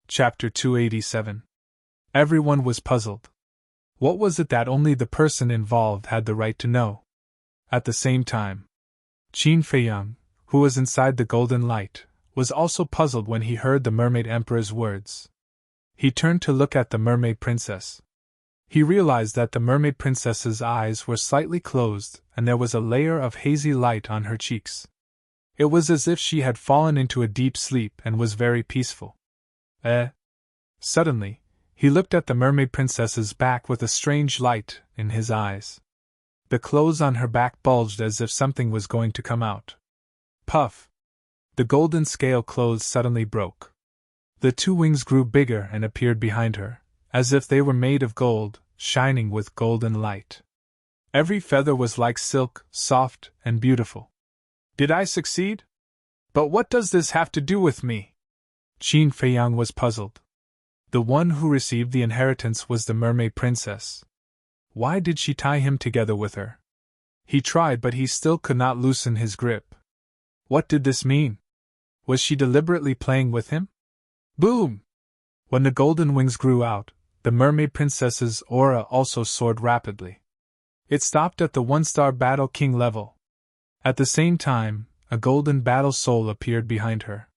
Chapter 287. Everyone was puzzled. What was it that only the person involved had the right to know? At the same time, Qin Feiyang, who was inside the golden light, was also puzzled when he heard the Mermaid Emperor's words. He turned to look at the Mermaid Princess. He realized that the Mermaid Princess's eyes were slightly closed and there was a layer of hazy light on her cheeks. It was as if she had fallen into a deep sleep and was very peaceful. Suddenly, he looked at the Mermaid Princess's back with a strange light in his eyes. The clothes on her back bulged as if something was going to come out. Puff! The golden scale clothes suddenly broke. The two wings grew bigger and appeared behind her, as if they were made of gold, shining with golden light. Every feather was like silk, soft and beautiful. Did I succeed? But what does this have to do with me? Qin Feiyang was puzzled. The one who received the inheritance was the Mermaid Princess. Why did she tie him together with her? He tried, but he still could not loosen his grip. What did this mean? Was she deliberately playing with him? Boom! When the golden wings grew out, the Mermaid Princess's aura also soared rapidly. It stopped at the one-star Battle King level. At the same time, a golden battle soul appeared behind her.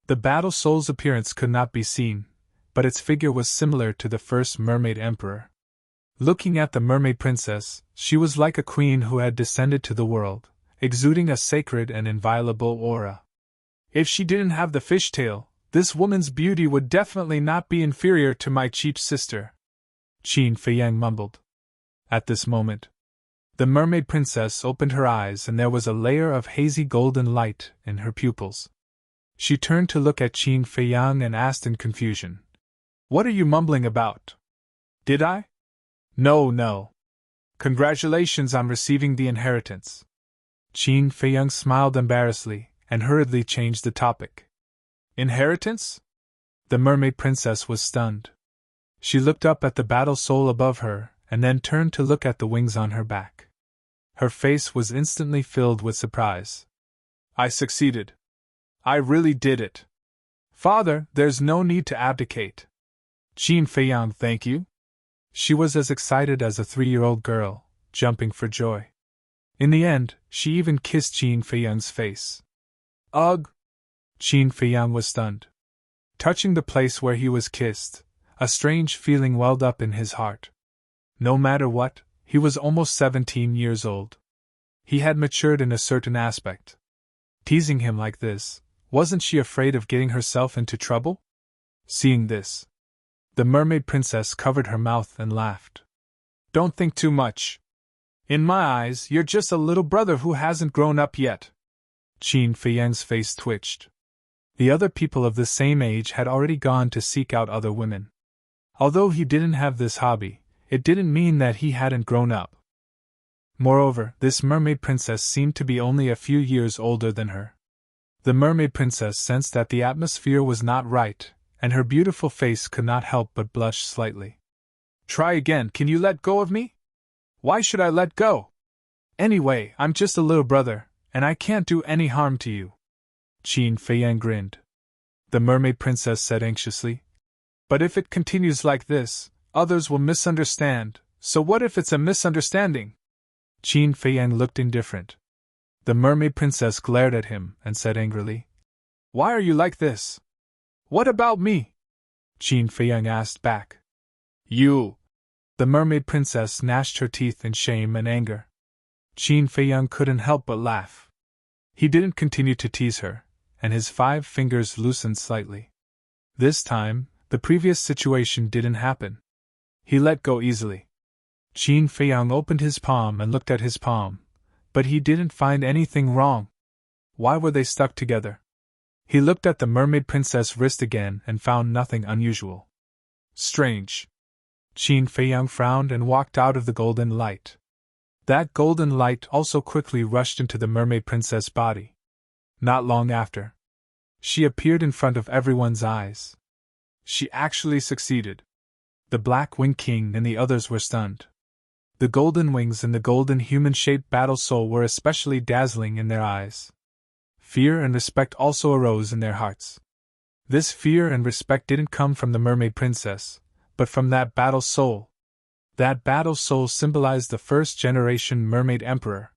The battle soul's appearance could not be seen, but its figure was similar to the first Mermaid Emperor. Looking at the Mermaid Princess, she was like a queen who had descended to the world, exuding a sacred and inviolable aura. If she didn't have the fishtail, this woman's beauty would definitely not be inferior to my cheap sister, Qin Feiyang mumbled. At this moment, the Mermaid Princess opened her eyes and there was a layer of hazy golden light in her pupils. She turned to look at Qin Feiyang and asked in confusion, "What are you mumbling about? Did I?" No. Congratulations on receiving the inheritance." Qin Feiyang smiled embarrassedly and hurriedly changed the topic. Inheritance? The Mermaid Princess was stunned. She looked up at the battle soul above her and then turned to look at the wings on her back. Her face was instantly filled with surprise. "I succeeded. I really did it. Father, there's no need to abdicate." Qin Feiyang, thank you. She was as excited as a 3-year-old girl, jumping for joy. In the end, she even kissed Qin Feiyang's face. Ugh! Qin Feiyang was stunned. Touching the place where he was kissed, a strange feeling welled up in his heart. No matter what, he was almost 17 years old. He had matured in a certain aspect. Teasing him like this, wasn't she afraid of getting herself into trouble? Seeing this, the Mermaid Princess covered her mouth and laughed. Don't think too much. In my eyes, you're just a little brother who hasn't grown up yet. Qin Feiyang's face twitched. The other people of the same age had already gone to seek out other women. Although he didn't have this hobby, it didn't mean that he hadn't grown up. Moreover, this Mermaid Princess seemed to be only a few years older than her. The Mermaid Princess sensed that the atmosphere was not right, and her beautiful face could not help but blush slightly. Try again, can you let go of me? Why should I let go? Anyway, I'm just a little brother, and I can't do any harm to you. Qin Feiyang grinned. The Mermaid Princess said anxiously. But if it continues like this, others will misunderstand, so what if it's a misunderstanding? Qin Feiyang looked indifferent. The Mermaid Princess glared at him and said angrily, Why are you like this? What about me? Qin Feiyang asked back. You! The Mermaid Princess gnashed her teeth in shame and anger. Qin Feiyang couldn't help but laugh. He didn't continue to tease her, and his 5 fingers loosened slightly. This time, the previous situation didn't happen. He let go easily. Qin Feiyang opened his palm and looked at his palm, but he didn't find anything wrong. Why were they stuck together? He looked at the Mermaid Princess' wrist again and found nothing unusual. Strange. Qin Feiyang frowned and walked out of the golden light. That golden light also quickly rushed into the Mermaid Princess' body. Not long after, she appeared in front of everyone's eyes. She actually succeeded. The Black Wing King and the others were stunned. The golden wings and the golden human-shaped battle soul were especially dazzling in their eyes. Fear and respect also arose in their hearts. This fear and respect didn't come from the mermaid princess, but from that battle soul. That battle soul symbolized the first-generation mermaid emperor.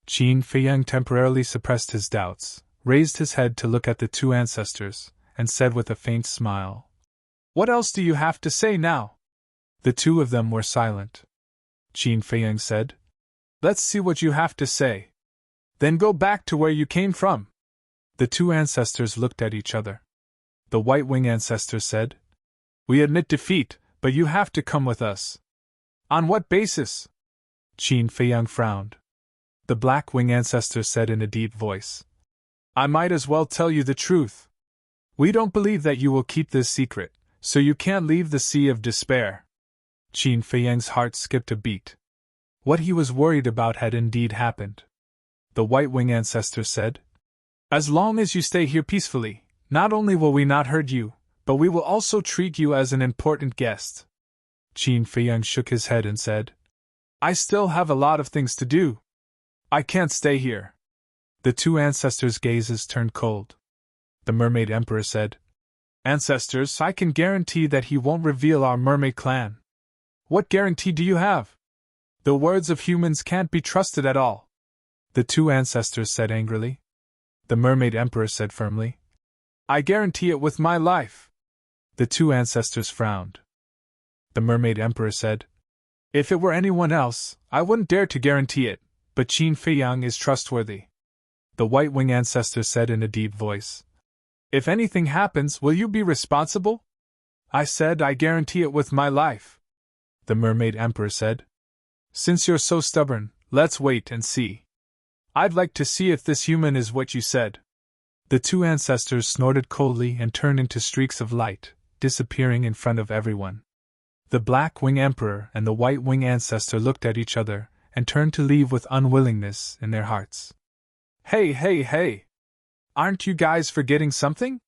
Qin Feiyang temporarily suppressed his doubts, raised his head to look at the two ancestors, and said with a faint smile, "What else do you have to say now?" The two of them were silent. Qin Feiyang said, "Let's see what you have to say. Then go back to where you came from." The two ancestors looked at each other. The White Wing ancestor said, "We admit defeat, but you have to come with us." "On what basis?" Qin Feiyang frowned. The Black Wing ancestor said in a deep voice, "I might as well tell you the truth. We don't believe that you will keep this secret, so you can't leave the Sea of Despair." Qin Feiyang's heart skipped a beat. What he was worried about had indeed happened. The White Wing ancestor said, "As long as you stay here peacefully, not only will we not hurt you, but we will also treat you as an important guest." Qin Feiyang shook his head and said, "I still have a lot of things to do. I can't stay here." The two ancestors' gazes turned cold. The Mermaid Emperor said, "Ancestors, I can guarantee that he won't reveal our mermaid clan." "What guarantee do you have?" "The words of humans can't be trusted at all," the two ancestors said angrily. The Mermaid Emperor said firmly, "I guarantee it with my life." The two ancestors frowned. The Mermaid Emperor said, "If it were anyone else, I wouldn't dare to guarantee it, but Qin Feiyang is trustworthy." The White Wing ancestor said in a deep voice, "If anything happens, will you be responsible?" "I said I guarantee it with my life." The Mermaid Emperor said, "Since you're so stubborn, let's wait and see. I'd like to see if this human is what you said." The two ancestors snorted coldly and turned into streaks of light, disappearing in front of everyone. The Black Wing Emperor and the White Wing ancestor looked at each other and turned to leave with unwillingness in their hearts. "Hey, hey, hey! Aren't you guys forgetting something?"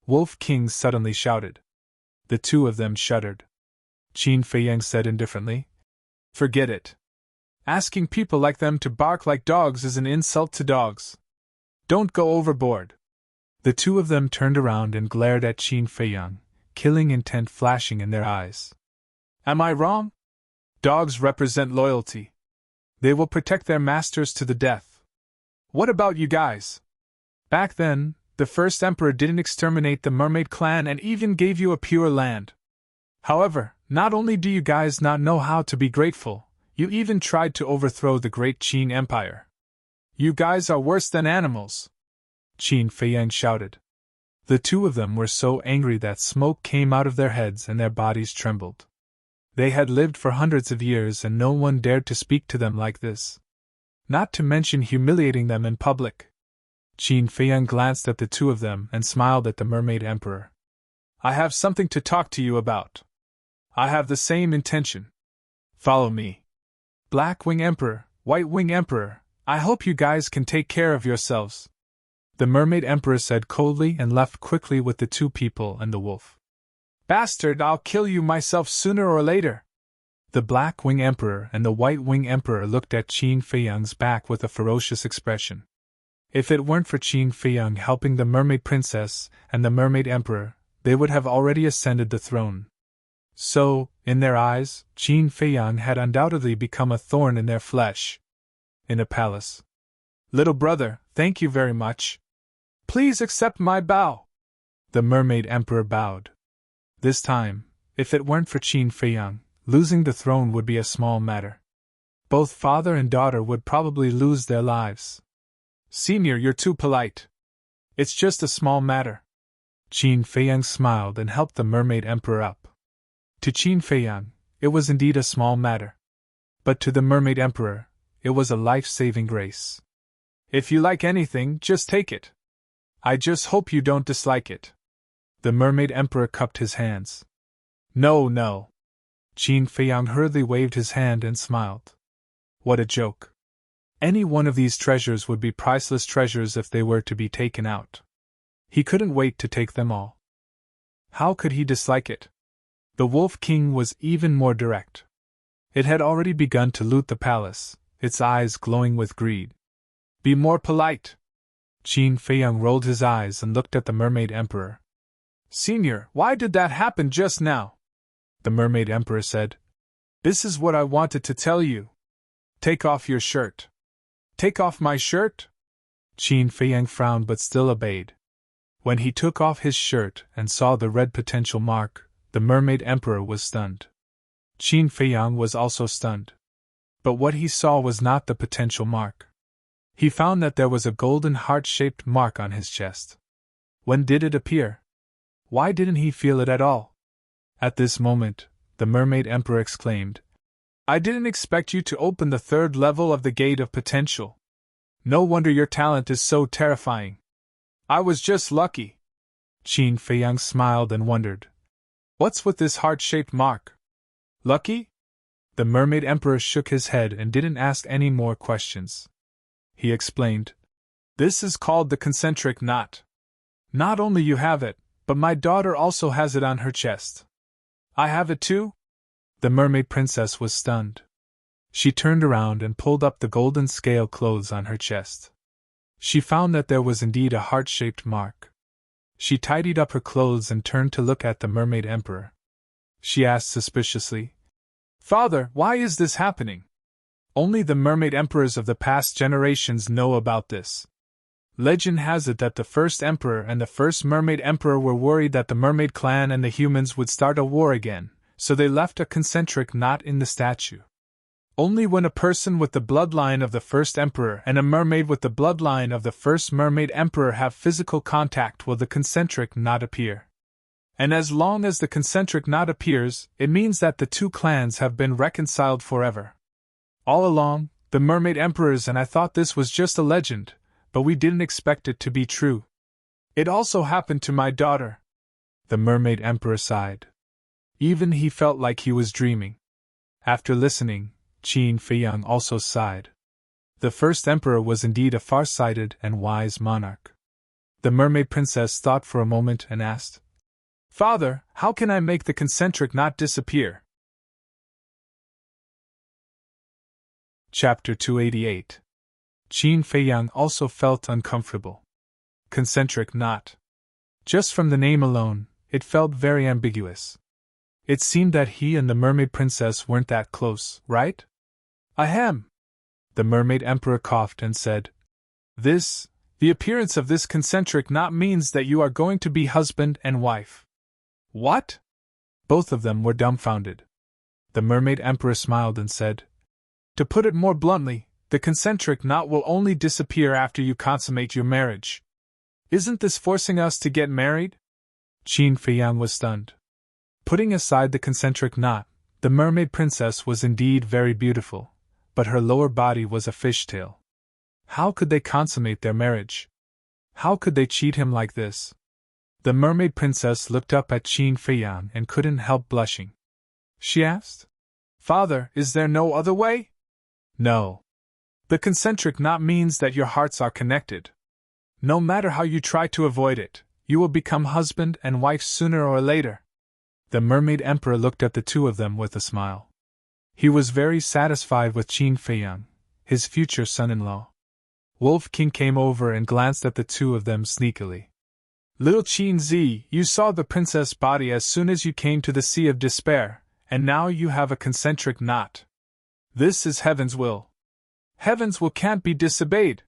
Wolf King suddenly shouted. The two of them shuddered. Qin Feiyang said indifferently, "Forget it. Asking people like them to bark like dogs is an insult to dogs. Don't go overboard." The two of them turned around and glared at Qin Feiyang, killing intent flashing in their eyes. "Am I wrong? Dogs represent loyalty. They will protect their masters to the death. What about you guys? Back then, the first emperor didn't exterminate the mermaid clan and even gave you a pure land. However, not only do you guys not know how to be grateful, you even tried to overthrow the great Qin Empire. You guys are worse than animals," Qin Feiyang shouted. The two of them were so angry that smoke came out of their heads and their bodies trembled. They had lived for hundreds of years and no one dared to speak to them like this. Not to mention humiliating them in public. Qin Feiyang glanced at the two of them and smiled at the Mermaid Emperor. "I have something to talk to you about. I have the same intention. Follow me." "Black Wing Emperor, White Wing Emperor, I hope you guys can take care of yourselves," the Mermaid Emperor said coldly and left quickly with the two people and the wolf. "Bastard, I'll kill you myself sooner or later." The Black Wing Emperor and the White Wing Emperor looked at Qin Feiyang's back with a ferocious expression. If it weren't for Qin Feiyang helping the Mermaid Princess and the Mermaid Emperor, they would have already ascended the throne. So, in their eyes, Qin Feiyang had undoubtedly become a thorn in their flesh. In a palace. "Little brother, thank you very much. Please accept my bow." The Mermaid Emperor bowed. This time, if it weren't for Qin Feiyang, losing the throne would be a small matter. Both father and daughter would probably lose their lives. "Senior, you're too polite. It's just a small matter." Qin Feiyang smiled and helped the Mermaid Emperor up. To Qin Feiyang, it was indeed a small matter. But to the Mermaid Emperor, it was a life-saving grace. "If you like anything, just take it. I just hope you don't dislike it." The Mermaid Emperor cupped his hands. "No, no." Qin Feiyang hurriedly waved his hand and smiled. What a joke. Any one of these treasures would be priceless treasures if they were to be taken out. He couldn't wait to take them all. How could he dislike it? The Wolf King was even more direct. It had already begun to loot the palace, its eyes glowing with greed. "Be more polite." Qin Feiyang rolled his eyes and looked at the Mermaid Emperor. Senior, why did that happen just now? The Mermaid Emperor said. This is what I wanted to tell you. Take off your shirt. Take off my shirt? Qin Feiyang frowned but still obeyed. When he took off his shirt and saw the red potential mark, the Mermaid Emperor was stunned. Qin Feiyang was also stunned. But what he saw was not the potential mark. He found that there was a golden heart-shaped mark on his chest. When did it appear? Why didn't he feel it at all? At this moment, the Mermaid Emperor exclaimed, I didn't expect you to open the third level of the Gate of Potential. No wonder your talent is so terrifying. I was just lucky. Qin Feiyang smiled and wondered. What's with this heart-shaped mark? Lucky? The Mermaid Emperor shook his head and didn't ask any more questions. He explained, This is called the concentric knot. Not only you have it, but my daughter also has it on her chest. I have it too? The Mermaid Princess was stunned. She turned around and pulled up the golden scale clothes on her chest. She found that there was indeed a heart-shaped mark. She tidied up her clothes and turned to look at the Mermaid Emperor. She asked suspiciously, Father, why is this happening? Only the Mermaid Emperors of the past generations know about this. Legend has it that the first Emperor and the first Mermaid Emperor were worried that the Mermaid clan and the humans would start a war again, so they left a concentric knot in the statue. Only when a person with the bloodline of the first Emperor and a mermaid with the bloodline of the first Mermaid Emperor have physical contact will the concentric knot appear. And as long as the concentric knot appears, it means that the two clans have been reconciled forever. All along, the Mermaid Emperors and I thought this was just a legend, but we didn't expect it to be true. It also happened to my daughter. The Mermaid Emperor sighed. Even he felt like he was dreaming. After listening, Qin Feiyang also sighed. The first Emperor was indeed a far-sighted and wise monarch. The Mermaid Princess thought for a moment and asked, Father, how can I make the concentric knot disappear? Chapter 288. Qin Feiyang also felt uncomfortable. Concentric knot. Just from the name alone, it felt very ambiguous. It seemed that he and the Mermaid Princess weren't that close, right? Ahem! The Mermaid Emperor coughed and said, The appearance of this concentric knot means that you are going to be husband and wife. What? Both of them were dumbfounded. The Mermaid Emperor smiled and said, To put it more bluntly, the concentric knot will only disappear after you consummate your marriage. Isn't this forcing us to get married? Qin Feiyang was stunned. Putting aside the concentric knot, the Mermaid Princess was indeed very beautiful, but her lower body was a fishtail. How could they consummate their marriage? How could they cheat him like this? The Mermaid Princess looked up at Qin Feiyang and couldn't help blushing. She asked, Father, is there no other way? No. The concentric knot means that your hearts are connected. No matter how you try to avoid it, you will become husband and wife sooner or later. The Mermaid Emperor looked at the two of them with a smile. He was very satisfied with Qin Feiyang, his future son-in-law. Wolf King came over and glanced at the two of them sneakily. Little Qin Zi, you saw the princess' body as soon as you came to the Sea of Despair, and now you have a concentric knot. This is Heaven's will. Heaven's will can't be disobeyed.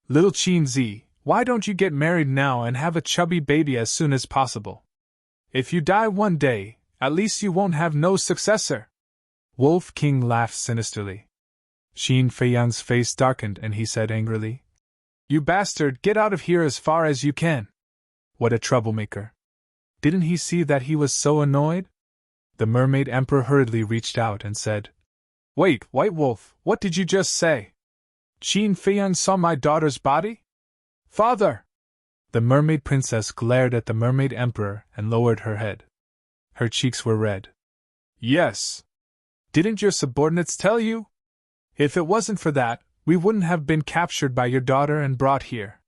Little Qin Zi, why don't you get married now and have a chubby baby as soon as possible? If you die one day, at least you won't have no successor. Wolf King laughed sinisterly. Qin Feiyang's face darkened and he said angrily, You bastard, get out of here as far as you can. What a troublemaker. Didn't he see that he was so annoyed? The Mermaid Emperor hurriedly reached out and said, Wait, White Wolf, what did you just say? Qin Feiyang saw my daughter's body? Father! The Mermaid Princess glared at the Mermaid Emperor and lowered her head. Her cheeks were red. Yes. Didn't your subordinates tell you? If it wasn't for that, we wouldn't have been captured by your daughter and brought here.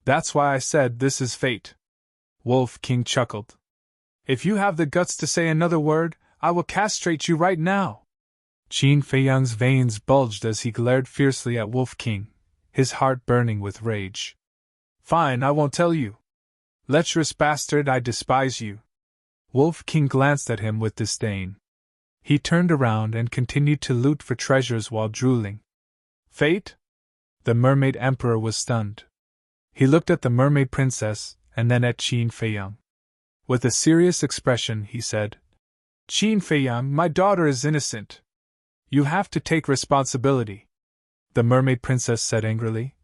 That's why I said this is fate. Wolf King chuckled. If you have the guts to say another word, I will castrate you right now. Qin Feiyang's veins bulged as he glared fiercely at Wolf King, his heart burning with rage. Fine, I won't tell you. Lecherous bastard, I despise you. Wolf King glanced at him with disdain. He turned around and continued to loot for treasures while drooling. Fate? The Mermaid Emperor was stunned. He looked at the Mermaid Princess, and then at Qin Feiyang. With a serious expression, he said, Qin Feiyang, my daughter is innocent. You have to take responsibility. The Mermaid Princess said angrily.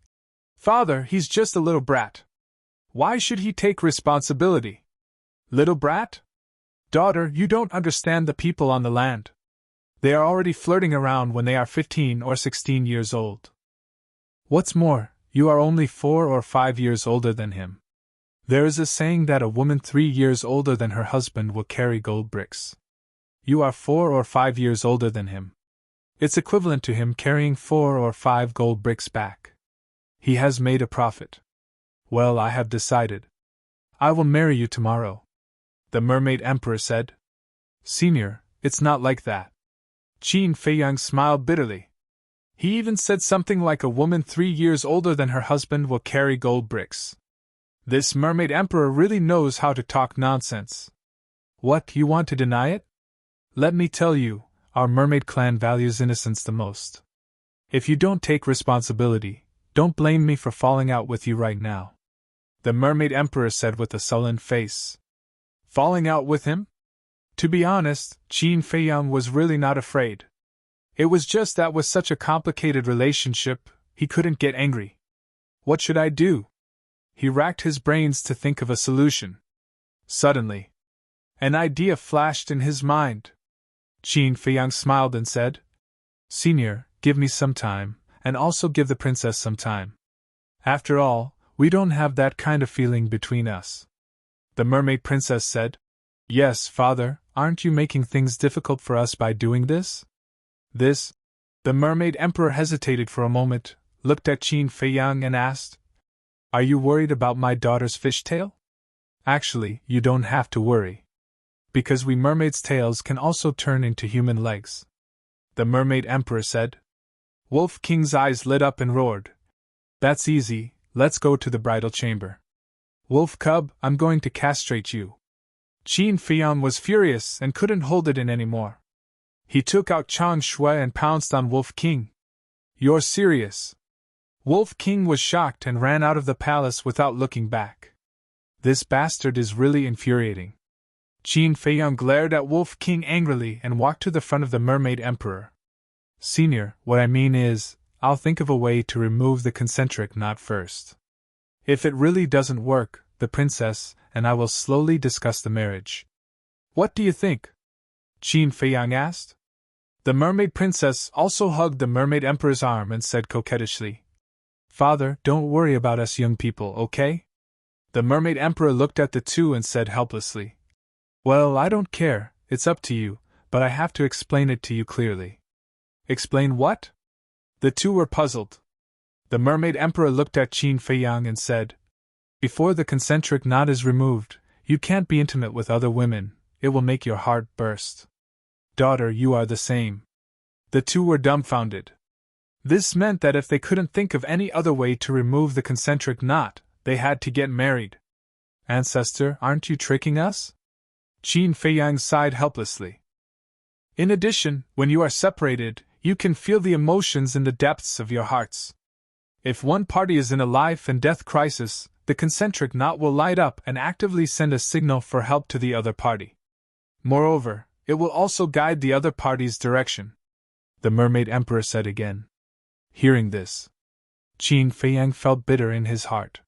Father, he's just a little brat. Why should he take responsibility? Little brat? Daughter, you don't understand the people on the land. They are already flirting around when they are 15 or 16 years old. What's more, you are only 4 or 5 years older than him. There is a saying that a woman 3 years older than her husband will carry gold bricks. You are 4 or 5 years older than him. It's equivalent to him carrying 4 or 5 gold bricks back. He has made a profit. Well, I have decided. I will marry you tomorrow. The Mermaid Emperor said. Senior, it's not like that. Qin Feiyang smiled bitterly. He even said something like a woman 3 years older than her husband will carry gold bricks. This Mermaid Emperor really knows how to talk nonsense. What, you want to deny it? Let me tell you, our mermaid clan values innocence the most. If you don't take responsibility, don't blame me for falling out with you right now. The Mermaid Emperor said with a sullen face. Falling out with him? To be honest, Qin Feiyang was really not afraid. It was just that with such a complicated relationship, he couldn't get angry. What should I do? He racked his brains to think of a solution. Suddenly, an idea flashed in his mind. Qin Feiyang smiled and said, Senior, give me some time, and also give the princess some time. After all, we don't have that kind of feeling between us. The Mermaid Princess said, Yes, Father, aren't you making things difficult for us by doing this? This? The Mermaid Emperor hesitated for a moment, looked at Qin Feiyang and asked, Are you worried about my daughter's fishtail? Actually, you don't have to worry. Because we mermaids' tails can also turn into human legs. The Mermaid Emperor said. Wolf King's eyes lit up and roared. That's easy, let's go to the bridal chamber. Wolf Cub, I'm going to castrate you. Qin Feiyang was furious and couldn't hold it in anymore. He took out Chang Shui and pounced on Wolf King. You're serious? Wolf King was shocked and ran out of the palace without looking back. This bastard is really infuriating. Qin Feiyang glared at Wolf King angrily and walked to the front of the Mermaid Emperor. Senior, what I mean is, I'll think of a way to remove the concentric knot first. If it really doesn't work, the princess and I will slowly discuss the marriage. What do you think? Qin Feiyang asked. The Mermaid Princess also hugged the Mermaid Emperor's arm and said coquettishly, Father, don't worry about us young people, okay? The Mermaid Emperor looked at the two and said helplessly, Well, I don't care, it's up to you, but I have to explain it to you clearly. Explain what? The two were puzzled. The Mermaid Emperor looked at Qin Feiyang and said, Before the concentric knot is removed, you can't be intimate with other women, it will make your heart burst. Daughter, you are the same. The two were dumbfounded. This meant that if they couldn't think of any other way to remove the concentric knot, they had to get married. Ancestor, aren't you tricking us? Qin Feiyang sighed helplessly. In addition, when you are separated, you can feel the emotions in the depths of your hearts. If one party is in a life and death crisis, the concentric knot will light up and actively send a signal for help to the other party. Moreover, it will also guide the other party's direction. The Mermaid Emperor said again. Hearing this, Qin Feiyang felt bitter in his heart.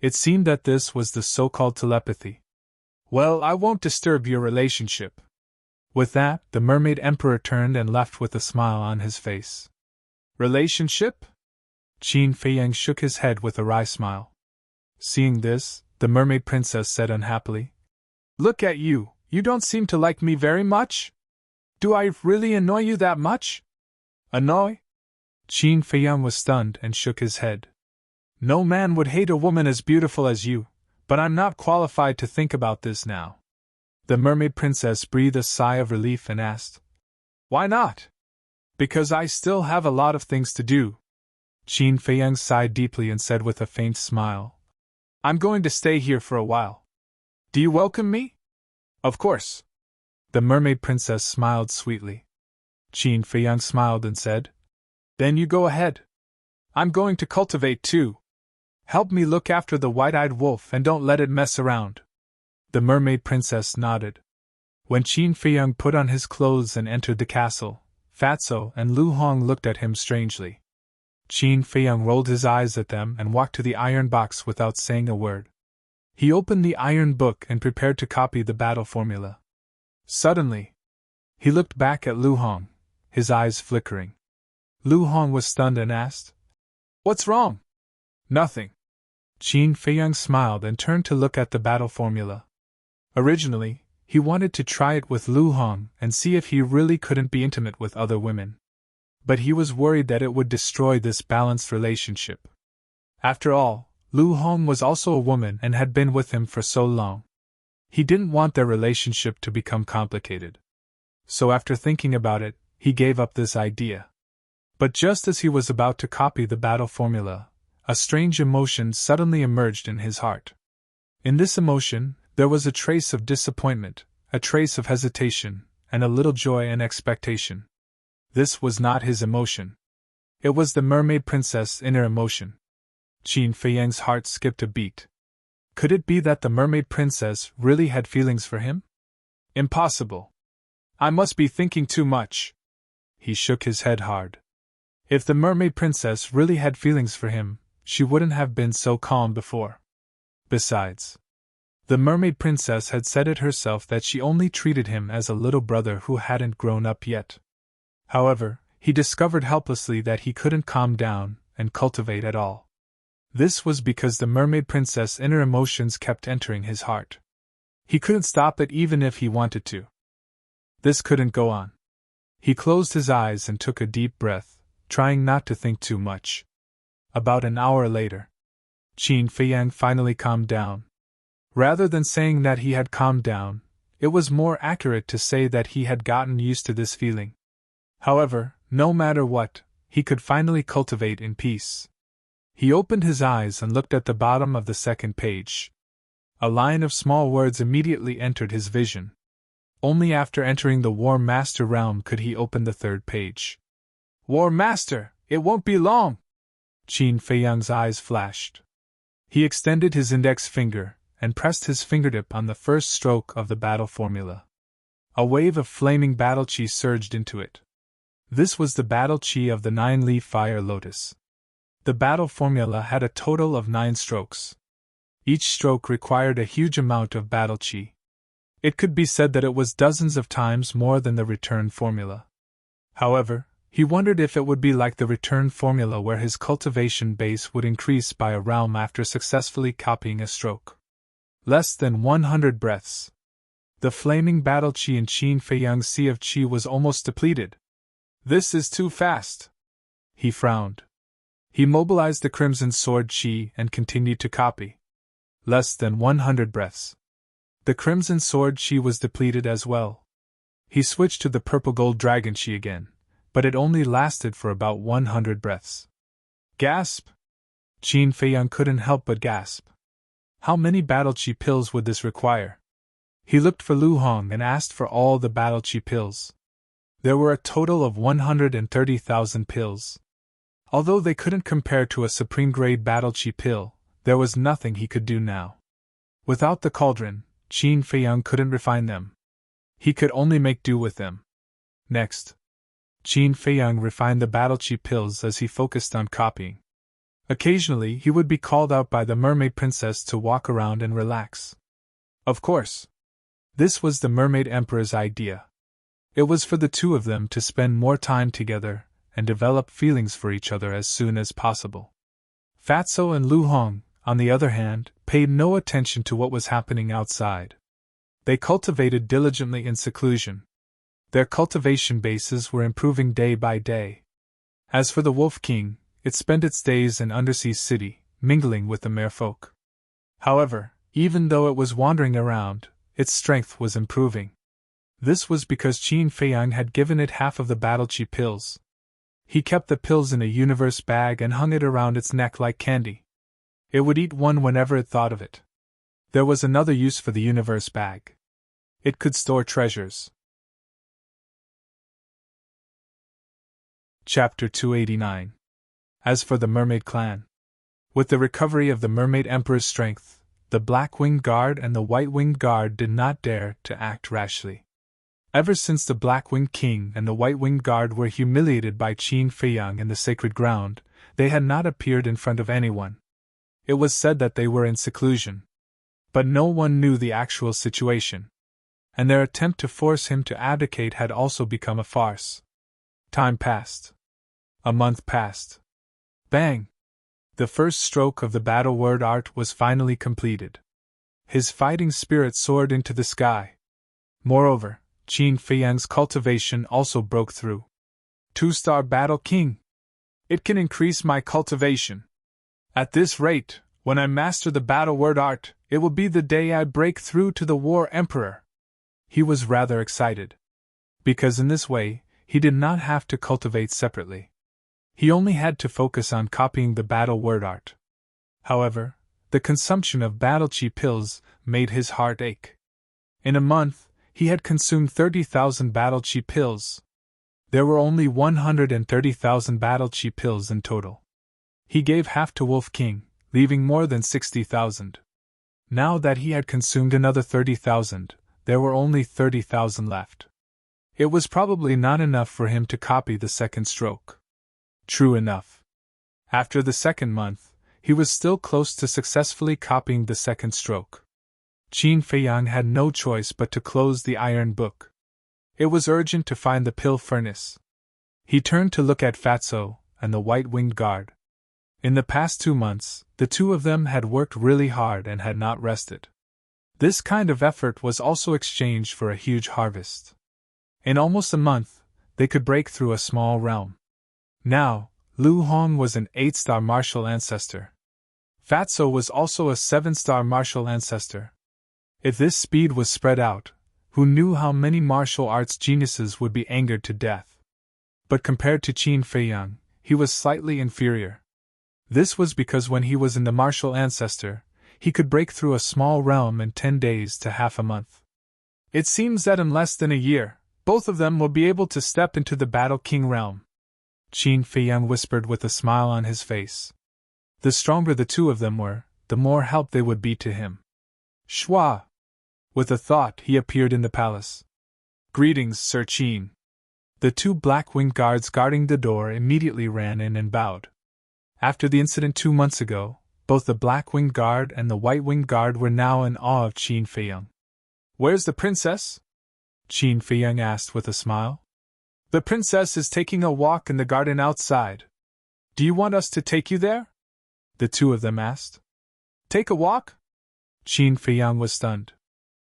It seemed that this was the so-called telepathy. Well, I won't disturb your relationship. With that, the Mermaid Emperor turned and left with a smile on his face. Relationship? Qin Feiyang shook his head with a wry smile. Seeing this, the Mermaid Princess said unhappily, Look at you, you don't seem to like me very much? Do I really annoy you that much? Annoy? Qin Feiyang was stunned and shook his head. No man would hate a woman as beautiful as you, but I'm not qualified to think about this now. The Mermaid Princess breathed a sigh of relief and asked, Why not? Because I still have a lot of things to do. Qin Feiyang sighed deeply and said with a faint smile, I'm going to stay here for a while. Do you welcome me? Of course. The mermaid princess smiled sweetly. Qin Feiyang smiled and said, Then you go ahead. I'm going to cultivate too. Help me look after the white-eyed wolf and don't let it mess around. The mermaid princess nodded. When Qin Feiyang put on his clothes and entered the castle, Fatso and Lu Hong looked at him strangely. Qin Feiyang rolled his eyes at them and walked to the iron box without saying a word. He opened the iron book and prepared to copy the battle formula. Suddenly, he looked back at Lu Hong, his eyes flickering. Lu Hong was stunned and asked, What's wrong? Nothing. Qin Feiyang smiled and turned to look at the battle formula. Originally, he wanted to try it with Lu Hong and see if he really couldn't be intimate with other women. But he was worried that it would destroy this balanced relationship. After all, Lu Hong was also a woman and had been with him for so long. He didn't want their relationship to become complicated. So after thinking about it, he gave up this idea. But just as he was about to copy the battle formula, a strange emotion suddenly emerged in his heart. In this emotion, there was a trace of disappointment, a trace of hesitation, and a little joy and expectation. This was not his emotion. It was the mermaid princess' inner emotion. Qin Feiyang's heart skipped a beat. Could it be that the mermaid princess really had feelings for him? Impossible. I must be thinking too much. He shook his head hard. If the mermaid princess really had feelings for him, she wouldn't have been so calm before. Besides, the mermaid princess had said it herself that she only treated him as a little brother who hadn't grown up yet. However, he discovered helplessly that he couldn't calm down and cultivate at all. This was because the mermaid princess' inner emotions kept entering his heart. He couldn't stop it even if he wanted to. This couldn't go on. He closed his eyes and took a deep breath, trying not to think too much. About an hour later, Qin Feiyang finally calmed down. Rather than saying that he had calmed down, it was more accurate to say that he had gotten used to this feeling. However, no matter what, he could finally cultivate in peace. He opened his eyes and looked at the bottom of the second page. A line of small words immediately entered his vision. Only after entering the War Master realm could he open the third page. War Master, it won't be long! Qin Feiyang's eyes flashed. He extended his index finger and pressed his fingertip on the first stroke of the battle formula. A wave of flaming battle chi surged into it. This was the battle chi of the 9-leaf fire lotus. The battle formula had a total of 9 strokes. Each stroke required a huge amount of battle chi. It could be said that it was dozens of times more than the return formula. However, he wondered if it would be like the return formula where his cultivation base would increase by a realm after successfully copying a stroke. Less than 100 breaths. The flaming battle chi in Qin Feiyang's sea of chi was almost depleted. This is too fast. He frowned. He mobilized the crimson sword chi and continued to copy. Less than 100 breaths. The crimson sword chi was depleted as well. He switched to the purple gold dragon chi again, but it only lasted for about 100 breaths. Gasp! Qin Feiyang couldn't help but gasp. How many battle chi pills would this require? He looked for Lu Hong and asked for all the battle chi pills. There were a total of 130,000 pills. Although they couldn't compare to a supreme-grade battle chi pill, there was nothing he could do now. Without the cauldron, Qin Feiyang couldn't refine them. He could only make do with them. Next, Qin Feiyang refined the battle chi pills as he focused on copying. Occasionally he would be called out by the mermaid princess to walk around and relax. Of course, this was the mermaid emperor's idea. It was for the two of them to spend more time together and develop feelings for each other as soon as possible. Fatso and Lu Hong, on the other hand, paid no attention to what was happening outside. They cultivated diligently in seclusion. Their cultivation bases were improving day by day. As for the Wolf King, it spent its days in Undersea City, mingling with the merfolk. However, even though it was wandering around, its strength was improving. This was because Qin Feiyang had given it half of the battle chi pills. He kept the pills in a universe bag and hung it around its neck like candy. It would eat one whenever it thought of it. There was another use for the universe bag. It could store treasures. Chapter 289. As for the Mermaid Clan. With the recovery of the Mermaid Emperor's strength, the Black-Winged Guard and the White-Winged Guard did not dare to act rashly. Ever since the Black-Winged King and the White-Winged Guard were humiliated by Qin Feiyang in the sacred ground, they had not appeared in front of anyone. It was said that they were in seclusion. But no one knew the actual situation. And their attempt to force him to abdicate had also become a farce. Time passed. A month passed. Bang! The first stroke of the battle word art was finally completed. His fighting spirit soared into the sky. Moreover, Qin Feiyang's cultivation also broke through. 2-star Battle King. It can increase my cultivation. At this rate, when I master the battle word art, it will be the day I break through to the War Emperor. He was rather excited. Because in this way, he did not have to cultivate separately. He only had to focus on copying the battle word art. However, the consumption of battle chi pills made his heart ache. In a month, he had consumed 30,000 battle chi pills. There were only 130,000 battle chi pills in total. He gave half to Wolf King, leaving more than 60,000. Now that he had consumed another 30,000, there were only 30,000 left. It was probably not enough for him to copy the second stroke. True enough. After the second month, he was still close to successfully copying the second stroke. Qin Feiyang had no choice but to close the iron book. It was urgent to find the pill furnace. He turned to look at Fatso and the White-Winged Guard. In the past 2 months, the two of them had worked really hard and had not rested. This kind of effort was also exchanged for a huge harvest. In almost a month, they could break through a small realm. Now, Lu Hong was an 8-star martial ancestor. Fatso was also a 7-star martial ancestor. If this speed was spread out, who knew how many martial arts geniuses would be angered to death? But compared to Qin Feiyang, he was slightly inferior. This was because when he was in the martial ancestor, he could break through a small realm in 10 days to half a month. It seems that in less than a year, both of them will be able to step into the Battle King realm. Qin Feiyang whispered with a smile on his face. The stronger the two of them were, the more help they would be to him. Shua! With a thought, he appeared in the palace. Greetings, Sir Qin. The two Black-Winged Guards guarding the door immediately ran in and bowed. After the incident 2 months ago, both the Black-Winged Guard and the White-Winged Guard were now in awe of Qin Feiyang. Where's the princess? Qin Feiyang asked with a smile. The princess is taking a walk in the garden outside. Do you want us to take you there? The two of them asked. Take a walk? Qin Feiyang was stunned.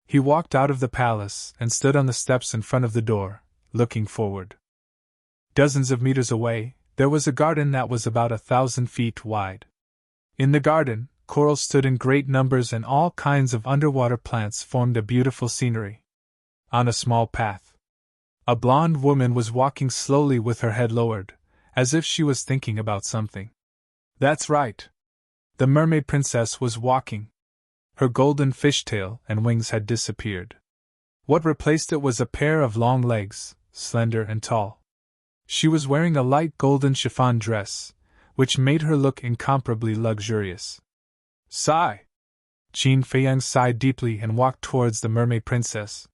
He walked out of the palace and stood on the steps in front of the door, looking forward. Dozens of meters away, there was a garden that was about 1,000 feet wide. In the garden, corals stood in great numbers and all kinds of underwater plants formed a beautiful scenery. On a small path, a blonde woman was walking slowly with her head lowered, as if she was thinking about something. That's right. The mermaid princess was walking. Her golden fishtail and wings had disappeared. What replaced it was a pair of long legs, slender and tall. She was wearing a light golden chiffon dress, which made her look incomparably luxurious. Sigh! Qin Feiyang sighed deeply and walked towards the mermaid princess.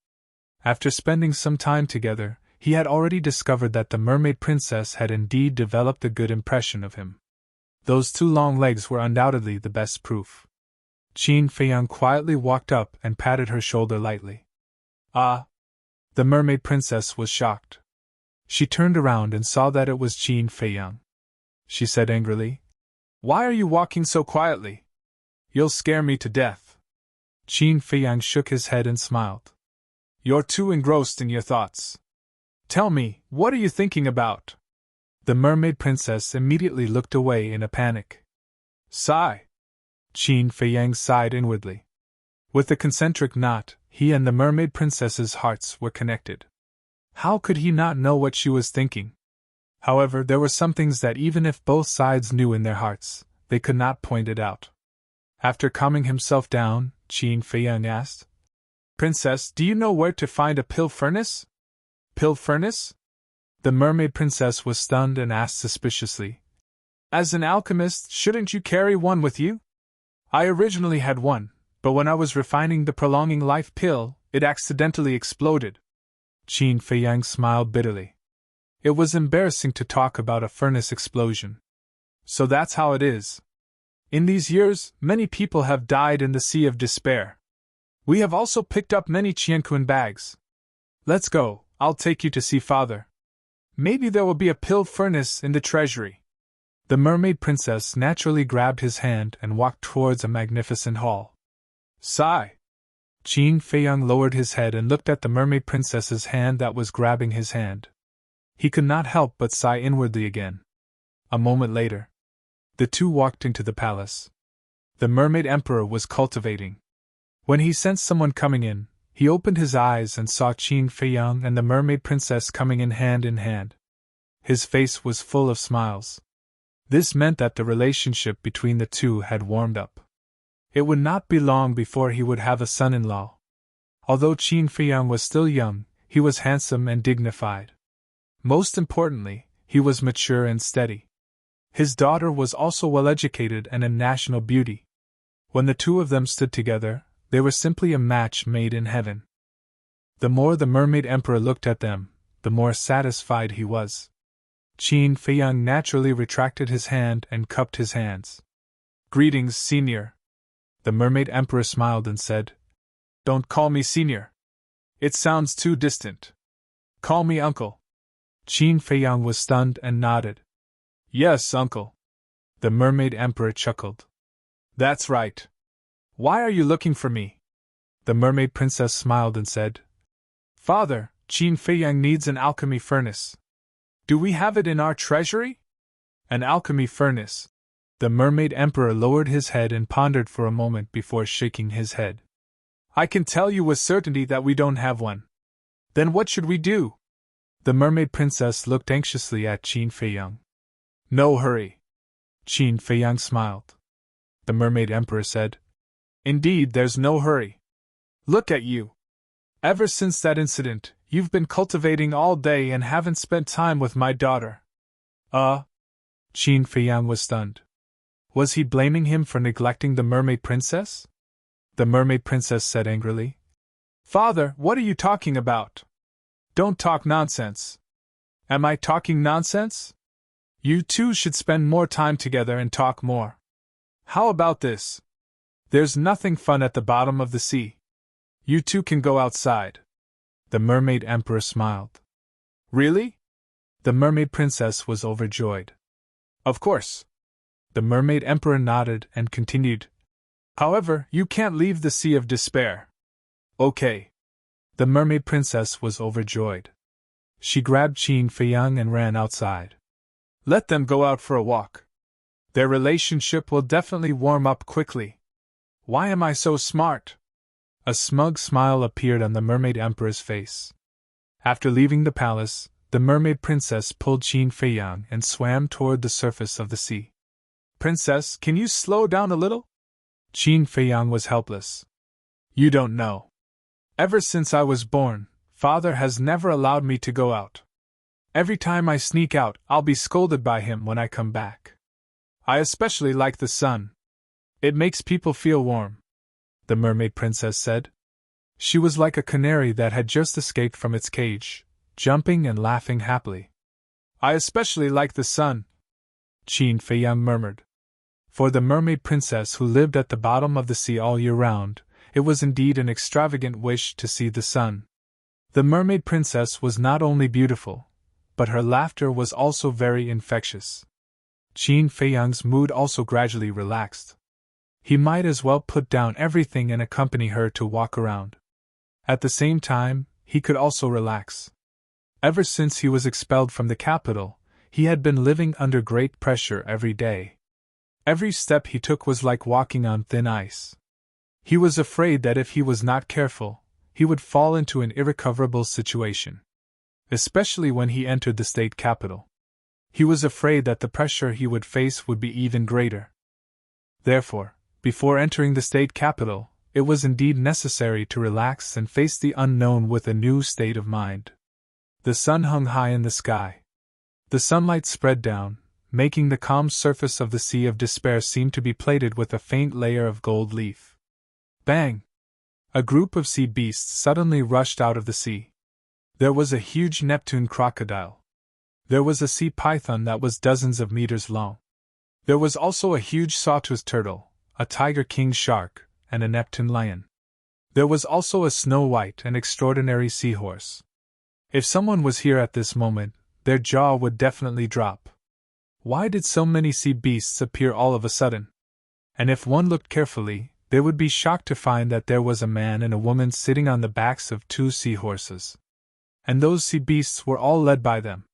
After spending some time together, he had already discovered that the mermaid princess had indeed developed a good impression of him. Those 2 long legs were undoubtedly the best proof. Qin Feiyang quietly walked up and patted her shoulder lightly. Ah! The mermaid princess was shocked. She turned around and saw that it was Qin Feiyang. She said angrily, Why are you walking so quietly? You'll scare me to death. Qin Feiyang shook his head and smiled. You're too engrossed in your thoughts. Tell me, what are you thinking about? The mermaid princess immediately looked away in a panic. Sigh! Qin Feiyang sighed inwardly. With the concentric knot, he and the mermaid princess's hearts were connected. How could he not know what she was thinking? However, there were some things that even if both sides knew in their hearts, they could not point it out. After calming himself down, Qin Feiyang asked, Princess, do you know where to find a pill furnace? Pill furnace? The mermaid princess was stunned and asked suspiciously. As an alchemist, shouldn't you carry one with you? I originally had one, but when I was refining the prolonging life pill, it accidentally exploded. Qin Feiyang smiled bitterly. It was embarrassing to talk about a furnace explosion. So that's how it is. In these years, many people have died in the sea of despair. We have also picked up many qiankun bags. Let's go, I'll take you to see father. Maybe there will be a pill furnace in the treasury. The mermaid princess naturally grabbed his hand and walked towards a magnificent hall. Sigh. Qin Feiyang lowered his head and looked at the mermaid princess's hand that was grabbing his hand. He could not help but sigh inwardly again. A moment later, the two walked into the palace. The mermaid emperor was cultivating. When he sensed someone coming in, he opened his eyes and saw Qin Feiyang and the mermaid princess coming in hand. His face was full of smiles. This meant that the relationship between the two had warmed up. It would not be long before he would have a son-in-law. Although Qin Feiyang was still young, he was handsome and dignified. Most importantly, he was mature and steady. His daughter was also well-educated and a national beauty. When the two of them stood together, they were simply a match made in heaven. The more the mermaid emperor looked at them, the more satisfied he was. Qin Feiyang naturally retracted his hand and cupped his hands. Greetings, senior. The mermaid emperor smiled and said, Don't call me senior. It sounds too distant. Call me uncle. Qin Feiyang was stunned and nodded. Yes, uncle. The mermaid emperor chuckled. That's right. Why are you looking for me? The mermaid princess smiled and said, Father, Qin Feiyang needs an alchemy furnace. Do we have it in our treasury? An alchemy furnace. The mermaid emperor lowered his head and pondered for a moment before shaking his head. I can tell you with certainty that we don't have one. Then what should we do? The mermaid princess looked anxiously at Qin Feiyang. No hurry. Qin Feiyang smiled. The mermaid emperor said, Indeed, there's no hurry. Look at you. Ever since that incident, you've been cultivating all day and haven't spent time with my daughter. Qin Feiyang was stunned. Was he blaming him for neglecting the mermaid princess? The mermaid princess said angrily, Father, what are you talking about? Don't talk nonsense. Am I talking nonsense? You two should spend more time together and talk more. How about this? There's nothing fun at the bottom of the sea. You two can go outside. The mermaid emperor smiled. Really? The mermaid princess was overjoyed. Of course. The mermaid emperor nodded and continued. However, you can't leave the sea of despair. Okay. The mermaid princess was overjoyed. She grabbed Qin Feiyang and ran outside. Let them go out for a walk. Their relationship will definitely warm up quickly. Why am I so smart? A smug smile appeared on the mermaid emperor's face. After leaving the palace, the mermaid princess pulled Qin Feiyang and swam toward the surface of the sea. Princess, can you slow down a little? Qin Feiyang was helpless. You don't know. Ever since I was born, Father has never allowed me to go out. Every time I sneak out, I'll be scolded by him when I come back. I especially like the sun. It makes people feel warm, the mermaid princess said. She was like a canary that had just escaped from its cage, jumping and laughing happily. I especially like the sun, Qin Feiyang murmured. For the mermaid princess who lived at the bottom of the sea all year round, it was indeed an extravagant wish to see the sun. The mermaid princess was not only beautiful, but her laughter was also very infectious. Qin Feiyang's mood also gradually relaxed. He might as well put down everything and accompany her to walk around. At the same time, he could also relax. Ever since he was expelled from the capital, he had been living under great pressure every day. Every step he took was like walking on thin ice. He was afraid that if he was not careful, he would fall into an irrecoverable situation. Especially when he entered the state capital. He was afraid that the pressure he would face would be even greater. Therefore, before entering the state capital, it was indeed necessary to relax and face the unknown with a new state of mind. The sun hung high in the sky. The sunlight spread down, making the calm surface of the Sea of Despair seem to be plated with a faint layer of gold leaf. Bang! A group of sea beasts suddenly rushed out of the sea. There was a huge Neptune crocodile. There was a sea python that was dozens of meters long. There was also a huge sawtooth turtle, a tiger king shark, and a Neptune lion. There was also a snow-white and extraordinary seahorse. If someone was here at this moment, their jaw would definitely drop. Why did so many sea beasts appear all of a sudden? And if one looked carefully, they would be shocked to find that there was a man and a woman sitting on the backs of two seahorses. And those sea beasts were all led by them.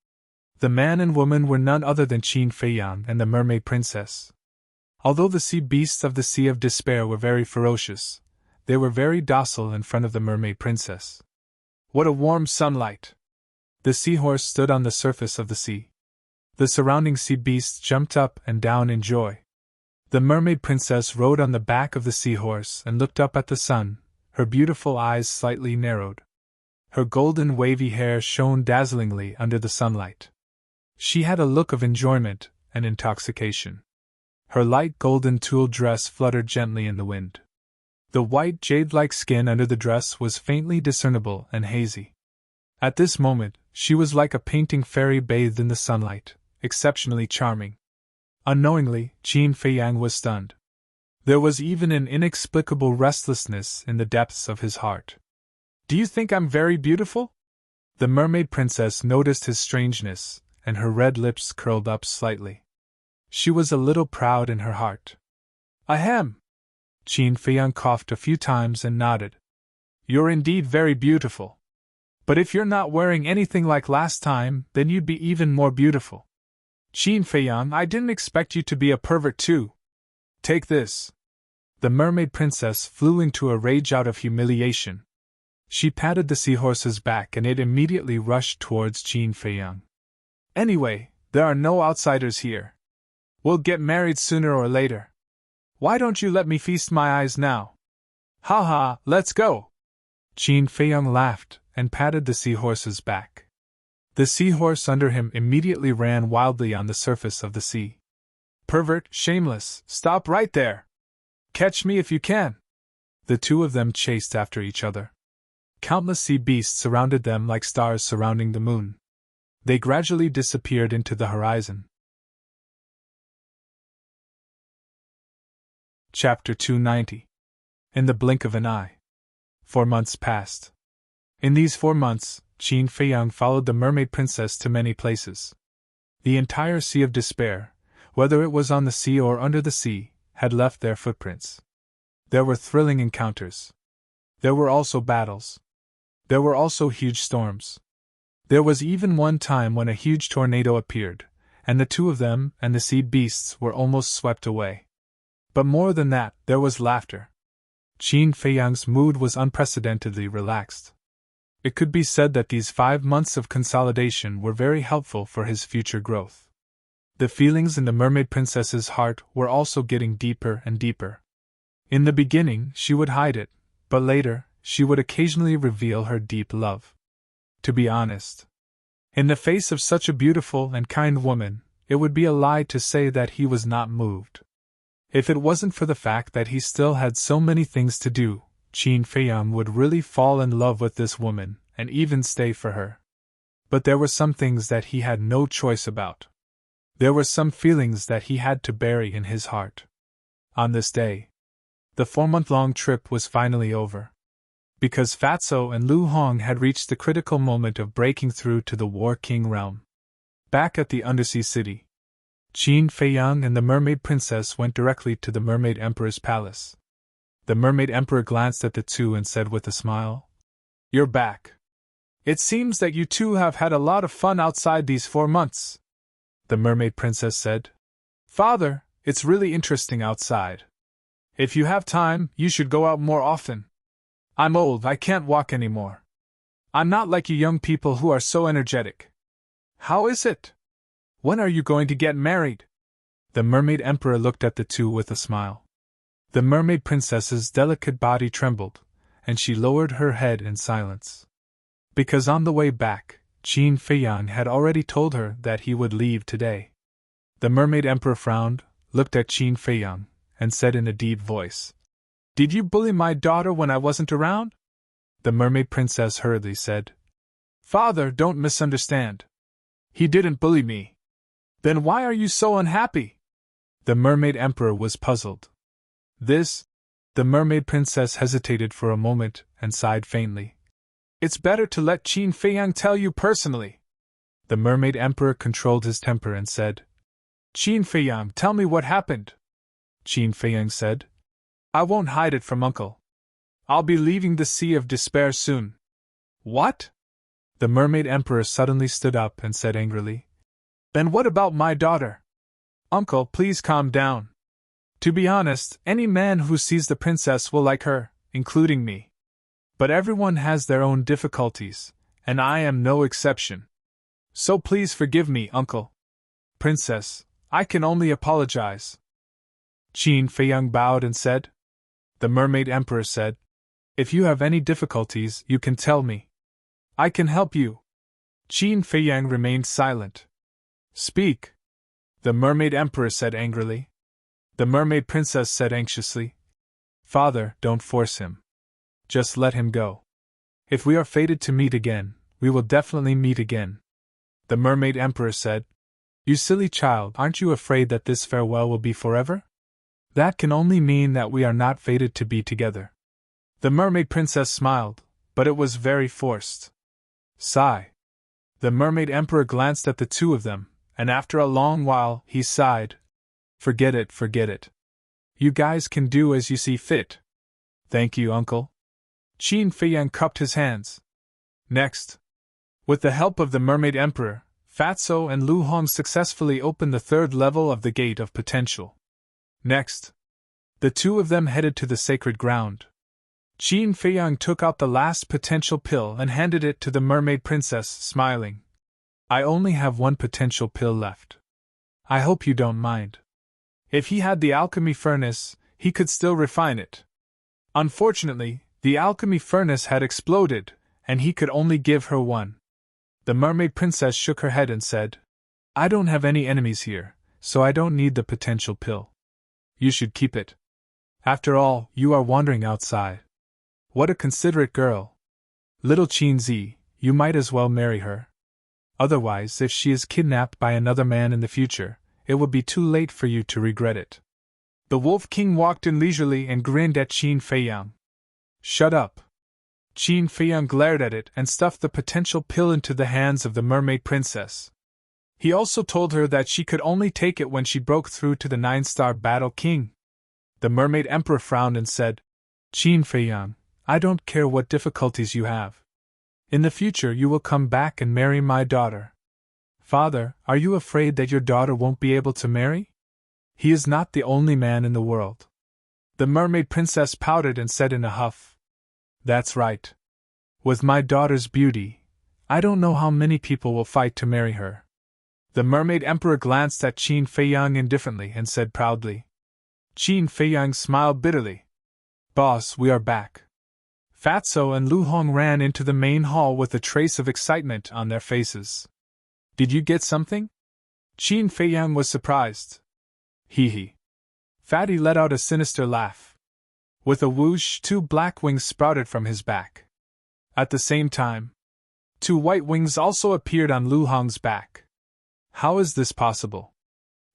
The man and woman were none other than Qin Feiyang and the Mermaid Princess. Although the sea beasts of the Sea of Despair were very ferocious, they were very docile in front of the Mermaid Princess. What a warm sunlight! The seahorse stood on the surface of the sea. The surrounding sea beasts jumped up and down in joy. The Mermaid Princess rode on the back of the seahorse and looked up at the sun, her beautiful eyes slightly narrowed. Her golden wavy hair shone dazzlingly under the sunlight. She had a look of enjoyment and intoxication. Her light golden tulle dress fluttered gently in the wind. The white jade-like skin under the dress was faintly discernible and hazy. At this moment, she was like a painting fairy bathed in the sunlight, exceptionally charming. Unknowingly, Qin Feiyang was stunned. There was even an inexplicable restlessness in the depths of his heart. "Do you think I'm very beautiful?" The Mermaid Princess noticed his strangeness, and her red lips curled up slightly. She was a little proud in her heart. "Ahem!" Qin Feiyang coughed a few times and nodded. "You're indeed very beautiful. But if you're not wearing anything like last time, then you'd be even more beautiful. Qin Feiyang, I didn't expect you to be a pervert too. Take this." The Mermaid Princess flew into a rage out of humiliation. She patted the seahorse's back and it immediately rushed towards Qin Feiyang. "Anyway, there are no outsiders here. We'll get married sooner or later. Why don't you let me feast my eyes now? Ha ha, let's go!" Qin Feiyang laughed and patted the seahorse's back. The seahorse under him immediately ran wildly on the surface of the sea. "Pervert, shameless, stop right there! Catch me if you can!" The two of them chased after each other. Countless sea beasts surrounded them like stars surrounding the moon. They gradually disappeared into the horizon. Chapter 290. In the blink of an eye. 4 months passed. In these 4 months, Qin Feiyang followed the Mermaid Princess to many places. The entire Sea of Despair, whether it was on the sea or under the sea, had left their footprints. There were thrilling encounters. There were also battles. There were also huge storms. There was even one time when a huge tornado appeared, and the two of them and the sea beasts were almost swept away. But more than that, there was laughter. Qin Feiyang's mood was unprecedentedly relaxed. It could be said that these 5 months of consolidation were very helpful for his future growth. The feelings in the Mermaid Princess's heart were also getting deeper and deeper. In the beginning, she would hide it, but later, she would occasionally reveal her deep love. To be honest, in the face of such a beautiful and kind woman, it would be a lie to say that he was not moved. If it wasn't for the fact that he still had so many things to do, Qin Feiyang would really fall in love with this woman, and even stay for her. But there were some things that he had no choice about. There were some feelings that he had to bury in his heart. On this day, the 4-month-long trip was finally over. Because Fatso and Lu Hong had reached the critical moment of breaking through to the War King realm. Back at the Undersea City, Qin Feiyang and the Mermaid Princess went directly to the Mermaid Emperor's palace. The Mermaid Emperor glanced at the two and said with a smile, "You're back. It seems that you two have had a lot of fun outside these 4 months." The Mermaid Princess said, "Father, it's really interesting outside. If you have time, you should go out more often. I'm old, I can't walk anymore. I'm not like you young people who are so energetic. How is it? When are you going to get married?" The Mermaid Emperor looked at the two with a smile. The mermaid princess's delicate body trembled, and she lowered her head in silence. Because on the way back, Qin Feiyang had already told her that he would leave today. The mermaid emperor frowned, looked at Qin Feiyang, and said in a deep voice, "Did you bully my daughter when I wasn't around?" The mermaid princess hurriedly said, "Father, don't misunderstand. He didn't bully me." "Then why are you so unhappy?" The mermaid emperor was puzzled. The mermaid princess hesitated for a moment and sighed faintly. "It's better to let Qin Feiyang tell you personally." The mermaid emperor controlled his temper and said, "Qin Feiyang, tell me what happened." Qin Feiyang said, "I won't hide it from Uncle. I'll be leaving the Sea of Despair soon." "What?" The mermaid emperor suddenly stood up and said angrily, "Then what about my daughter?" "Uncle, please calm down. To be honest, any man who sees the princess will like her, including me. But everyone has their own difficulties, and I am no exception. So please forgive me, Uncle." "Princess, I can only apologize." Qin Feiyang bowed and said. The mermaid emperor said, "If you have any difficulties, you can tell me. I can help you." Qin Feiyang remained silent. "Speak," the mermaid emperor said angrily. The mermaid princess said anxiously, "Father, don't force him. Just let him go. If we are fated to meet again, we will definitely meet again." The mermaid emperor said, "You silly child, aren't you afraid that this farewell will be forever? That can only mean that we are not fated to be together." The mermaid princess smiled, but it was very forced. Sigh. The mermaid emperor glanced at the two of them, and after a long while, he sighed. Forget it, forget it. You guys can do as you see fit." "Thank you, Uncle." Qin Feiyang cupped his hands. Next, with the help of the mermaid emperor, Fatso and Lu Hong successfully opened the third level of the Gate of Potential. Next, the two of them headed to the sacred ground. Qin Feiyang took out the last potential pill and handed it to the mermaid princess, smiling. "I only have one potential pill left. I hope you don't mind." If he had the alchemy furnace, he could still refine it. Unfortunately, the alchemy furnace had exploded, and he could only give her one. The mermaid princess shook her head and said, "I don't have any enemies here, so I don't need the potential pill. You should keep it. After all, you are wandering outside. What a considerate girl. Little Qinzi, you might as well marry her. Otherwise, if she is kidnapped by another man in the future, it will be too late for you to regret it." The Wolf King walked in leisurely and grinned at Qin Feiyang. "Shut up." Qin Feiyang glared at it and stuffed the potential pill into the hands of the mermaid princess. He also told her that she could only take it when she broke through to the 9-star Battle King. The mermaid emperor frowned and said, "Qin Feiyang, I don't care what difficulties you have. In the future you will come back and marry my daughter." "Father, are you afraid that your daughter won't be able to marry?" "He is not the only man in the world." The mermaid princess pouted and said in a huff, "That's right. With my daughter's beauty, I don't know how many people will fight to marry her." The mermaid emperor glanced at Qin Feiyang indifferently and said proudly. Qin Feiyang smiled bitterly. "Boss, we are back." Fatso and Lu Hong ran into the main hall with a trace of excitement on their faces. "Did you get something?" Qin Feiyang was surprised. Hee hee. Fatty let out a sinister laugh. With a whoosh, 2 black wings sprouted from his back. At the same time, 2 white wings also appeared on Lu Hong's back. How is this possible?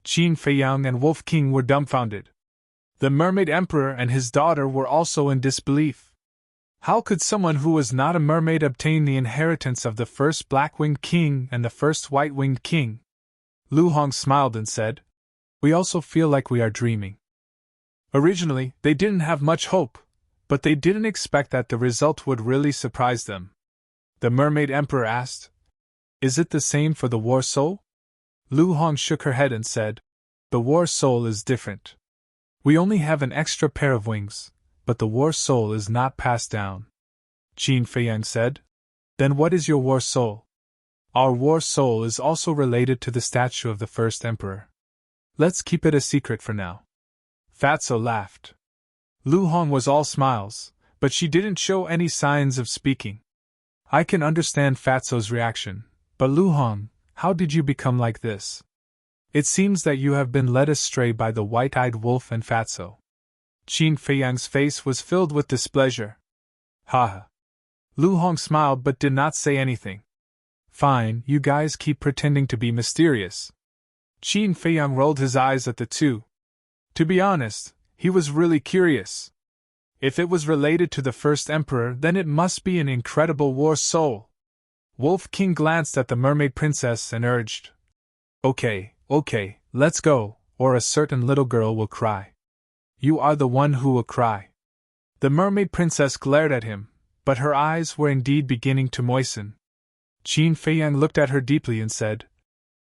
Qin Feiyang and Wolf King were dumbfounded. The mermaid emperor and his daughter were also in disbelief. How could someone who was not a mermaid obtain the inheritance of the first black-winged king and the first white-winged king? Lu Hong smiled and said, "We also feel like we are dreaming." Originally, they didn't have much hope, but they didn't expect that the result would really surprise them. The mermaid emperor asked, "Is it the same for the war soul?" Lu Hong shook her head and said, "The war soul is different. We only have an extra pair of wings, but the war soul is not passed down." Qin Feiyang said, "Then what is your war soul?" "Our war soul is also related to the statue of the first emperor. Let's keep it a secret for now." Fatso laughed. Lu Hong was all smiles, but she didn't show any signs of speaking. I can understand Fatso's reaction, but Lu Hong, how did you become like this? It seems that you have been led astray by the white-eyed wolf and Fatso. Qin Feiyang's face was filled with displeasure. Ha! Lu Hong smiled but did not say anything. Fine, you guys keep pretending to be mysterious. Qin Feiyang rolled his eyes at the two. To be honest, he was really curious. If it was related to the first emperor, then it must be an incredible war soul. Wolf King glanced at the mermaid princess and urged, Okay, let's go, or a certain little girl will cry. You are the one who will cry. The mermaid princess glared at him, but her eyes were indeed beginning to moisten. Qin Feiyang looked at her deeply and said,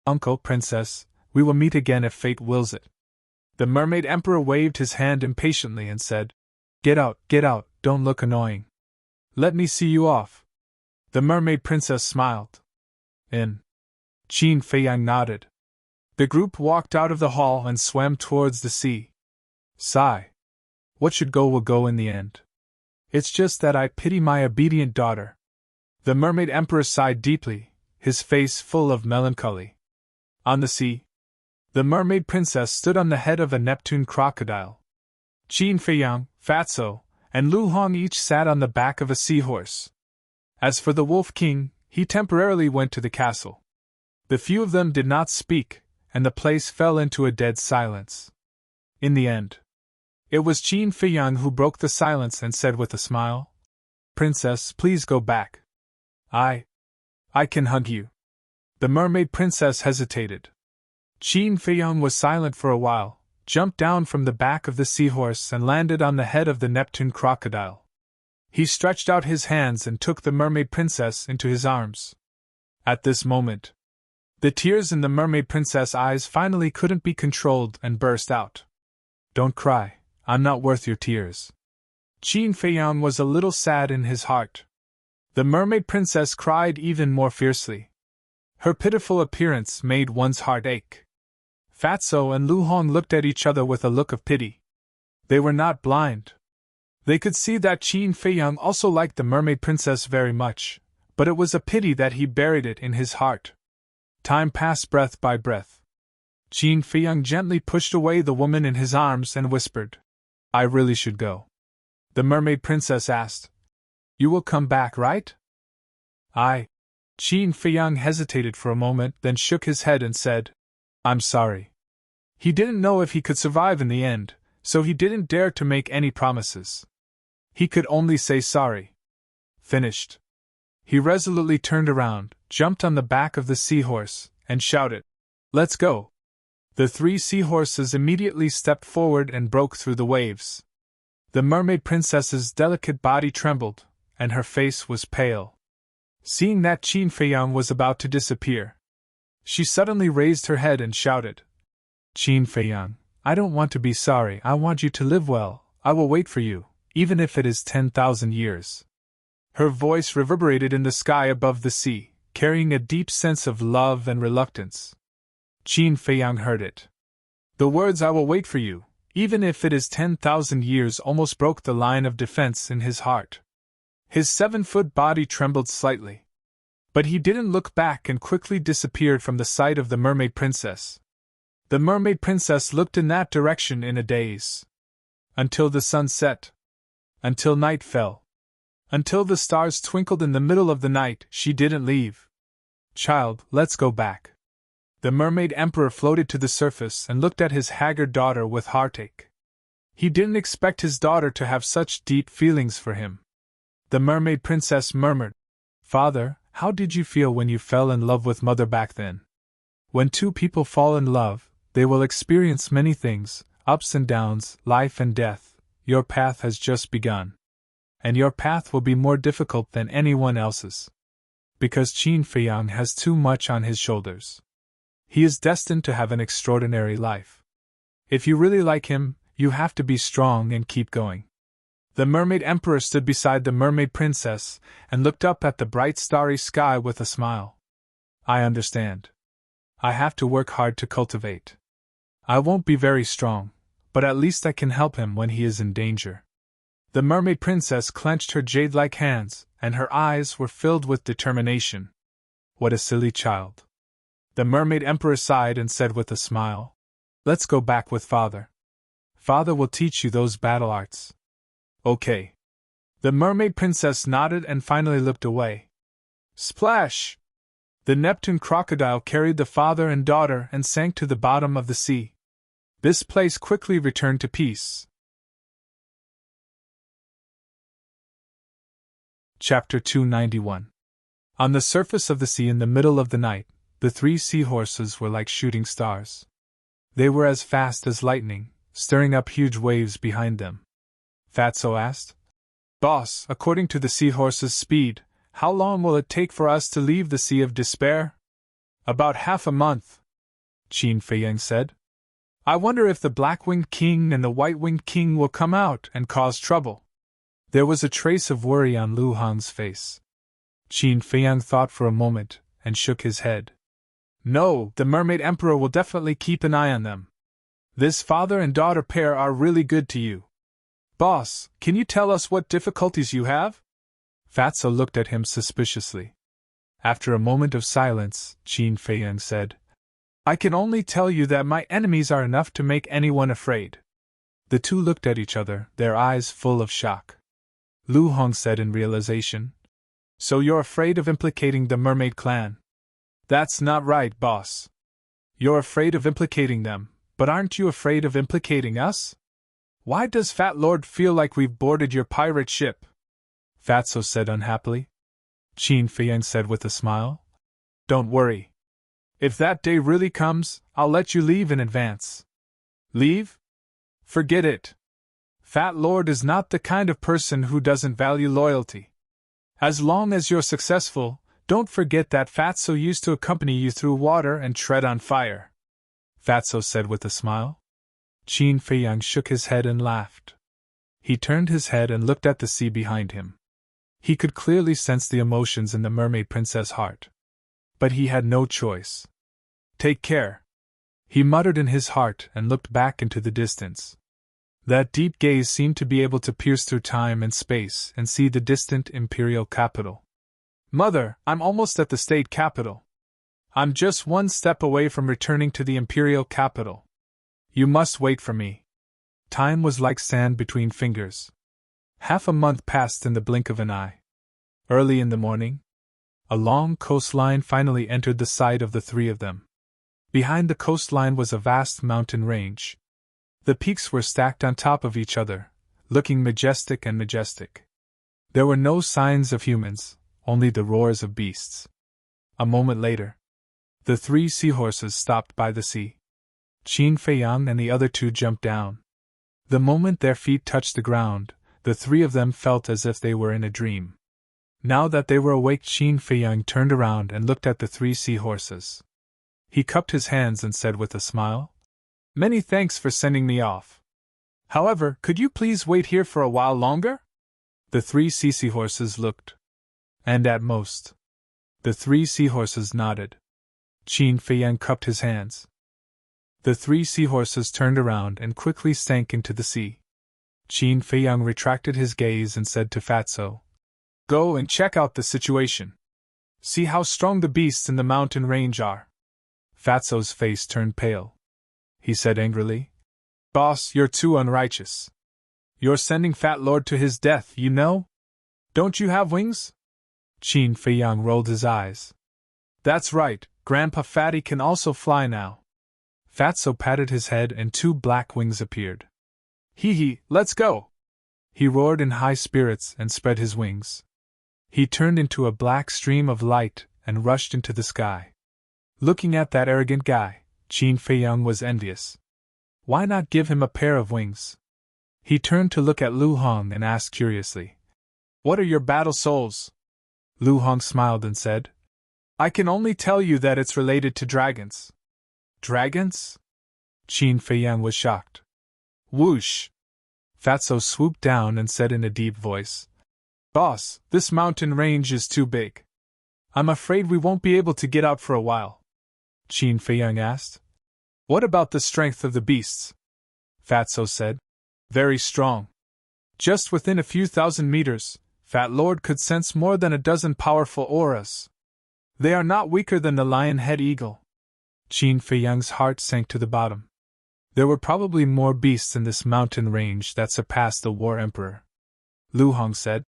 Uncle, Princess, we will meet again if fate wills it. The mermaid emperor waved his hand impatiently and said, Get out, don't look annoying. Let me see you off. The mermaid princess smiled. In. Qin Feiyang nodded. The group walked out of the hall and swam towards the sea. Sigh. What should go will go in the end. It's just that I pity my obedient daughter. The mermaid emperor sighed deeply, his face full of melancholy. On the sea, the mermaid princess stood on the head of a Neptune crocodile. Qin Feiyang, Fatso, and Lu Hong each sat on the back of a seahorse. As for the Wolf King, he temporarily went to the castle. The few of them did not speak, and the place fell into a dead silence. In the end, it was Qin Feiyang who broke the silence and said with a smile, Princess, please go back. I can hug you. The mermaid princess hesitated. Qin Feiyang was silent for a while, jumped down from the back of the seahorse and landed on the head of the Neptune crocodile. He stretched out his hands and took the mermaid princess into his arms. At this moment, the tears in the mermaid princess' eyes finally couldn't be controlled and burst out. Don't cry, I'm not worth your tears. Qin Feiyang was a little sad in his heart. The mermaid princess cried even more fiercely. Her pitiful appearance made one's heart ache. Fatso and Lu Hong looked at each other with a look of pity. They were not blind. They could see that Qin Feiyang also liked the mermaid princess very much, but it was a pity that he buried it in his heart. Time passed breath by breath. Qin Feiyang gently pushed away the woman in his arms and whispered, I really should go. The mermaid princess asked, You will come back, right? Qin Feiyang hesitated for a moment, then shook his head and said, I'm sorry. He didn't know if he could survive in the end, so he didn't dare to make any promises. He could only say sorry. Finished. He resolutely turned around, jumped on the back of the seahorse, and shouted, Let's go. The 3 seahorses immediately stepped forward and broke through the waves. The mermaid princess's delicate body trembled, and her face was pale. Seeing that Qin Feiyang was about to disappear, she suddenly raised her head and shouted, Qin Feiyang, I don't want to be sorry, I want you to live well, I will wait for you, even if it is 10,000 years. Her voice reverberated in the sky above the sea, carrying a deep sense of love and reluctance. Qin Feiyang heard it. The words I will wait for you, even if it is 10,000 years, almost broke the line of defense in his heart. His 7-foot body trembled slightly. But he didn't look back and quickly disappeared from the sight of the mermaid princess. The mermaid princess looked in that direction in a daze. Until the sun set. Until night fell. Until the stars twinkled in the middle of the night, she didn't leave. Child, let's go back. The mermaid emperor floated to the surface and looked at his haggard daughter with heartache. He didn't expect his daughter to have such deep feelings for him. The mermaid princess murmured, Father, how did you feel when you fell in love with Mother back then? When 2 people fall in love, they will experience many things, ups and downs, life and death. Your path has just begun. And your path will be more difficult than anyone else's. Because Qin Feiyang has too much on his shoulders. He is destined to have an extraordinary life. If you really like him, you have to be strong and keep going. The mermaid emperor stood beside the mermaid princess and looked up at the bright starry sky with a smile. I understand. I have to work hard to cultivate. I won't be very strong, but at least I can help him when he is in danger. The mermaid princess clenched her jade-like hands, and her eyes were filled with determination. What a silly child. The mermaid emperor sighed and said with a smile, "Let's go back with father. Father will teach you those battle arts." Okay. The mermaid princess nodded and finally looked away. Splash! The Neptune crocodile carried the father and daughter and sank to the bottom of the sea. This place quickly returned to peace. Chapter 291. On the surface of the sea in the middle of the night, the 3 seahorses were like shooting stars. They were as fast as lightning, stirring up huge waves behind them. Fatso asked, "Boss, according to the seahorses' speed, how long will it take for us to leave the Sea of Despair?" "About half a month," Qin Feiyang said. "I wonder if the black-winged king and the white-winged king will come out and cause trouble." There was a trace of worry on Lu Hong's face. Qin Feiyang thought for a moment and shook his head. "No, the mermaid emperor will definitely keep an eye on them. This father and daughter pair are really good to you. Boss, can you tell us what difficulties you have?" Fatso looked at him suspiciously. After a moment of silence, Qin Feiyang said, "I can only tell you that my enemies are enough to make anyone afraid." The two looked at each other, their eyes full of shock. Lu Hong said in realization, "So you're afraid of implicating the mermaid clan?" "That's not right, boss. You're afraid of implicating them, but aren't you afraid of implicating us? Why does Fat Lord feel like we've boarded your pirate ship?" Fatso said unhappily. Qin Feiyang said with a smile, "Don't worry. If that day really comes, I'll let you leave in advance." "Leave? Forget it. Fat Lord is not the kind of person who doesn't value loyalty. As long as you're successful, don't forget that Fatso used to accompany you through water and tread on fire," Fatso said with a smile. Qin Feiyang shook his head and laughed. He turned his head and looked at the sea behind him. He could clearly sense the emotions in the mermaid princess' heart. But he had no choice. "Take care," he muttered in his heart and looked back into the distance. That deep gaze seemed to be able to pierce through time and space and see the distant imperial capital. "Mother, I'm almost at the state capital. I'm just one step away from returning to the imperial capital. You must wait for me." Time was like sand between fingers. Half a month passed in the blink of an eye. Early in the morning, a long coastline finally entered the sight of the 3 of them. Behind the coastline was a vast mountain range. The peaks were stacked on top of each other, looking majestic and majestic. There were no signs of humans, only the roars of beasts. A moment later, the 3 seahorses stopped by the sea. Qin Feiyang and the other 2 jumped down. The moment their feet touched the ground, the 3 of them felt as if they were in a dream. Now that they were awake, Qin Feiyang turned around and looked at the 3 seahorses. He cupped his hands and said with a smile, "Many thanks for sending me off. However, could you please wait here for a while longer?" The 3 seahorses looked. And at most. The 3 seahorses nodded. Qin Feiyang cupped his hands. The 3 seahorses turned around and quickly sank into the sea. Qin Feiyang retracted his gaze and said to Fatso, "Go and check out the situation. See how strong the beasts in the mountain range are." Fatso's face turned pale. He said angrily, "Boss, you're too unrighteous. You're sending Fat Lord to his death, you know? Don't you have wings?" Qin Feiyang rolled his eyes. "That's right, Grandpa Fatty can also fly now." Fatso patted his head and 2 black wings appeared. "Hee, let's go!" He roared in high spirits and spread his wings. He turned into a black stream of light and rushed into the sky. Looking at that arrogant guy, Qin Feiyang was envious. Why not give him a pair of wings? He turned to look at Lu Hong and asked curiously, "What are your battle souls?" Lu Hong smiled and said, "I can only tell you that it's related to dragons." "Dragons?" Qin Feiyang was shocked. Whoosh! Fatso swooped down and said in a deep voice, "Boss, this mountain range is too big. I'm afraid we won't be able to get out for a while." Qin Feiyang asked, "What about the strength of the beasts?" Fatso said. Very strong. Just within a few thousand meters, Fat Lord could sense more than a dozen powerful auras. They are not weaker than the lion-head eagle. Qin Feiyang's heart sank to the bottom. There were probably more beasts in this mountain range that surpassed the War Emperor. Lu Hong said,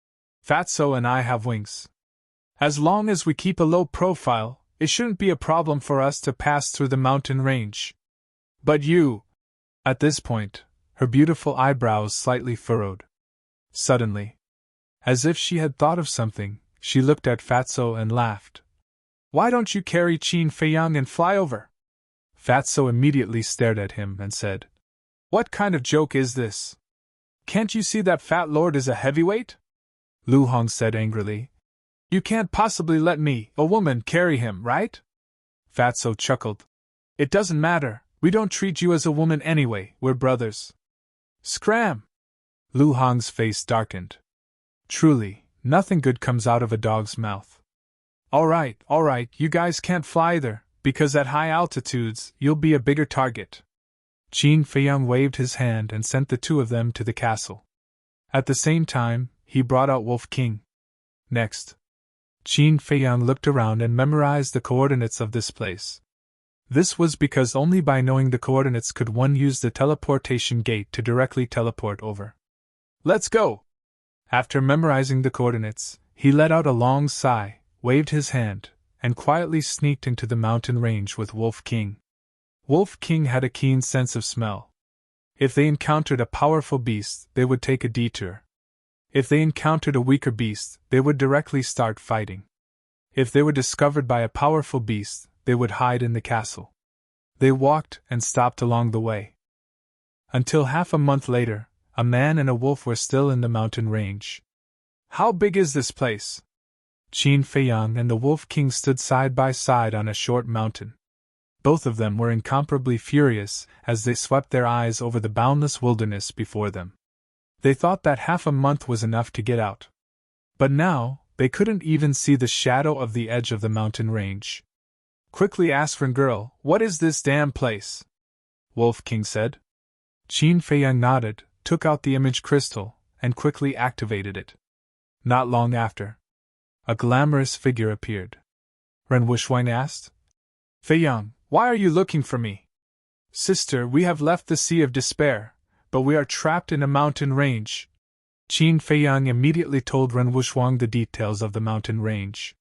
Fatso and I have wings. As long as we keep a low profile, it shouldn't be a problem for us to pass through the mountain range. But you… At this point, her beautiful eyebrows slightly furrowed. Suddenly, as if she had thought of something, she looked at Fatso and laughed. Why don't you carry Qin Feiyang and fly over? Fatso immediately stared at him and said, What kind of joke is this? Can't you see that Fat Lord is a heavyweight? Lu Hong said angrily, You can't possibly let me, a woman, carry him, right? Fatso chuckled. It doesn't matter, we don't treat you as a woman anyway, we're brothers. Scram! Lu Hong's face darkened. Truly, nothing good comes out of a dog's mouth. All right, you guys can't fly either, because at high altitudes, you'll be a bigger target. Qin Feiyang waved his hand and sent the two of them to the castle. At the same time, he brought out Wolf King. Next, Qin Feiyang looked around and memorized the coordinates of this place. This was because only by knowing the coordinates could one use the teleportation gate to directly teleport over. Let's go! After memorizing the coordinates, he let out a long sigh, waved his hand, and quietly sneaked into the mountain range with Wolf King. Wolf King had a keen sense of smell. If they encountered a powerful beast, they would take a detour. If they encountered a weaker beast, they would directly start fighting. If they were discovered by a powerful beast, they would hide in the castle. They walked and stopped along the way. Until half a month later, a man and a wolf were still in the mountain range. How big is this place? Qin Feiyang and the Wolf King stood side by side on a short mountain. Both of them were incomparably furious as they swept their eyes over the boundless wilderness before them. They thought that half a month was enough to get out. But now, they couldn't even see the shadow of the edge of the mountain range. Quickly ask Ren Girl, what is this damn place? Wolf King said. Qin Feiyang nodded, took out the image crystal, and quickly activated it. Not long after, a glamorous figure appeared. Ren Wushwang asked, Feiyang, why are you looking for me? Sister, we have left the Sea of Despair, but we are trapped in a mountain range. Qin Feiyang immediately told Ren Wushwang the details of the mountain range.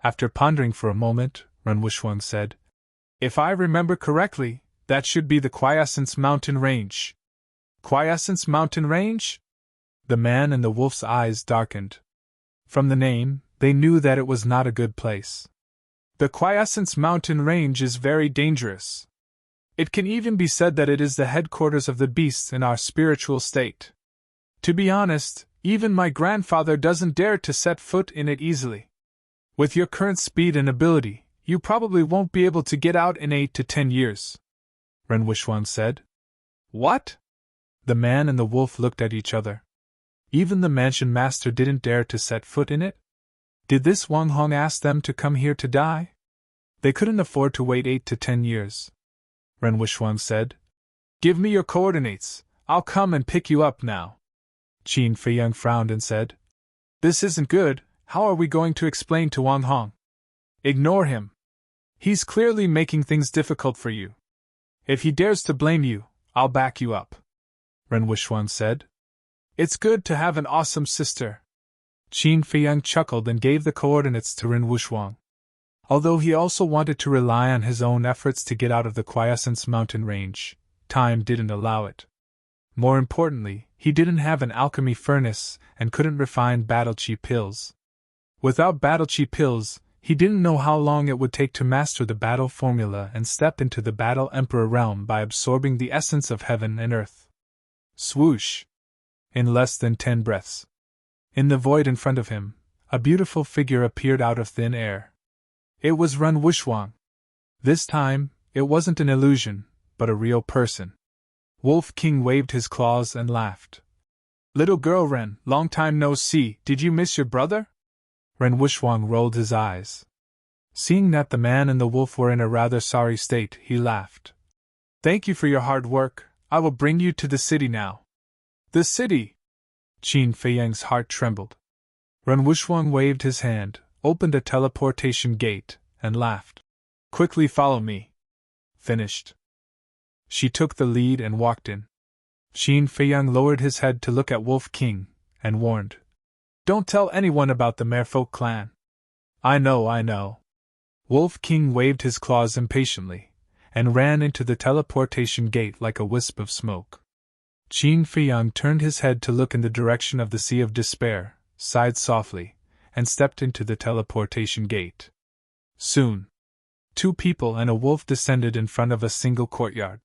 After pondering for a moment, Ren Wushwang said, If I remember correctly, that should be the Quiescence Mountain Range. Quiescence Mountain Range? The man and the wolf's eyes darkened. From the name, they knew that it was not a good place. The Quiescence Mountain Range is very dangerous. It can even be said that it is the headquarters of the beasts in our spiritual state. To be honest, even my grandfather doesn't dare to set foot in it easily. With your current speed and ability, you probably won't be able to get out in 8 to 10 years. Ren Wushwang said. What? The man and the wolf looked at each other. Even the mansion master didn't dare to set foot in it? Did this Wang Hong ask them to come here to die? They couldn't afford to wait 8 to 10 years. Ren Wushwang said. Give me your coordinates, I'll come and pick you up now. Qin Feiyang frowned and said, This isn't good, how are we going to explain to Wang Hong? Ignore him. He's clearly making things difficult for you. If he dares to blame you, I'll back you up. Ren Wushwang said. It's good to have an awesome sister. Qin Feiyang chuckled and gave the coordinates to Ren Wushwang. Although he also wanted to rely on his own efforts to get out of the Quiescence Mountain Range, time didn't allow it. More importantly, he didn't have an alchemy furnace and couldn't refine battle chi pills. Without battle chi pills, he didn't know how long it would take to master the battle formula and step into the Battle Emperor realm by absorbing the essence of heaven and earth. Swoosh! In less than 10 breaths. In the void in front of him, a beautiful figure appeared out of thin air. It was Ren Wushwang. This time, it wasn't an illusion, but a real person. Wolf King waved his claws and laughed. Little girl Ren, long time no see, did you miss your brother? Ren Wushwang rolled his eyes. Seeing that the man and the wolf were in a rather sorry state, he laughed. Thank you for your hard work, I will bring you to the city now. The city! Qin Feiyang's heart trembled. Ren Wusheng waved his hand, opened a teleportation gate, and laughed. Quickly follow me. Finished. She took the lead and walked in. Qin Feiyang lowered his head to look at Wolf King, and warned. Don't tell anyone about the Merfolk clan. I know. Wolf King waved his claws impatiently, and ran into the teleportation gate like a wisp of smoke. Qin Feiyang turned his head to look in the direction of the Sea of Despair, sighed softly, and stepped into the teleportation gate. Soon, 2 people and a wolf descended in front of a single courtyard.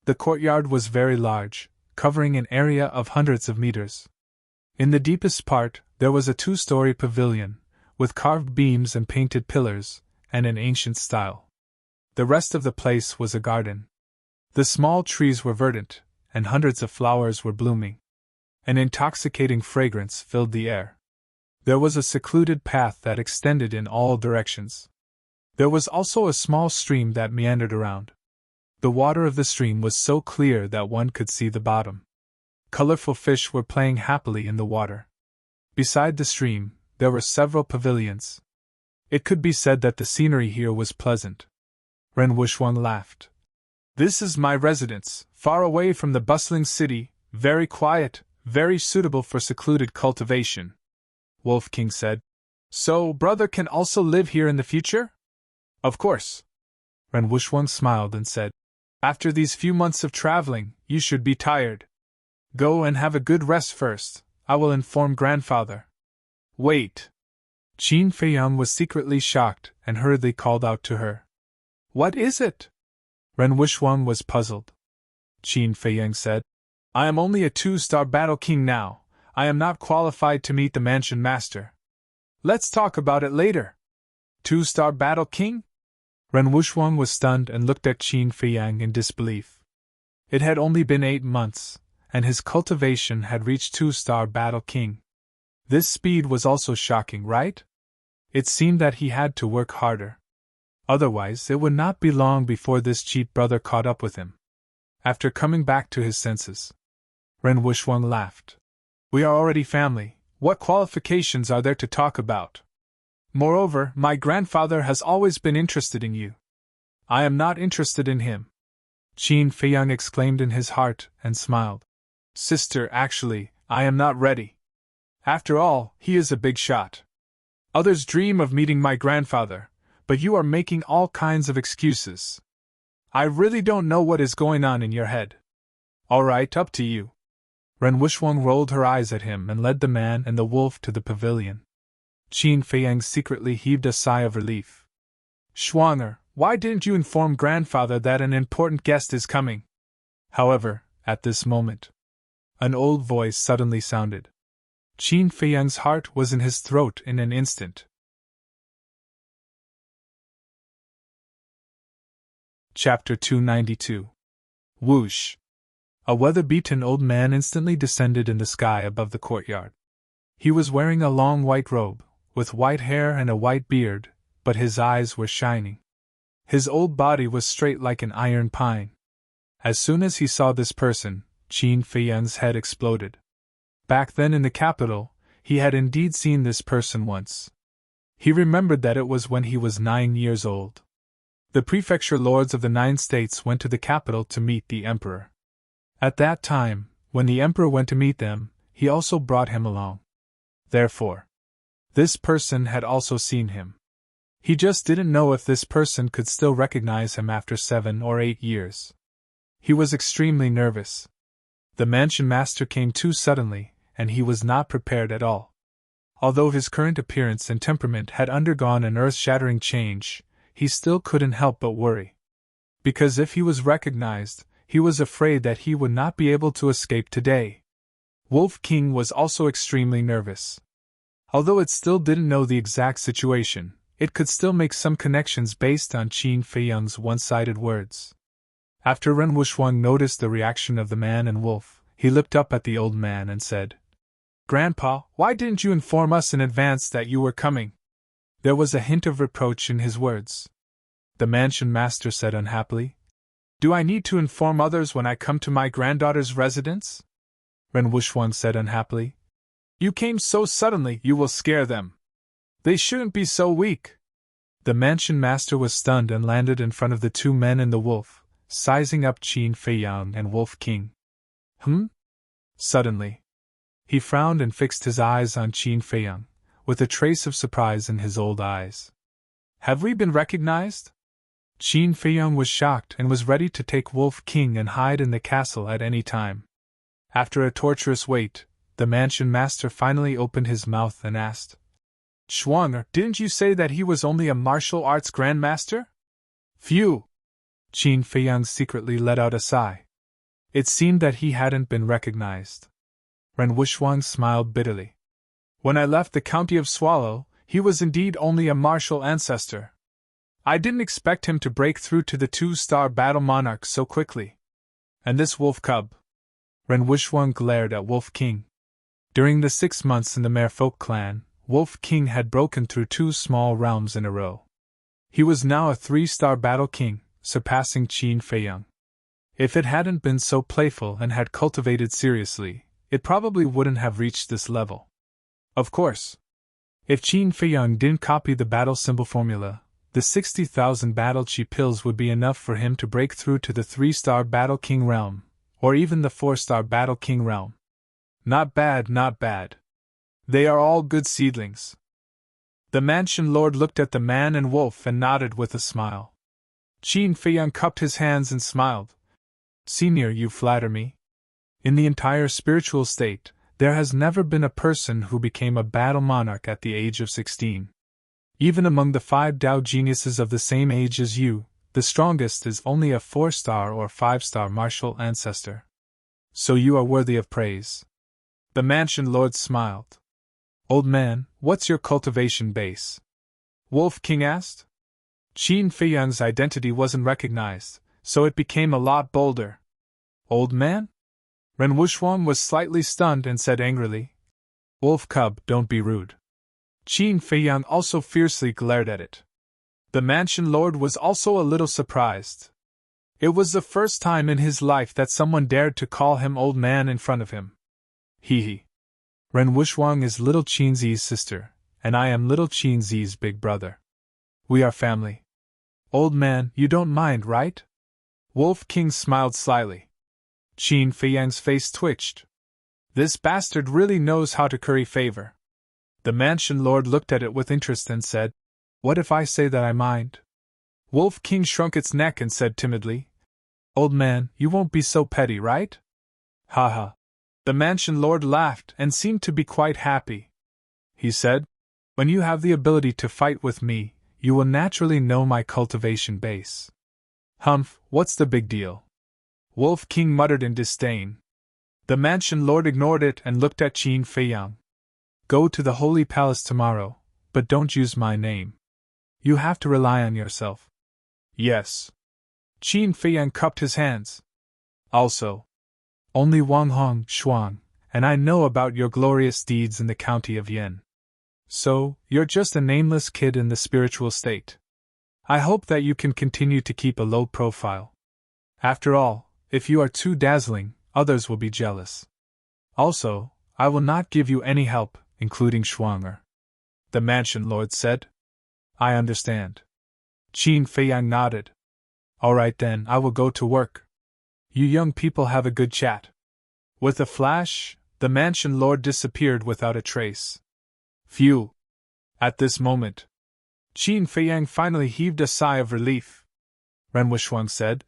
The courtyard was very large, covering an area of hundreds of meters. In the deepest part, there was a 2-story pavilion, with carved beams and painted pillars, and an ancient style. The rest of the place was a garden. The small trees were verdant, and hundreds of flowers were blooming. An intoxicating fragrance filled the air. There was a secluded path that extended in all directions. There was also a small stream that meandered around. The water of the stream was so clear that one could see the bottom. Colorful fish were playing happily in the water. Beside the stream, there were several pavilions. It could be said that the scenery here was pleasant. Ren Wusheng laughed. This is my residence, far away from the bustling city, very quiet, very suitable for secluded cultivation. Wolf King said. So, brother can also live here in the future? Of course. Ren Wusheng smiled and said. After these few months of traveling, you should be tired. Go and have a good rest first. I will inform grandfather. Wait. Qin Feiyang was secretly shocked and hurriedly called out to her. What is it? Ren Wusheng was puzzled. Qin Feiyang said, I am only a 2-star battle king now. I am not qualified to meet the mansion master. Let's talk about it later. 2-star battle king? Ren Wusheng was stunned and looked at Qin Feiyang in disbelief. It had only been 8 months, and his cultivation had reached 2-star battle king. This speed was also shocking, right? It seemed that he had to work harder. Otherwise, it would not be long before this cheat brother caught up with him. After coming back to his senses, Ren Wusheng laughed. We are already family. What qualifications are there to talk about? Moreover, my grandfather has always been interested in you. I am not interested in him. Qin Feiyang exclaimed in his heart and smiled. Sister, actually, I am not ready. After all, he is a big shot. Others dream of meeting my grandfather, but you are making all kinds of excuses. I really don't know what is going on in your head. All right, up to you. Ren Wusheng rolled her eyes at him and led the man and the wolf to the pavilion. Qin Feiyang secretly heaved a sigh of relief. Schwanger, why didn't you inform grandfather that an important guest is coming? However, at this moment, an old voice suddenly sounded. Qin Feiyang's heart was in his throat in an instant. Chapter 292. Whoosh! A weather-beaten old man instantly descended in the sky above the courtyard. He was wearing a long white robe, with white hair and a white beard, but his eyes were shining. His old body was straight like an iron pine. As soon as he saw this person, Qin Feiyang's head exploded. Back then in the capital, he had indeed seen this person once. He remembered that it was when he was 9 years old. The prefecture lords of the 9 states went to the capital to meet the emperor. At that time, when the emperor went to meet them, he also brought him along. Therefore, this person had also seen him. He just didn't know if this person could still recognize him after 7 or 8 years. He was extremely nervous. The mansion master came too suddenly, and he was not prepared at all. Although his current appearance and temperament had undergone an earth-shattering change, he still couldn't help but worry. Because if he was recognized, he was afraid that he would not be able to escape today. Wolf King was also extremely nervous. Although it still didn't know the exact situation, it could still make some connections based on Qin Feiyang's one-sided words. After Ren Wusheng noticed the reaction of the man and wolf, he looked up at the old man and said, Grandpa, why didn't you inform us in advance that you were coming? There was a hint of reproach in his words. The mansion master said unhappily, Do I need to inform others when I come to my granddaughter's residence? Ren Wushwang said unhappily. You came so suddenly, you will scare them. They shouldn't be so weak. The mansion master was stunned and landed in front of the two men and the wolf, sizing up Qin Feiyang and Wolf King. Suddenly, he frowned and fixed his eyes on Qin Feiyang, with a trace of surprise in his old eyes. Have we been recognized? Qin Feiyang was shocked and was ready to take Wolf King and hide in the castle at any time. After a torturous wait, the mansion master finally opened his mouth and asked, Shuang, didn't you say that he was only a martial arts grandmaster? Phew! Qin Feiyang secretly let out a sigh. It seemed that he hadn't been recognized. Ren Wushwang smiled bitterly. When I left the county of Swallow, he was indeed only a martial ancestor. I didn't expect him to break through to the two-star battle monarch so quickly. And this wolf cub? Ren Wushwang glared at Wolf King. During the 6 months in the Merfolk clan, Wolf King had broken through 2 small realms in a row. He was now a 3-star battle king, surpassing Qin Feiyang. If it hadn't been so playful and had cultivated seriously, it probably wouldn't have reached this level. Of course, if Qin Feiyang didn't copy the battle symbol formula, the 60,000 battle chi pills would be enough for him to break through to the 3-star battle king realm, or even the 4-star battle king realm. Not bad, not bad. They are all good seedlings. The mansion lord looked at the man and wolf and nodded with a smile. Qin Feiyang cupped his hands and smiled. Senior, you flatter me. In the entire spiritual state, there has never been a person who became a battle monarch at the age of 16. Even among the 5 Dao geniuses of the same age as you, the strongest is only a 4-star or 5-star martial ancestor. So you are worthy of praise. The mansion lord smiled. Old man, what's your cultivation base? Wolf King asked. Qin Feiyang's identity wasn't recognized, so it became a lot bolder. Old man? Ren Wushwang was slightly stunned and said angrily, Wolf cub, don't be rude. Qin Feiyang also fiercely glared at it. The mansion lord was also a little surprised. It was the first time in his life that someone dared to call him old man in front of him. Hee. Ren Wushwang is little Qin Zi's sister, and I am little Qin Zi's big brother. We are family. Old man, you don't mind, right? Wolf King smiled slyly. Qin Feiyang's face twitched. This bastard really knows how to curry favor. The mansion lord looked at it with interest and said, What if I say that I mind? Wolf King shrunk its neck and said timidly, Old man, you won't be so petty, right? Ha ha. The mansion lord laughed and seemed to be quite happy. He said, When you have the ability to fight with me, you will naturally know my cultivation base. Humph, what's the big deal? Wolf King muttered in disdain. The mansion lord ignored it and looked at Qin Feiyang. Go to the Holy Palace tomorrow, but don't use my name. You have to rely on yourself. Yes. Qin Feiyang cupped his hands. Also, only Wang Hong Shuang, and I know about your glorious deeds in the county of Yin. So, you're just a nameless kid in the spiritual state. I hope that you can continue to keep a low profile. After all, if you are too dazzling, others will be jealous. Also, I will not give you any help, including Shuanger. The mansion lord said. I understand. Qin Feiyang nodded. All right then, I will go to work. You young people have a good chat. With a flash, the mansion lord disappeared without a trace. Phew. At this moment, Qin Feiyang finally heaved a sigh of relief. Ren Wushwang said,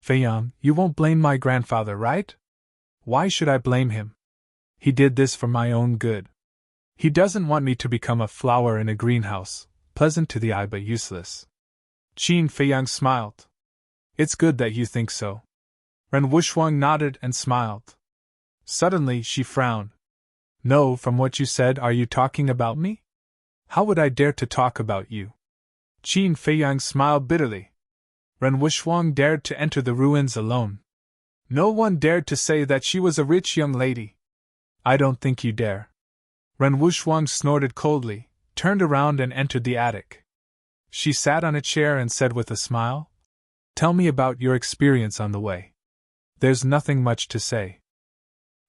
Feiyang, you won't blame my grandfather, right? Why should I blame him? He did this for my own good. He doesn't want me to become a flower in a greenhouse, pleasant to the eye but useless. Qin Feiyang smiled. It's good that you think so. Ren Wushwang nodded and smiled. Suddenly she frowned. No, from what you said, are you talking about me? How would I dare to talk about you? Qin Feiyang smiled bitterly. Ren Wushwang dared to enter the ruins alone. No one dared to say that she was a rich young lady. I don't think you dare. Ren Wushwang snorted coldly, turned around and entered the attic. She sat on a chair and said with a smile, Tell me about your experience on the way. There's nothing much to say.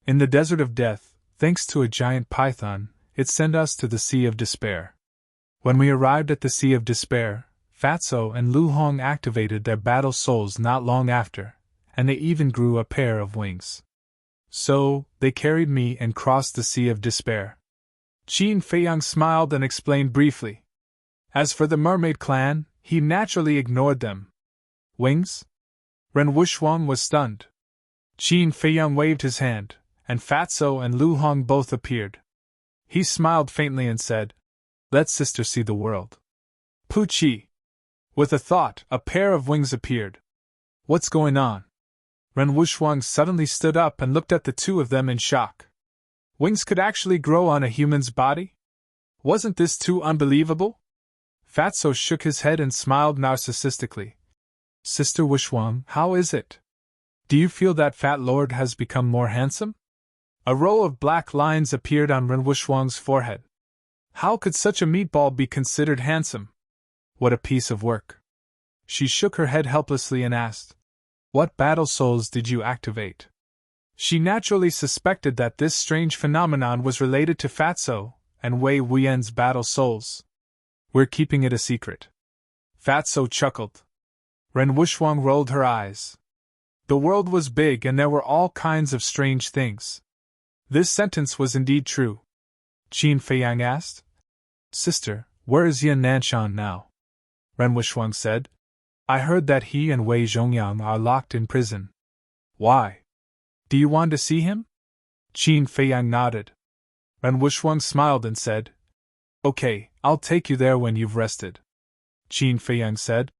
In the desert of death, thanks to a giant python, it sent us to the Sea of Despair. When we arrived at the Sea of Despair, Fatso and Lu Hong activated their battle souls not long after, and they even grew a pair of wings. So, they carried me and crossed the Sea of Despair. Qin Feiyang smiled and explained briefly. As for the mermaid clan, he naturally ignored them. Wings? Ren Wushhuang was stunned. Qin Feiyang waved his hand, and Fatso and Lu Hong both appeared. He smiled faintly and said, "Let sister see the world." Puchi. With a thought, a pair of wings appeared. What's going on? Ren Wushhuang suddenly stood up and looked at the two of them in shock. Wings could actually grow on a human's body? Wasn't this too unbelievable? Fatso shook his head and smiled narcissistically. Sister Wushhuang, how is it? Do you feel that Fat Lord has become more handsome? A row of black lines appeared on Ren Wushhuang's forehead. How could such a meatball be considered handsome? What a piece of work. She shook her head helplessly and asked, "What battle souls did you activate?" She naturally suspected that this strange phenomenon was related to Fatso and Wei Wuyen's battle souls. We're keeping it a secret. Fatso chuckled. Ren Wushhuang rolled her eyes. The world was big and there were all kinds of strange things. This sentence was indeed true. Qin Feiyang asked, "Sister, where is Yan Nanshan now?" Ren Wushhuang said, "I heard that he and Wei Zhongyang are locked in prison." "Why? Do you want to see him?" Qin Feiyang nodded. Ren Wushhuang smiled and said, "Okay, I'll take you there when you've rested." Qin Feiyang said,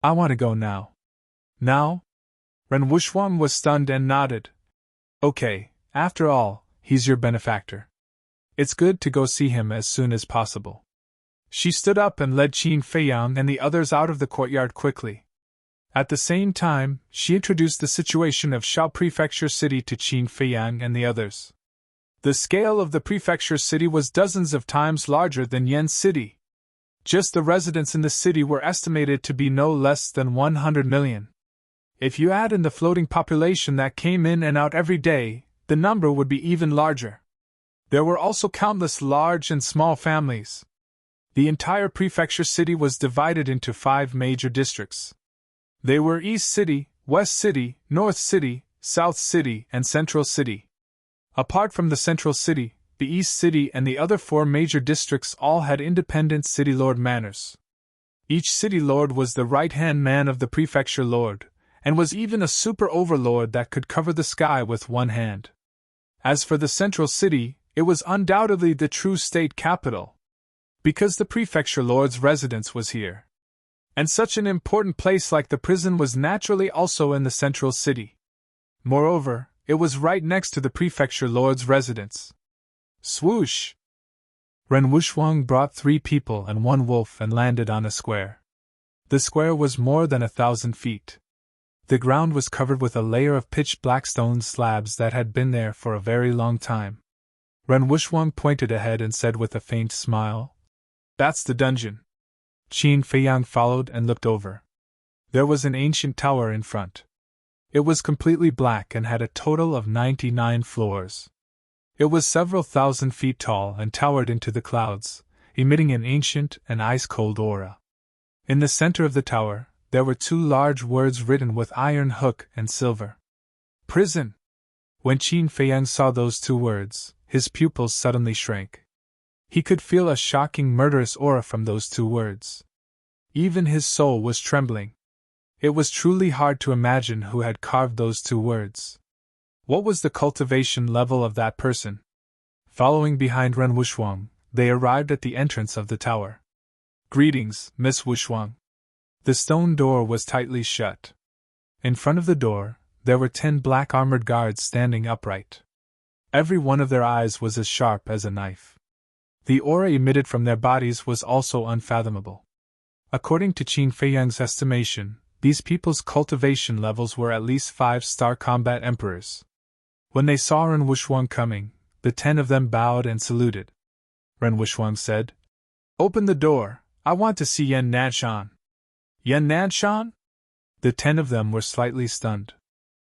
"I want to go now." "Now?" Ren Wushhuang was stunned and nodded. "Okay, after all, he's your benefactor. It's good to go see him as soon as possible." She stood up and led Qin Feiyang and the others out of the courtyard quickly. At the same time, she introduced the situation of Shao Prefecture City to Qin Feiyang and the others. The scale of the prefecture city was dozens of times larger than Yan City. Just the residents in the city were estimated to be no less than 100 million. If you add in the floating population that came in and out every day, the number would be even larger. There were also countless large and small families. The entire prefecture city was divided into 5 major districts. They were East City, West City, North City, South City, and Central City. Apart from the Central City, the East City and the other 4 major districts all had independent city lord manors. Each city lord was the right-hand man of the prefecture lord, and was even a super overlord that could cover the sky with one hand. As for the Central City, it was undoubtedly the true state capital, because the prefecture lord's residence was here. And such an important place like the prison was naturally also in the Central City. Moreover, it was right next to the prefecture lord's residence. Swoosh! Ren Wushhuang brought 3 people and 1 wolf and landed on a square. The square was more than 1,000 feet. The ground was covered with a layer of pitch-black stone slabs that had been there for a very long time. Ren Wushhuang pointed ahead and said with a faint smile, "That's the dungeon." Qin Feiyang followed and looked over. There was an ancient tower in front. It was completely black and had a total of 99 floors. It was several thousand feet tall and towered into the clouds, emitting an ancient and ice-cold aura. In the center of the tower, there were 2 large words written with iron hook and silver. Prison! When Qin Feiyang saw those 2 words, his pupils suddenly shrank. He could feel a shocking murderous aura from those 2 words. Even his soul was trembling. It was truly hard to imagine who had carved those 2 words. What was the cultivation level of that person? Following behind Ren Wushhuang, they arrived at the entrance of the tower. "Greetings, Miss Wushhuang." The stone door was tightly shut. In front of the door, there were 10 black armored guards standing upright. Every one of their eyes was as sharp as a knife. The aura emitted from their bodies was also unfathomable. According to Qin Feiyang's estimation, these people's cultivation levels were at least 5-star combat emperors. When they saw Ren Wushhuang coming, the 10 of them bowed and saluted. Ren Wushhuang said, "Open the door, I want to see Yan Nanshan." "Yan Nanshan?" The 10 of them were slightly stunned.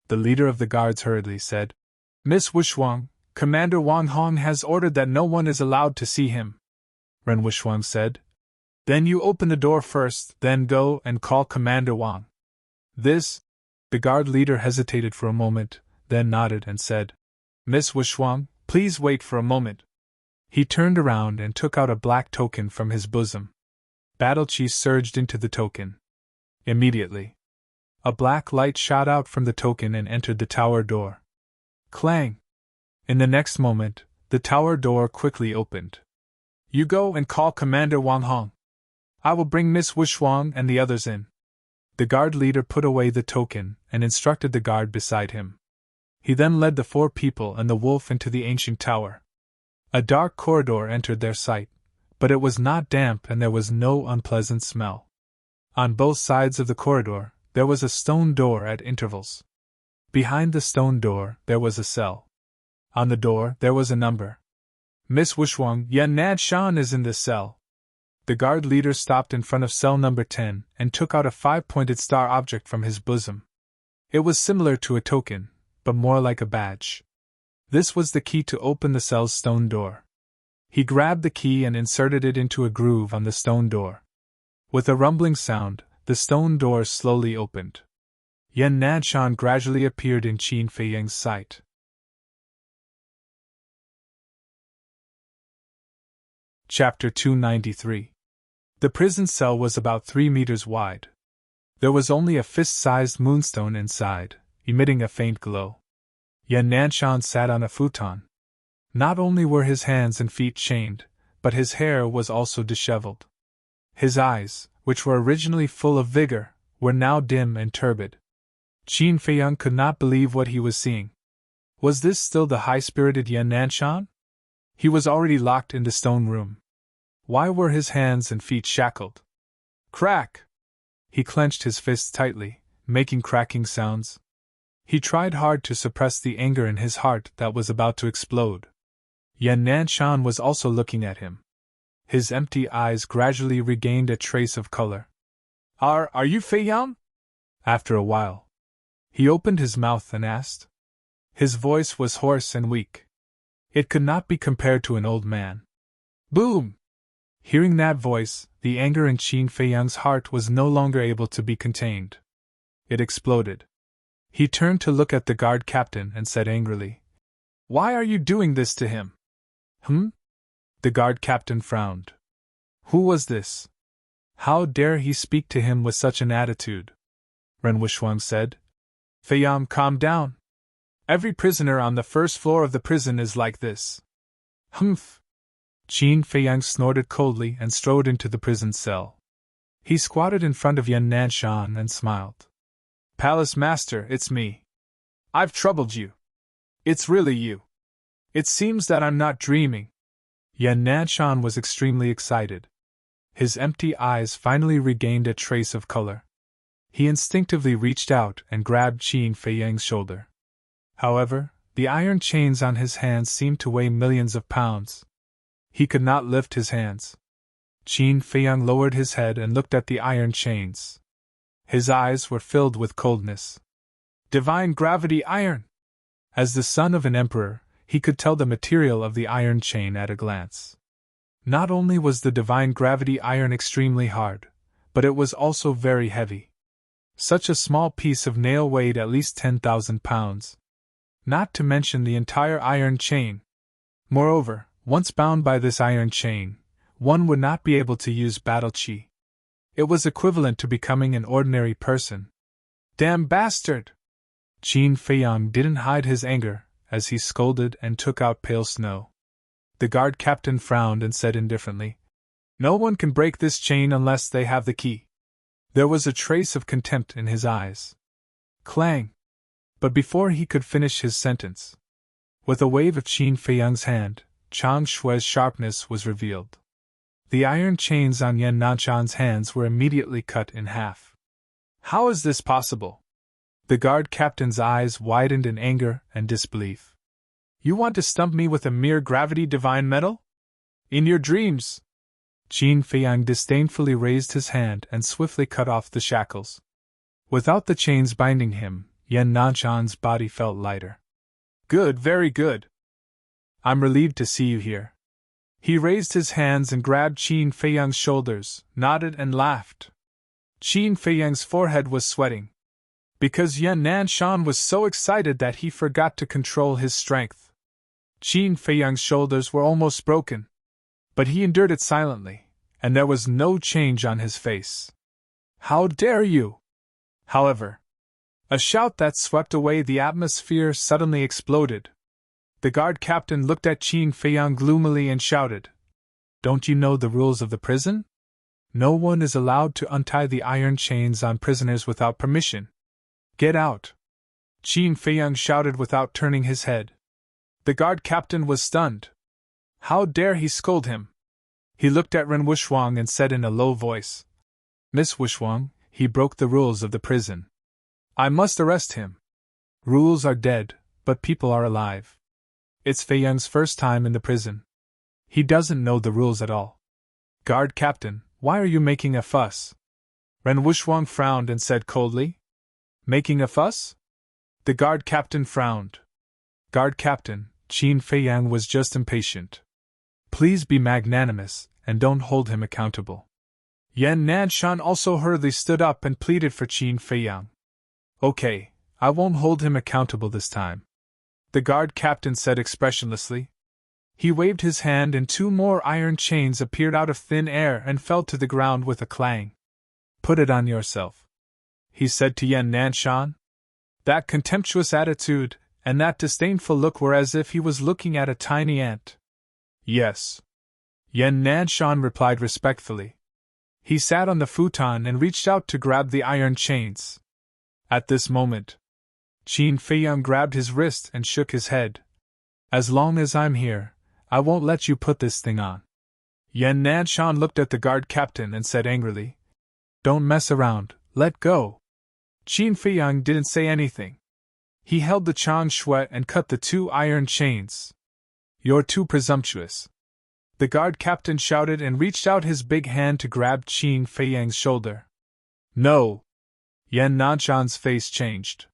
The leader of the guards hurriedly said, Miss Wushuang, Commander Wang Hong has ordered that no one is allowed to see him. Ren Wushuang said, Then you open the door first, then go and call Commander Wang. This? The guard leader hesitated for a moment, then nodded and said, Miss Wushuang, please wait for a moment. He turned around and took out a black token from his bosom. Battle Chi surged into the token. Immediately, a black light shot out from the token and entered the tower door. Clang! In the next moment, the tower door quickly opened. You go and call Commander Wang Hong. I will bring Miss Wushuang and the others in. The guard leader put away the token and instructed the guard beside him. He then led the 4 people and the wolf into the ancient tower. A dark corridor entered their sight, but it was not damp and there was no unpleasant smell. On both sides of the corridor, there was a stone door at intervals. Behind the stone door, there was a cell. On the door, there was a number. Miss Wushuang, Yan Nanshan is in this cell. The guard leader stopped in front of cell number 10 and took out a 5-pointed star object from his bosom. It was similar to a token, but more like a badge. This was the key to open the cell's stone door. He grabbed the key and inserted it into a groove on the stone door. With a rumbling sound, the stone door slowly opened. Yan Nanshan gradually appeared in Qin Feiyang's sight. Chapter 293. The prison cell was about 3 meters wide. There was only a fist-sized moonstone inside, emitting a faint glow. Yan Nanshan sat on a futon. Not only were his hands and feet chained, but his hair was also disheveled. His eyes, which were originally full of vigor, were now dim and turbid. Qin Feiyang could not believe what he was seeing. Was this still the high-spirited Yan Nanshan? He was already locked in the stone room. Why were his hands and feet shackled? Crack! He clenched his fists tightly, making cracking sounds. He tried hard to suppress the anger in his heart that was about to explode. Yan Nanshan was also looking at him. His empty eyes gradually regained a trace of color. Are you Feiyang? After a while, he opened his mouth and asked. His voice was hoarse and weak. It could not be compared to an old man. Boom! Hearing that voice, the anger in Qin Feiyang's heart was no longer able to be contained. It exploded. He turned to look at the guard captain and said angrily, Why are you doing this to him? The guard captain frowned. Who was this? How dare he speak to him with such an attitude? Ren Wushuang said. Feiyang, calm down. Every prisoner on the first floor of the prison is like this. Humph! Qin Feiyang snorted coldly and strode into the prison cell. He squatted in front of Yan Nanshan and smiled. Palace Master, it's me. I've troubled you. It's really you. It seems that I'm not dreaming. Yan Nanshan was extremely excited. His empty eyes finally regained a trace of color. He instinctively reached out and grabbed Qin Feiyang's shoulder. However, the iron chains on his hands seemed to weigh millions of pounds. He could not lift his hands. Qin Feiyang lowered his head and looked at the iron chains. His eyes were filled with coldness. Divine gravity iron! As the son of an emperor, he could tell the material of the iron chain at a glance. Not only was the divine gravity iron extremely hard, but it was also very heavy. Such a small piece of nail weighed at least 10,000 pounds. Not to mention the entire iron chain. Moreover, once bound by this iron chain, one would not be able to use battle chi. It was equivalent to becoming an ordinary person. Damn bastard! Qin Feiyang didn't hide his anger, as he scolded and took out pale snow. The guard captain frowned and said indifferently, No one can break this chain unless they have the key. There was a trace of contempt in his eyes. Clang! But before he could finish his sentence, with a wave of Qin Feiyang's hand, Chang Shui's sharpness was revealed. The iron chains on Yan Nanshan's hands were immediately cut in half. How is this possible? The guard captain's eyes widened in anger and disbelief. You want to stump me with a mere gravity divine metal? In your dreams! Qin Feiyang disdainfully raised his hand and swiftly cut off the shackles. Without the chains binding him, Yan Nanshan's body felt lighter. Good, very good. I'm relieved to see you here. He raised his hands and grabbed Qin Feiyang's shoulders, nodded and laughed. Qin Feiyang's forehead was sweating. Because Yan Nanshan was so excited that he forgot to control his strength. Qin Feiyang's shoulders were almost broken. But he endured it silently, and there was no change on his face. How dare you! However, a shout that swept away the atmosphere suddenly exploded. The guard captain looked at Qin Feiyang gloomily and shouted, Don't you know the rules of the prison? No one is allowed to untie the iron chains on prisoners without permission. Get out! Qin Feiyang shouted without turning his head. The guard captain was stunned. How dare he scold him? He looked at Ren Wushwang and said in a low voice, Miss Wushwang, he broke the rules of the prison. I must arrest him. Rules are dead, but people are alive. It's Feiyang's first time in the prison. He doesn't know the rules at all. Guard captain, why are you making a fuss? Ren Wushwang frowned and said coldly, Making a fuss? The guard captain frowned. Guard captain, Qin Feiyang was just impatient. Please be magnanimous, and don't hold him accountable. Yan Nanshan also hurriedly stood up and pleaded for Qin Feiyang. Okay, I won't hold him accountable this time. The guard captain said expressionlessly. He waved his hand and 2 more iron chains appeared out of thin air and fell to the ground with a clang. Put it on yourself, he said to Yan Nanshan. That contemptuous attitude and that disdainful look were as if he was looking at a tiny ant. Yes. Yan Nanshan replied respectfully. He sat on the futon and reached out to grab the iron chains. At this moment, Qin Feiyang grabbed his wrist and shook his head. As long as I'm here, I won't let you put this thing on. Yan Nanshan looked at the guard captain and said angrily, Don't mess around, let go. Qin Feiyang didn't say anything. He held the Chang Shui and cut the 2 iron chains. You're too presumptuous. The guard captain shouted and reached out his big hand to grab Qin Feiyang's shoulder. No! Yan Nanshan's face changed.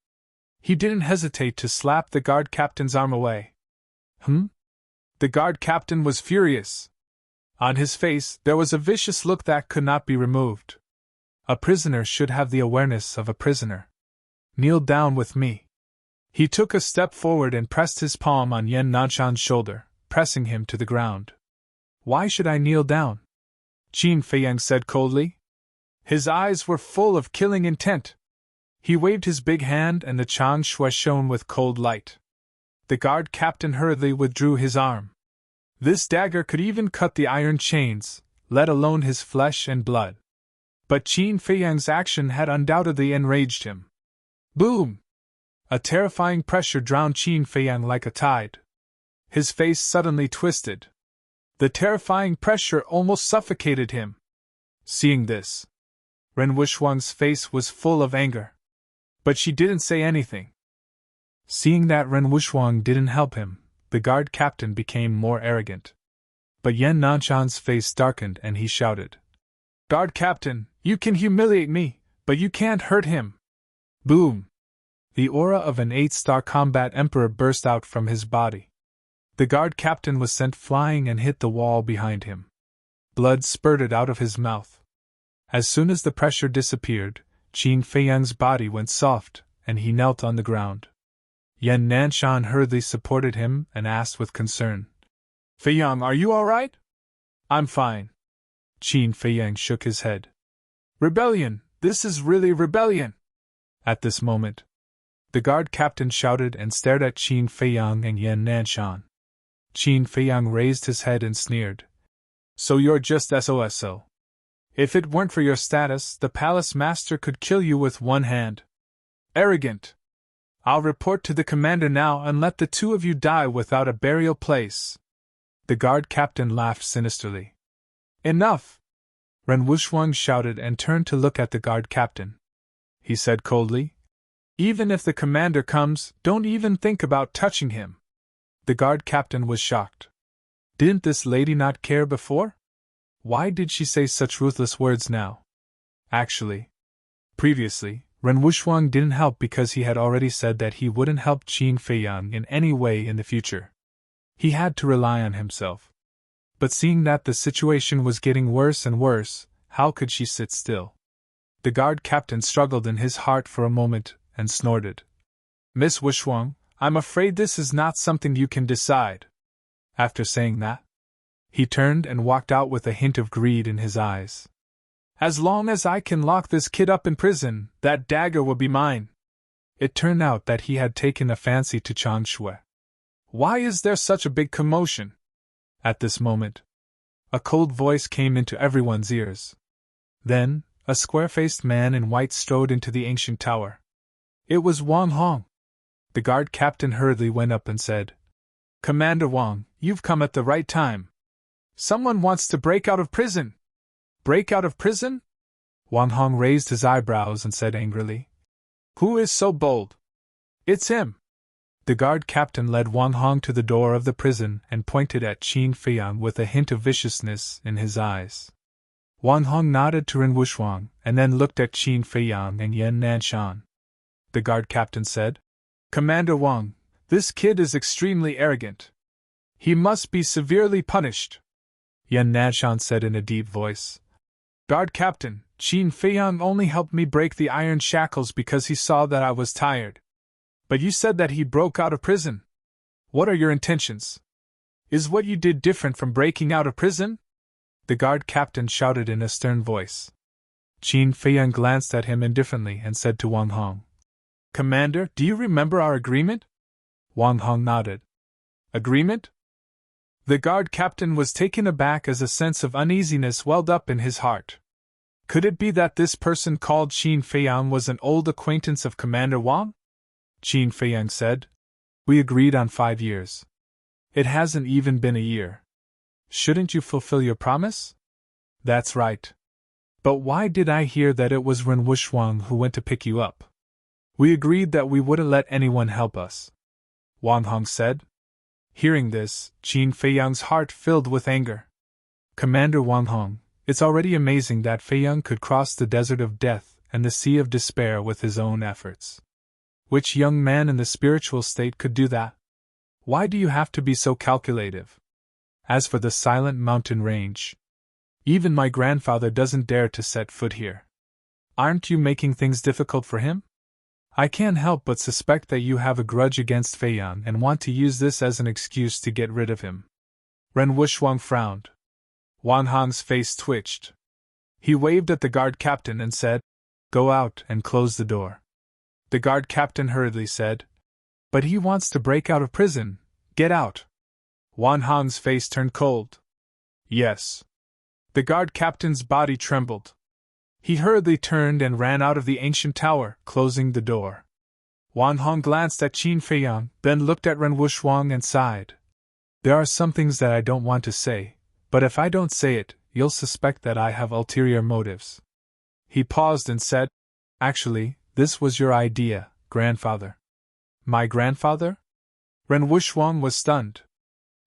He didn't hesitate to slap the guard captain's arm away. The guard captain was furious. On his face there was a vicious look that could not be removed. A prisoner should have the awareness of a prisoner. Kneel down with me. He took a step forward and pressed his palm on Yan Nanshan's shoulder, pressing him to the ground. Why should I kneel down? Qin Feiyang said coldly. His eyes were full of killing intent. He waved his big hand and the Chang Shui shone with cold light. The guard captain hurriedly withdrew his arm. This dagger could even cut the iron chains, let alone his flesh and blood. But Qin Feiyang's action had undoubtedly enraged him. Boom! A terrifying pressure drowned Qin Feiyang like a tide. His face suddenly twisted. The terrifying pressure almost suffocated him. Seeing this, Ren Wushwang's face was full of anger. But she didn't say anything. Seeing that Ren Wushwang didn't help him, the guard captain became more arrogant. But Yan Nanshan's face darkened and he shouted, Guard captain, you can humiliate me, but you can't hurt him. Boom! The aura of an 8-star combat emperor burst out from his body. The guard captain was sent flying and hit the wall behind him. Blood spurted out of his mouth. As soon as the pressure disappeared, Qin Feiyang's body went soft, and he knelt on the ground. Yan Nanshan hurriedly supported him and asked with concern, Feiyang, are you all right? I'm fine. Qin Feiyang shook his head. Rebellion! This is really rebellion! At this moment, the guard captain shouted and stared at Qin Feiyang and Yan Nanshan. Qin Feiyang raised his head and sneered. So you're just SOSO. If it weren't for your status, the palace master could kill you with one hand. Arrogant! I'll report to the commander now and let the 2 of you die without a burial place. The guard captain laughed sinisterly. Enough! Ren Wushwang shouted and turned to look at the guard captain. He said coldly, Even if the commander comes, don't even think about touching him. The guard captain was shocked. Didn't this lady not care before? Why did she say such ruthless words now? Actually, previously, Ren Wushang didn't help because he had already said that he wouldn't help Qin Feiyang in any way in the future. He had to rely on himself. But seeing that the situation was getting worse and worse, how could she sit still? The guard captain struggled in his heart for a moment and snorted. Miss Wushang, I'm afraid this is not something you can decide. After saying that, he turned and walked out with a hint of greed in his eyes. As long as I can lock this kid up in prison, that dagger will be mine. It turned out that he had taken a fancy to Chang Shui. Why is there such a big commotion? At this moment, a cold voice came into everyone's ears. Then, a square-faced man in white strode into the ancient tower. It was Wang Hong. The guard captain hurriedly went up and said, Commander Wang, you've come at the right time. Someone wants to break out of prison. Break out of prison? Wang Hong raised his eyebrows and said angrily, Who is so bold? It's him. The guard captain led Wang Hong to the door of the prison and pointed at Qin Feiyang with a hint of viciousness in his eyes. Wang Hong nodded to Ren Wushang and then looked at Qin Feiyang and Yan Nanshan. The guard captain said, Commander Wang, this kid is extremely arrogant. He must be severely punished. Yan Nanshan said in a deep voice, Guard captain, Qin Feiyang only helped me break the iron shackles because he saw that I was tired. But you said that he broke out of prison. What are your intentions? Is what you did different from breaking out of prison? The guard captain shouted in a stern voice. Qin Feiyang glanced at him indifferently and said to Wang Hong, Commander, do you remember our agreement? Wang Hong nodded. Agreement? The guard captain was taken aback as a sense of uneasiness welled up in his heart. Could it be that this person called Qin Feiyang was an old acquaintance of Commander Wang? Qin Feiyang said, We agreed on 5 years. It hasn't even been a year. Shouldn't you fulfill your promise? That's right. But why did I hear that it was Ren Wushang who went to pick you up? We agreed that we wouldn't let anyone help us. Wang Hong said. Hearing this, Qin Feiyang's heart filled with anger. Commander Wang Hong, it's already amazing that Feiyang could cross the desert of death and the sea of despair with his own efforts. Which young man in the spiritual state could do that? Why do you have to be so calculative? As for the silent mountain range, even my grandfather doesn't dare to set foot here. Aren't you making things difficult for him? I can't help but suspect that you have a grudge against Feiyang and want to use this as an excuse to get rid of him. Ren Wushang frowned. Wang Hong's face twitched. He waved at the guard captain and said, Go out and close the door. The guard captain hurriedly said, But he wants to break out of prison. Get out. Wang Hong's face turned cold. Yes. The guard captain's body trembled. He hurriedly turned and ran out of the ancient tower, closing the door. Wang Hong glanced at Qin Feiyang, then looked at Ren Wushang and sighed. There are some things that I don't want to say, but if I don't say it, you'll suspect that I have ulterior motives. He paused and said, Actually, this was your idea, grandfather. My grandfather? Ren Wushang was stunned.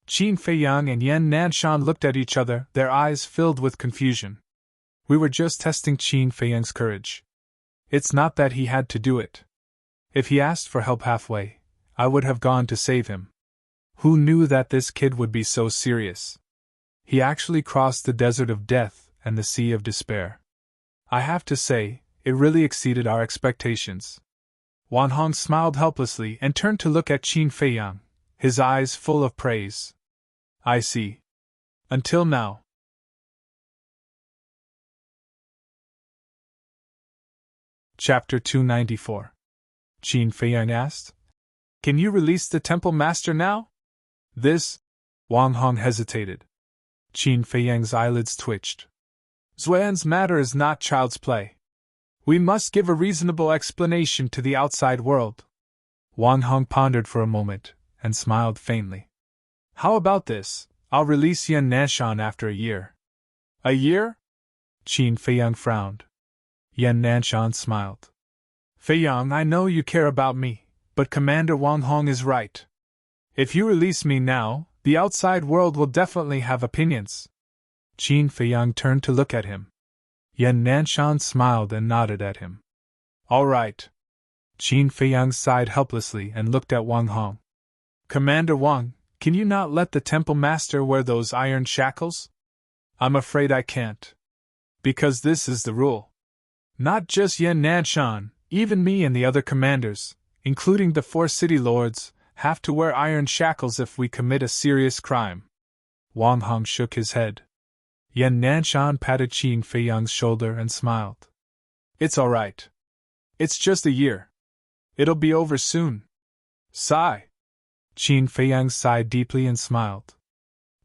Qin Feiyang and Yan Nanshan looked at each other, their eyes filled with confusion. We were just testing Qin Feiyang's courage. It's not that he had to do it. If he asked for help halfway, I would have gone to save him. Who knew that this kid would be so serious? He actually crossed the desert of death and the sea of despair. I have to say, it really exceeded our expectations. Wang Hong smiled helplessly and turned to look at Qin Feiyang, his eyes full of praise. I see. Until now. Chapter 294. Qin Feiyang asked, Can you release the temple master now? This? Wang Hong hesitated. Qin Feiyang's eyelids twitched. Zuan's matter is not child's play. We must give a reasonable explanation to the outside world. Wang Hong pondered for a moment, and smiled faintly. How about this? I'll release Yan Nanshan after a year. A year? Qin Feiyang frowned. Yan Nanshan smiled. Feiyang, I know you care about me, but Commander Wang Hong is right. If you release me now, the outside world will definitely have opinions. Qin Feiyang turned to look at him. Yan Nanshan smiled and nodded at him. All right. Qin Feiyang sighed helplessly and looked at Wang Hong. Commander Wang, can you not let the temple master wear those iron shackles? I'm afraid I can't. Because this is the rule. Not just Yan Nanshan, even me and the other commanders, including the 4 city lords, have to wear iron shackles if we commit a serious crime. Wang Hong shook his head. Yan Nanshan patted Qin Feiyang's shoulder and smiled. It's all right. It's just a year. It'll be over soon. Sigh. Qin Feiyang sighed deeply and smiled.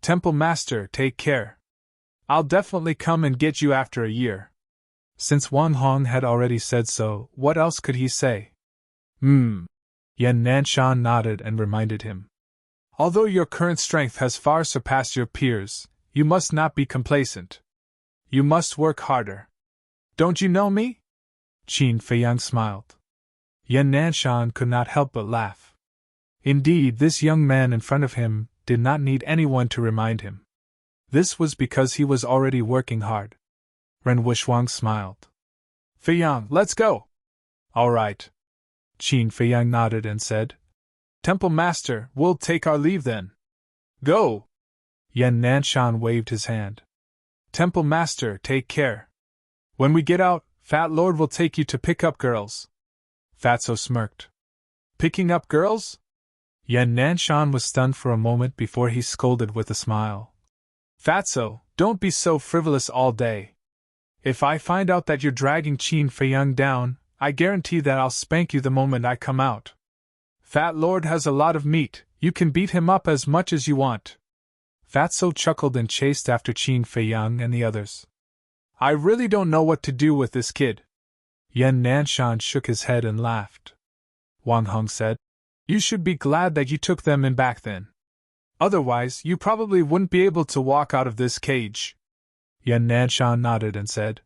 Temple Master, take care. I'll definitely come and get you after a year. Since Wang Hong had already said so, what else could he say? Yan Nanshan nodded and reminded him. Although your current strength has far surpassed your peers, you must not be complacent. You must work harder. Don't you know me? Qin Feiyang smiled. Yan Nanshan could not help but laugh. Indeed, this young man in front of him did not need anyone to remind him. This was because he was already working hard. Ren Wushwang smiled. Feiyang, let's go! All right. Qin Feiyang nodded and said, Temple Master, we'll take our leave then. Go! Yan Nanshan waved his hand. Temple Master, take care. When we get out, Fat Lord will take you to pick up girls. Fatso smirked. Picking up girls? Yan Nanshan was stunned for a moment before he scolded with a smile. Fatso, don't be so frivolous all day. If I find out that you're dragging Qin Feiyang down, I guarantee that I'll spank you the moment I come out. Fat Lord has a lot of meat, you can beat him up as much as you want. Fatso chuckled and chased after Qin Feiyang and the others. I really don't know what to do with this kid. Yan Nanshan shook his head and laughed. Wang Hong said, You should be glad that you took them in back then. Otherwise, you probably wouldn't be able to walk out of this cage. Yan Nanshan nodded and said,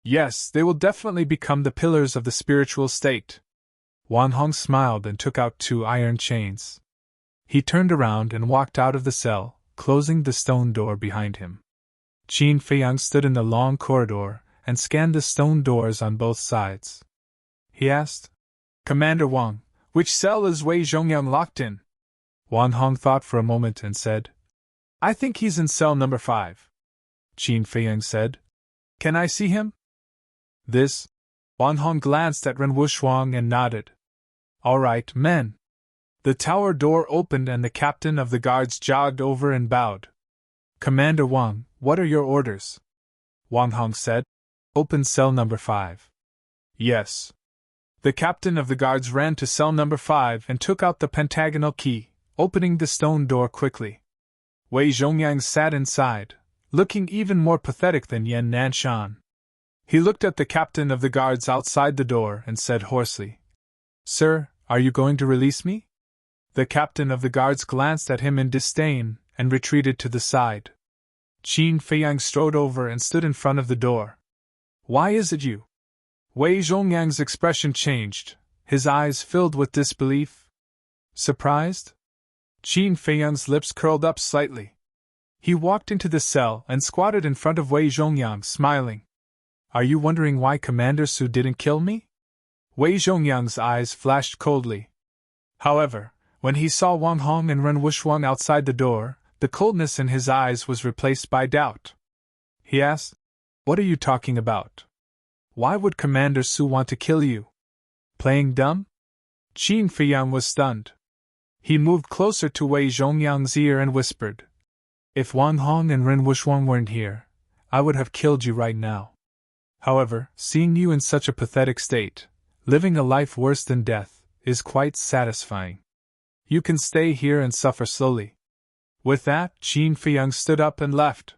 Yes, they will definitely become the pillars of the spiritual state. Wang Hong smiled and took out 2 iron chains. He turned around and walked out of the cell, closing the stone door behind him. Qin Feiyang stood in the long corridor and scanned the stone doors on both sides. He asked, Commander Wang, which cell is Wei Zhongyang locked in? Wang Hong thought for a moment and said, I think he's in cell number 5. Qin Feiyang said, Can I see him? This? Wang Hong glanced at Ren Wushwang and nodded. All right, men. The tower door opened and the captain of the guards jogged over and bowed. Commander Wang, what are your orders? Wang Hong said, Open cell number 5. Yes. The captain of the guards ran to cell number 5 and took out the pentagonal key, opening the stone door quickly. Wei Zhongyang sat inside, looking even more pathetic than Yan Nanshan. He looked at the captain of the guards outside the door and said hoarsely, Sir, are you going to release me? The captain of the guards glanced at him in disdain and retreated to the side. Qin Feiyang strode over and stood in front of the door. Why is it you? Wei Zhongyang's expression changed, his eyes filled with disbelief. Surprised? Qin Feiyang's lips curled up slightly. He walked into the cell and squatted in front of Wei Zhongyang, smiling. Are you wondering why Commander Su didn't kill me? Wei Zhongyang's eyes flashed coldly. However, when he saw Wang Hong and Ren Wushwang outside the door, the coldness in his eyes was replaced by doubt. He asked, What are you talking about? Why would Commander Su want to kill you? Playing dumb? Qin Feiyang was stunned. He moved closer to Wei Zhongyang's ear and whispered, If Wang Hong and Ren Wushwang weren't here, I would have killed you right now. However, seeing you in such a pathetic state, living a life worse than death, is quite satisfying. You can stay here and suffer slowly. With that, Qin Feiyang stood up and left.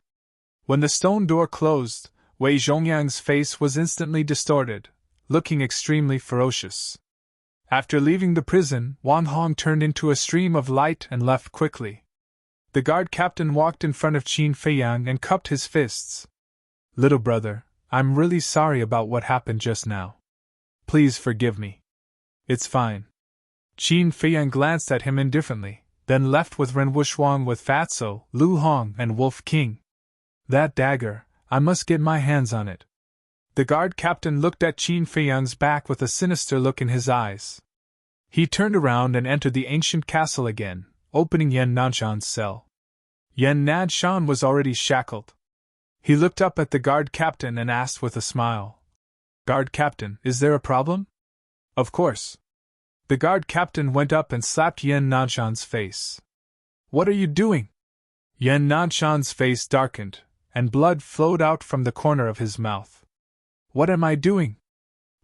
When the stone door closed, Wei Zhongyang's face was instantly distorted, looking extremely ferocious. After leaving the prison, Wang Hong turned into a stream of light and left quickly. The guard captain walked in front of Qin Feiyang and cupped his fists. Little brother, I'm really sorry about what happened just now. Please forgive me. It's fine. Qin Feiyang glanced at him indifferently, then left with Ren Wushwang with Fatso, Lu Hong, and Wolf King. That dagger, I must get my hands on it. The guard captain looked at Qin Feiyang's back with a sinister look in his eyes. He turned around and entered the ancient castle again, opening Yan Nanshan's cell. Yan Nanshan was already shackled. He looked up at the guard captain and asked with a smile, "Guard captain, is there a problem?" "Of course." The guard captain went up and slapped Yan Nanshan's face. "What are you doing?" Yan Nanshan's face darkened, and blood flowed out from the corner of his mouth. "What am I doing?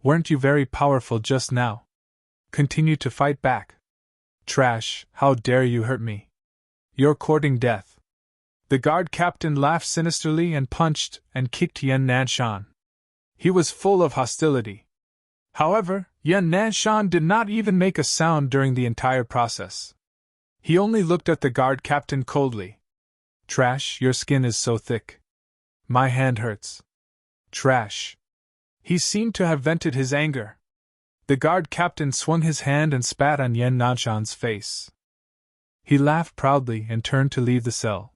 Weren't you very powerful just now? Continue to fight back. Trash, how dare you hurt me? You're courting death." The guard captain laughed sinisterly and punched and kicked Yan Nanshan. He was full of hostility. However, Yan Nanshan did not even make a sound during the entire process. He only looked at the guard captain coldly. "Trash, your skin is so thick. My hand hurts. Trash." He seemed to have vented his anger. The guard captain swung his hand and spat on Yan Nanshan's face. He laughed proudly and turned to leave the cell.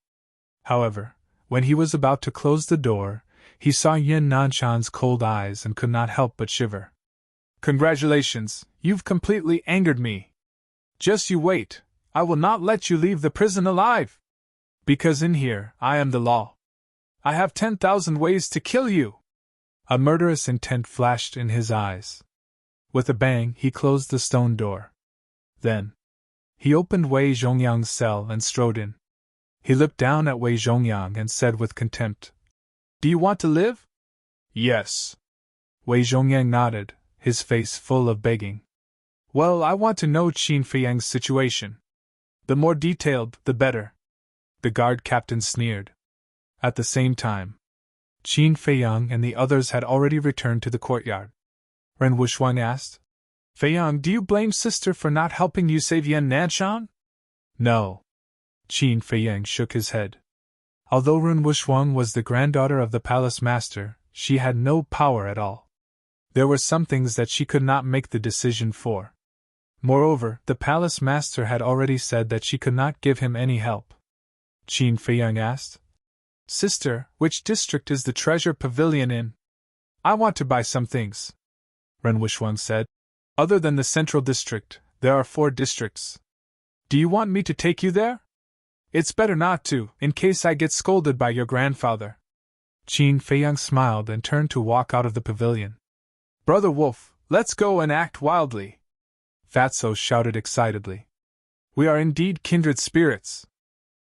However, when he was about to close the door, he saw Yan Nanshan's cold eyes and could not help but shiver. "Congratulations, you've completely angered me. Just you wait, I will not let you leave the prison alive. Because in here, I am the law. I have 10,000 ways to kill you." A murderous intent flashed in his eyes. With a bang, he closed the stone door. Then, he opened Wei Zhongyang's cell and strode in. He looked down at Wei Zhongyang and said with contempt, "Do you want to live?" "Yes." Wei Zhongyang nodded, his face full of begging. "Well, I want to know Qin Feiyang's situation. The more detailed, the better." The guard captain sneered. At the same time, Qin Feiyang and the others had already returned to the courtyard. Ren Wushang asked, "Feiyang, do you blame sister for not helping you save Yan Nanshan?" "No." Qin Feiyang shook his head. Although Ren Wushang was the granddaughter of the palace master, she had no power at all. There were some things that she could not make the decision for. Moreover, the palace master had already said that she could not give him any help. Qin Feiyang asked, "Sister, which district is the treasure pavilion in? I want to buy some things." Ren Wushang said, "Other than the central district, there are 4 districts. Do you want me to take you there? It's better not to, in case I get scolded by your grandfather." Qin Feiyang smiled and turned to walk out of the pavilion. "Brother Wolf, let's go and act wildly!" Fatso shouted excitedly. "We are indeed kindred spirits.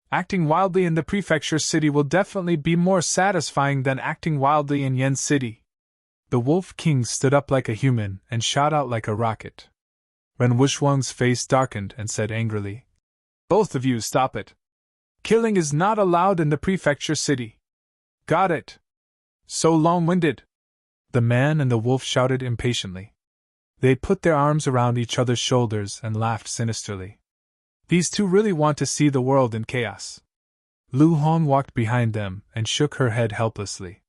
Acting wildly in the prefecture city will definitely be more satisfying than acting wildly in Yen City." The Wolf King stood up like a human and shot out like a rocket. Ren Wushang's face darkened and said angrily, "Both of you stop it. Killing is not allowed in the prefecture city. Got it? So long-winded." The man and the wolf shouted impatiently. They put their arms around each other's shoulders and laughed sinisterly. These two really want to see the world in chaos. Lu Hong walked behind them and shook her head helplessly.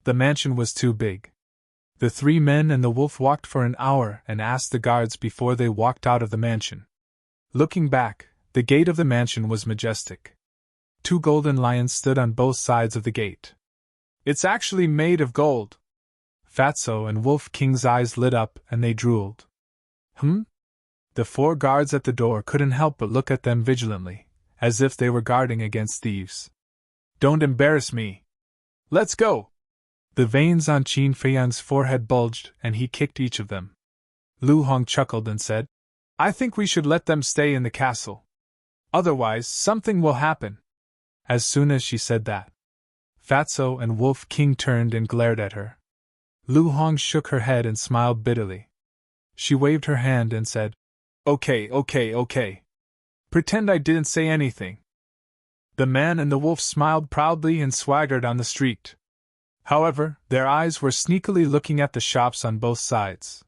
The mansion was too big. The 3 men and the wolf walked for an hour and asked the guards before they walked out of the mansion. Looking back, the gate of the mansion was majestic. 2 golden lions stood on both sides of the gate. "It's actually made of gold." Fatso and Wolf King's eyes lit up and they drooled. The 4 guards at the door couldn't help but look at them vigilantly, as if they were guarding against thieves. "Don't embarrass me. Let's go." The veins on Qin Feiyang's forehead bulged and he kicked each of them. Lu Hong chuckled and said, "I think we should let them stay in the castle. Otherwise, something will happen." As soon as she said that, Fatso and Wolf King turned and glared at her. Lu Hong shook her head and smiled bitterly. She waved her hand and said, Okay. Pretend I didn't say anything." The man and the wolf smiled proudly and swaggered on the street. However, their eyes were sneakily looking at the shops on both sides.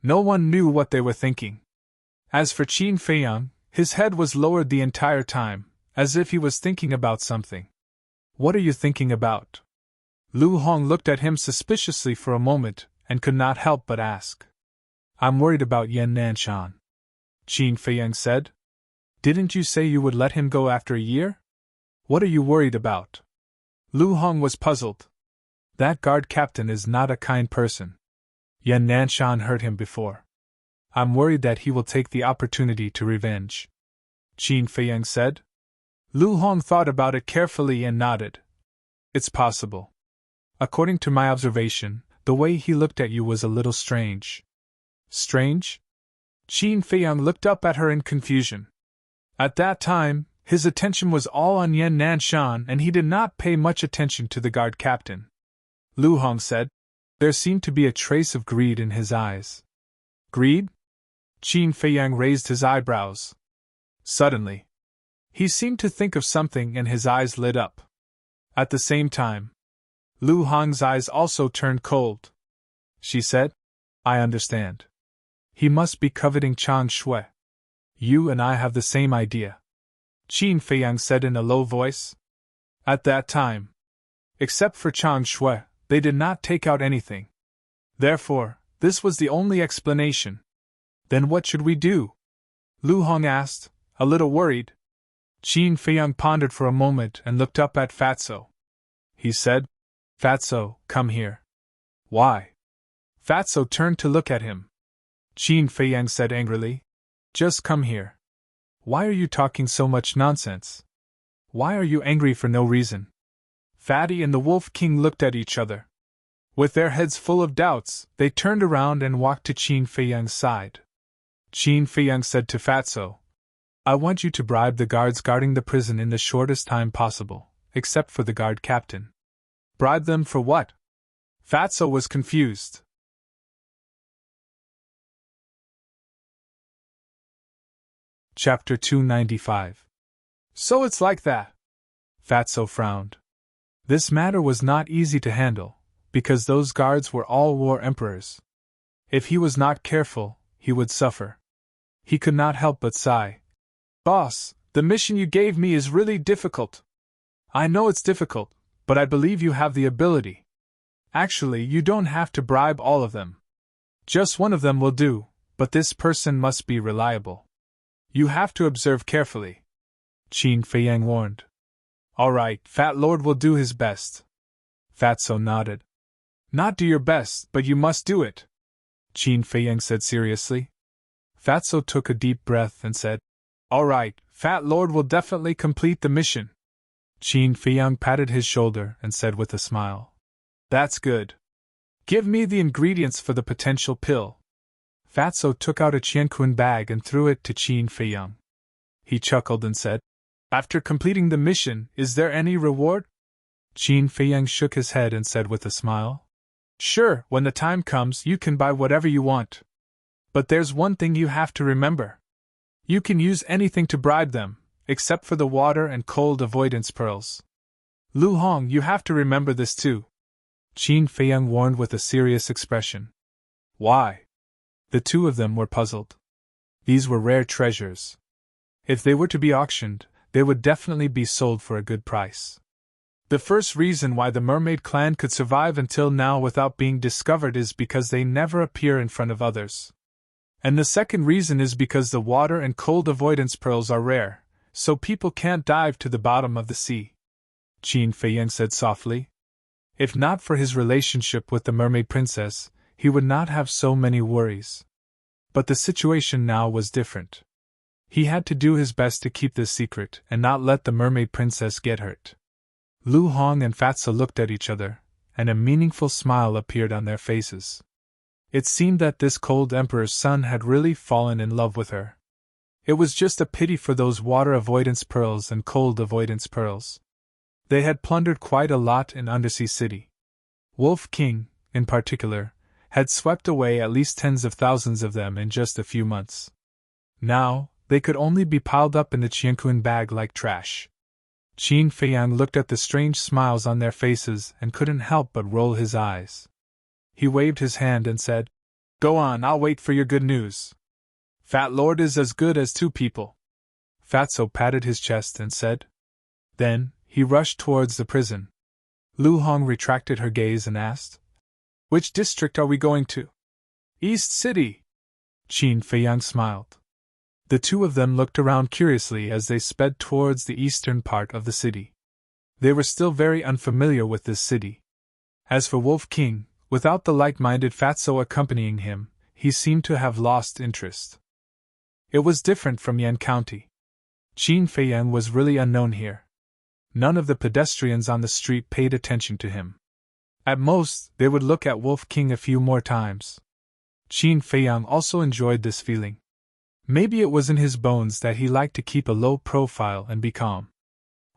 No one knew what they were thinking. As for Qin Feiyang, his head was lowered the entire time, as if he was thinking about something. "What are you thinking about?" Lu Hong looked at him suspiciously for a moment, and could not help but ask. "I'm worried about Yan Nanshan," Qin Feiyang said. "Didn't you say you would let him go after a year? What are you worried about?" Lu Hong was puzzled. That guard captain is not a kind person. Yan Nanshan hurt him before. I'm worried that he will take the opportunity to revenge. Qin Feiyang said. Lu Hong thought about it carefully and nodded. It's possible. According to my observation, the way he looked at you was a little strange. Strange? Qin Feiyang looked up at her in confusion. At that time, his attention was all on Yan Nanshan and he did not pay much attention to the guard captain. Lu Hong said. There seemed to be a trace of greed in his eyes. Greed? Qin Feiyang raised his eyebrows. Suddenly, he seemed to think of something and his eyes lit up. At the same time, Lu Hong's eyes also turned cold. She said, I understand. He must be coveting Chang Shui. You and I have the same idea. Qin Feiyang said in a low voice. At that time, except for Chang Shui, they did not take out anything. Therefore, this was the only explanation. Then what should we do? Lu Hong asked, a little worried. Qin Feiyang pondered for a moment and looked up at Fatso. He said, Fatso, come here. Why? Fatso turned to look at him. Qin Feiyang said angrily, Just come here. Why are you talking so much nonsense? Why are you angry for no reason? Fatty and the Wolf King looked at each other. With their heads full of doubts, they turned around and walked to Qin Feiyang's side. Qin Feiyang said to Fatso, I want you to bribe the guards guarding the prison in the shortest time possible, except for the guard captain. Bribe them for what? Fatso was confused. Chapter 295. So it's like that. Fatso frowned. This matter was not easy to handle, because those guards were all war emperors. If he was not careful, he would suffer. He could not help but sigh. Boss, the mission you gave me is really difficult. I know it's difficult, but I believe you have the ability. Actually, you don't have to bribe all of them. Just one of them will do, but this person must be reliable. You have to observe carefully. Qin Feiyang warned. All right, Fat Lord will do his best. Fatso nodded. Not do your best, but you must do it, Qin Feiyang said seriously. Fatso took a deep breath and said, All right, Fat Lord will definitely complete the mission. Qin Feiyang patted his shoulder and said with a smile, That's good. Give me the ingredients for the potential pill. Fatso took out a qianquan bag and threw it to Qin Feiyang. He chuckled and said, After completing the mission, is there any reward? Qin Feiyang shook his head and said with a smile, Sure, when the time comes you can buy whatever you want. But there's one thing you have to remember. You can use anything to bribe them, except for the water and cold avoidance pearls. Lu Hong, you have to remember this too. Qin Feiyang warned with a serious expression. Why? The two of them were puzzled. These were rare treasures. If they were to be auctioned, they would definitely be sold for a good price. The first reason why the mermaid clan could survive until now without being discovered is because they never appear in front of others. And the second reason is because the water and cold avoidance pearls are rare, so people can't dive to the bottom of the sea. Qin Feiyang said softly. If not for his relationship with the mermaid princess, he would not have so many worries. But the situation now was different. He had to do his best to keep this secret and not let the mermaid princess get hurt. Lu Hong and Fatso looked at each other, and a meaningful smile appeared on their faces. It seemed that this cold emperor's son had really fallen in love with her. It was just a pity for those water avoidance pearls and cold avoidance pearls. They had plundered quite a lot in Undersea City. Wolf King, in particular, had swept away at least tens of thousands of them in just a few months. Now, they could only be piled up in the qianquan bag like trash. Qin Feiyang looked at the strange smiles on their faces and couldn't help but roll his eyes. He waved his hand and said, Go on, I'll wait for your good news. Fat Lord is as good as two people. Fatso patted his chest and said. Then, he rushed towards the prison. Lu Hong retracted her gaze and asked, Which district are we going to? East City. Qin Feiyang smiled. The two of them looked around curiously as they sped towards the eastern part of the city. They were still very unfamiliar with this city. As for Wolf King, without the like-minded fatso accompanying him, he seemed to have lost interest. It was different from Yan County. Qin Feiyang was really unknown here. None of the pedestrians on the street paid attention to him. At most, they would look at Wolf King a few more times. Qin Feiyang also enjoyed this feeling. Maybe it was in his bones that he liked to keep a low profile and be calm.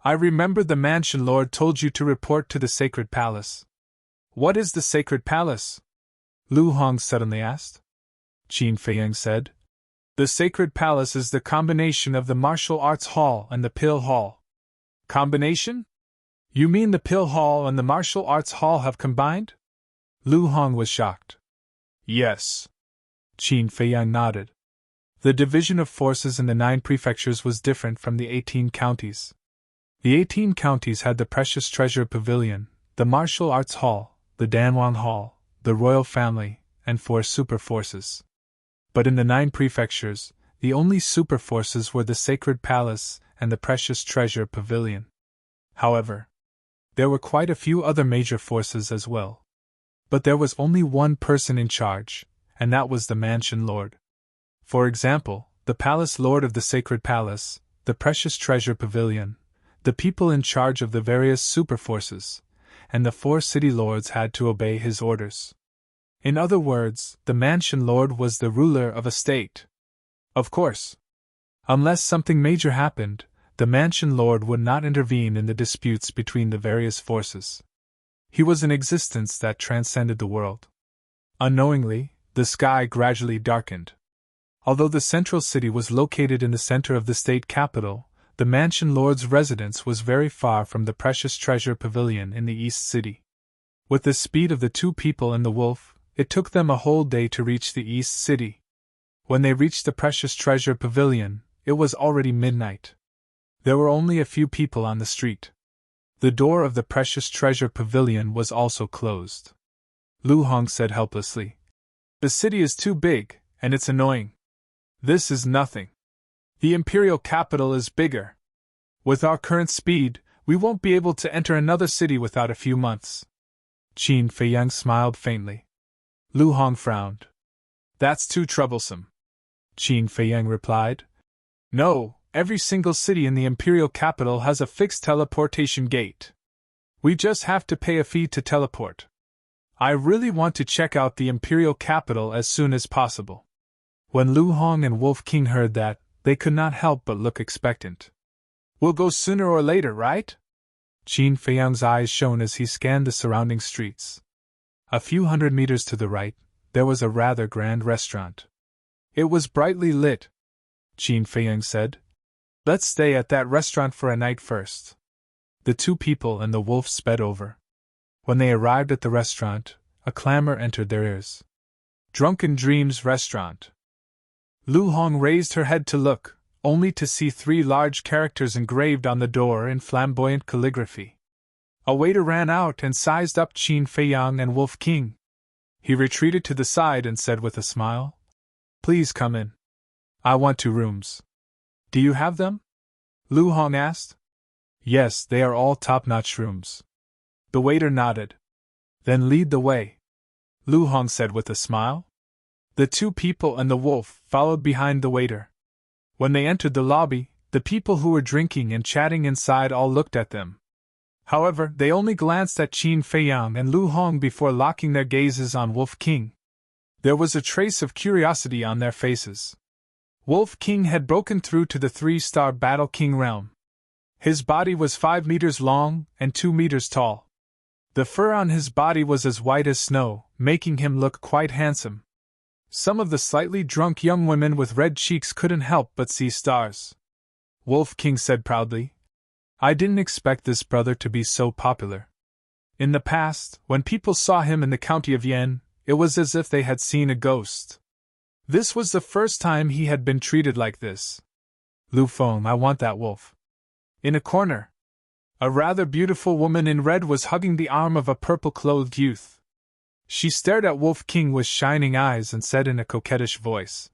I remember the mansion lord told you to report to the sacred palace. What is the sacred palace? Lu Hong suddenly asked. Qin Feiyang said. The sacred palace is the combination of the martial arts hall and the pill hall. Combination? You mean the pill hall and the martial arts hall have combined? Lu Hong was shocked. Yes. Qin Feiyang nodded. The division of forces in the 9 prefectures was different from the 18 counties. The 18 counties had the Precious Treasure Pavilion, the Martial Arts Hall, the Danwang Hall, the Royal Family, and 4 super forces. But in the 9 prefectures, the only super forces were the Sacred Palace and the Precious Treasure Pavilion. However, there were quite a few other major forces as well. But there was only one person in charge, and that was the Mansion Lord. For example, the Palace Lord of the Sacred Palace, the Precious Treasure Pavilion, the people in charge of the various super forces, and the 4 city lords had to obey his orders. In other words, the Mansion Lord was the ruler of a state. Of course, unless something major happened, the Mansion Lord would not intervene in the disputes between the various forces. He was an existence that transcended the world. Unknowingly, the sky gradually darkened. Although the central city was located in the center of the state capital, the Mansion Lord's residence was very far from the Precious Treasure Pavilion in the East City. With the speed of the 2 people and the wolf, it took them a whole day to reach the East City. When they reached the Precious Treasure Pavilion, it was already midnight. There were only a few people on the street. The door of the Precious Treasure Pavilion was also closed. Lu Hong said helplessly, "The city is too big, and it's annoying. This is nothing. The imperial capital is bigger. With our current speed, we won't be able to enter another city without a few months." Qin Feiyang smiled faintly. Lu Hong frowned. "That's too troublesome." Qin Feiyang replied. "No, every single city in the imperial capital has a fixed teleportation gate. We just have to pay a fee to teleport. I really want to check out the imperial capital as soon as possible." When Lu Hong and Wolf King heard that, they could not help but look expectant. "We'll go sooner or later, right?" Qin Feiyang's eyes shone as he scanned the surrounding streets. A few hundred meters to the right, there was a rather grand restaurant. It was brightly lit. Qin Feiyang said, "Let's stay at that restaurant for a night first." The 2 people and the wolf sped over. When they arrived at the restaurant, a clamor entered their ears. "Drunken Dreams Restaurant." Lu Hong raised her head to look, only to see 3 large characters engraved on the door in flamboyant calligraphy. A waiter ran out and sized up Qin Feiyang and Wolf King. He retreated to the side and said with a smile, "Please come in. I want 2 rooms." "Do you have them?" Lu Hong asked. "Yes, they are all top-notch rooms." The waiter nodded. "Then lead the way," Lu Hong said with a smile. The 2 people and the wolf followed behind the waiter. When they entered the lobby, the people who were drinking and chatting inside all looked at them. However, they only glanced at Qin Feiyang and Lu Hong before locking their gazes on Wolf King. There was a trace of curiosity on their faces. Wolf King had broken through to the 3-star Battle King realm. His body was 5 meters long and 2 meters tall. The fur on his body was as white as snow, making him look quite handsome. Some of the slightly drunk young women with red cheeks couldn't help but see stars. Wolf King said proudly, "I didn't expect this brother to be so popular." In the past, when people saw him in the county of Yan, it was as if they had seen a ghost. This was the first time he had been treated like this. "Lu Feng, I want that wolf." In a corner, a rather beautiful woman in red was hugging the arm of a purple-clothed youth. She stared at Wolf King with shining eyes and said in a coquettish voice.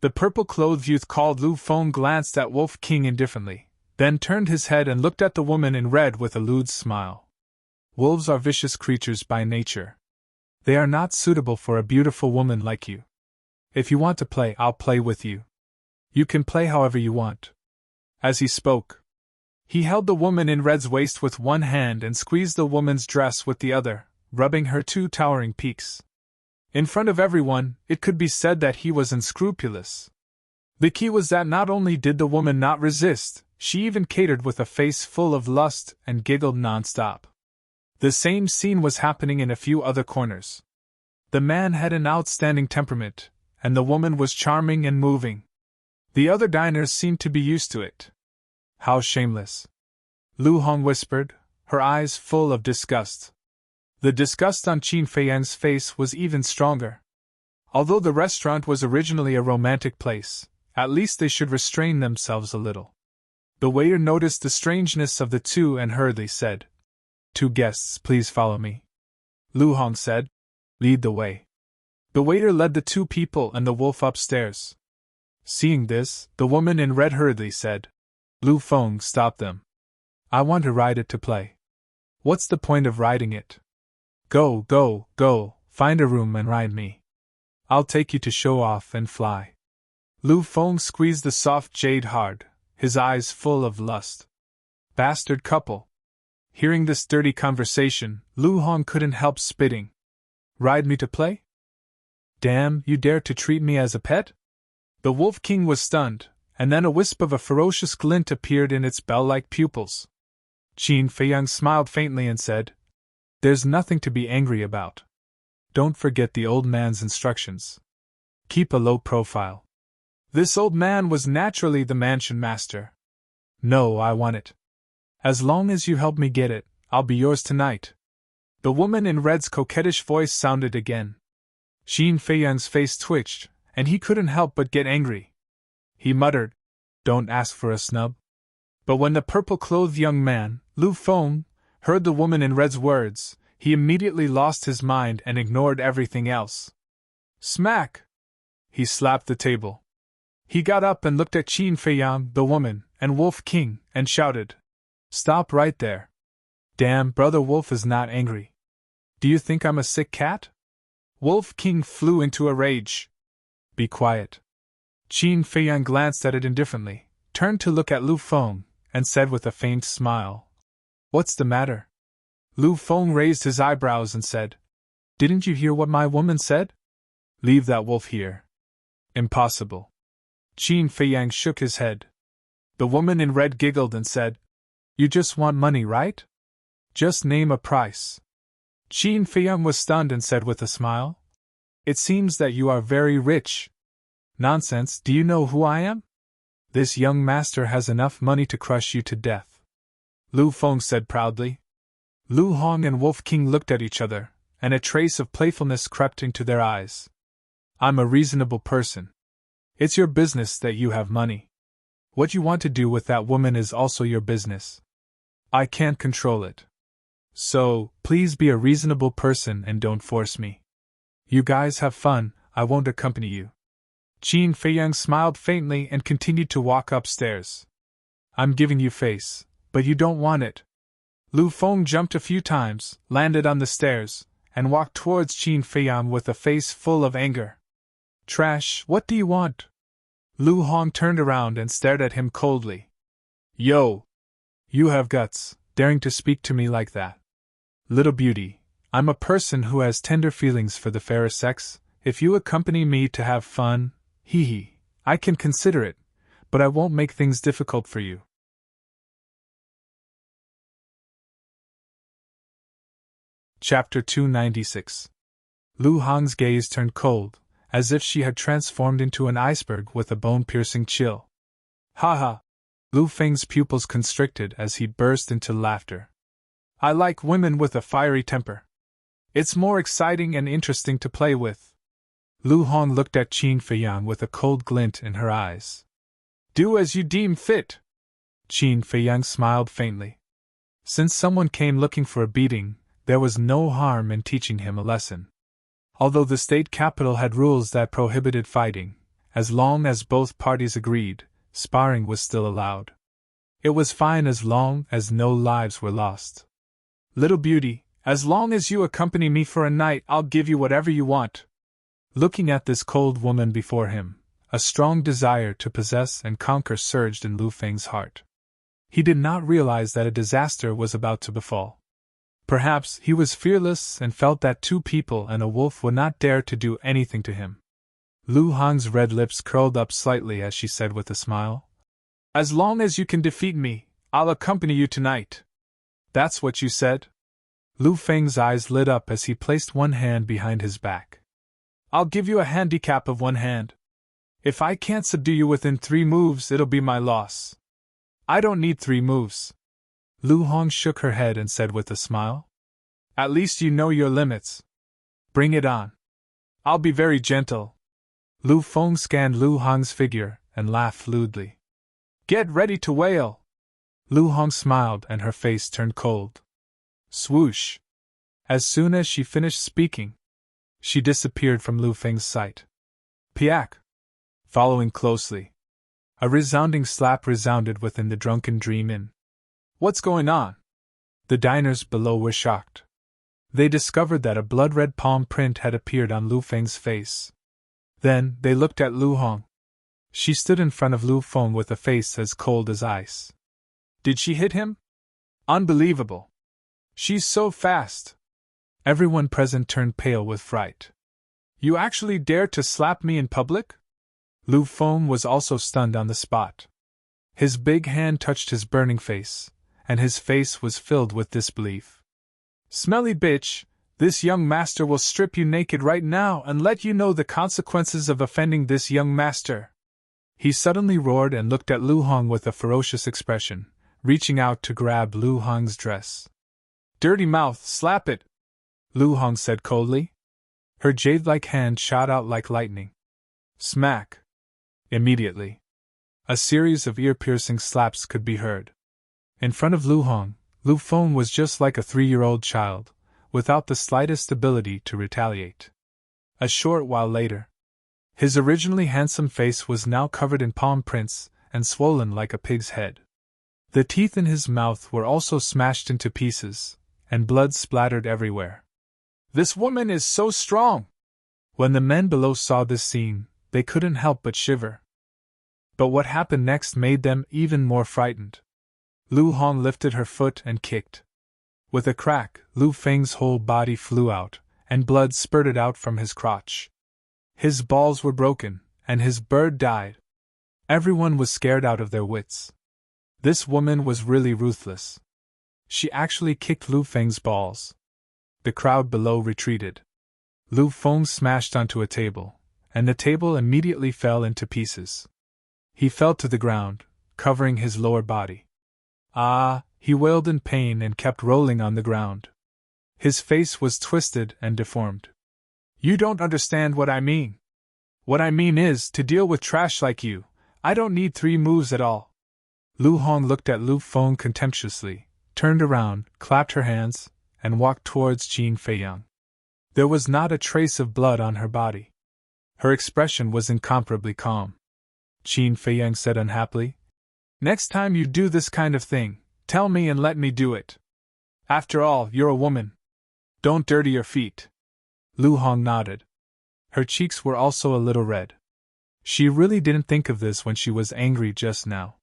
The purple-clothed youth called Lu Feng glanced at Wolf King indifferently, then turned his head and looked at the woman in red with a lewd smile. Wolves are vicious creatures by nature. They are not suitable for a beautiful woman like you. If you want to play, I'll play with you. You can play however you want." As he spoke, he held the woman in red's waist with one hand and squeezed the woman's dress with the other, rubbing her two towering peaks. In front of everyone, it could be said that he was unscrupulous. The key was that not only did the woman not resist, she even catered with a face full of lust and giggled non-stop. The same scene was happening in a few other corners. The man had an outstanding temperament, and the woman was charming and moving. The other diners seemed to be used to it. "How shameless," Lu Hong whispered, her eyes full of disgust. The disgust on Qin Feiyang's face was even stronger. Although the restaurant was originally a romantic place, at least they should restrain themselves a little. The waiter noticed the strangeness of the two and hurriedly said, "Two guests, please follow me." Lu Hong said, "Lead the way." The waiter led the two people and the wolf upstairs. Seeing this, the woman in red hurriedly said, "Lu Feng, stop them. I want to ride it to play." "What's the point of riding it? Go, go, go, find a room and ride me. I'll take you to show off and fly." Lu Feng squeezed the soft jade hard, his eyes full of lust. Bastard couple. Hearing this dirty conversation, Lu Hong couldn't help spitting. "Ride me to play? Damn, you dare to treat me as a pet?" The Wolf King was stunned, and then a wisp of a ferocious glint appeared in its bell-like pupils. Qin Feiyang smiled faintly and said, "There's nothing to be angry about. Don't forget the old man's instructions. Keep a low profile." This old man was naturally the mansion master. "No, I want it. As long as you help me get it, I'll be yours tonight." The woman in red's coquettish voice sounded again. Qin Feiyang's face twitched, and he couldn't help but get angry. He muttered, "Don't ask for a snub." But when the purple-clothed young man, Lu Feng, heard the woman in red's words, he immediately lost his mind and ignored everything else. Smack! He slapped the table. He got up and looked at Qin Feiyang, the woman, and Wolf King, and shouted, "Stop right there. Damn, Brother Wolf is not angry. Do you think I'm a sick cat?" Wolf King flew into a rage. "Be quiet." Qin Feiyang glanced at it indifferently, turned to look at Lu Feng, and said with a faint smile, "What's the matter?" Lu Feng raised his eyebrows and said, "Didn't you hear what my woman said? Leave that wolf here." "Impossible." Qin Feiyang shook his head. The woman in red giggled and said, "You just want money, right? Just name a price." Qin Feiyang was stunned and said with a smile, "It seems that you are very rich." "Nonsense, do you know who I am? This young master has enough money to crush you to death," Lu Feng said proudly. Lu Hong and Wolf King looked at each other, and a trace of playfulness crept into their eyes. "I'm a reasonable person. It's your business that you have money. What you want to do with that woman is also your business. I can't control it. So, please be a reasonable person and don't force me. You guys have fun, I won't accompany you." Qin Feiyang smiled faintly and continued to walk upstairs. "I'm giving you face, but you don't want it." Lu Feng jumped a few times, landed on the stairs, and walked towards Qin Feiyang with a face full of anger. "Trash, what do you want?" Lu Hong turned around and stared at him coldly. "Yo! You have guts, daring to speak to me like that. Little beauty, I'm a person who has tender feelings for the fairer sex. If you accompany me to have fun, hee, I can consider it, but I won't make things difficult for you." Chapter 296. Lu Hong's gaze turned cold, as if she had transformed into an iceberg with a bone-piercing chill. "Ha ha!" Lu Feng's pupils constricted as he burst into laughter. "I like women with a fiery temper. It's more exciting and interesting to play with." Lu Hong looked at Qin Feiyang with a cold glint in her eyes. "Do as you deem fit." Qin Feiyang smiled faintly. Since someone came looking for a beating, there was no harm in teaching him a lesson. Although the state capital had rules that prohibited fighting, as long as both parties agreed, sparring was still allowed. It was fine as long as no lives were lost. "Little beauty, As long as you accompany me for a night, I'll give you whatever you want. Looking at this cold woman before him, a strong desire to possess and conquer surged in Lu Feng's heart. He did not realize that a disaster was about to befall. Perhaps he was fearless and felt that two people and a wolf would not dare to do anything to him. Lu Hong's red lips curled up slightly as she said with a smile, "As long as you can defeat me, I'll accompany you tonight." "That's what you said?" Lu Feng's eyes lit up as he placed one hand behind his back. "I'll give you a handicap of one hand. If I can't subdue you within 3 moves, it'll be my loss." "I don't need 3 moves. Lu Hong shook her head and said with a smile, "At least you know your limits. Bring it on. I'll be very gentle." Lu Feng scanned Lu Hong's figure and laughed lewdly. "Get ready to wail." Lu Hong smiled and her face turned cold. Swoosh! As soon as she finished speaking, she disappeared from Lu Feng's sight. Piak! Following closely. A resounding slap resounded within the drunken dream inn. "What's going on?" The diners below were shocked. They discovered that a blood-red palm print had appeared on Lu Feng's face. Then, they looked at Lu Hong. She stood in front of Lu Feng with a face as cold as ice. "Did she hit him? Unbelievable! She's so fast!" Everyone present turned pale with fright. "You actually dared to slap me in public?" Lu Feng was also stunned on the spot. His big hand touched his burning face, and his face was filled with disbelief. "Smelly bitch, this young master will strip you naked right now and let you know the consequences of offending this young master." He suddenly roared and looked at Lu Hong with a ferocious expression, reaching out to grab Lu Hong's dress. "Dirty mouth, slap it!" Lu Hong said coldly. Her jade-like hand shot out like lightning. Smack! Immediately, a series of ear-piercing slaps could be heard. In front of Lu Hong, Lu Feng was just like a 3-year-old child, without the slightest ability to retaliate. A short while later, his originally handsome face was now covered in palm prints and swollen like a pig's head. The teeth in his mouth were also smashed into pieces, and blood splattered everywhere. "This woman is so strong!" When the men below saw this scene, they couldn't help but shiver. But what happened next made them even more frightened. Lu Hong lifted her foot and kicked. With a crack, Lu Feng's whole body flew out, and blood spurted out from his crotch. His balls were broken, and his bird died. Everyone was scared out of their wits. This woman was really ruthless. She actually kicked Lu Feng's balls. The crowd below retreated. Lu Feng smashed onto a table, and the table immediately fell into pieces. He fell to the ground, covering his lower body. "Ah!" he wailed in pain and kept rolling on the ground. His face was twisted and deformed. "You don't understand what I mean. What I mean is, to deal with trash like you, I don't need 3 moves at all." Lu Hong looked at Lu Feng contemptuously, turned around, clapped her hands, and walked towards Qin Feiyang. There was not a trace of blood on her body. Her expression was incomparably calm. Qin Feiyang said unhappily, "Next time you do this kind of thing, tell me and let me do it. After all, you're a woman. Don't dirty your feet." Lu Hong nodded. Her cheeks were also a little red. She really didn't think of this when she was angry just now.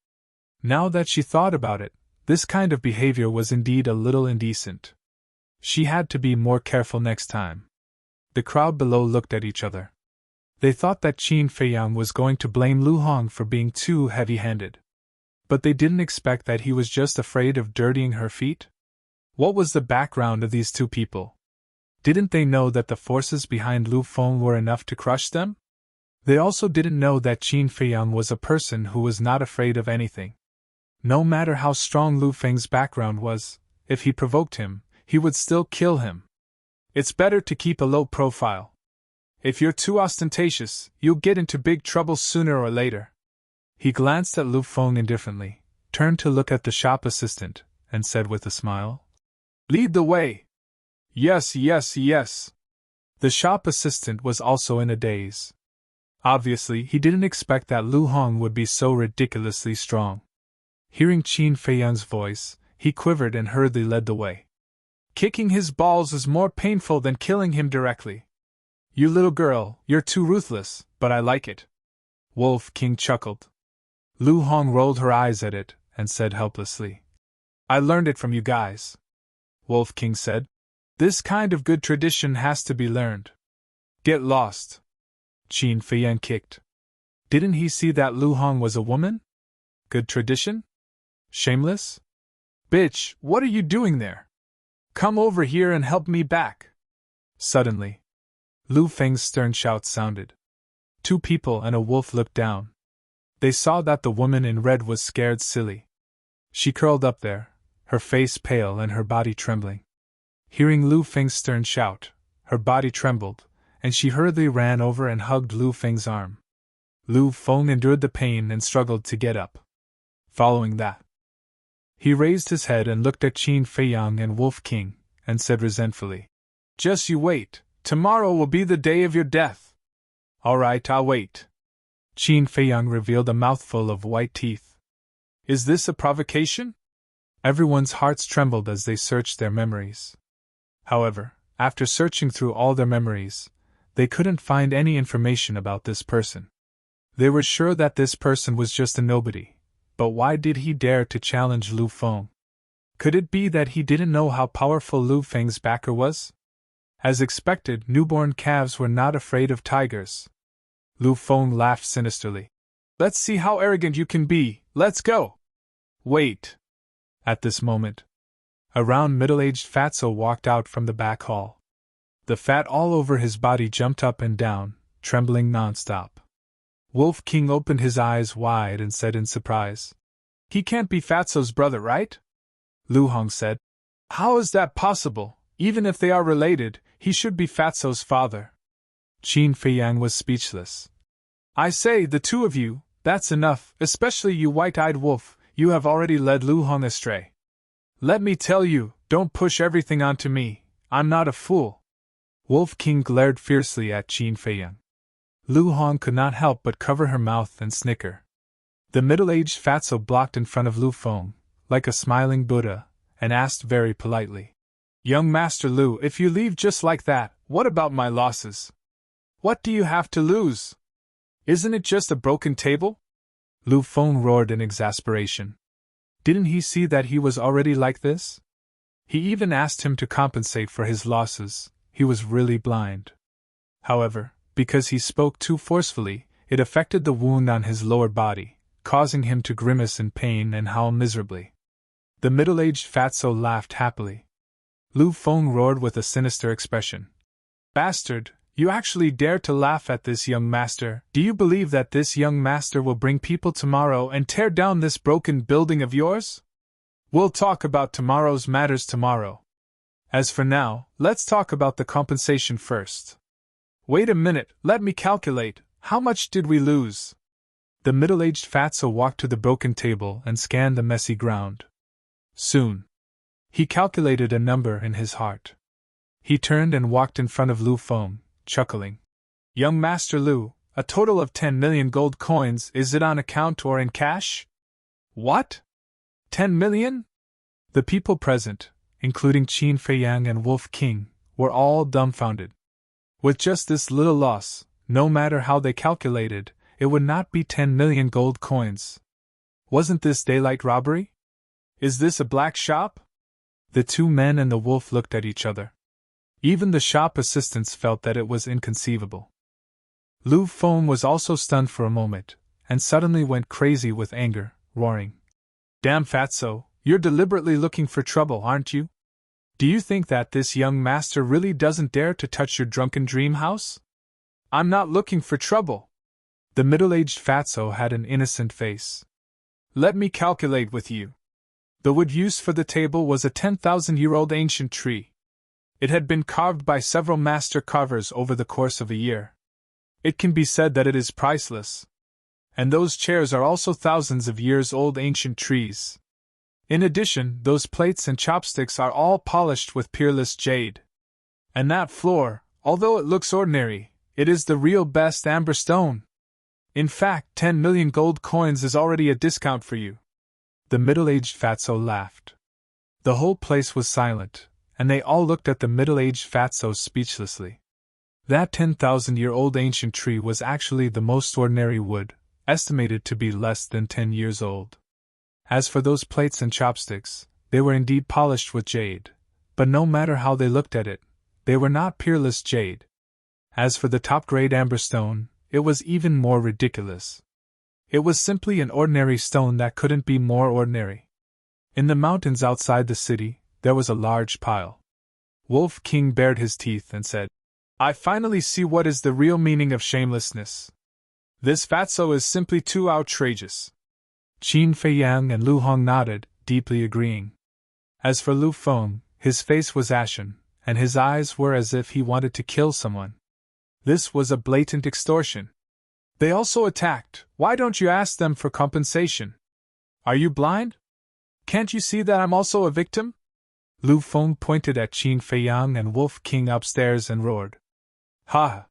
Now that she thought about it, this kind of behavior was indeed a little indecent. She had to be more careful next time. The crowd below looked at each other. They thought that Qin Feiyang was going to blame Lu Hong for being too heavy-handed. But they didn't expect that he was just afraid of dirtying her feet. What was the background of these two people? Didn't they know that the forces behind Lu Feng were enough to crush them? They also didn't know that Qin Feiyang was a person who was not afraid of anything. No matter how strong Lu Feng's background was, if he provoked him, he would still kill him. It's better to keep a low profile. If you're too ostentatious, you'll get into big trouble sooner or later. He glanced at Lu Feng indifferently, turned to look at the shop assistant, and said with a smile, "Lead the way." "Yes, yes, yes." The shop assistant was also in a daze. Obviously, he didn't expect that Lu Hong would be so ridiculously strong. Hearing Qin Feiyang's voice, he quivered and hurriedly led the way. Kicking his balls is more painful than killing him directly. You little girl, you're too ruthless, but I like it. Wolf King chuckled. Lu Hong rolled her eyes at it and said helplessly, I learned it from you guys. Wolf King said, This kind of good tradition has to be learned. Get lost. Qin Feiyan kicked. Didn't he see that Lu Hong was a woman? Good tradition? Shameless? Bitch, what are you doing there? Come over here and help me back. Suddenly, Lu Feng's stern shout sounded. Two people and a wolf looked down. They saw that the woman in red was scared silly. She curled up there, her face pale and her body trembling. Hearing Lu Feng's stern shout, her body trembled, and she hurriedly ran over and hugged Lu Feng's arm. Lu Feng endured the pain and struggled to get up. Following that, he raised his head and looked at Qin Feiyang and Wolf King, and said resentfully, Just you wait, tomorrow will be the day of your death. All right, I'll wait. Qin Feiyang revealed a mouthful of white teeth. Is this a provocation? Everyone's hearts trembled as they searched their memories. However, after searching through all their memories, they couldn't find any information about this person. They were sure that this person was just a nobody, but why did he dare to challenge Lu Feng? Could it be that he didn't know how powerful Lu Feng's backer was? As expected, newborn calves were not afraid of tigers. Lu Feng laughed sinisterly. Let's see how arrogant you can be, let's go! Wait! At this moment, a round middle-aged fatso walked out from the back hall. The fat all over his body jumped up and down, trembling non-stop. Wolf King opened his eyes wide and said in surprise, He can't be Fatso's brother, right? Lu Hong said, How is that possible? Even if they are related, he should be Fatso's father. Qin Feiyang was speechless. I say, the two of you, that's enough, especially you white-eyed wolf, you have already led Lu Hong astray. Let me tell you, don't push everything onto me, I'm not a fool. Wolf King glared fiercely at Qin Feiyang. Lu Hong could not help but cover her mouth and snicker. The middle-aged fatso blocked in front of Lu Feng, like a smiling Buddha, and asked very politely, Young Master Lu, if you leave just like that, what about my losses? What do you have to lose? Isn't it just a broken table? Lu Feng roared in exasperation. Didn't he see that he was already like this? He even asked him to compensate for his losses. He was really blind. However, because he spoke too forcefully, it affected the wound on his lower body, causing him to grimace in pain and howl miserably. The middle-aged fatso laughed happily. Lu Feng roared with a sinister expression. Bastard, you actually dare to laugh at this young master? Do you believe that this young master will bring people tomorrow and tear down this broken building of yours? We'll talk about tomorrow's matters tomorrow. As for now, let's talk about the compensation first. Wait a minute, let me calculate, how much did we lose? The middle-aged fatso walked to the broken table and scanned the messy ground. Soon, he calculated a number in his heart. He turned and walked in front of Lu Feng, chuckling. Young Master Lu, a total of 10 million gold coins, is it on account or in cash? What? 10 million? The people present, including Qin Feiyang and Wolf King, were all dumbfounded. With just this little loss, no matter how they calculated, it would not be 10 million gold coins. Wasn't this daylight robbery? Is this a black shop? The two men and the wolf looked at each other. Even the shop assistants felt that it was inconceivable. Lu Feng was also stunned for a moment, and suddenly went crazy with anger, roaring. Damn fatso, you're deliberately looking for trouble, aren't you? Do you think that this young master really doesn't dare to touch your drunken dream house? I'm not looking for trouble. The middle-aged fatso had an innocent face. Let me calculate with you. The wood used for the table was a 10,000-year-old ancient tree. It had been carved by several master carvers over the course of a year. It can be said that it is priceless. And those chairs are also thousands of years old ancient trees. In addition, those plates and chopsticks are all polished with peerless jade. And that floor, although it looks ordinary, it is the real best amber stone. In fact, 10 million gold coins is already a discount for you. The middle-aged fatso laughed. The whole place was silent, and they all looked at the middle-aged fatso speechlessly. That 10,000-year-old ancient tree was actually the most ordinary wood, estimated to be less than 10 years old. As for those plates and chopsticks, they were indeed polished with jade, but no matter how they looked at it, they were not peerless jade. As for the top-grade amberstone, it was even more ridiculous. It was simply an ordinary stone that couldn't be more ordinary. In the mountains outside the city, there was a large pile. Wolf King bared his teeth and said, "I finally see what is the real meaning of shamelessness. This fatso is simply too outrageous." Qin Feiyang and Lu Hong nodded, deeply agreeing. As for Lu Feng, his face was ashen, and his eyes were as if he wanted to kill someone. This was a blatant extortion. "They also attacked. Why don't you ask them for compensation? Are you blind? Can't you see that I'm also a victim?" Lu Feng pointed at Qin Feiyang and Wolf King upstairs and roared. "Ha!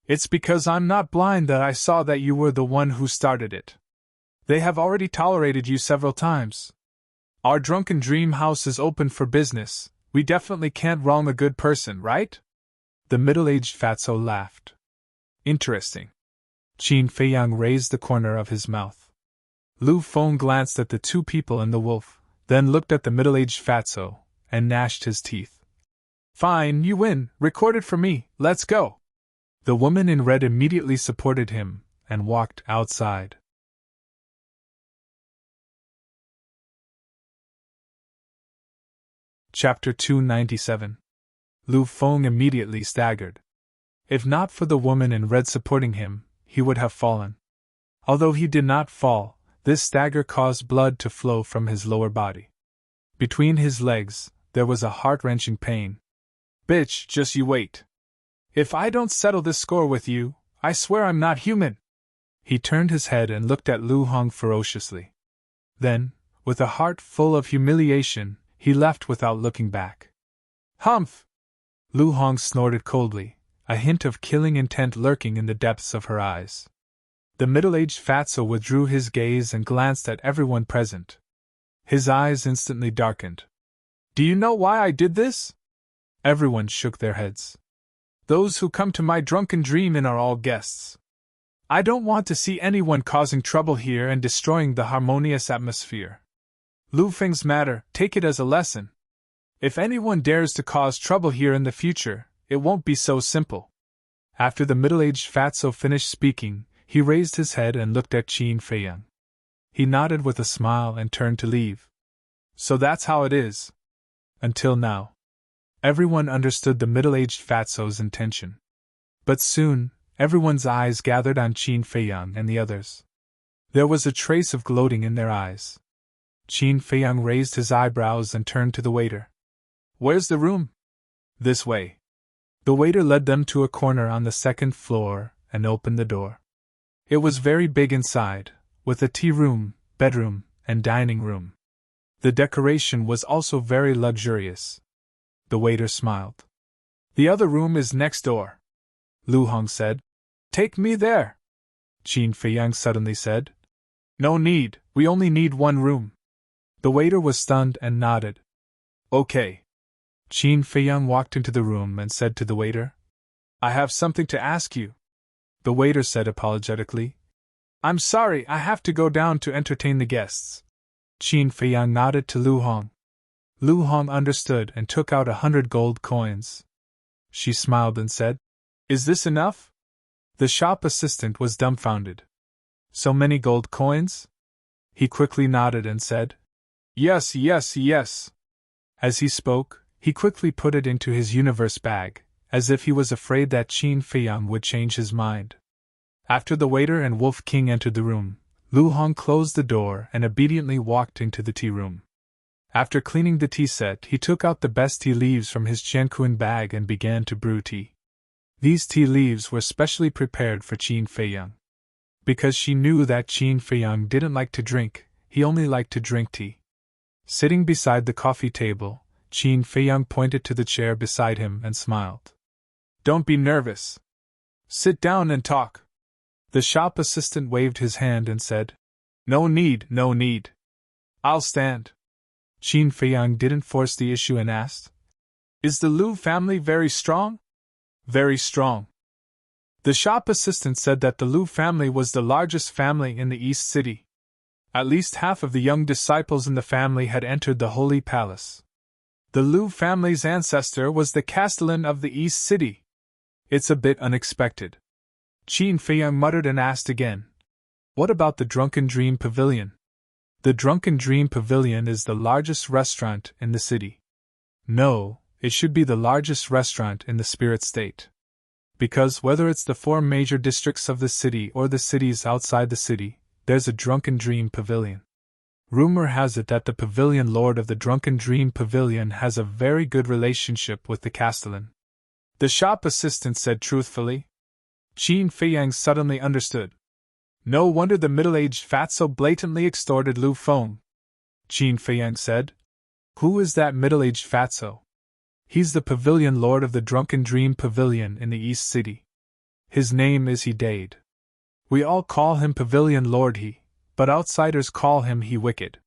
It's because I'm not blind that I saw that you were the one who started it. They have already tolerated you several times. Our drunken dream house is open for business. We definitely can't wrong a good person, right?" The middle-aged fatso laughed. "Interesting." Qin Feiyang raised the corner of his mouth. Lu Feng glanced at the two people and the wolf, then looked at the middle-aged fatso, and gnashed his teeth. "Fine, you win. Record it for me. Let's go." The woman in red immediately supported him, and walked outside. Chapter 297. Lu Feng immediately staggered. If not for the woman in red supporting him, he would have fallen. Although he did not fall, this stagger caused blood to flow from his lower body. Between his legs, there was a heart-wrenching pain. "Bitch, just you wait. If I don't settle this score with you, I swear I'm not human." He turned his head and looked at Lu Hong ferociously. Then, with a heart full of humiliation, he left without looking back. "Humph!" Lu Hong snorted coldly, a hint of killing intent lurking in the depths of her eyes. The middle-aged fatso withdrew his gaze and glanced at everyone present. His eyes instantly darkened. "Do you know why I did this?" Everyone shook their heads. "Those who come to my drunken dream inn are all guests. I don't want to see anyone causing trouble here and destroying the harmonious atmosphere. Lu Feng's matter, take it as a lesson. If anyone dares to cause trouble here in the future, it won't be so simple." After the middle-aged fatso finished speaking, he raised his head and looked at Qin Feiyang. He nodded with a smile and turned to leave. "So that's how it is." Until now, everyone understood the middle-aged fatso's intention. But soon, everyone's eyes gathered on Qin Feiyang and the others. There was a trace of gloating in their eyes. Qin Feiyang raised his eyebrows and turned to the waiter. "Where's the room?" "This way." The waiter led them to a corner on the second floor and opened the door. It was very big inside, with a tea room, bedroom, and dining room. The decoration was also very luxurious. The waiter smiled. "The other room is next door," Lu Hong said. "Take me there," Qin Feiyang suddenly said. "No need, we only need one room." The waiter was stunned and nodded. "Okay." Qin Feiyang walked into the room and said to the waiter, "I have something to ask you." The waiter said apologetically, "I'm sorry, I have to go down to entertain the guests." Qin Feiyang nodded to Lu Hong. Lu Hong understood and took out 100 gold coins. She smiled and said, "Is this enough?" The shop assistant was dumbfounded. "So many gold coins?" He quickly nodded and said, "Yes, yes, yes." As he spoke, he quickly put it into his universe bag, as if he was afraid that Qin Feiyang would change his mind. After the waiter and Wolf King entered the room, Lu Hong closed the door and obediently walked into the tea room. After cleaning the tea set, he took out the best tea leaves from his Qianquan bag and began to brew tea. These tea leaves were specially prepared for Qin Feiyang. Because she knew that Qin Feiyang didn't like to drink, he only liked to drink tea. Sitting beside the coffee table, Qin Feiyang pointed to the chair beside him and smiled. "Don't be nervous. Sit down and talk." The shop assistant waved his hand and said, "No need, no need. I'll stand." Qin Feiyang didn't force the issue and asked, Is the Lu family very strong? Very strong. The shop assistant said that the Lu family was the largest family in the East City. At least half of the young disciples in the family had entered the Holy Palace. The Lu family's ancestor was the castellan of the East City. It's a bit unexpected. Qin Feiyang muttered and asked again. What about the Drunken Dream Pavilion? The Drunken Dream Pavilion is the largest restaurant in the city. No, it should be the largest restaurant in the Spirit State. Because whether it's the 4 major districts of the city or the cities outside the city, there's a Drunken Dream Pavilion. Rumor has it that the Pavilion Lord of the Drunken Dream Pavilion has a very good relationship with the castellan. The shop assistant said truthfully. Qin Feiyang suddenly understood. No wonder the middle-aged fatso blatantly extorted Lu Feng. Qin Feiyang said. Who is that middle-aged fatso? He's the Pavilion Lord of the Drunken Dream Pavilion in the East City. His name is He Dade. We all call him Pavilion Lord He, but outsiders call him He Wicked.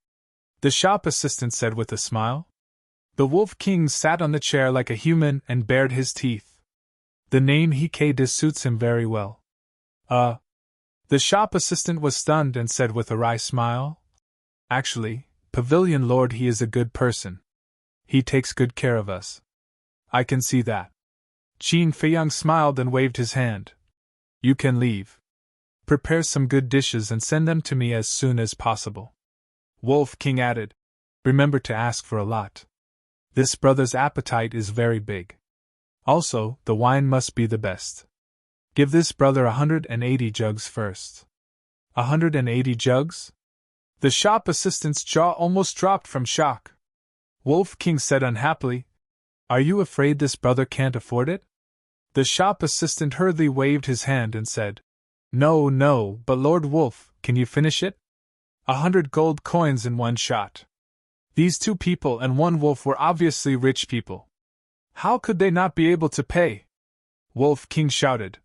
The shop assistant said with a smile. The Wolf King sat on the chair like a human and bared his teeth. The name He Dade suits him very well. The shop assistant was stunned and said with a wry smile. Actually, Pavilion Lord He is a good person. He takes good care of us. I can see that. Qin Feiyang smiled and waved his hand. You can leave. Prepare some good dishes and send them to me as soon as possible. Wolf King added. Remember to ask for a lot. This brother's appetite is very big. Also, the wine must be the best. Give this brother 180 jugs first. 180 jugs? The shop assistant's jaw almost dropped from shock. Wolf King said unhappily, Are you afraid this brother can't afford it? The shop assistant hurriedly waved his hand and said, No, but Lord Wolf, can you finish it? 100 gold coins in one shot. These 2 people and 1 wolf were obviously rich people. How could they not be able to pay? Wolf King shouted.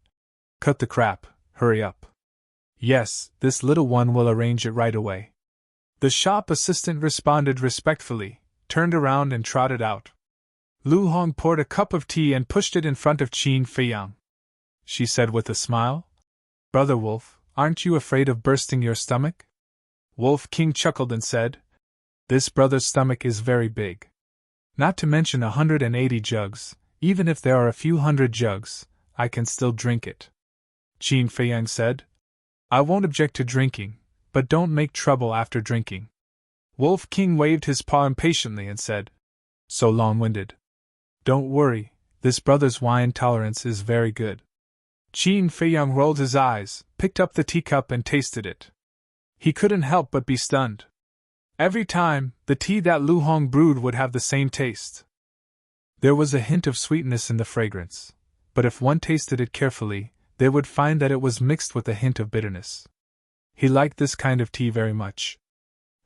Cut the crap, hurry up. Yes, this little one will arrange it right away. The shop assistant responded respectfully, turned around and trotted out. Lu Hong poured a cup of tea and pushed it in front of Qin Feiyang. She said with a smile, Brother Wolf, aren't you afraid of bursting your stomach? Wolf King chuckled and said, This brother's stomach is very big. Not to mention 180 jugs, even if there are a few hundred jugs, I can still drink it. Qin Feiyang said, I won't object to drinking, but don't make trouble after drinking. Wolf King waved his paw impatiently and said, So long-winded. Don't worry, this brother's wine tolerance is very good. Qin Feiyang rolled his eyes, picked up the teacup and tasted it. He couldn't help but be stunned. Every time, the tea that Lu Hong brewed would have the same taste. There was a hint of sweetness in the fragrance, but if one tasted it carefully, they would find that it was mixed with a hint of bitterness. He liked this kind of tea very much.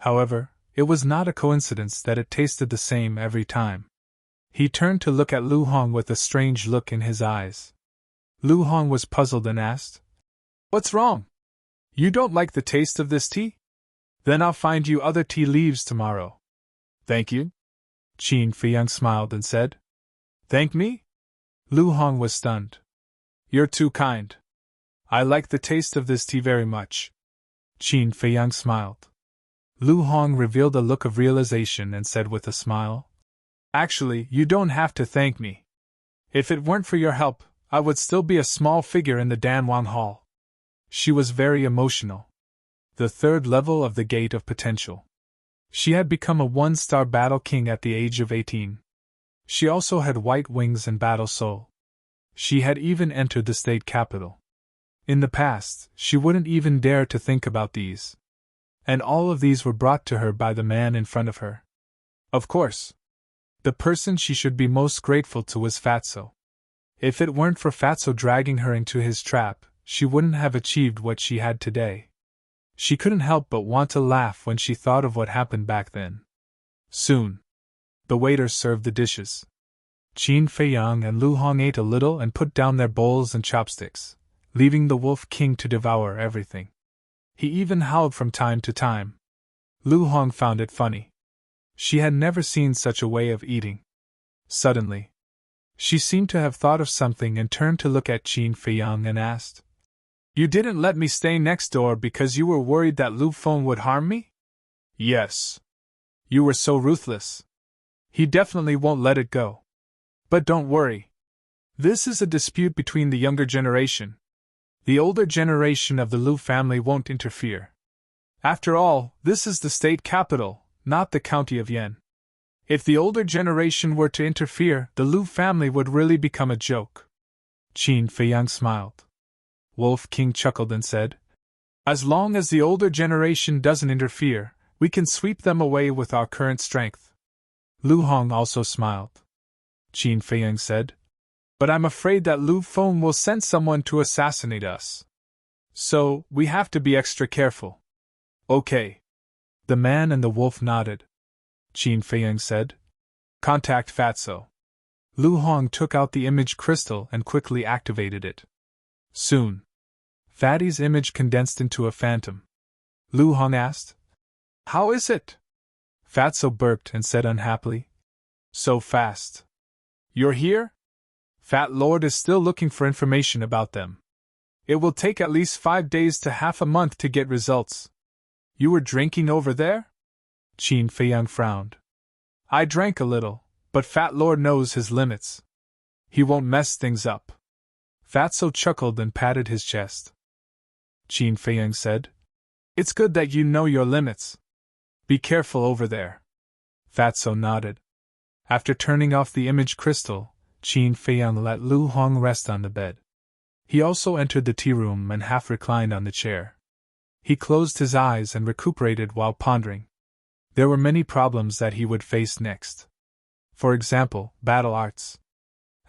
However, it was not a coincidence that it tasted the same every time. He turned to look at Lu Hong with a strange look in his eyes. Lu Hong was puzzled and asked, What's wrong? You don't like the taste of this tea? Then I'll find you other tea leaves tomorrow. Thank you? Qin Feiyang smiled and said. Thank me? Lu Hong was stunned. You're too kind. I like the taste of this tea very much. Qin Feiyang smiled. Lu Hong revealed a look of realization and said with a smile, Actually, you don't have to thank me. If it weren't for your help, I would still be a small figure in the Danwang Hall. She was very emotional. The 3rd level of the Gate of Potential. She had become a 1-star battle king at the age of 18. She also had white wings and battle soul. She had even entered the state capital. In the past, she wouldn't even dare to think about these. And all of these were brought to her by the man in front of her. Of course. The person she should be most grateful to was Fatso. If it weren't for Fatso dragging her into his trap, she wouldn't have achieved what she had today. She couldn't help but want to laugh when she thought of what happened back then. Soon. The waiter served the dishes. Qin Feiyang and Lu Hong ate a little and put down their bowls and chopsticks, leaving the Wolf King to devour everything. He even howled from time to time. Lu Hong found it funny. She had never seen such a way of eating. Suddenly, She seemed to have thought of something and turned to look at Qin Feiyang and asked, "You didn't let me stay next door because you were worried that Lu Feng would harm me?" "Yes. You were so ruthless. He definitely won't let it go. But don't worry. This is a dispute between the younger generation. The older generation of the Lu family won't interfere. After all, this is the state capital, not the county of Yan. If the older generation were to interfere, the Lu family would really become a joke." Qin Feiyang smiled. Wolf King chuckled and said, "As long as the older generation doesn't interfere, we can sweep them away with our current strength." Lu Hong also smiled. Qin Feiyang said, "But I'm afraid that Lu Feng will send someone to assassinate us. So, we have to be extra careful." "Okay." The man and the wolf nodded. Qin Feiyang said, "Contact Fatso." Lu Hong took out the image crystal and quickly activated it. Soon, Fatty's image condensed into a phantom. Lu Hong asked, "How is it?" Fatso burped and said unhappily, "So fast." "You're here?" "Fat Lord is still looking for information about them. It will take at least 5 days to half a month to get results." "You were drinking over there?" Qin Feiyang frowned. "I drank a little, but Fat Lord knows his limits. He won't mess things up." Fatso chuckled and patted his chest. Qin Feiyang said, "It's good that you know your limits. Be careful over there." Fatso nodded. After turning off the image crystal, Qin Feiyang let Lu Hong rest on the bed. He also entered the tea room and half reclined on the chair. He closed his eyes and recuperated while pondering. There were many problems that he would face next. For example, battle arts.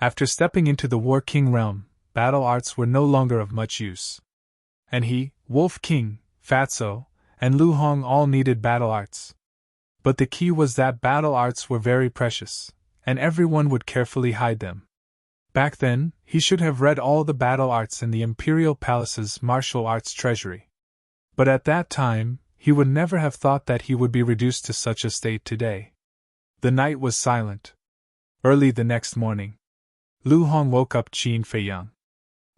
After stepping into the War King realm, battle arts were no longer of much use. And he, Wolf King, Fatso, and Lu Hong all needed battle arts. But the key was that battle arts were very precious, and everyone would carefully hide them. Back then, he should have read all the battle arts in the Imperial Palace's martial arts treasury. But at that time, he would never have thought that he would be reduced to such a state today. The night was silent. Early the next morning, Lu Hong woke up Qin Feiyang.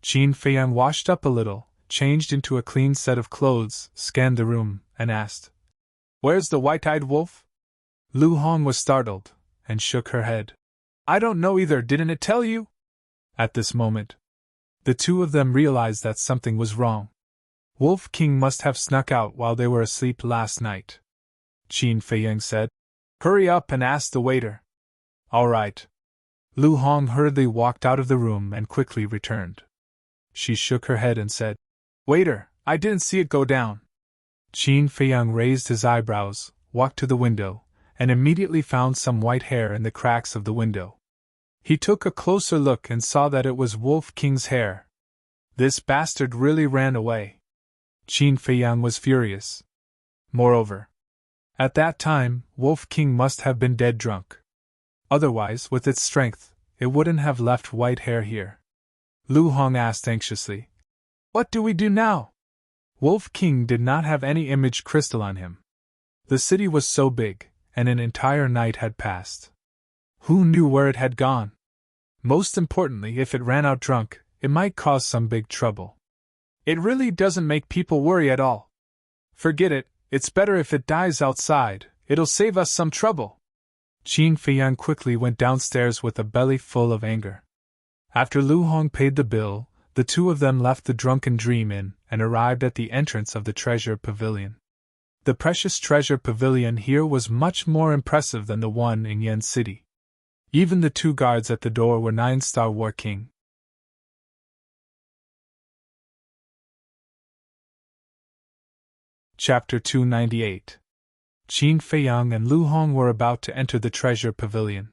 Qin Feiyang washed up a little, changed into a clean set of clothes, scanned the room, and asked, "Where's the white-eyed wolf?" Lu Hong was startled, and shook her head. "I don't know either, didn't it tell you?" At this moment, the two of them realized that something was wrong. Wolf King must have snuck out while they were asleep last night. Qin Feiyang said, "Hurry up and ask the waiter." "All right." Lu Hong hurriedly walked out of the room and quickly returned. She shook her head and said, "Waiter, I didn't see it go down." Qin Feiyang raised his eyebrows, walked to the window, and immediately found some white hair in the cracks of the window. He took a closer look and saw that it was Wolf King's hair. This bastard really ran away. Qin Feiyang was furious. Moreover, at that time, Wolf King must have been dead drunk. Otherwise, with its strength, it wouldn't have left white hair here. Lu Hong asked anxiously, "What do we do now?" Wolf King did not have any image crystal on him. The city was so big, and an entire night had passed. Who knew where it had gone? Most importantly, if it ran out drunk, it might cause some big trouble. It really doesn't make people worry at all. Forget it, it's better if it dies outside, it'll save us some trouble. Qin Feiyang quickly went downstairs with a belly full of anger. After Lu Hong paid the bill, the two of them left the Drunken Dream Inn and arrived at the entrance of the Treasure Pavilion. The precious Treasure Pavilion here was much more impressive than the one in Yen City. Even the 2 guards at the door were 9-star War King. Chapter 298. Qin Feiyang and Lu Hong were about to enter the Treasure Pavilion.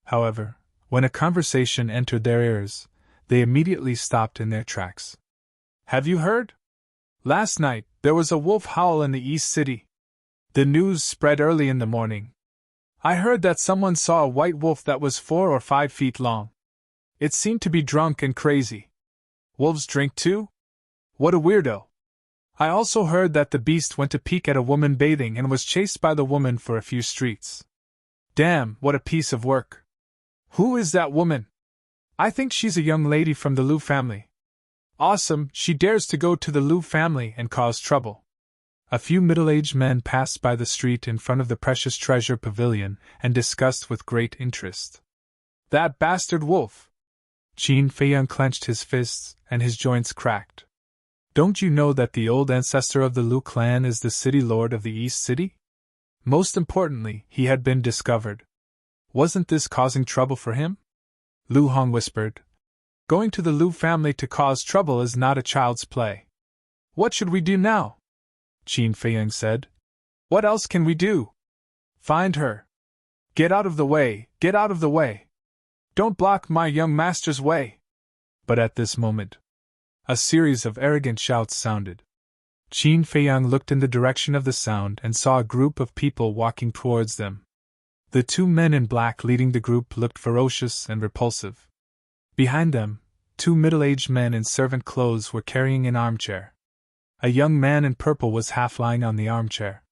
However, when a conversation entered their ears, they immediately stopped in their tracks. "Have you heard? Last night, there was a wolf howl in the East City. The news spread early in the morning. I heard that someone saw a white wolf that was 4 or 5 feet long. It seemed to be drunk and crazy. Wolves drink too? What a weirdo. I also heard that the beast went to peek at a woman bathing and was chased by the woman for a few streets. Damn, what a piece of work. Who is that woman? I think she's a young lady from the Liu family. Awesome, she dares to go to the Liu family and cause trouble. A few middle-aged men passed by the street in front of the precious treasure pavilion and discussed with great interest. That bastard wolf! Qin Feiyang clenched his fists, and his joints cracked. Don't you know that the old ancestor of the Liu clan is the city lord of the East City? Most importantly, he had been discovered. Wasn't this causing trouble for him? Lu Hong whispered. Going to the Liu family to cause trouble is not a child's play. What should we do now? Qin Feiyang said. What else can we do? Find her. Get out of the way, get out of the way. Don't block my young master's way. But at this moment, a series of arrogant shouts sounded. Qin Feiyang looked in the direction of the sound and saw a group of people walking towards them. The two men in black leading the group looked ferocious and repulsive. Behind them, two middle-aged men in servant clothes were carrying an armchair. A young man in purple was half lying on the armchair.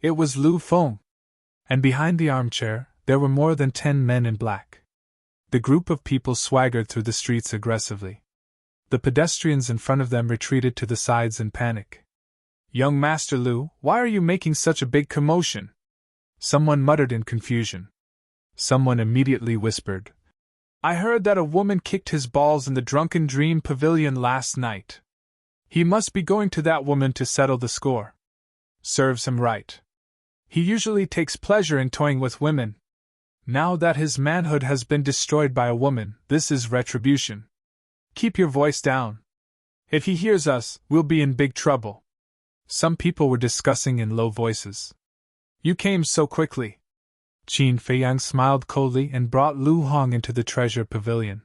It was Lu Feng. And behind the armchair, there were more than 10 men in black. The group of people swaggered through the streets aggressively. The pedestrians in front of them retreated to the sides in panic. Young Master Lu, why are you making such a big commotion? Someone muttered in confusion. Someone immediately whispered. I heard that a woman kicked his balls in the Drunken Dream Pavilion last night. He must be going to that woman to settle the score. Serves him right. He usually takes pleasure in toying with women. Now that his manhood has been destroyed by a woman, this is retribution. Keep your voice down. If he hears us, we'll be in big trouble. Some people were discussing in low voices. You came so quickly. Qin Feiyang smiled coldly and brought Lu Hong into the treasure pavilion.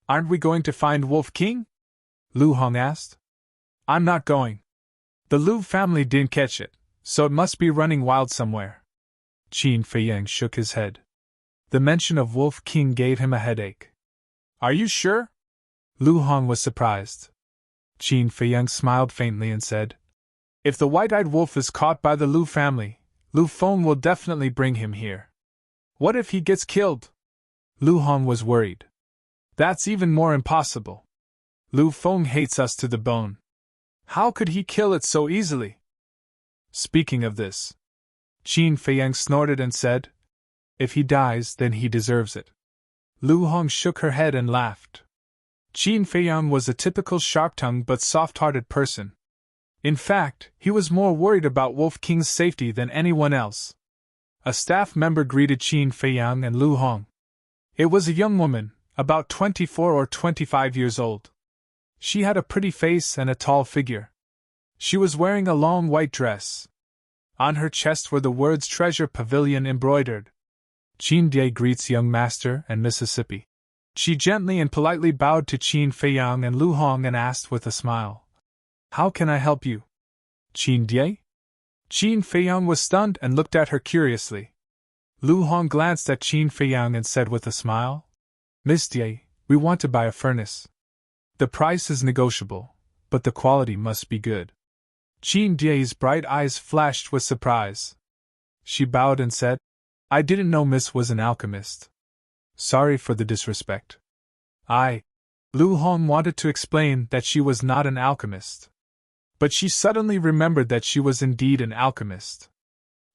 Aren't we going to find Wolf King? Lu Hong asked. I'm not going. The Liu family didn't catch it, so it must be running wild somewhere. Qin Feiyang shook his head. The mention of Wolf King gave him a headache. Are you sure? Lu Hong was surprised. Qin Feiyang smiled faintly and said, If the white-eyed wolf is caught by the Liu family, Lu Feng will definitely bring him here. What if he gets killed? Lu Hong was worried. That's even more impossible. Lu Feng hates us to the bone. How could he kill it so easily? Speaking of this, Qin Feiyang snorted and said, If he dies, then he deserves it. Lu Hong shook her head and laughed. Qin Feiyang was a typical sharp-tongued but soft-hearted person. In fact, he was more worried about Wolf King's safety than anyone else. A staff member greeted Qin Feiyang and Lu Hong. It was a young woman, about 24 or 25 years old. She had a pretty face and a tall figure. She was wearing a long white dress. On her chest were the words Treasure Pavilion embroidered. Qin Die greets young master and Mississippi. She gently and politely bowed to Qin Feiyang and Lu Hong and asked with a smile, How can I help you? Qin Die? Qin Feiyang was stunned and looked at her curiously. Lu Hong glanced at Qin Feiyang and said with a smile, Miss Die, we want to buy a furnace. The price is negotiable, but the quality must be good. Qin Die's bright eyes flashed with surprise. She bowed and said, I didn't know Miss was an alchemist. Sorry for the disrespect. Lu Hong wanted to explain that she was not an alchemist. But she suddenly remembered that she was indeed an alchemist.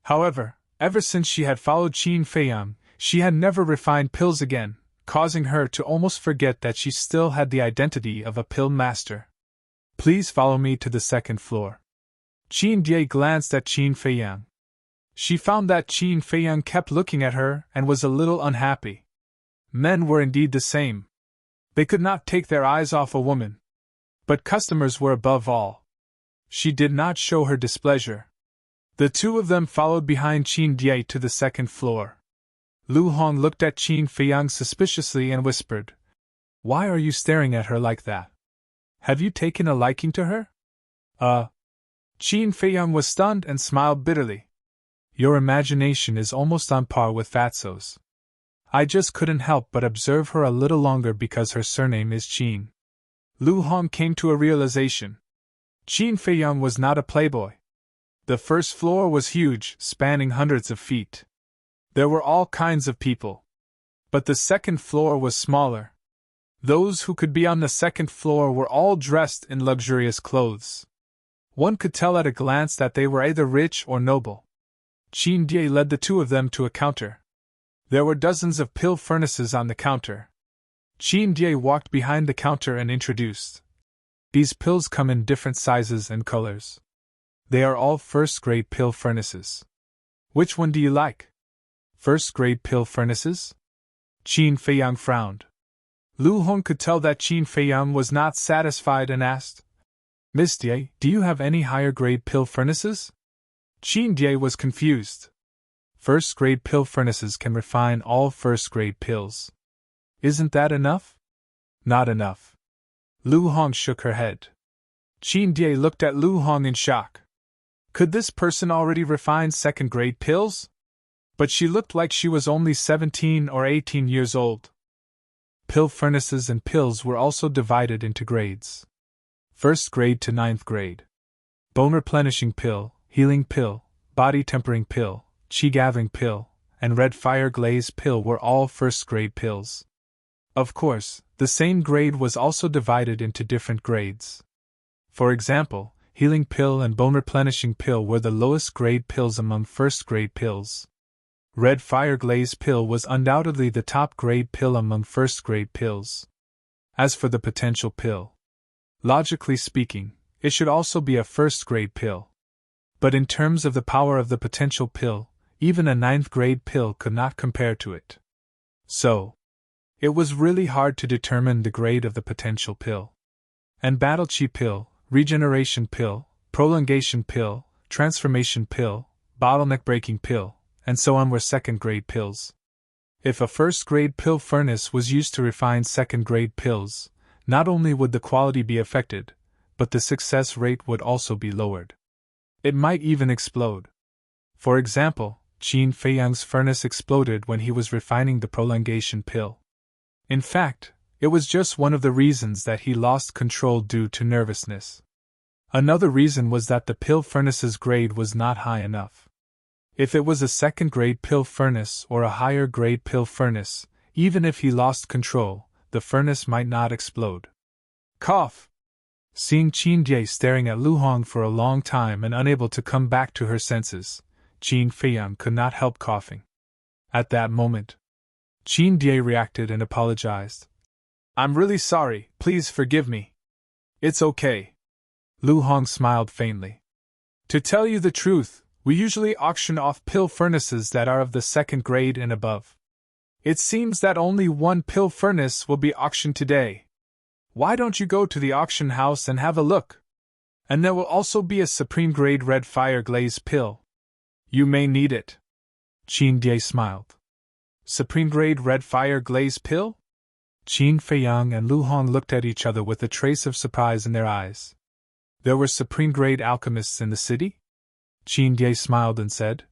However, ever since she had followed Qin Feiyang, she had never refined pills again, causing her to almost forget that she still had the identity of a pill master. Please follow me to the second floor. Qin Die glanced at Qin Feiyang. She found that Qin Feiyang kept looking at her and was a little unhappy. Men were indeed the same. They could not take their eyes off a woman. But customers were above all. She did not show her displeasure. The two of them followed behind Qin Die to the second floor. Lu Hong looked at Qin Feiyang suspiciously and whispered, Why are you staring at her like that? Have you taken a liking to her? Qin Feiyang was stunned and smiled bitterly. Your imagination is almost on par with Fatso's. I just couldn't help but observe her a little longer because her surname is Qin. Lu Hong came to a realization. Qin Feiyang was not a playboy. The first floor was huge, spanning hundreds of feet. There were all kinds of people. But the second floor was smaller. Those who could be on the second floor were all dressed in luxurious clothes. One could tell at a glance that they were either rich or noble. Qin Die led the two of them to a counter. There were dozens of pill furnaces on the counter. Qin Die walked behind the counter and introduced. These pills come in different sizes and colors. They are all first-grade pill furnaces. Which one do you like? First-grade pill furnaces? Qin Feiyang frowned. Lu Hong could tell that Qin Feiyang was not satisfied and asked, Miss Die, do you have any higher-grade pill furnaces? Qin Die was confused. First-grade pill furnaces can refine all first-grade pills. Isn't that enough? Not enough. Lu Hong shook her head. Qin Die looked at Lu Hong in shock. Could this person already refine second-grade pills? But she looked like she was only 17 or 18 years old. Pill furnaces and pills were also divided into grades. First grade to ninth grade. Bone replenishing pill, healing pill, body tempering pill, qi gathering pill, and red fire glaze pill were all first-grade pills. Of course, the same grade was also divided into different grades. For example, healing pill and bone replenishing pill were the lowest grade pills among first-grade pills. Red fire glaze pill was undoubtedly the top-grade pill among first-grade pills. As for the potential pill, logically speaking, it should also be a first-grade pill. But in terms of the power of the potential pill, even a ninth-grade pill could not compare to it. So, it was really hard to determine the grade of the potential pill. And battle chi pill, regeneration pill, prolongation pill, transformation pill, bottleneck breaking pill, and so on were second-grade pills. If a first-grade pill furnace was used to refine second-grade pills, not only would the quality be affected, but the success rate would also be lowered. It might even explode. For example, Qin Feiyang's furnace exploded when he was refining the prolongation pill. In fact, it was just one of the reasons that he lost control due to nervousness. Another reason was that the pill furnace's grade was not high enough. If it was a second-grade pill furnace or a higher-grade pill furnace, even if he lost control, the furnace might not explode. Cough! Seeing Qin Die staring at Lu Hong for a long time and unable to come back to her senses, Qin Feiyang could not help coughing. At that moment, Qin Die reacted and apologized. I'm really sorry, please forgive me. It's okay. Lu Hong smiled faintly. To tell you the truth, we usually auction off pill furnaces that are of the second grade and above. It seems that only one pill furnace will be auctioned today. Why don't you go to the auction house and have a look? And there will also be a supreme grade red fire glaze pill. You may need it. Qin Die smiled. Supreme grade red fire glaze pill? Qin Feiyang and Lu Hong looked at each other with a trace of surprise in their eyes. There were supreme grade alchemists in the city? Qin Die smiled and said,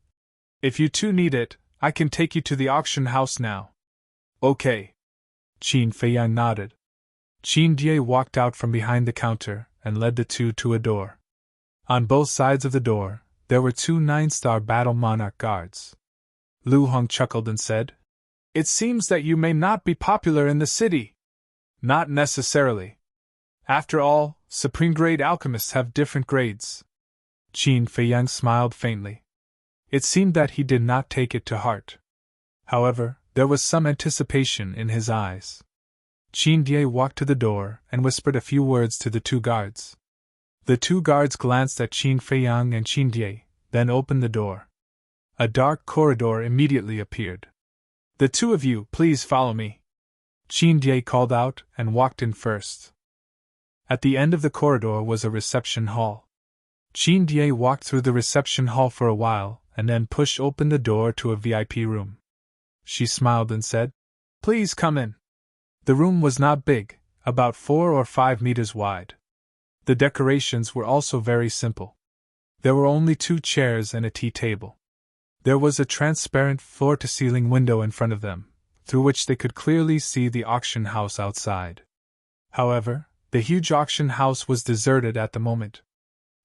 If you two need it, I can take you to the auction house now. Okay. Qin Feiyang nodded. Qin Die walked out from behind the counter and led the two to a door. On both sides of the door, there were two 9-star battle monarch guards. Lu Hong chuckled and said, It seems that you may not be popular in the city. Not necessarily. After all, supreme-grade alchemists have different grades. Qin Feiyang smiled faintly. It seemed that he did not take it to heart. However, there was some anticipation in his eyes. Qin Die walked to the door and whispered a few words to the two guards. The two guards glanced at Qin Feiyang and Qin Die, then opened the door. A dark corridor immediately appeared. The two of you, please follow me. Qin Die called out and walked in first. At the end of the corridor was a reception hall. Qin Die walked through the reception hall for a while and then pushed open the door to a VIP room. She smiled and said, Please come in. The room was not big, about 4 or 5 meters wide. The decorations were also very simple. There were only 2 chairs and a tea table. There was a transparent floor-to-ceiling window in front of them, through which they could clearly see the auction house outside. However, the huge auction house was deserted at the moment.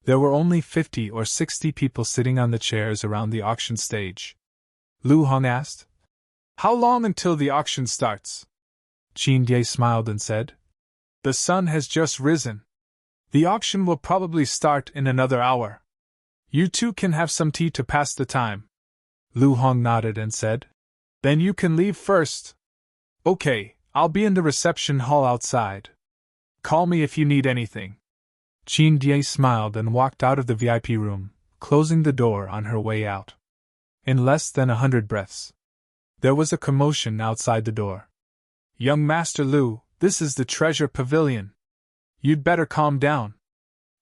There were only 50 or 60 people sitting on the chairs around the auction stage. Lu Hong asked, How long until the auction starts? Qin Ye smiled and said. The sun has just risen. The auction will probably start in another hour. You two can have some tea to pass the time. Lu Hong nodded and said. Then you can leave first. Okay, I'll be in the reception hall outside. Call me if you need anything. Qin Ye smiled and walked out of the VIP room, closing the door on her way out. In less than 100 breaths, there was a commotion outside the door. Young Master Lu, this is the Treasure Pavilion. You'd better calm down.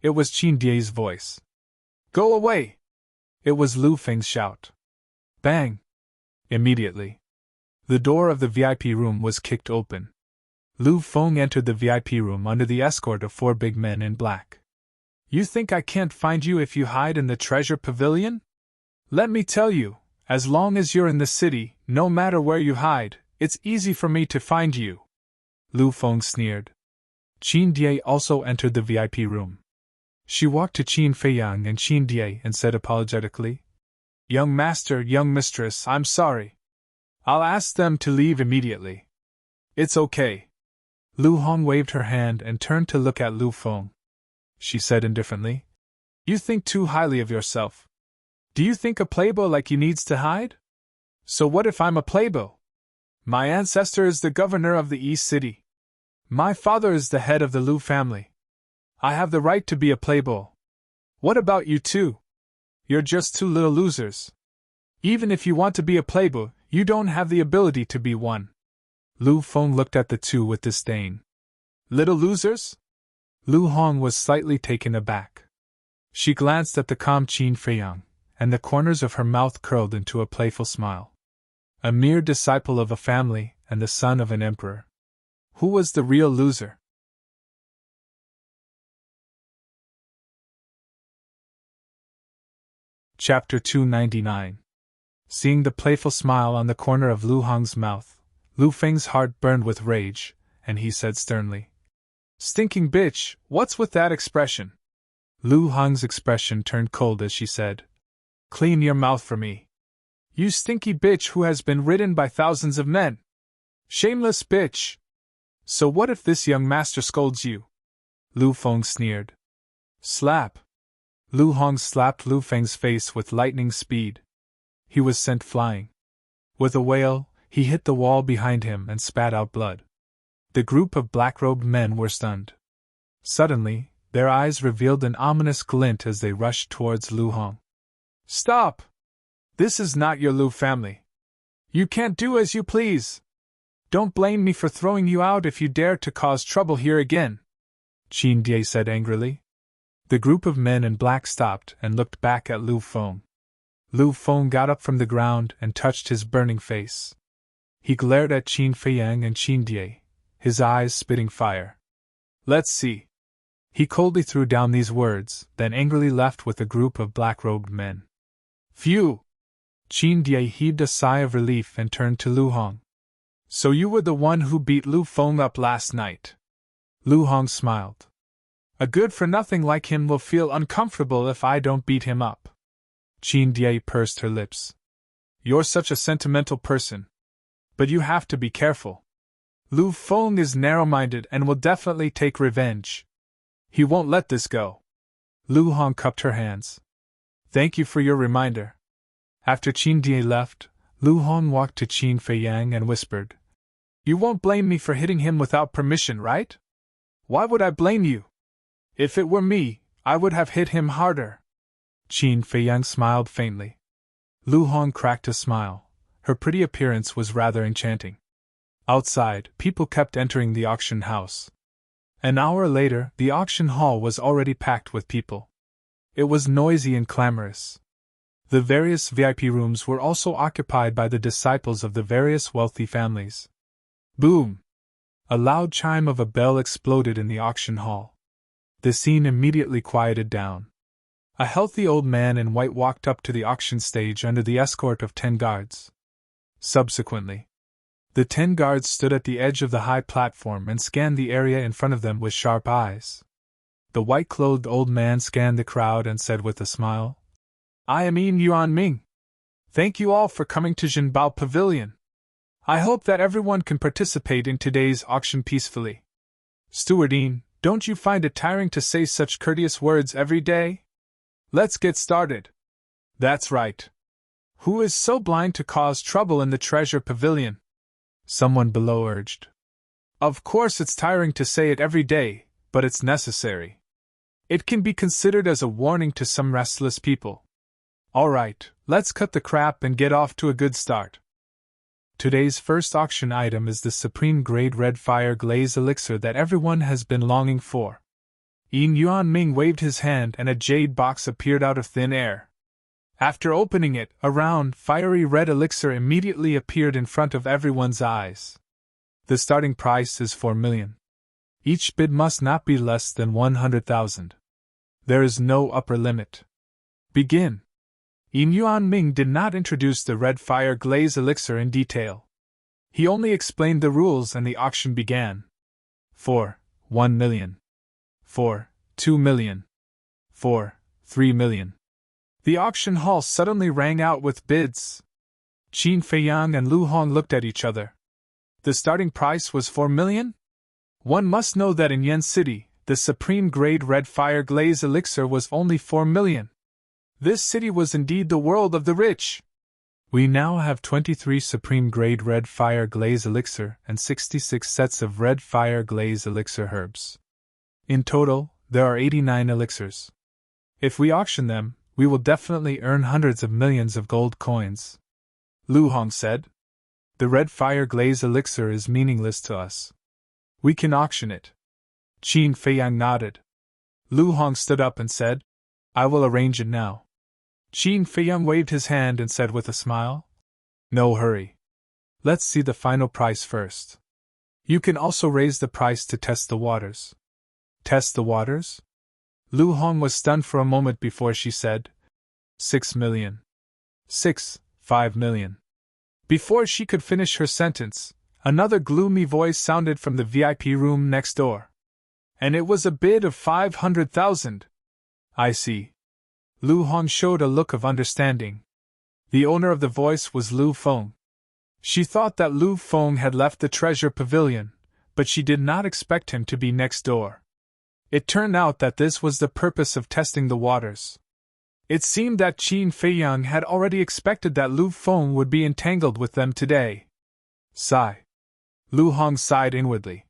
It was Qin Ye's voice. Go away! It was Lu Feng's shout. Bang! Immediately, the door of the VIP room was kicked open. Lu Feng entered the VIP room under the escort of 4 big men in black. You think I can't find you if you hide in the Treasure Pavilion? Let me tell you, as long as you're in the city, no matter where you hide, it's easy for me to find you. Lu Feng sneered. Qin Ye also entered the VIP room. She walked to Qin Feiyang and Qin Ye and said apologetically, Young master, young mistress, I'm sorry. I'll ask them to leave immediately. It's okay. Lu Hong waved her hand and turned to look at Lu Feng. She said indifferently, You think too highly of yourself. Do you think a playboy like you needs to hide? So what if I'm a playboy? My ancestor is the governor of the East City. My father is the head of the Lu family. I have the right to be a playboy. What about you two? You're just 2 little losers. Even if you want to be a playboy, you don't have the ability to be one. Lu Feng looked at the 2 with disdain. Little losers? Lu Hong was slightly taken aback. She glanced at the calm Qin Feiyang, and the corners of her mouth curled into a playful smile. A mere disciple of a family and the son of an emperor. Who was the real loser? Chapter 299. Seeing the playful smile on the corner of Lu Hong's mouth, Lu Feng's heart burned with rage, and he said sternly, Stinking bitch, what's with that expression? Lu Hong's expression turned cold as she said, Clean your mouth for me. You stinky bitch who has been ridden by thousands of men. Shameless bitch. So what if this young master scolds you? Lu Feng sneered. Slap. Lu Hong slapped Lu Feng's face with lightning speed. He was sent flying. With a wail, he hit the wall behind him and spat out blood. The group of black-robed men were stunned. Suddenly, their eyes revealed an ominous glint as they rushed towards Lu Hong. Stop! This is not your Lu family. You can't do as you please. Don't blame me for throwing you out if you dare to cause trouble here again, Qin Ye said angrily. The group of men in black stopped and looked back at Lu Feng. Lu Feng got up from the ground and touched his burning face. He glared at Qin Feiyang and Qin Ye, his eyes spitting fire. Let's see. He coldly threw down these words, then angrily left with a group of black-robed men. Phew! Qin Ye heaved a sigh of relief and turned to Lu Hong. So you were the one who beat Lu Feng up last night. Lu Hong smiled. A good-for-nothing like him will feel uncomfortable if I don't beat him up. Qin Ye pursed her lips. You're such a sentimental person. But you have to be careful. Lu Feng is narrow-minded and will definitely take revenge. He won't let this go. Lu Hong cupped her hands. Thank you for your reminder. After Qin Ye left, Lu Hong walked to Qin Feiyang and whispered, You won't blame me for hitting him without permission, right? Why would I blame you? If it were me, I would have hit him harder. Qin Feiyang smiled faintly. Lu Hong cracked a smile. Her pretty appearance was rather enchanting. Outside, people kept entering the auction house. An hour later, the auction hall was already packed with people. It was noisy and clamorous. The various VIP rooms were also occupied by the disciples of the various wealthy families. Boom! A loud chime of a bell exploded in the auction hall. The scene immediately quieted down. A healthy old man in white walked up to the auction stage under the escort of 10 guards. Subsequently, the 10 guards stood at the edge of the high platform and scanned the area in front of them with sharp eyes. The white-clothed old man scanned the crowd and said with a smile, I am Yuan Ming. Thank you all for coming to Jinbao Pavilion. I hope that everyone can participate in today's auction peacefully. Stewardine, don't you find it tiring to say such courteous words every day? Let's get started. That's right. Who is so blind to cause trouble in the treasure pavilion? Someone below urged. Of course it's tiring to say it every day, but it's necessary. It can be considered as a warning to some restless people. All right, let's cut the crap and get off to a good start. Today's first auction item is the supreme grade red fire glaze elixir that everyone has been longing for. Yuan Ming waved his hand and a jade box appeared out of thin air. After opening it, a round, fiery red elixir immediately appeared in front of everyone's eyes. The starting price is 4 million. Each bid must not be less than 100,000. There is no upper limit. Begin. Yuan Ming did not introduce the red fire glaze elixir in detail. He only explained the rules and the auction began. 4, 1 million. 4, 2 million. 4, 3 million. The auction hall suddenly rang out with bids. Qin Feiyang and Lu Hong looked at each other. The starting price was 4 million? One must know that in Yen City, the supreme grade red fire glaze elixir was only 4 million. This city was indeed the world of the rich. We now have 23 supreme grade red fire glaze elixir and 66 sets of red fire glaze elixir herbs. In total, there are 89 elixirs. If we auction them, we will definitely earn hundreds of millions of gold coins. Lu Hong said. The red fire glaze elixir is meaningless to us. We can auction it. Qin Feiyang nodded. Lu Hong stood up and said, I will arrange it now. Qin Feiyang waved his hand and said with a smile, No hurry. Let's see the final price first. You can also raise the price to test the waters. Test the waters? Lu Hong was stunned for a moment before she said, 6 million. 5 million. Before she could finish her sentence, another gloomy voice sounded from the VIP room next door. And it was a bid of 500,000. I see. Lu Hong showed a look of understanding. The owner of the voice was Lu Feng. She thought that Lu Feng had left the treasure pavilion, but she did not expect him to be next door. It turned out that this was the purpose of testing the waters. It seemed that Qin Feiyang had already expected that Lu Feng would be entangled with them today. Sigh. Lu Hong sighed inwardly.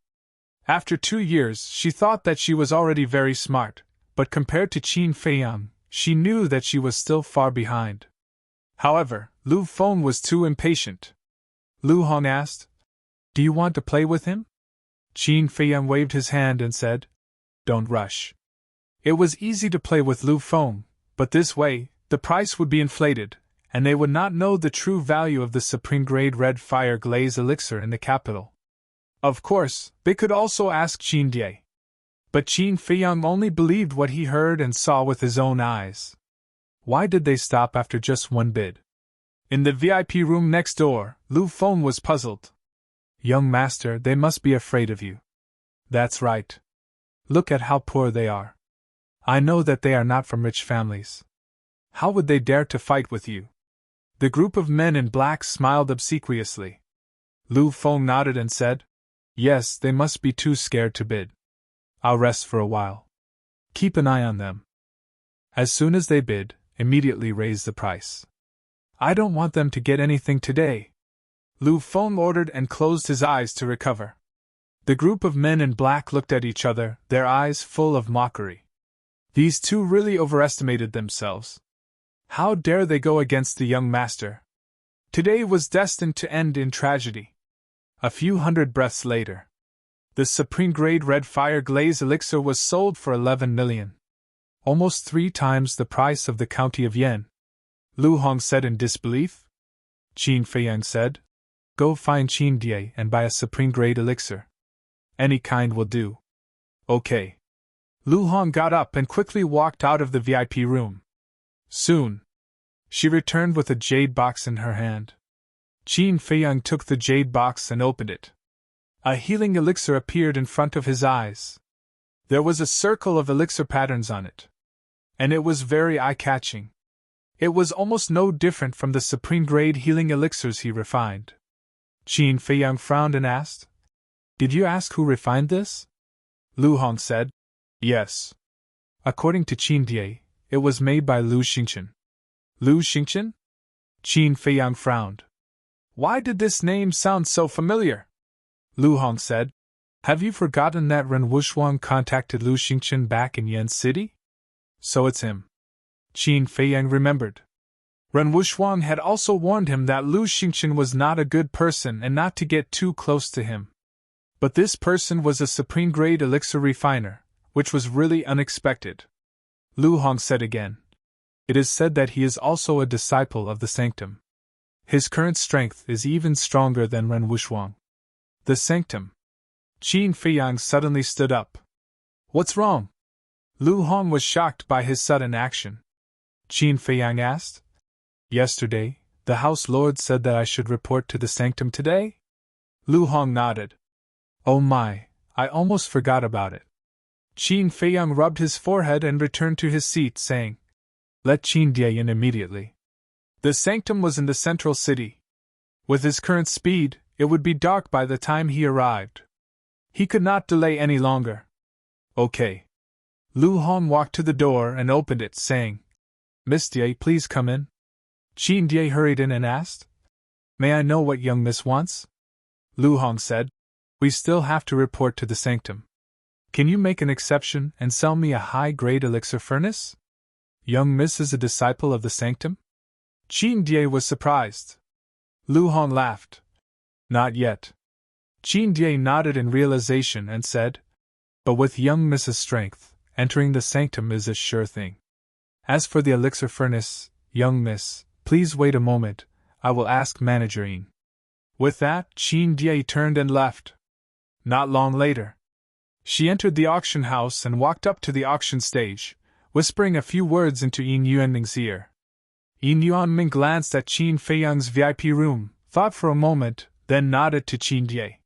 After 2 years, she thought that she was already very smart, but compared to Qin Feiyang, she knew that she was still far behind. However, Lu Feng was too impatient. Lu Hong asked, Do you want to play with him? Qin Feiyang waved his hand and said, Don't rush. It was easy to play with Lu Feng, but this way, the price would be inflated, and they would not know the true value of the supreme grade red fire glaze elixir in the capital. Of course, they could also ask Qin Die. But Qin Feiyang only believed what he heard and saw with his own eyes. Why did they stop after just one bid? In the VIP room next door, Lu Feng was puzzled. Young master, they must be afraid of you. That's right. Look at how poor they are. I know that they are not from rich families. How would they dare to fight with you? The group of men in black smiled obsequiously. Lu Feng nodded and said, Yes, they must be too scared to bid. I'll rest for a while. Keep an eye on them. As soon as they bid, immediately raise the price. I don't want them to get anything today. Lu Feng ordered and closed his eyes to recover. The group of men in black looked at each other, their eyes full of mockery. These two really overestimated themselves. How dare they go against the young master? Today was destined to end in tragedy. A few hundred breaths later, the supreme grade red fire glaze elixir was sold for 11 million. Almost 3 times the price of the county of Yen. Lu Hong said in disbelief. Qin Feiyang said, Go find Qin Die and buy a supreme grade elixir. Any kind will do. Okay. Lu Hong got up and quickly walked out of the VIP room. Soon, she returned with a jade box in her hand. Qin Feiyang took the jade box and opened it. A healing elixir appeared in front of his eyes. There was a circle of elixir patterns on it. And it was very eye-catching. It was almost no different from the supreme grade healing elixirs he refined. Qin Feiyang frowned and asked, "Did you ask who refined this?" Lu Hong said, "Yes." According to Qin Die, it was made by Lu Xingchen. Lu Xingchen? Qin Feiyang frowned. "Why did this name sound so familiar?" Lu Hong said, "Have you forgotten that Ren Wuxuang contacted Lu Xingchen back in Yan City?" "So it's him." Qin Feiyang remembered. Ren Wuxuang had also warned him that Lu Xingchen was not a good person and not to get too close to him. But this person was a supreme-grade elixir refiner, which was really unexpected. Lu Hong said again, "It is said that he is also a disciple of the Sanctum. His current strength is even stronger than Ren Wuxuang." "The Sanctum?" Qin Feiyang suddenly stood up. "What's wrong?" Lu Hong was shocked by his sudden action. Qin Feiyang asked, "Yesterday, the House Lord said that I should report to the Sanctum today?" Lu Hong nodded. "Oh my, I almost forgot about it." Qin Feiyang rubbed his forehead and returned to his seat, saying, "Let Qin Die in immediately." The Sanctum was in the central city. With his current speed, it would be dark by the time he arrived. He could not delay any longer. "Okay." Lu Hong walked to the door and opened it, saying, "Miss Die, please come in." Qin Die hurried in and asked, "May I know what young miss wants?" Lu Hong said, "We still have to report to the Sanctum. Can you make an exception and sell me a high-grade elixir furnace?" "Young miss is a disciple of the Sanctum?" Qin Die was surprised. Lu Hong laughed. "Not yet." Qin Die nodded in realization and said, "But with young Miss's strength, entering the Sanctum is a sure thing. As for the elixir furnace, young miss, please wait a moment, I will ask Manager Yin." With that, Qin Die turned and left. Not long later, she entered the auction house and walked up to the auction stage, whispering a few words into Yin Yuanming's ear. Yin Yuanming glanced at Qin Feiyang's VIP room, thought for a moment, then nodded to Qin Die.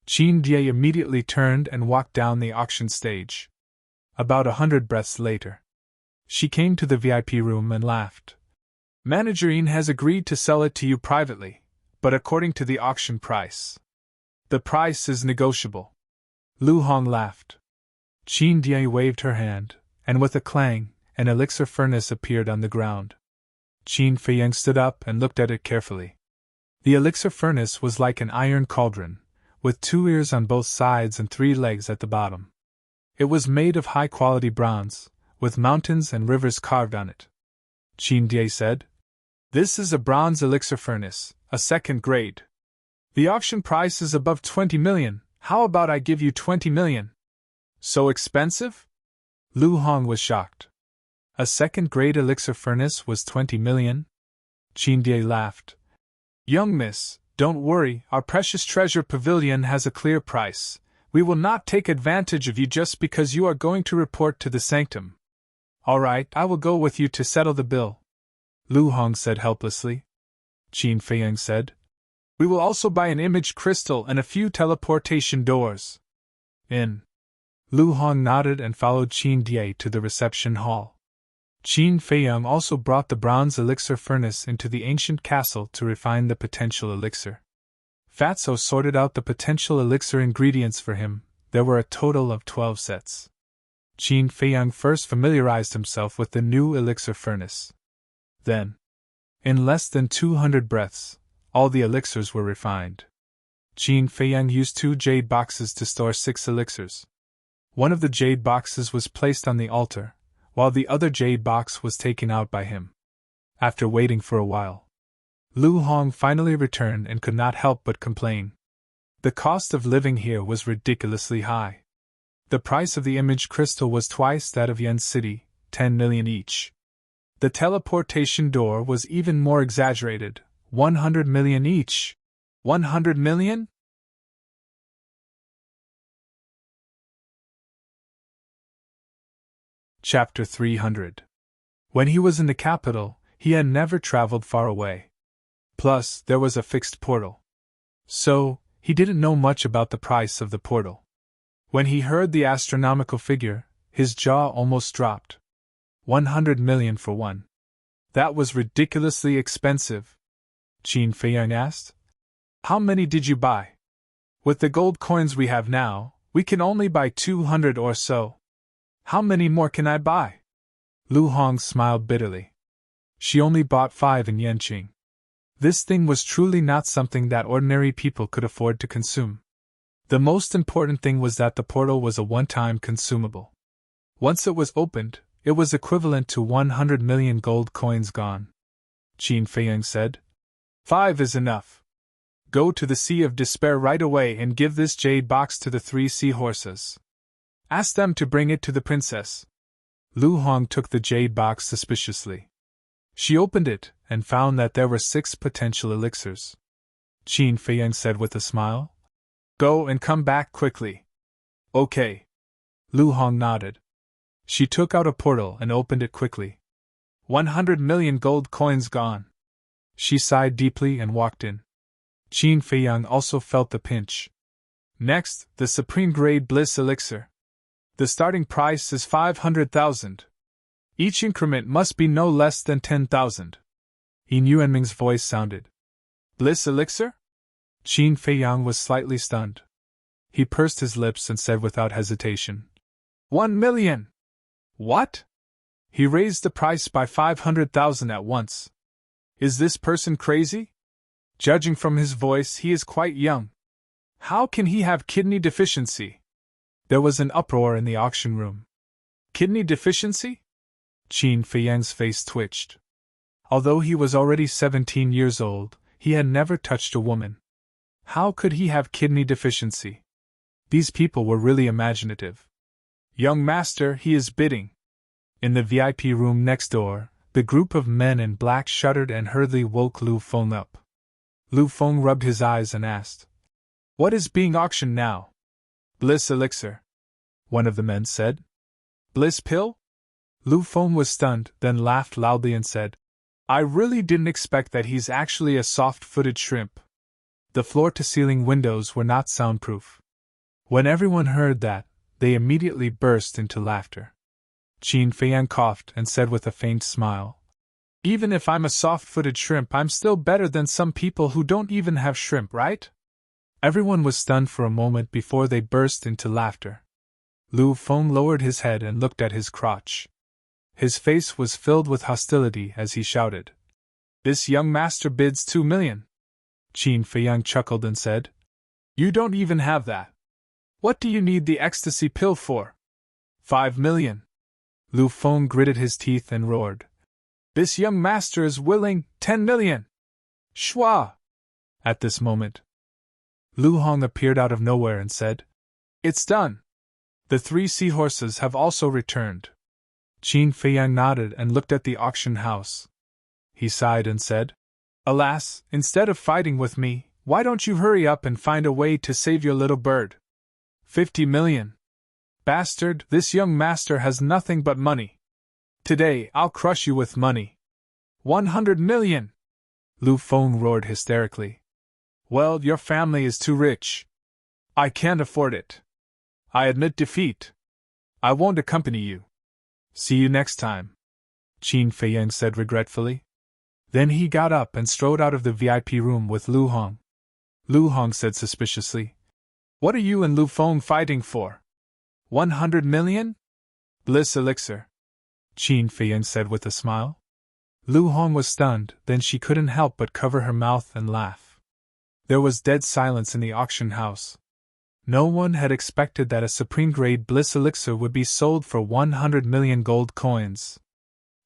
Qin Die immediately turned and walked down the auction stage. About 100 breaths later, she came to the VIP room and laughed. "Manager Yin has agreed to sell it to you privately, but according to the auction price. The price is negotiable." Lu Hong laughed. Qin Die waved her hand, and with a clang, an elixir furnace appeared on the ground. Qin Feiyang stood up and looked at it carefully. The elixir furnace was like an iron cauldron, with 2 ears on both sides and 3 legs at the bottom. It was made of high-quality bronze, with mountains and rivers carved on it. Qin Die said, "This is a bronze elixir furnace, a second grade. The auction price is above 20 million, how about I give you 20 million? So expensive?" Lu Hong was shocked. A second-grade elixir furnace was 20 million? Qin Die laughed. "Young miss, don't worry, our precious treasure pavilion has a clear price. We will not take advantage of you just because you are going to report to the Sanctum." "All right, I will go with you to settle the bill," Lu Hong said helplessly. Qin Feiyang said, "We will also buy an image crystal and a few teleportation doors." "In." Lu Hong nodded and followed Qin Die to the reception hall. Qin Feiyang also brought the bronze elixir furnace into the ancient castle to refine the potential elixir. Fatso sorted out the potential elixir ingredients for him. There were a total of 12 sets. Qin Feiyang first familiarized himself with the new elixir furnace. Then, in less than 200 breaths, all the elixirs were refined. Qin Feiyang used 2 jade boxes to store 6 elixirs. One of the jade boxes was placed on the altar, while the other jade box was taken out by him. After waiting for a while, Lu Hong finally returned and could not help but complain. The cost of living here was ridiculously high. The price of the image crystal was twice that of Yan City, 10 million each. The teleportation door was even more exaggerated, 100 million each. 100 million? Chapter 300. When he was in the capital, he had never traveled far away. Plus, there was a fixed portal. So, he didn't know much about the price of the portal. When he heard the astronomical figure, his jaw almost dropped. 100 million for one. That was ridiculously expensive. Qin Feiyang asked. How many did you buy? With the gold coins we have now, we can only buy 200 or so. How many more can I buy? Lu Hong smiled bitterly. She only bought 5 in Yanqing. This thing was truly not something that ordinary people could afford to consume. The most important thing was that the portal was a one-time consumable. Once it was opened, it was equivalent to 100 million gold coins gone. Qin Feiyang said. 5 is enough. Go to the Sea of Despair right away and give this jade box to the 3 seahorses. Ask them to bring it to the princess. Lu Hong took the jade box suspiciously. She opened it and found that there were 6 potential elixirs. Qin Feiyang said with a smile. Go and come back quickly. Okay. Lu Hong nodded. She took out a portal and opened it quickly. 100 million gold coins gone. She sighed deeply and walked in. Qin Feiyang also felt the pinch. Next, the Supreme Grade Bliss Elixir. The starting price is 500,000. Each increment must be no less than 10,000. Yin Yuanming's voice sounded. Bliss Elixir? Qin Feiyang was slightly stunned. He pursed his lips and said without hesitation. 1 million! What? He raised the price by 500,000 at once. Is this person crazy? Judging from his voice, he is quite young. How can he have kidney deficiency? There was an uproar in the auction room. Kidney deficiency? Qin Feiyang's face twitched. Although he was already 17 years old, he had never touched a woman. How could he have kidney deficiency? These people were really imaginative. Young master, he is bidding. In the VIP room next door, the group of men in black shuddered and hurriedly woke Lu Feng up. Lu Feng rubbed his eyes and asked, What is being auctioned now? Bliss Elixir, one of the men said. Bliss Pill? Lu Feng was stunned, then laughed loudly and said, I really didn't expect that he's actually a soft-footed shrimp. The floor-to-ceiling windows were not soundproof. When everyone heard that, they immediately burst into laughter. Qin Feiyang coughed and said with a faint smile, Even if I'm a soft-footed shrimp, I'm still better than some people who don't even have shrimp, right? Everyone was stunned for a moment before they burst into laughter. Lu Feng lowered his head and looked at his crotch. His face was filled with hostility as he shouted, This young master bids 2 million. Qin Feiyang chuckled and said, You don't even have that. What do you need the ecstasy pill for? 5 million. Lu Feng gritted his teeth and roared, This young master is willing 10 million. Shua! At this moment, Lu Hong appeared out of nowhere and said, It's done. The 3 seahorses have also returned. Qin Feiyang nodded and looked at the auction house. He sighed and said, Alas, instead of fighting with me, why don't you hurry up and find a way to save your little bird? 50 million. Bastard, this young master has nothing but money. Today, I'll crush you with money. 100 million! Lu Feng roared hysterically. Well, your family is too rich. I can't afford it. I admit defeat. I won't accompany you. See you next time, Qin Feiyang said regretfully. Then he got up and strode out of the VIP room with Lu Hong. Lu Hong said suspiciously, What are you and Lu Feng fighting for? 100 million? Bliss Elixir, Qin Feiyang said with a smile. Lu Hong was stunned, then she couldn't help but cover her mouth and laugh. There was dead silence in the auction house. No one had expected that a supreme-grade Bliss Elixir would be sold for 100 million gold coins.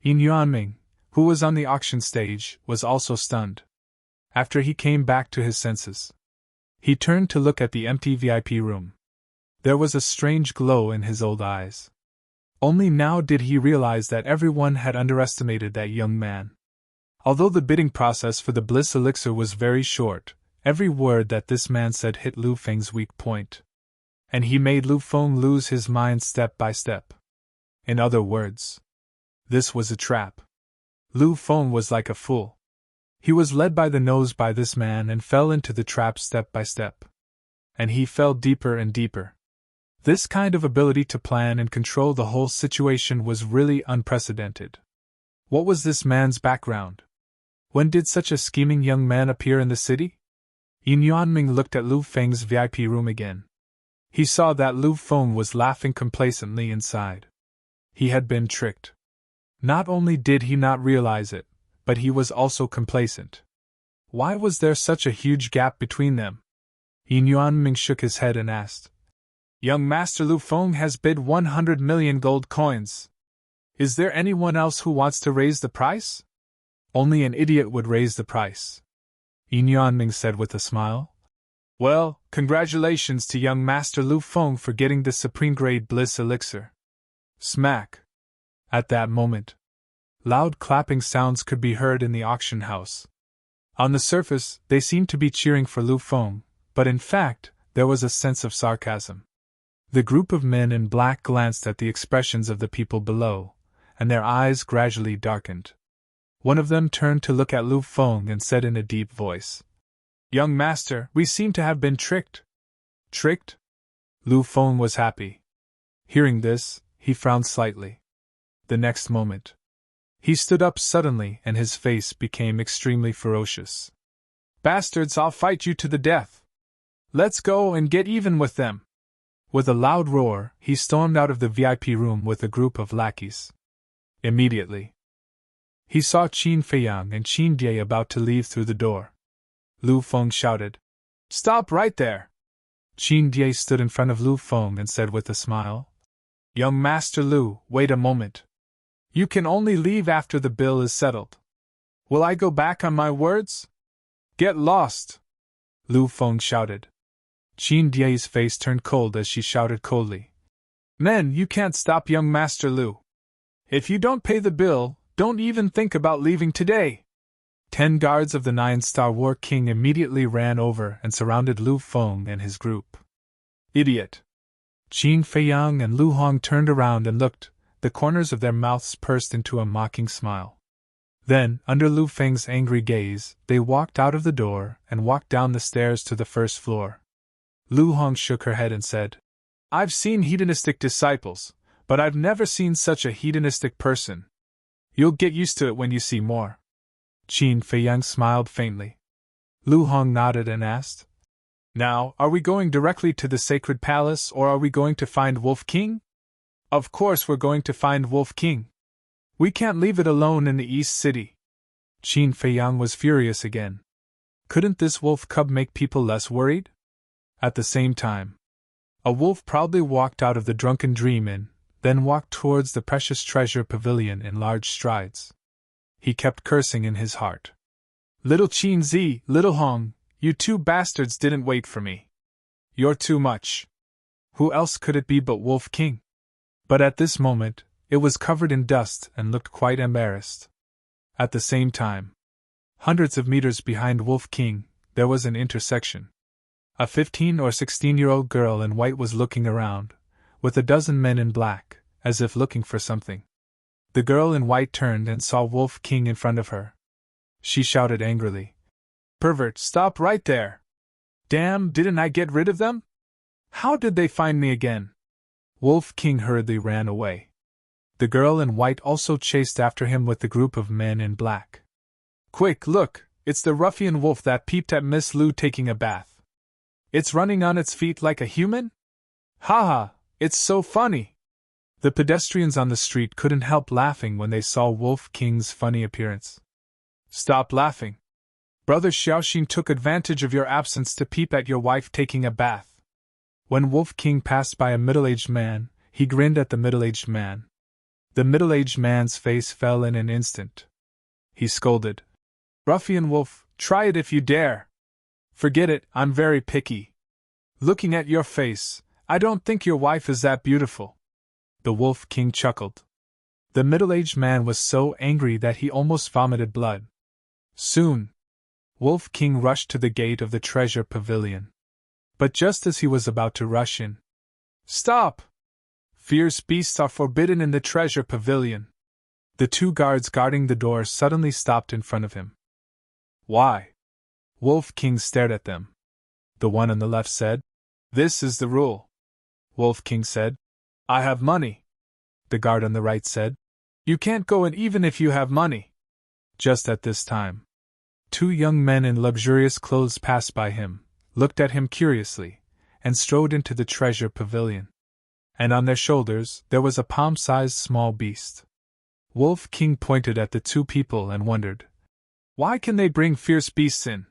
Yin Yuanming, who was on the auction stage, was also stunned. After he came back to his senses, he turned to look at the empty VIP room. There was a strange glow in his old eyes. Only now did he realize that everyone had underestimated that young man. Although the bidding process for the Bliss Elixir was very short, every word that this man said hit Lu Feng's weak point. And he made Lu Feng lose his mind step by step. In other words, this was a trap. Lu Feng was like a fool. He was led by the nose by this man and fell into the trap step by step. And he fell deeper and deeper. This kind of ability to plan and control the whole situation was really unprecedented. What was this man's background? When did such a scheming young man appear in the city? Yin Yuanming looked at Lu Feng's VIP room again. He saw that Lu Feng was laughing complacently inside. He had been tricked. Not only did he not realize it, but he was also complacent. Why was there such a huge gap between them? Yin Yuanming shook his head and asked. Young Master Lu Feng has bid 100 million gold coins. Is there anyone else who wants to raise the price? Only an idiot would raise the price. Yin Yuanming said with a smile. Well, congratulations to young Master Lu Feng for getting the supreme grade bliss elixir. Smack. At that moment, loud clapping sounds could be heard in the auction house. On the surface, they seemed to be cheering for Lu Feng, but in fact, there was a sense of sarcasm. The group of men in black glanced at the expressions of the people below, and their eyes gradually darkened. One of them turned to look at Lu Feng and said in a deep voice, Young Master, we seem to have been tricked. Tricked? Lu Feng was happy. Hearing this, he frowned slightly. The next moment, he stood up suddenly and his face became extremely ferocious. Bastards, I'll fight you to the death. Let's go and get even with them. With a loud roar, he stormed out of the VIP room with a group of lackeys. Immediately, he saw Qin Feiyang and Qin Die about to leave through the door. Lu Feng shouted, Stop right there! Qin Die stood in front of Lu Feng and said with a smile, Young Master Lu, wait a moment. You can only leave after the bill is settled. Will I go back on my words? Get lost! Lu Feng shouted. Qin Die's face turned cold as she shouted coldly, Men, you can't stop young Master Lu. If you don't pay the bill, don't even think about leaving today. 10 guards of the 9-star War King immediately ran over and surrounded Lu Feng and his group. Idiot! Qin Feiyang and Lu Hong turned around and looked, the corners of their mouths pursed into a mocking smile. Then, under Lu Feng's angry gaze, they walked out of the door and walked down the stairs to the first floor. Lu Hong shook her head and said, I've seen hedonistic disciples, but I've never seen such a hedonistic person. You'll get used to it when you see more. Qin Feiyang smiled faintly. Lu Hong nodded and asked, Now, are we going directly to the sacred palace or are we going to find Wolf King? Of course we're going to find Wolf King. We can't leave it alone in the East City. Qin Feiyang was furious again. Couldn't this wolf cub make people less worried? At the same time, a wolf proudly walked out of the Drunken Dream Inn, then walked towards the precious treasure pavilion in large strides. He kept cursing in his heart. Little Qin Zi, Little Hong, you two bastards didn't wait for me. You're too much. Who else could it be but Wolf King? But at this moment, it was covered in dust and looked quite embarrassed. At the same time, hundreds of meters behind Wolf King, there was an intersection. A 15 or 16-year-old girl in white was looking around, with a dozen men in black, as if looking for something. The girl in white turned and saw Wolf King in front of her. She shouted angrily, Pervert, stop right there! Damn, didn't I get rid of them? How did they find me again? Wolf King hurriedly ran away. The girl in white also chased after him with the group of men in black. Quick, look, it's the ruffian wolf that peeped at Miss Lu taking a bath. It's running on its feet like a human? Ha ha, it's so funny! The pedestrians on the street couldn't help laughing when they saw Wolf King's funny appearance. Stop laughing. Brother Xiaoxin took advantage of your absence to peep at your wife taking a bath. When Wolf King passed by a middle-aged man, he grinned at the middle-aged man. The middle-aged man's face fell in an instant. He scolded, Ruffian wolf, try it if you dare! Forget it, I'm very picky. Looking at your face, I don't think your wife is that beautiful. The Wolf King chuckled. The middle-aged man was so angry that he almost vomited blood. Soon, Wolf King rushed to the gate of the treasure pavilion. But just as he was about to rush in, Stop! Fierce beasts are forbidden in the treasure pavilion. The 2 guards guarding the door suddenly stopped in front of him. Why? Wolf King stared at them. The one on the left said, This is the rule. Wolf King said, I have money. The guard on the right said, You can't go in even if you have money. Just at this time, Two young men in luxurious clothes passed by him, looked at him curiously, and strode into the treasure pavilion. And on their shoulders there was a palm-sized small beast. Wolf King pointed at the two people and wondered, "Why can they bring fierce beasts in?"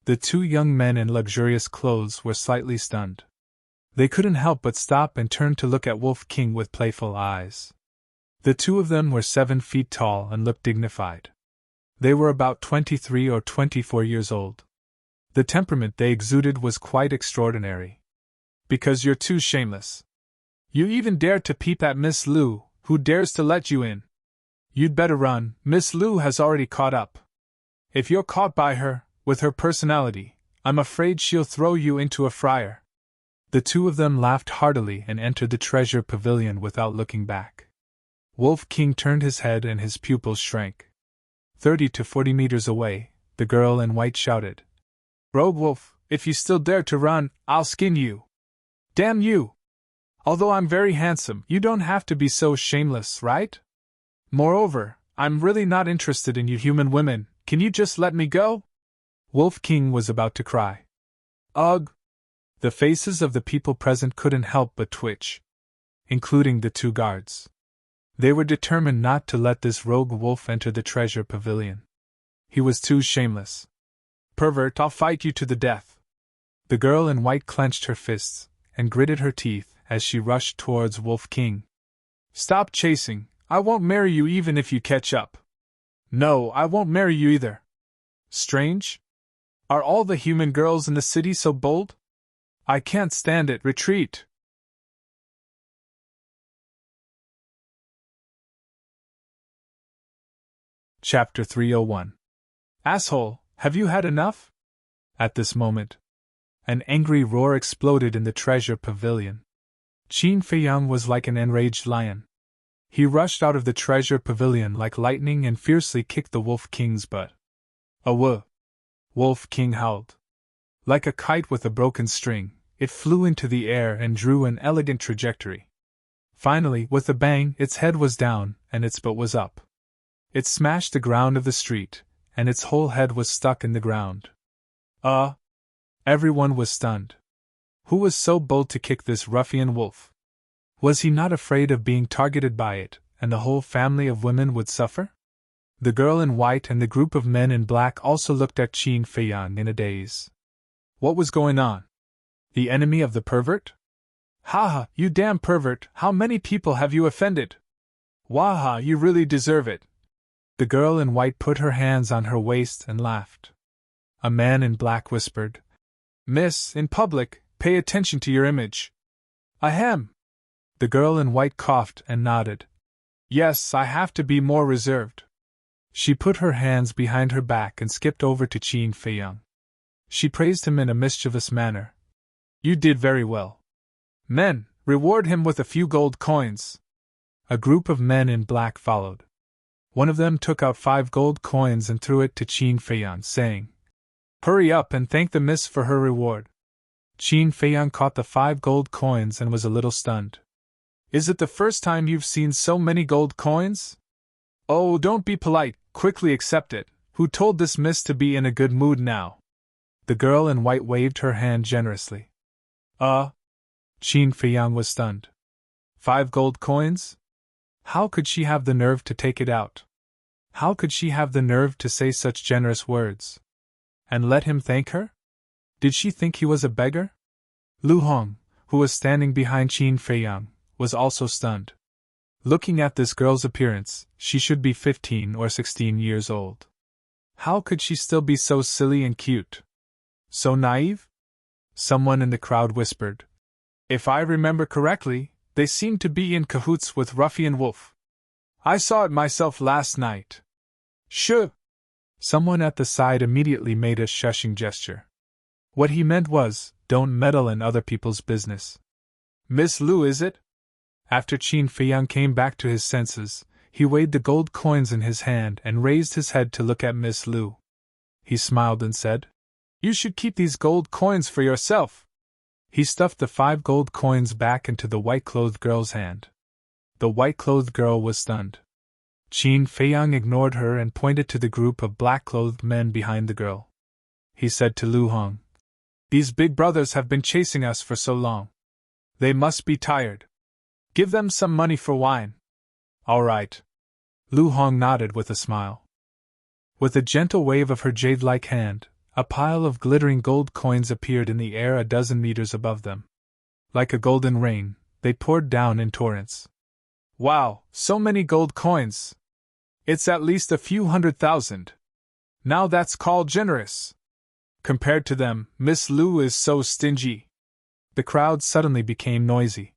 The two young men in luxurious clothes were slightly stunned. They couldn't help but stop and turn to look at Wolf King with playful eyes. The two of them were 7 feet tall and looked dignified. They were about 23 or 24 years old. The temperament they exuded was quite extraordinary. "Because you're too shameless. You even dare to peep at Miss Lu, who dares to let you in. You'd better run, Miss Lu has already caught up. If you're caught by her, with her personality, I'm afraid she'll throw you into a fryer." The two of them laughed heartily and entered the treasure pavilion without looking back. Wolf King turned his head and his pupils shrank. 30 to 40 meters away, the girl in white shouted, "Rogue Wolf, if you still dare to run, I'll skin you. Damn you! Although I'm very handsome, you don't have to be so shameless, right? Moreover, I'm really not interested in you human women, can you just let me go?" Wolf King was about to cry. "Ugh!" The faces of the people present couldn't help but twitch, including the two guards. They were determined not to let this rogue wolf enter the treasure pavilion. He was too shameless. "Pervert, I'll fight you to the death." The girl in white clenched her fists and gritted her teeth as she rushed towards Wolf King. "Stop chasing, I won't marry you even if you catch up." "No, I won't marry you either." "Strange? Are all the human girls in the city so bold? I can't stand it, retreat." Chapter 301. "Asshole, have you had enough?" At this moment, an angry roar exploded in the treasure pavilion. Qin Feiyang was like an enraged lion. He rushed out of the treasure pavilion like lightning and fiercely kicked the Wolf King's butt. "Awoo!" Wolf King howled. Like a kite with a broken string, it flew into the air and drew an elegant trajectory. Finally, with a bang, its head was down and its butt was up. It smashed the ground of the street, and its whole head was stuck in the ground. Everyone was stunned. Who was so bold to kick this ruffian wolf? Was he not afraid of being targeted by it, and the whole family of women would suffer? The girl in white and the group of men in black also looked at Qin Feiyang in a daze. What was going on? The enemy of the pervert? "Ha, you damn pervert, how many people have you offended? Waha, you really deserve it." The girl in white put her hands on her waist and laughed. A man in black whispered, "Miss, in public, pay attention to your image." "Ahem." The girl in white coughed and nodded. "Yes, I have to be more reserved." She put her hands behind her back and skipped over to Qin Feiyang. She praised him in a mischievous manner. "You did very well. Men, reward him with a few gold coins." A group of men in black followed. One of them took out 5 gold coins and threw it to Qin Feiyang, saying, "Hurry up and thank the miss for her reward." Qin Feiyang caught the 5 gold coins and was a little stunned. "Is it the first time you've seen so many gold coins?" "Oh, don't be polite, quickly accept it. Who told this miss to be in a good mood now?" The girl in white waved her hand generously. Qin Feiyang was stunned. 5 gold coins? How could she have the nerve to take it out? How could she have the nerve to say such generous words? And let him thank her? Did she think he was a beggar? Lu Hong, who was standing behind Qin Feiyang, was also stunned. Looking at this girl's appearance, she should be 15 or 16 years old. How could she still be so silly and cute? So naive? Someone in the crowd whispered. "If I remember correctly, they seem to be in cahoots with Ruffian Wolf. I saw it myself last night." "Shh!" Someone at the side immediately made a shushing gesture. What he meant was, don't meddle in other people's business. "Miss Lu, is it?" After Qin Feiyang came back to his senses, he weighed the gold coins in his hand and raised his head to look at Miss Lu. He smiled and said, "You should keep these gold coins for yourself." He stuffed the 5 gold coins back into the white-clothed girl's hand. The white-clothed girl was stunned. Qin Feiyang ignored her and pointed to the group of black-clothed men behind the girl. He said to Lu Hong, "These big brothers have been chasing us for so long. They must be tired. Give them some money for wine." "All right." Lu Hong nodded with a smile. With a gentle wave of her jade-like hand, a pile of glittering gold coins appeared in the air a dozen meters above them. Like a golden rain, they poured down in torrents. "Wow, so many gold coins! It's at least a few 100,000. Now that's called generous. Compared to them, Miss Lu is so stingy." The crowd suddenly became noisy.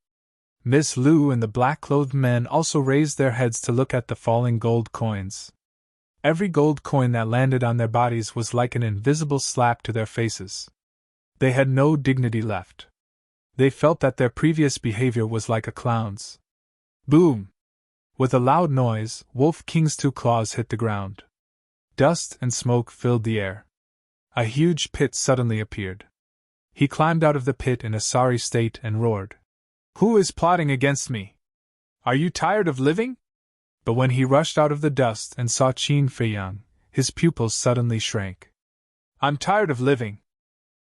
Miss Lu and the black-clothed men also raised their heads to look at the falling gold coins. Every gold coin that landed on their bodies was like an invisible slap to their faces. They had no dignity left. They felt that their previous behavior was like a clown's. Boom! With a loud noise, Wolf King's two claws hit the ground. Dust and smoke filled the air. A huge pit suddenly appeared. He climbed out of the pit in a sorry state and roared, "Who is plotting against me? Are you tired of living?" But when he rushed out of the dust and saw Qin Feiyang, his pupils suddenly shrank. "I'm tired of living.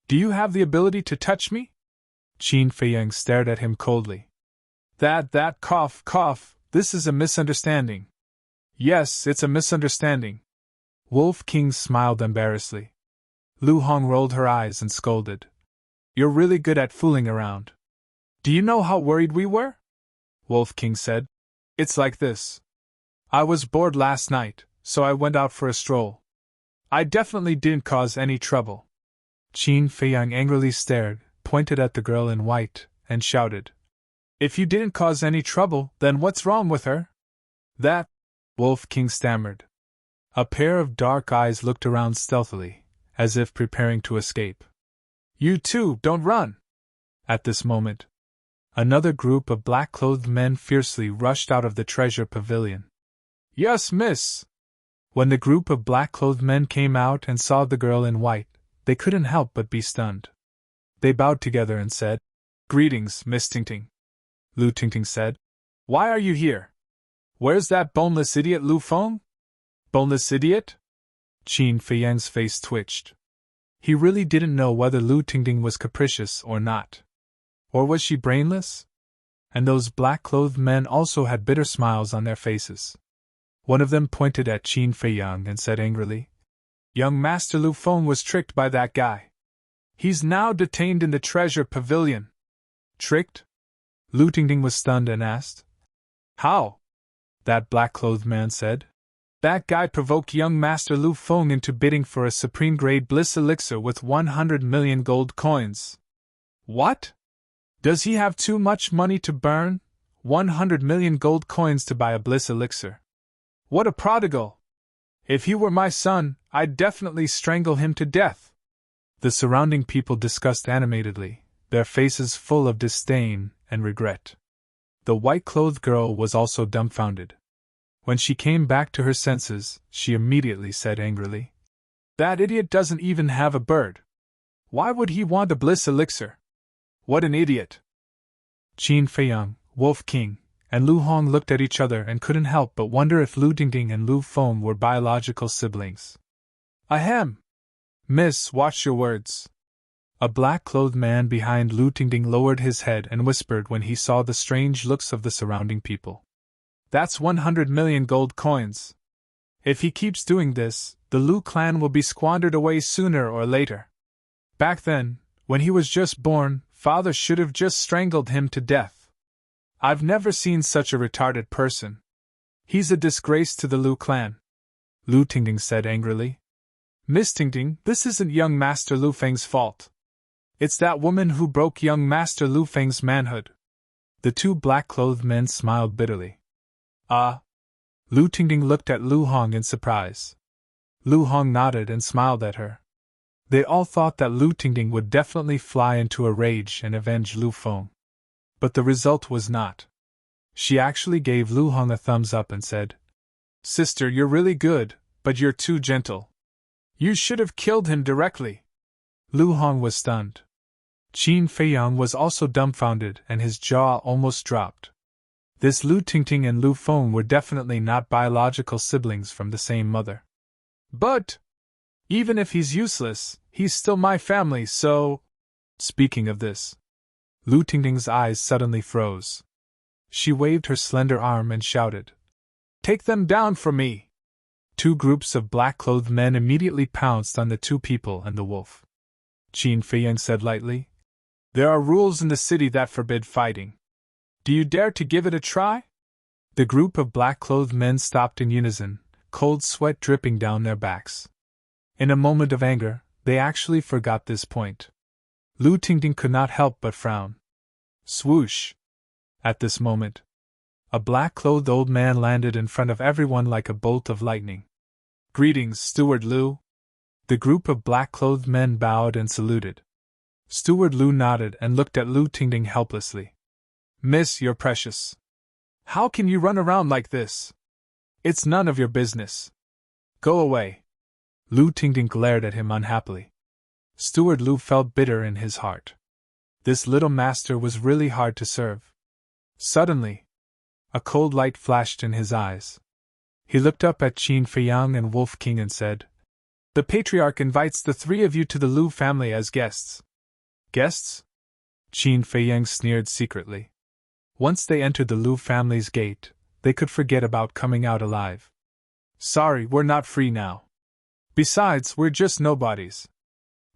Do you have the ability to touch me?" Qin Feiyang stared at him coldly. That, cough, this is a misunderstanding." "Yes, it's a misunderstanding." Wolf King smiled embarrassedly. Lu Hong rolled her eyes and scolded, "You're really good at fooling around." "Do you know how worried we were?" Wolf King said. "It's like this. I was bored last night, so I went out for a stroll. I definitely didn't cause any trouble." Qin Feiyang angrily stared, pointed at the girl in white, and shouted, "If you didn't cause any trouble, then what's wrong with her?" "That," Wolf King stammered. A pair of dark eyes looked around stealthily, as if preparing to escape. "You too, don't run!" At this moment, another group of black-clothed men fiercely rushed out of the treasure pavilion. "Yes, miss!" When the group of black-clothed men came out and saw the girl in white, they couldn't help but be stunned. They bowed together and said, "Greetings, Miss Tingting." Lu Tingting said, "Why are you here? Where's that boneless idiot Lu Feng?" "Boneless idiot?" Qin Feiyang's face twitched. He really didn't know whether Lu Tingting was capricious or not. Or was she brainless? And those black-clothed men also had bitter smiles on their faces. One of them pointed at Qin Feiyang and said angrily, "Young Master Lu Feng was tricked by that guy. He's now detained in the treasure pavilion." "Tricked?" Lu Tingting was stunned and asked. "How?" That black-clothed man said. "That guy provoked young Master Lu Feng into bidding for a supreme-grade bliss elixir with 100 million gold coins." "What? Does he have too much money to burn? 100 million gold coins to buy a bliss elixir. What a prodigal! If he were my son, I'd definitely strangle him to death." The surrounding people discussed animatedly, their faces full of disdain and regret. The white-clothed girl was also dumbfounded. When she came back to her senses, she immediately said angrily, "That idiot doesn't even have a bird. Why would he want a bliss elixir? What an idiot!" Qin Feiyang, Wolf King, and Lu Hong looked at each other and couldn't help but wonder if Lu Tingting and Lu Feng were biological siblings. "Ahem! Miss, watch your words." A black-clothed man behind Lu Tingting lowered his head and whispered when he saw the strange looks of the surrounding people. "That's 100 million gold coins. If he keeps doing this, the Lu clan will be squandered away sooner or later. Back then, when he was just born, father should have just strangled him to death. I've never seen such a retarded person. He's a disgrace to the Lu clan." Lu Tingting said angrily. "Miss Tingting, this isn't young Master Lu Feng's fault. It's that woman who broke young Master Lu Feng's manhood." The two black-clothed men smiled bitterly. "Ah?" Lu Tingting looked at Lu Hong in surprise. Lu Hong nodded and smiled at her. They all thought that Lu Tingting would definitely fly into a rage and avenge Lu Feng. But the result was not. She actually gave Lu Hong a thumbs up and said, "Sister, you're really good, but you're too gentle. You should have killed him directly." Lu Hong was stunned. Qin Feiyang was also dumbfounded and his jaw almost dropped. This Lu Tingting and Lu Feng were definitely not biological siblings from the same mother. But even if he's useless, he's still my family, so… Speaking of this, Lu Tingting's eyes suddenly froze. She waved her slender arm and shouted, "Take them down for me!" Two groups of black-clothed men immediately pounced on the two people and the wolf. Qin Feiyang said lightly, "There are rules in the city that forbid fighting. Do you dare to give it a try?" The group of black-clothed men stopped in unison, cold sweat dripping down their backs. In a moment of anger, they actually forgot this point. Lu Tingting could not help but frown. Swoosh! At this moment, a black-clothed old man landed in front of everyone like a bolt of lightning. "Greetings, Steward Lu." The group of black-clothed men bowed and saluted. Steward Lu nodded and looked at Lu Tingting helplessly. "Miss, you're precious. How can you run around like this? It's none of your business. Go away." Lu Tingting glared at him unhappily. Steward Lu felt bitter in his heart. This little master was really hard to serve. Suddenly, a cold light flashed in his eyes. He looked up at Qin Feiyang and Wolf King and said, "The Patriarch invites the three of you to the Lu family as guests." "Guests?" Qin Feiyang sneered secretly. Once they entered the Lu family's gate, they could forget about coming out alive. "Sorry, we're not free now. Besides, we're just nobodies.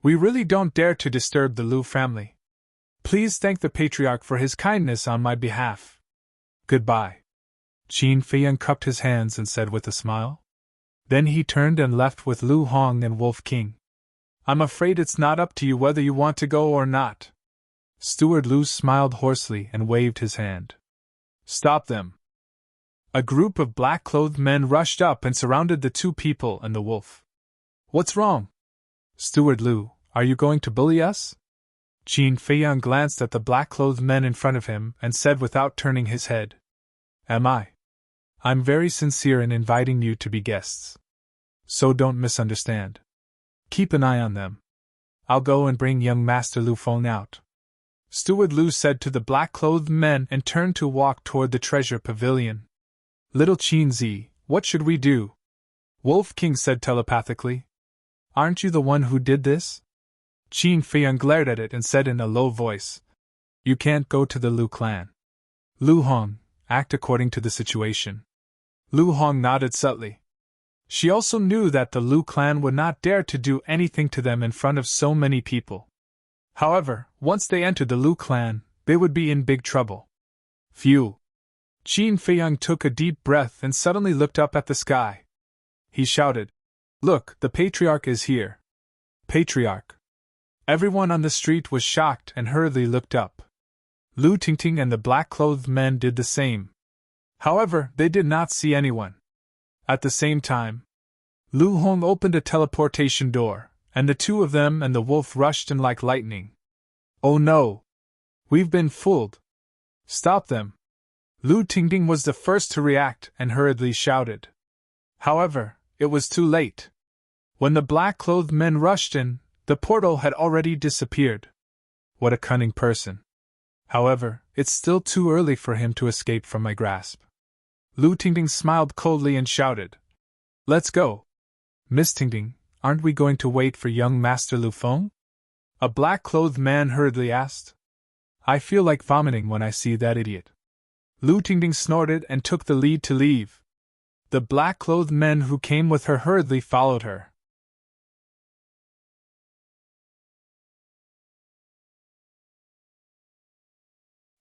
We really don't dare to disturb the Lu family. Please thank the Patriarch for his kindness on my behalf. Goodbye." Qin Feiyang cupped his hands and said with a smile. Then he turned and left with Lu Hong and Wolf King. "I'm afraid it's not up to you whether you want to go or not." Steward Lu smiled hoarsely and waved his hand. "Stop them." A group of black-clothed men rushed up and surrounded the two people and the wolf. "What's wrong?" "Steward Lu, are you going to bully us?" Qin Feiyang glanced at the black-clothed men in front of him and said without turning his head, "Am I? I'm very sincere in inviting you to be guests. So don't misunderstand. Keep an eye on them. I'll go and bring young Master Lu Feng out." Steward Lu said to the black-clothed men and turned to walk toward the treasure pavilion. "Little Qin Zi, what should we do?" Wolf King said telepathically. "Aren't you the one who did this?" Qin Feiyang glared at it and said in a low voice, "You can't go to the Lu clan. Lu Hong, act according to the situation." Lu Hong nodded subtly. She also knew that the Lu clan would not dare to do anything to them in front of so many people. However, once they entered the Lu clan, they would be in big trouble. Phew! Qin Feiyang took a deep breath and suddenly looked up at the sky. He shouted, "Look, the Patriarch is here." Patriarch! Everyone on the street was shocked and hurriedly looked up. Lu Tingting and the black-clothed men did the same. However, they did not see anyone. At the same time, Lu Hong opened a teleportation door, and the two of them and the wolf rushed in like lightning. "Oh no! We've been fooled! Stop them!" Lu Tingting was the first to react and hurriedly shouted. However, it was too late. When the black-clothed men rushed in, the portal had already disappeared. What a cunning person! However, it's still too early for him to escape from my grasp. Lu Tingting smiled coldly and shouted, "Let's go!" "Miss Tingting, aren't we going to wait for young Master Lu Feng?" a black-clothed man hurriedly asked. "I feel like vomiting when I see that idiot." Lu Tingting snorted and took the lead to leave. The black-clothed men who came with her hurriedly followed her.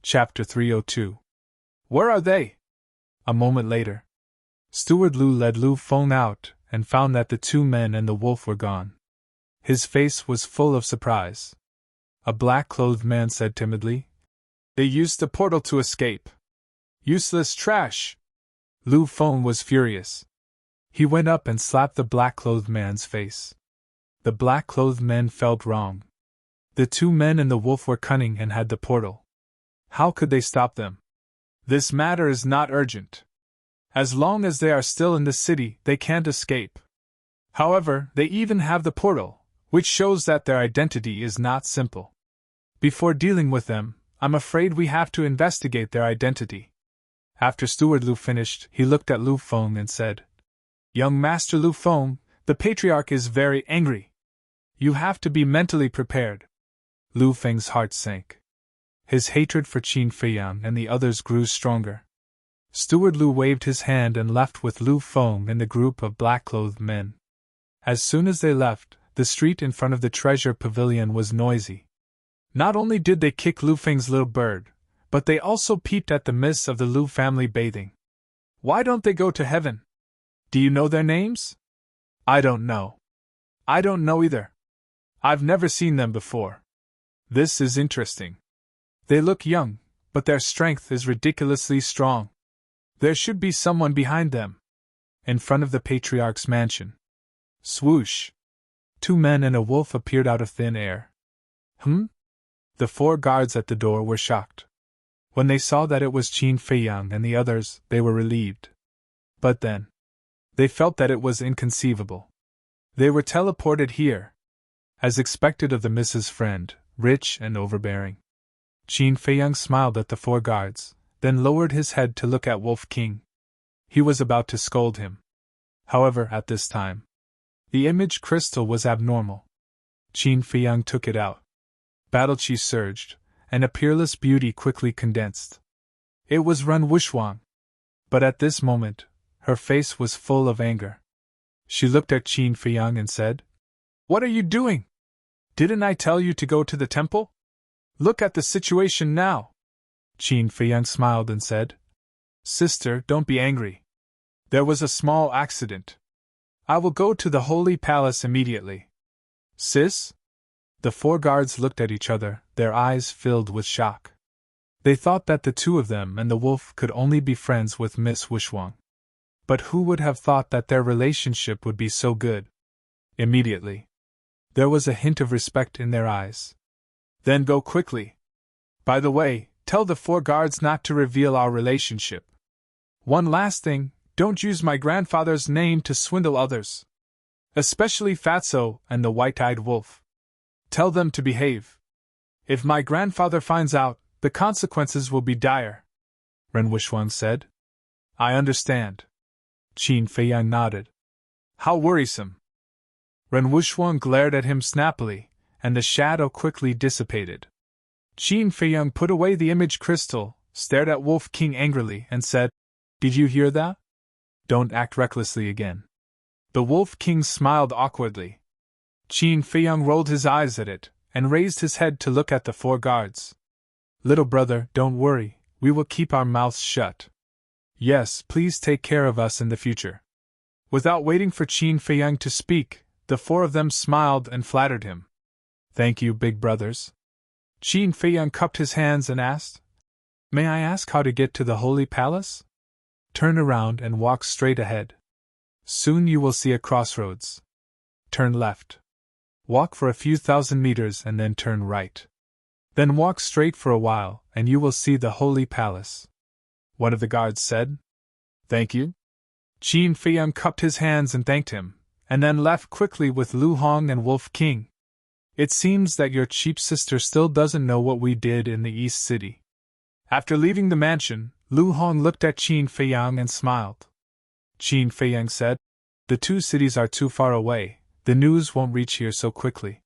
Chapter 302. Where are they? A moment later, Steward Lu led Lu Feng out and found that the two men and the wolf were gone. His face was full of surprise. A black-clothed man said timidly, "They used the portal to escape. Useless trash!" Lu Feng was furious. He went up and slapped the black-clothed man's face. The black-clothed men felt wrong. The two men and the wolf were cunning and had the portal. How could they stop them? This matter is not urgent. As long as they are still in the city, they can't escape. However, they even have the portal, which shows that their identity is not simple. Before dealing with them, I'm afraid we have to investigate their identity. After Steward Lu finished, he looked at Lu Feng and said, "Young Master Lu Feng, the Patriarch is very angry. You have to be mentally prepared." Lu Feng's heart sank. His hatred for Qin Feiyang and the others grew stronger. Steward Lu waved his hand and left with Lu Feng and the group of black-clothed men. As soon as they left, the street in front of the treasure pavilion was noisy. Not only did they kick Lu Feng's little bird, but they also peeped at the miss of the Lu family bathing. "Why don't they go to heaven? Do you know their names?" "I don't know." "I don't know either. I've never seen them before. This is interesting. They look young, but their strength is ridiculously strong. There should be someone behind them." In front of the Patriarch's mansion. Swoosh! 2 men and a wolf appeared out of thin air. The 4 guards at the door were shocked. When they saw that it was Qin Feiyang and the others, they were relieved. But then, they felt that it was inconceivable. They were teleported here. As expected of the Mrs. Friend, rich and overbearing. Qin Feiyang smiled at the 4 guards, then lowered his head to look at Wolf King. He was about to scold him. However, at this time, the image crystal was abnormal. Qin Feiyang took it out. Battle chi surged, and a peerless beauty quickly condensed. It was Ren Wushwang. But at this moment, her face was full of anger. She looked at Qin Feiyang and said, "What are you doing? Didn't I tell you to go to the temple? Look at the situation now." Qin Feiyang smiled and said, "Sister, don't be angry. There was a small accident. I will go to the Holy Palace immediately." "Sis?" The 4 guards looked at each other, their eyes filled with shock. They thought that the 2 of them and the wolf could only be friends with Miss Wushwang. But who would have thought that their relationship would be so good? Immediately, there was a hint of respect in their eyes. "Then go quickly. By the way, tell the 4 guards not to reveal our relationship. One last thing, don't use my grandfather's name to swindle others. Especially Fatso and the white-eyed wolf. Tell them to behave. If my grandfather finds out, the consequences will be dire," Ren Wushwang said. "I understand." Qin Feiyang nodded. "How worrisome." Ren Wushwang glared at him snappily, and the shadow quickly dissipated. Qin Feiyang put away the image crystal, stared at Wolf King angrily, and said, "Did you hear that? Don't act recklessly again." The Wolf King smiled awkwardly. Qin Feiyang rolled his eyes at it, and raised his head to look at the 4 guards. "Little brother, don't worry, we will keep our mouths shut. Yes, please take care of us in the future." Without waiting for Qin Feiyang to speak, the 4 of them smiled and flattered him. "Thank you, big brothers." Qin Feiyang cupped his hands and asked, "May I ask how to get to the Holy Palace?" "Turn around and walk straight ahead. Soon you will see a crossroads. Turn left. Walk for a few thousand meters and then turn right. Then walk straight for a while, and you will see the Holy Palace," one of the guards said. "Thank you." Qin Feiyang cupped his hands and thanked him, and then left quickly with Lu Hong and Wolf King. "It seems that your cheap sister still doesn't know what we did in the East City." After leaving the mansion, Lu Hong looked at Qin Feiyang and smiled. Qin Feiyang said, "The 2 cities are too far away. The news won't reach here so quickly.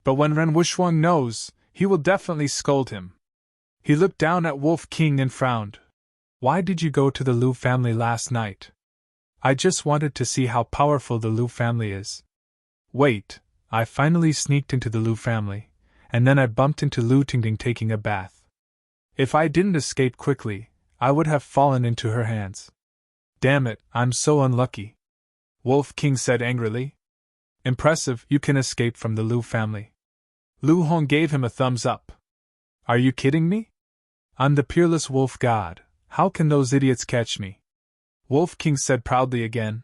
But when Ren Wushwang knows, he will definitely scold him." He looked down at Wolf King and frowned. "Why did you go to the Lu family last night?" "I just wanted to see how powerful the Lu family is. Wait, I finally sneaked into the Lu family, and then I bumped into Lu Tingting taking a bath. If I didn't escape quickly, I would have fallen into her hands. Damn it, I'm so unlucky," Wolf King said angrily. "Impressive, you can escape from the Lu family." Lu Hong gave him a thumbs up. "Are you kidding me? I'm the peerless wolf god, how can those idiots catch me?" Wolf King said proudly again.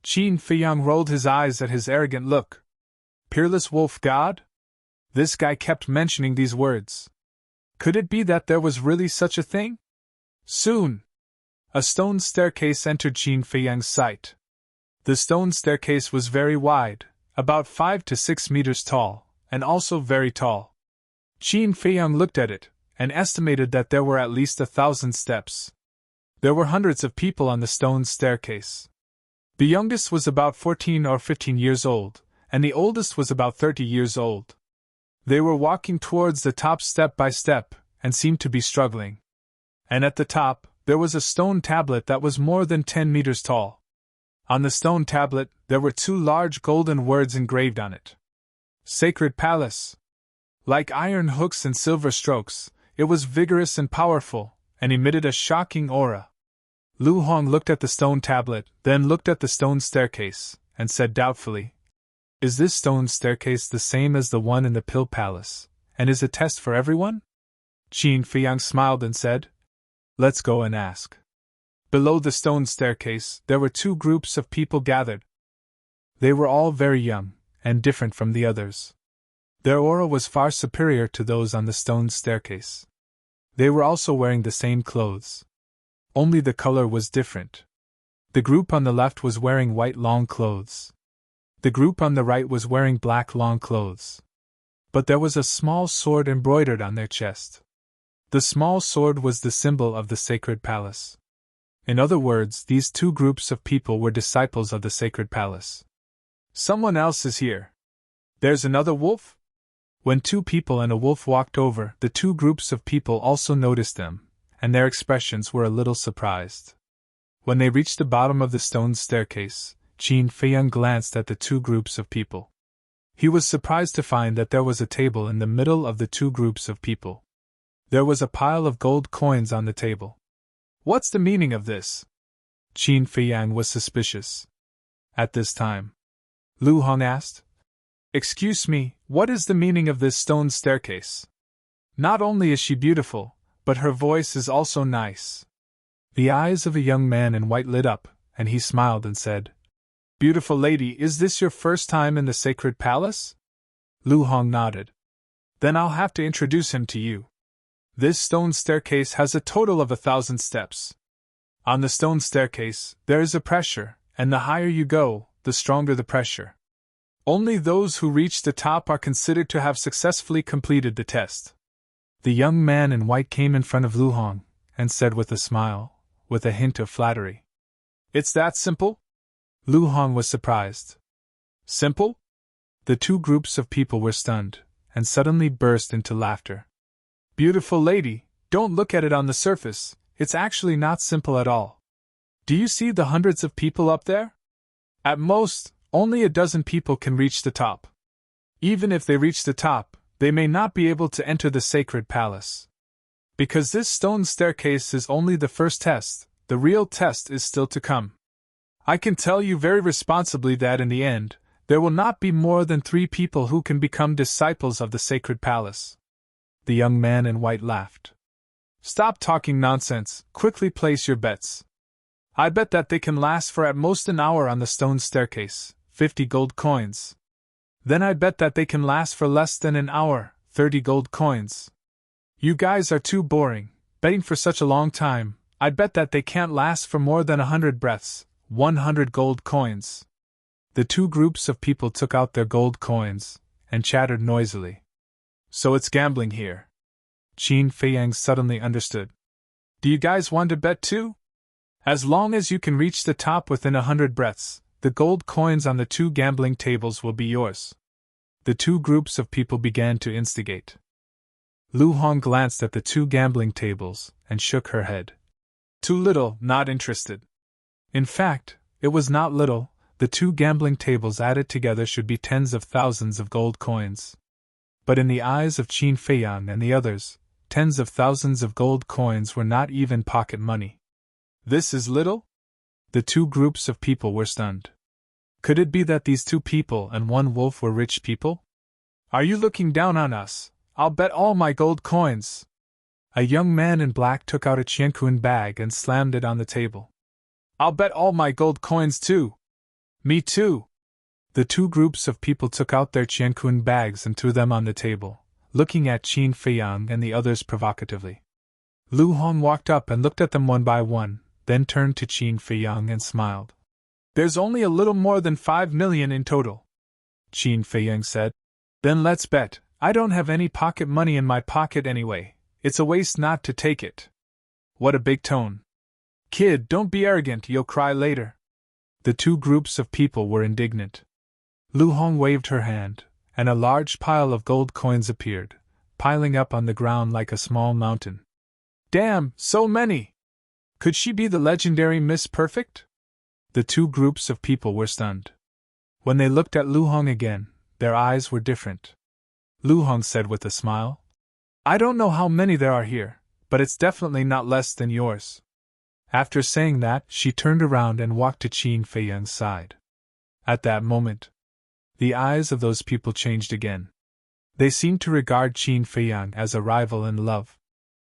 Qin Feiyang rolled his eyes at his arrogant look. Peerless wolf god? This guy kept mentioning these words. Could it be that there was really such a thing? Soon, a stone staircase entered Qin Feiyang's sight. The stone staircase was very wide, about 5 to 6 meters tall, and also very tall. Qin Feiyang looked at it, and estimated that there were at least 1,000 steps. There were hundreds of people on the stone staircase. The youngest was about 14 or 15 years old, and the oldest was about 30 years old. They were walking towards the top step by step, and seemed to be struggling. And at the top, there was a stone tablet that was more than 10 meters tall. On the stone tablet, there were 2 large golden words engraved on it. Sacred Palace. Like iron hooks and silver strokes, it was vigorous and powerful, and emitted a shocking aura. Lu Hong looked at the stone tablet, then looked at the stone staircase, and said doubtfully, "Is this stone staircase the same as the one in the Pill Palace, and is a test for everyone?" Qin Feiyang smiled and said, "Let's go and ask." Below the stone staircase, there were 2 groups of people gathered. They were all very young, and different from the others. Their aura was far superior to those on the stone staircase. They were also wearing the same clothes. Only the color was different. The group on the left was wearing white long clothes. The group on the right was wearing black long clothes. But there was a small sword embroidered on their chest. The small sword was the symbol of the sacred palace. In other words, these 2 groups of people were disciples of the sacred palace. "Someone else is here. There's another wolf?" When 2 people and a wolf walked over, the 2 groups of people also noticed them, and their expressions were a little surprised. When they reached the bottom of the stone staircase, Qin Feiyang glanced at the 2 groups of people. He was surprised to find that there was a table in the middle of the 2 groups of people. There was a pile of gold coins on the table. "What's the meaning of this?" Qin Feiyang was suspicious. At this time, Lu Hong asked, "Excuse me, what is the meaning of this stone staircase? Not only is she beautiful, but her voice is also nice." The eyes of a young man in white lit up, and he smiled and said, "Beautiful lady, is this your first time in the sacred palace?" Lu Hong nodded. "Then I'll have to introduce him to you. This stone staircase has a total of 1,000 steps. On the stone staircase, there is a pressure, and the higher you go, the stronger the pressure. Only those who reach the top are considered to have successfully completed the test." The young man in white came in front of Lu Hong, and said with a smile, with a hint of flattery, "It's that simple?" Lu Hong was surprised. "Simple?" The 2 groups of people were stunned, and suddenly burst into laughter. "Beautiful lady, don't look at it on the surface, it's actually not simple at all. Do you see the hundreds of people up there? At most, only a dozen people can reach the top. Even if they reach the top, they may not be able to enter the sacred palace. Because this stone staircase is only the first test, the real test is still to come. I can tell you very responsibly that in the end, there will not be more than 3 people who can become disciples of the sacred palace." The young man in white laughed. "Stop talking nonsense, quickly place your bets. I bet that they can last for at most an hour on the stone staircase, 50 gold coins. Then I bet that they can last for less than an hour, 30 gold coins. You guys are too boring, betting for such a long time. I bet that they can't last for more than 100 breaths, 100 gold coins." The 2 groups of people took out their gold coins, and chattered noisily. "So it's gambling here." Qin Feiyang suddenly understood. "Do you guys want to bet too? As long as you can reach the top within 100 breaths, the gold coins on the 2 gambling tables will be yours." The 2 groups of people began to instigate. Lu Hong glanced at the 2 gambling tables, and shook her head. "Too little, not interested." In fact, it was not little, the 2 gambling tables added together should be tens of thousands of gold coins. But in the eyes of Qin Feiyang and the others, tens of thousands of gold coins were not even pocket money. "This is little?" The 2 groups of people were stunned. Could it be that these 2 people and 1 wolf were rich people? "Are you looking down on us? I'll bet all my gold coins." A young man in black took out a qianquan bag and slammed it on the table. "I'll bet all my gold coins too." "Me too." The 2 groups of people took out their qianquan bags and threw them on the table, looking at Qin Feiyang and the others provocatively. Lu Hong walked up and looked at them one by one, then turned to Qin Feiyang and smiled. "There's only a little more than 5 million in total," Qin Feiyang said. "Then let's bet. I don't have any pocket money in my pocket anyway. It's a waste not to take it." What a big tone. Kid, don't be arrogant, you'll cry later. The two groups of people were indignant. Lu Hong waved her hand, and a large pile of gold coins appeared, piling up on the ground like a small mountain. Damn, so many! Could she be the legendary Miss Perfect? The two groups of people were stunned. When they looked at Lu Hong again, their eyes were different. Lu Hong said with a smile, I don't know how many there are here, but it's definitely not less than yours. After saying that, she turned around and walked to Qin Feiyang's side. At that moment, the eyes of those people changed again. They seemed to regard Qin Feiyang as a rival in love.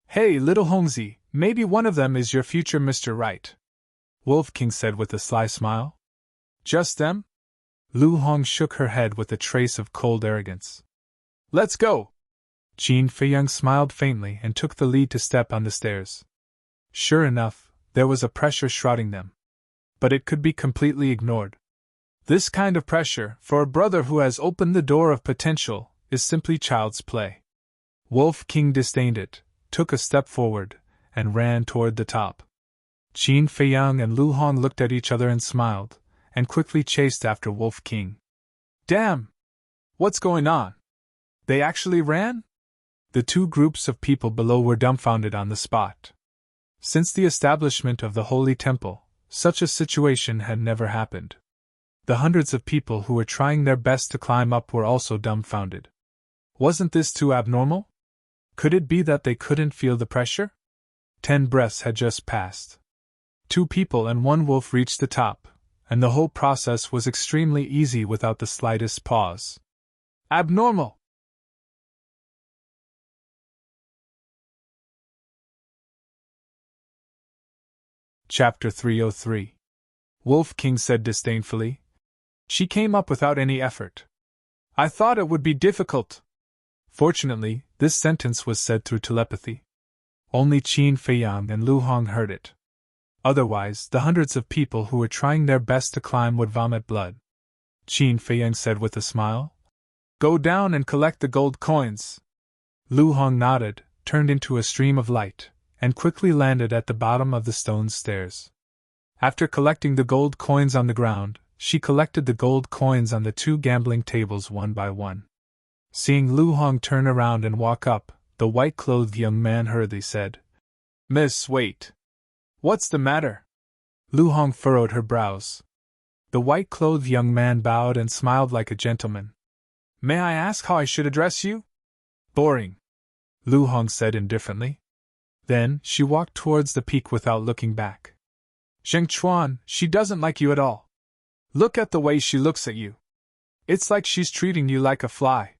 Hey, little Hongzi, maybe one of them is your future Mr. Right, Wolf King said with a sly smile. Just them? Lu Hong shook her head with a trace of cold arrogance. Let's go! Qin Feiyang smiled faintly and took the lead to step on the stairs. Sure enough, there was a pressure shrouding them. But it could be completely ignored. This kind of pressure, for a brother who has opened the door of potential, is simply child's play. Wolf King disdained it, took a step forward, and ran toward the top. Qin Feiyang and Lu Hong looked at each other and smiled, and quickly chased after Wolf King. Damn! What's going on? They actually ran? The two groups of people below were dumbfounded on the spot. Since the establishment of the Holy Temple, such a situation had never happened. The hundreds of people who were trying their best to climb up were also dumbfounded. Wasn't this too abnormal? Could it be that they couldn't feel the pressure? 10 breaths had just passed. 2 people and 1 wolf reached the top, and the whole process was extremely easy without the slightest pause. Abnormal! Chapter 303. Wolf King said disdainfully. She came up without any effort. I thought it would be difficult. Fortunately, this sentence was said through telepathy. Only Qin Feiyang and Lu Hong heard it. Otherwise, the hundreds of people who were trying their best to climb would vomit blood. Qin Feiyang said with a smile. Go down and collect the gold coins. Lu Hong nodded, turned into a stream of light, and quickly landed at the bottom of the stone stairs. After collecting the gold coins on the ground, she collected the gold coins on the 2 gambling tables one by one. Seeing Lu Hong turn around and walk up, the white-clothed young man hurriedly said, Miss, wait. What's the matter? Lu Hong furrowed her brows. The white-clothed young man bowed and smiled like a gentleman. May I ask how I should address you? Boring, Lu Hong said indifferently. Then, she walked towards the peak without looking back. Zheng Chuan, she doesn't like you at all. Look at the way she looks at you. It's like she's treating you like a fly.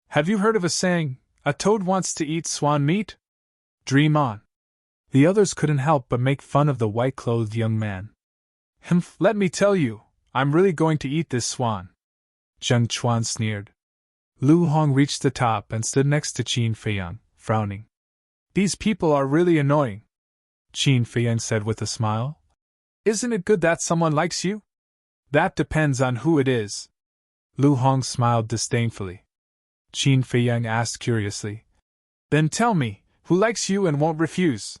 Have you heard of a saying, a toad wants to eat swan meat? Dream on. The others couldn't help but make fun of the white-clothed young man. Humph, let me tell you, I'm really going to eat this swan. Zheng Chuan sneered. Lu Hong reached the top and stood next to Qin Feiyang, frowning. These people are really annoying, Qin Feiyang said with a smile. Isn't it good that someone likes you? That depends on who it is. Lu Hong smiled disdainfully. Qin Feiyang asked curiously. Then tell me, who likes you and won't refuse?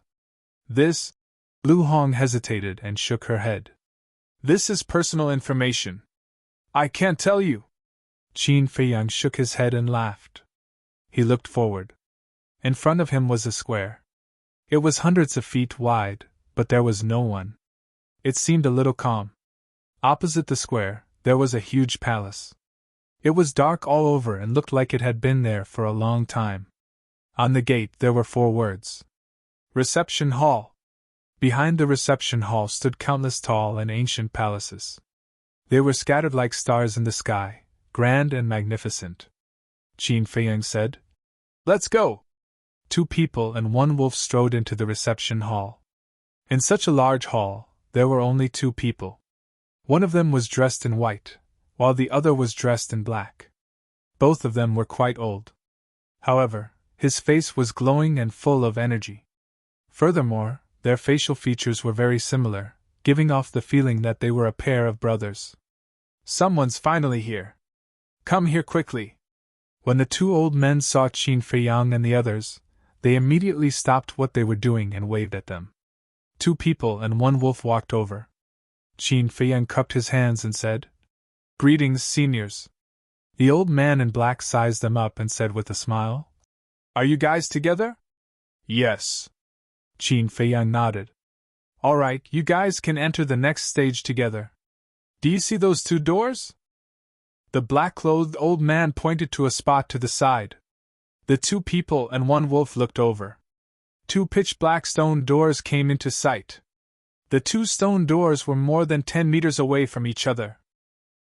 This? Lu Hong hesitated and shook her head. This is personal information. I can't tell you. Qin Feiyang shook his head and laughed. He looked forward. In front of him was a square. It was hundreds of feet wide, but there was no one. It seemed a little calm. Opposite the square, there was a huge palace. It was dark all over and looked like it had been there for a long time. On the gate there were 4 words. Reception Hall. Behind the reception hall stood countless tall and ancient palaces. They were scattered like stars in the sky, grand and magnificent. Qin Feiyang said, Let's go! 2 people and 1 wolf strode into the reception hall. In such a large hall, there were only 2 people. One of them was dressed in white, while the other was dressed in black. Both of them were quite old. However, his face was glowing and full of energy. Furthermore, their facial features were very similar, giving off the feeling that they were a pair of brothers. Someone's finally here. Come here quickly. When the 2 old men saw Qin Feiyang and the others, they immediately stopped what they were doing and waved at them. Two people and one wolf walked over. Qin Feiyang cupped his hands and said, "Greetings, seniors." The old man in black sized them up and said with a smile, "Are you guys together?" "Yes." Qin Feiyang nodded. "All right, you guys can enter the next stage together. Do you see those two doors?" The black-clothed old man pointed to a spot to the side. The two people and one wolf looked over. Two pitch-black stone doors came into sight. The two stone doors were more than 10 meters away from each other.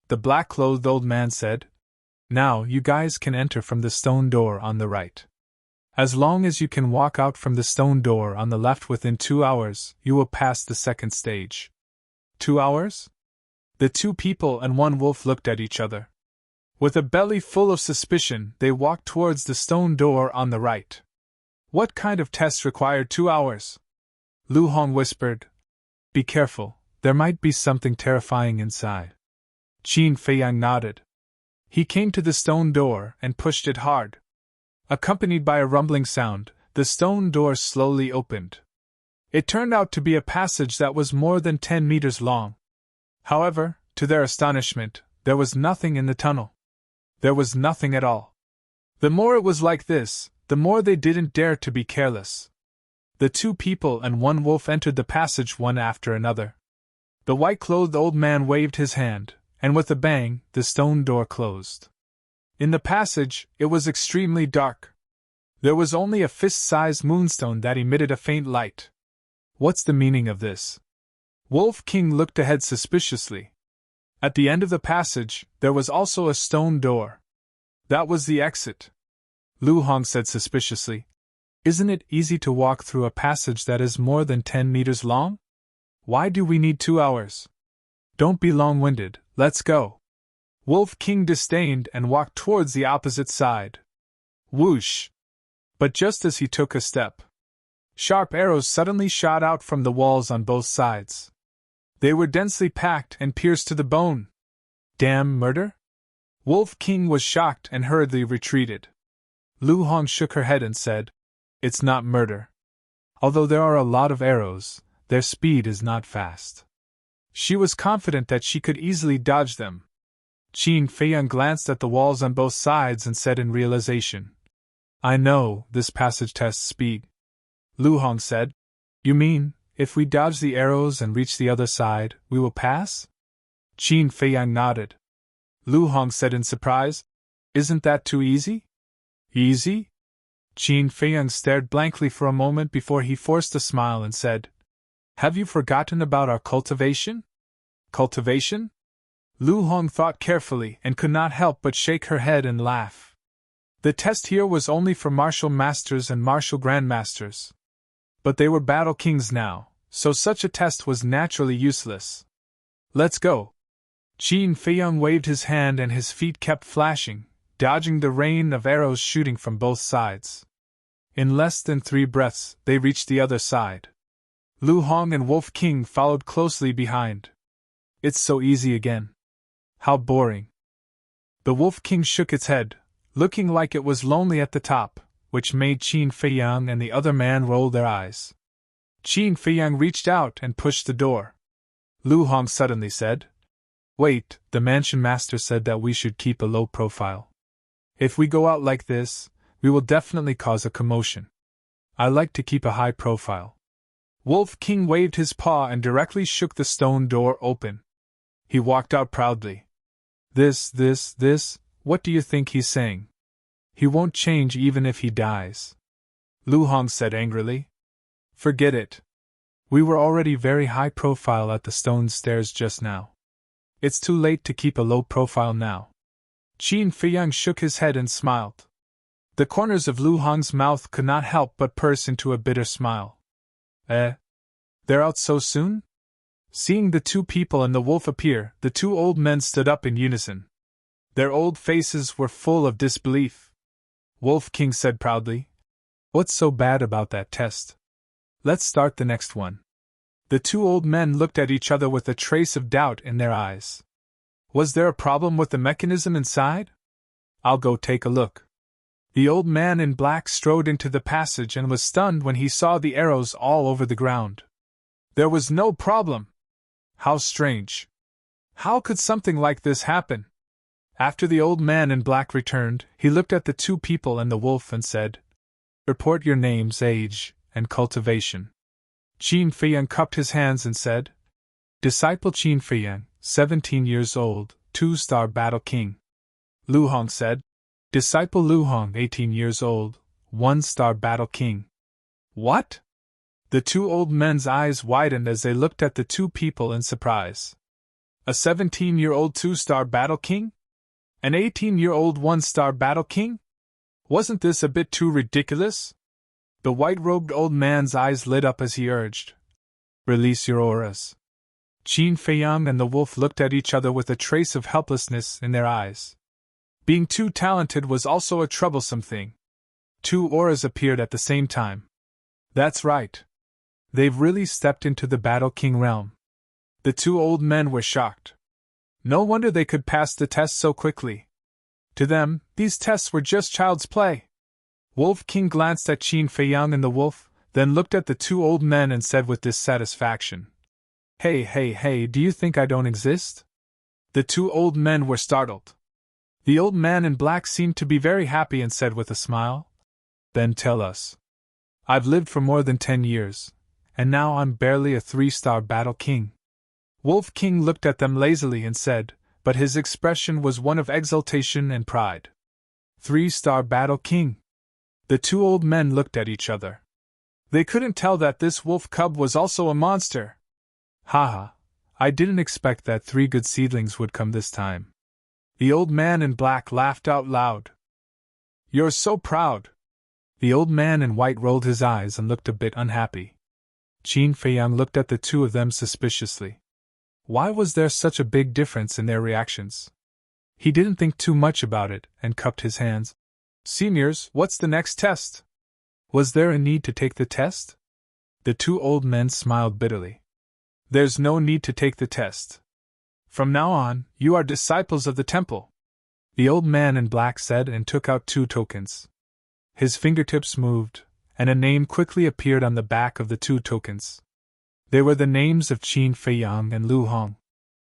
The black-clothed old man said, "Now you guys can enter from the stone door on the right. As long as you can walk out from the stone door on the left within 2 hours, you will pass the second stage." 2 hours? The two people and one wolf looked at each other. With a belly full of suspicion, they walked towards the stone door on the right. "What kind of test required 2 hours?" Lu Hong whispered. "Be careful, there might be something terrifying inside." Qin Feiyang nodded. He came to the stone door and pushed it hard. Accompanied by a rumbling sound, the stone door slowly opened. It turned out to be a passage that was more than 10 meters long. However, to their astonishment, there was nothing in the tunnel. There was nothing at all. The more it was like this, the more they didn't dare to be careless. The two people and one wolf entered the passage one after another. The white-clothed old man waved his hand, and with a bang, the stone door closed. In the passage, it was extremely dark. There was only a fist-sized moonstone that emitted a faint light. What's the meaning of this? Wolf King looked ahead suspiciously. At the end of the passage, there was also a stone door. That was the exit. Lu Hong said suspiciously, "Isn't it easy to walk through a passage that is more than 10 meters long? Why do we need 2 hours? Don't be long-winded, let's go." Wolf King disdained and walked towards the opposite side. Whoosh! But just as he took a step, sharp arrows suddenly shot out from the walls on both sides. They were densely packed and pierced to the bone. Damn murder? Wolf King was shocked and hurriedly retreated. Lu Hong shook her head and said, "It's not murder. Although there are a lot of arrows, their speed is not fast." She was confident that she could easily dodge them. Qin Feiyang glanced at the walls on both sides and said in realization, "I know, this passage tests speed." Lu Hong said, "You mean, if we dodge the arrows and reach the other side, we will pass?" Qin Feiyang nodded. Lu Hong said in surprise, "Isn't that too easy?" "Easy?" Qin Feiyang stared blankly for a moment before he forced a smile and said, "Have you forgotten about our cultivation?" "Cultivation?" Lu Hong thought carefully and could not help but shake her head and laugh. The test here was only for martial masters and martial grandmasters. But they were battle kings now, so such a test was naturally useless. "Let's go." Qin Feiyang waved his hand and his feet kept flashing, dodging the rain of arrows shooting from both sides. In less than 3 breaths, they reached the other side. Lu Hong and Wolf King followed closely behind. "It's so easy again. How boring." The Wolf King shook its head, looking like it was lonely at the top, which made Qin Feiyang and the other man roll their eyes. Qin Feiyang reached out and pushed the door. Lu Hong suddenly said, "Wait, the mansion master said that we should keep a low profile. If we go out like this, we will definitely cause a commotion. I like to keep a high profile." Wolf King waved his paw and directly shook the stone door open. He walked out proudly. This, what do you think he's saying? He won't change even if he dies." Lu Hong said angrily. "Forget it. We were already very high profile at the stone stairs just now. It's too late to keep a low profile now." Qin Feiyang shook his head and smiled. The corners of Lu Hong's mouth could not help but purse into a bitter smile. They're out so soon?" Seeing the two people and the wolf appear, the two old men stood up in unison. Their old faces were full of disbelief. Wolf King said proudly, "What's so bad about that test? Let's start the next one." The two old men looked at each other with a trace of doubt in their eyes. Was there a problem with the mechanism inside? "I'll go take a look." The old man in black strode into the passage and was stunned when he saw the arrows all over the ground. There was no problem. How strange. How could something like this happen? After the old man in black returned, he looked at the two people and the wolf and said, "Report your names, age, and cultivation." Qin Feiyang cupped his hands and said, "Disciple Qin Feiyang, 17 years old, 2-star battle king." Lu Hong said, "Disciple Lu Hong, 18 years old, 1-star battle king." What? The two old men's eyes widened as they looked at the two people in surprise. A 17-year-old 2-star battle king? An 18-year-old 1-star battle king? Wasn't this a bit too ridiculous? The white-robed old man's eyes lit up as he urged, "Release your auras." Qin Feiyang and the wolf looked at each other with a trace of helplessness in their eyes. Being too talented was also a troublesome thing. Two auras appeared at the same time. That's right. They've really stepped into the Battle King realm. The two old men were shocked. No wonder they could pass the test so quickly. To them, these tests were just child's play. Wolf King glanced at Qin Feiyang and the wolf, then looked at the two old men and said with dissatisfaction, Hey, do you think I don't exist?" The two old men were startled. The old man in black seemed to be very happy and said with a smile, "Then tell us. I've lived for more than 10 years, and now I'm barely a 3-star battle king." Wolf King looked at them lazily and said, but his expression was one of exultation and pride, 3-star battle king. The two old men looked at each other. They couldn't tell that this wolf cub was also a monster. Haha, I didn't expect that 3 good seedlings would come this time. The old man in black laughed out loud. "You're so proud." The old man in white rolled his eyes and looked a bit unhappy. Qin Feiyang looked at the two of them suspiciously. Why was there such a big difference in their reactions? He didn't think too much about it and cupped his hands. "Seniors, what's the next test?" Was there a need to take the test? The two old men smiled bitterly. "There's no need to take the test. From now on, you are disciples of the temple," the old man in black said and took out 2 tokens. His fingertips moved, and a name quickly appeared on the back of the 2 tokens. They were the names of Qin Feiyang and Lu Hong.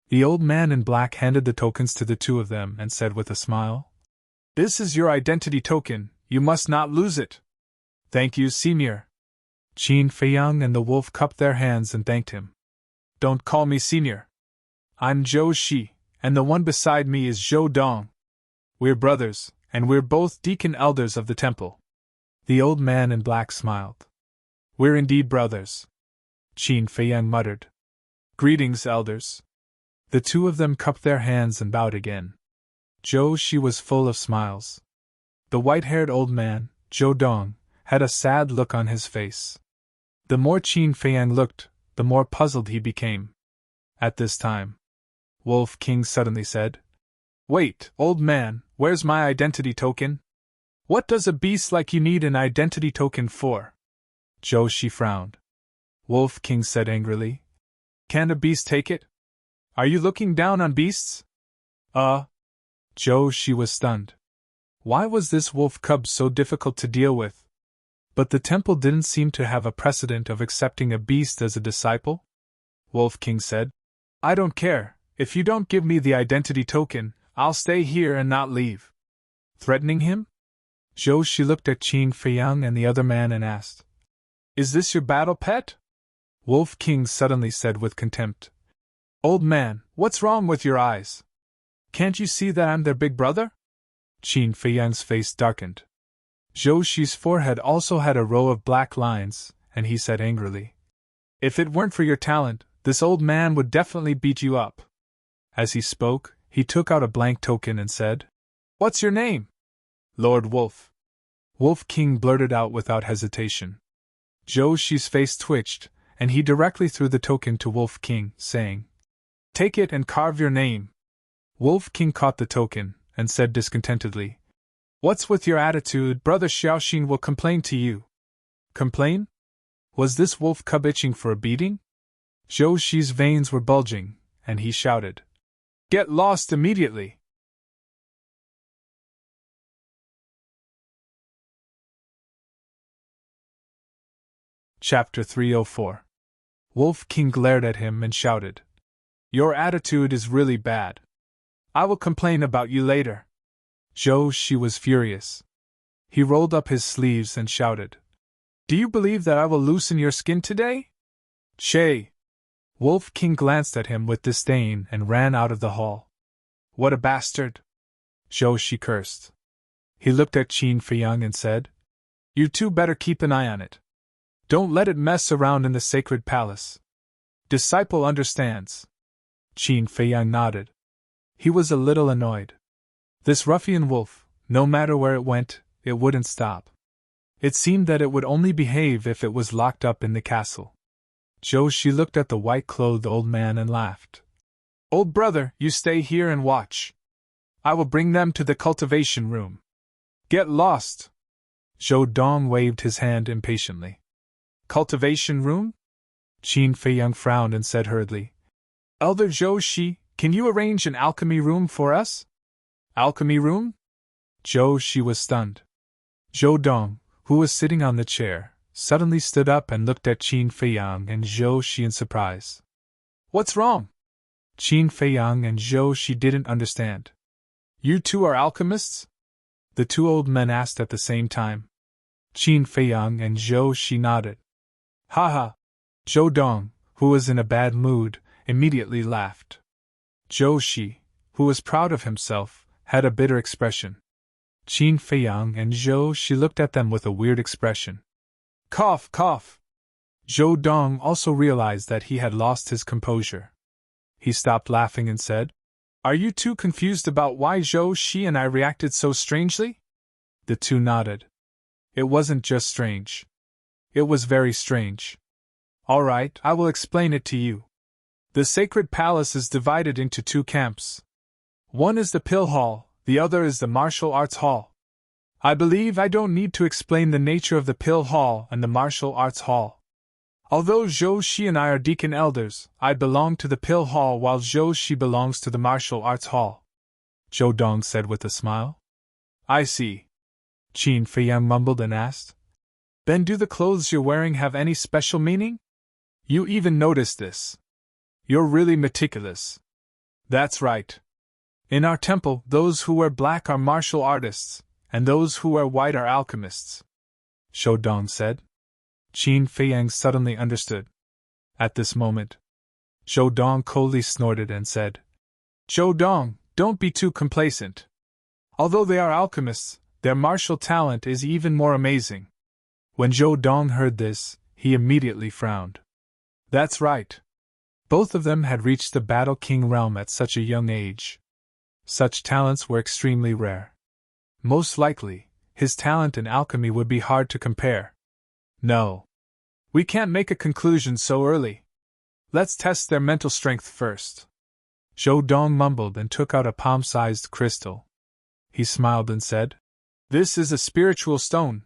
The old man in black handed the tokens to the two of them and said with a smile, "This is your identity token, you must not lose it." "Thank you, senior." Qin Feiyang and the wolf cupped their hands and thanked him. "Don't call me senior. I'm Zhou Shi, and the one beside me is Zhou Dong. We're brothers, and we're both deacon elders of the temple." The old man in black smiled. "We're indeed brothers," Qin Feiyang muttered. "Greetings, elders." The two of them cupped their hands and bowed again. Zhou Shi was full of smiles. The white-haired old man, Zhou Dong, had a sad look on his face. The more Qin Feiyang looked, the more puzzled he became. At this time, Wolf King suddenly said, "Wait, old man, where's my identity token? What does a beast like you need an identity token for?" Zhou Shi frowned. Wolf King said angrily, "Can a beast take it? Are you looking down on beasts?" Zhou Shi was stunned. Why was this wolf cub so difficult to deal with? But the temple didn't seem to have a precedent of accepting a beast as a disciple. Wolf King said, "I don't care, if you don't give me the identity token, I'll stay here and not leave." Threatening him? Zhou Shi looked at Qin Feiyang and the other man and asked, "Is this your battle pet?" Wolf King suddenly said with contempt, "Old man, what's wrong with your eyes? Can't you see that I'm their big brother?" Qin Feiyang's face darkened. Zhou Shi's forehead also had a row of black lines, and he said angrily, "If it weren't for your talent, this old man would definitely beat you up." As he spoke, he took out a blank token and said, "What's your name?" "Lord Wolf." Wolf King blurted out without hesitation. Zhou Shi's face twitched, and he directly threw the token to Wolf King, saying, "Take it and carve your name." Wolf King caught the token, and said discontentedly, "What's with your attitude? Brother Xiaoxin will complain to you." Complain? Was this wolf cub itching for a beating? Zhou Shi's veins were bulging, and he shouted, "Get lost immediately!" Chapter 304. Wolf King glared at him and shouted, "Your attitude is really bad. I will complain about you later." Zhou Shi was furious. He rolled up his sleeves and shouted, "Do you believe that I will loosen your skin today? Che!" Wolf King glanced at him with disdain and ran out of the hall. "What a bastard!" Zhou Shi cursed. He looked at Qin Feiyang and said, "You two better keep an eye on it. Don't let it mess around in the sacred palace. Disciple understands." Qin Feiyang nodded. He was a little annoyed. This ruffian wolf, no matter where it went, it wouldn't stop. It seemed that it would only behave if it was locked up in the castle. Zhou Shi looked at the white-clothed old man and laughed. "Old brother, you stay here and watch. I will bring them to the cultivation room. Get lost!" Zhou Dong waved his hand impatiently. "Cultivation room?" Qin Feiyang frowned and said hurriedly, "Elder Zhou Shi, can you arrange an alchemy room for us?" "Alchemy room?" Zhou Shi was stunned. Zhou Dong, who was sitting on the chair, suddenly stood up and looked at Qin Feiyang and Zhou Shi in surprise. "What's wrong?" Qin Feiyang and Zhou Shi didn't understand. "You two are alchemists?" the two old men asked at the same time. Qin Feiyang and Zhou Shi nodded. "Ha ha!" Zhou Dong, who was in a bad mood, immediately laughed. Zhou Shi, who was proud of himself, had a bitter expression. Qin Feiyang and Zhou Shi looked at them with a weird expression. Cough, cough! Zhou Dong also realized that he had lost his composure. He stopped laughing and said, "Are you two confused about why Zhou Shi and I reacted so strangely?" The two nodded. It wasn't just strange. It was very strange. "All right, I will explain it to you. The sacred palace is divided into two camps. One is the pill hall, the other is the martial arts hall. I believe I don't need to explain the nature of the pill hall and the martial arts hall. Although Zhou Shi and I are deacon elders, I belong to the pill hall while Zhou Shi belongs to the martial arts hall," Zhou Dong said with a smile. "I see," Qin Feiyang mumbled and asked, "Then do the clothes you're wearing have any special meaning? You even noticed this. You're really meticulous." "That's right. In our temple, those who wear black are martial artists, and those who wear white are alchemists," Zhou Dong said. Qin Feiyang suddenly understood. At this moment, Zhou Dong coldly snorted and said, "Zhou Dong, don't be too complacent. Although they are alchemists, their martial talent is even more amazing." When Zhou Dong heard this, he immediately frowned. That's right. Both of them had reached the Battle King realm at such a young age. Such talents were extremely rare. Most likely, his talent in alchemy would be hard to compare. No. We can't make a conclusion so early. Let's test their mental strength first. Zhou Dong mumbled and took out a palm-sized crystal. He smiled and said, "This is a spiritual stone.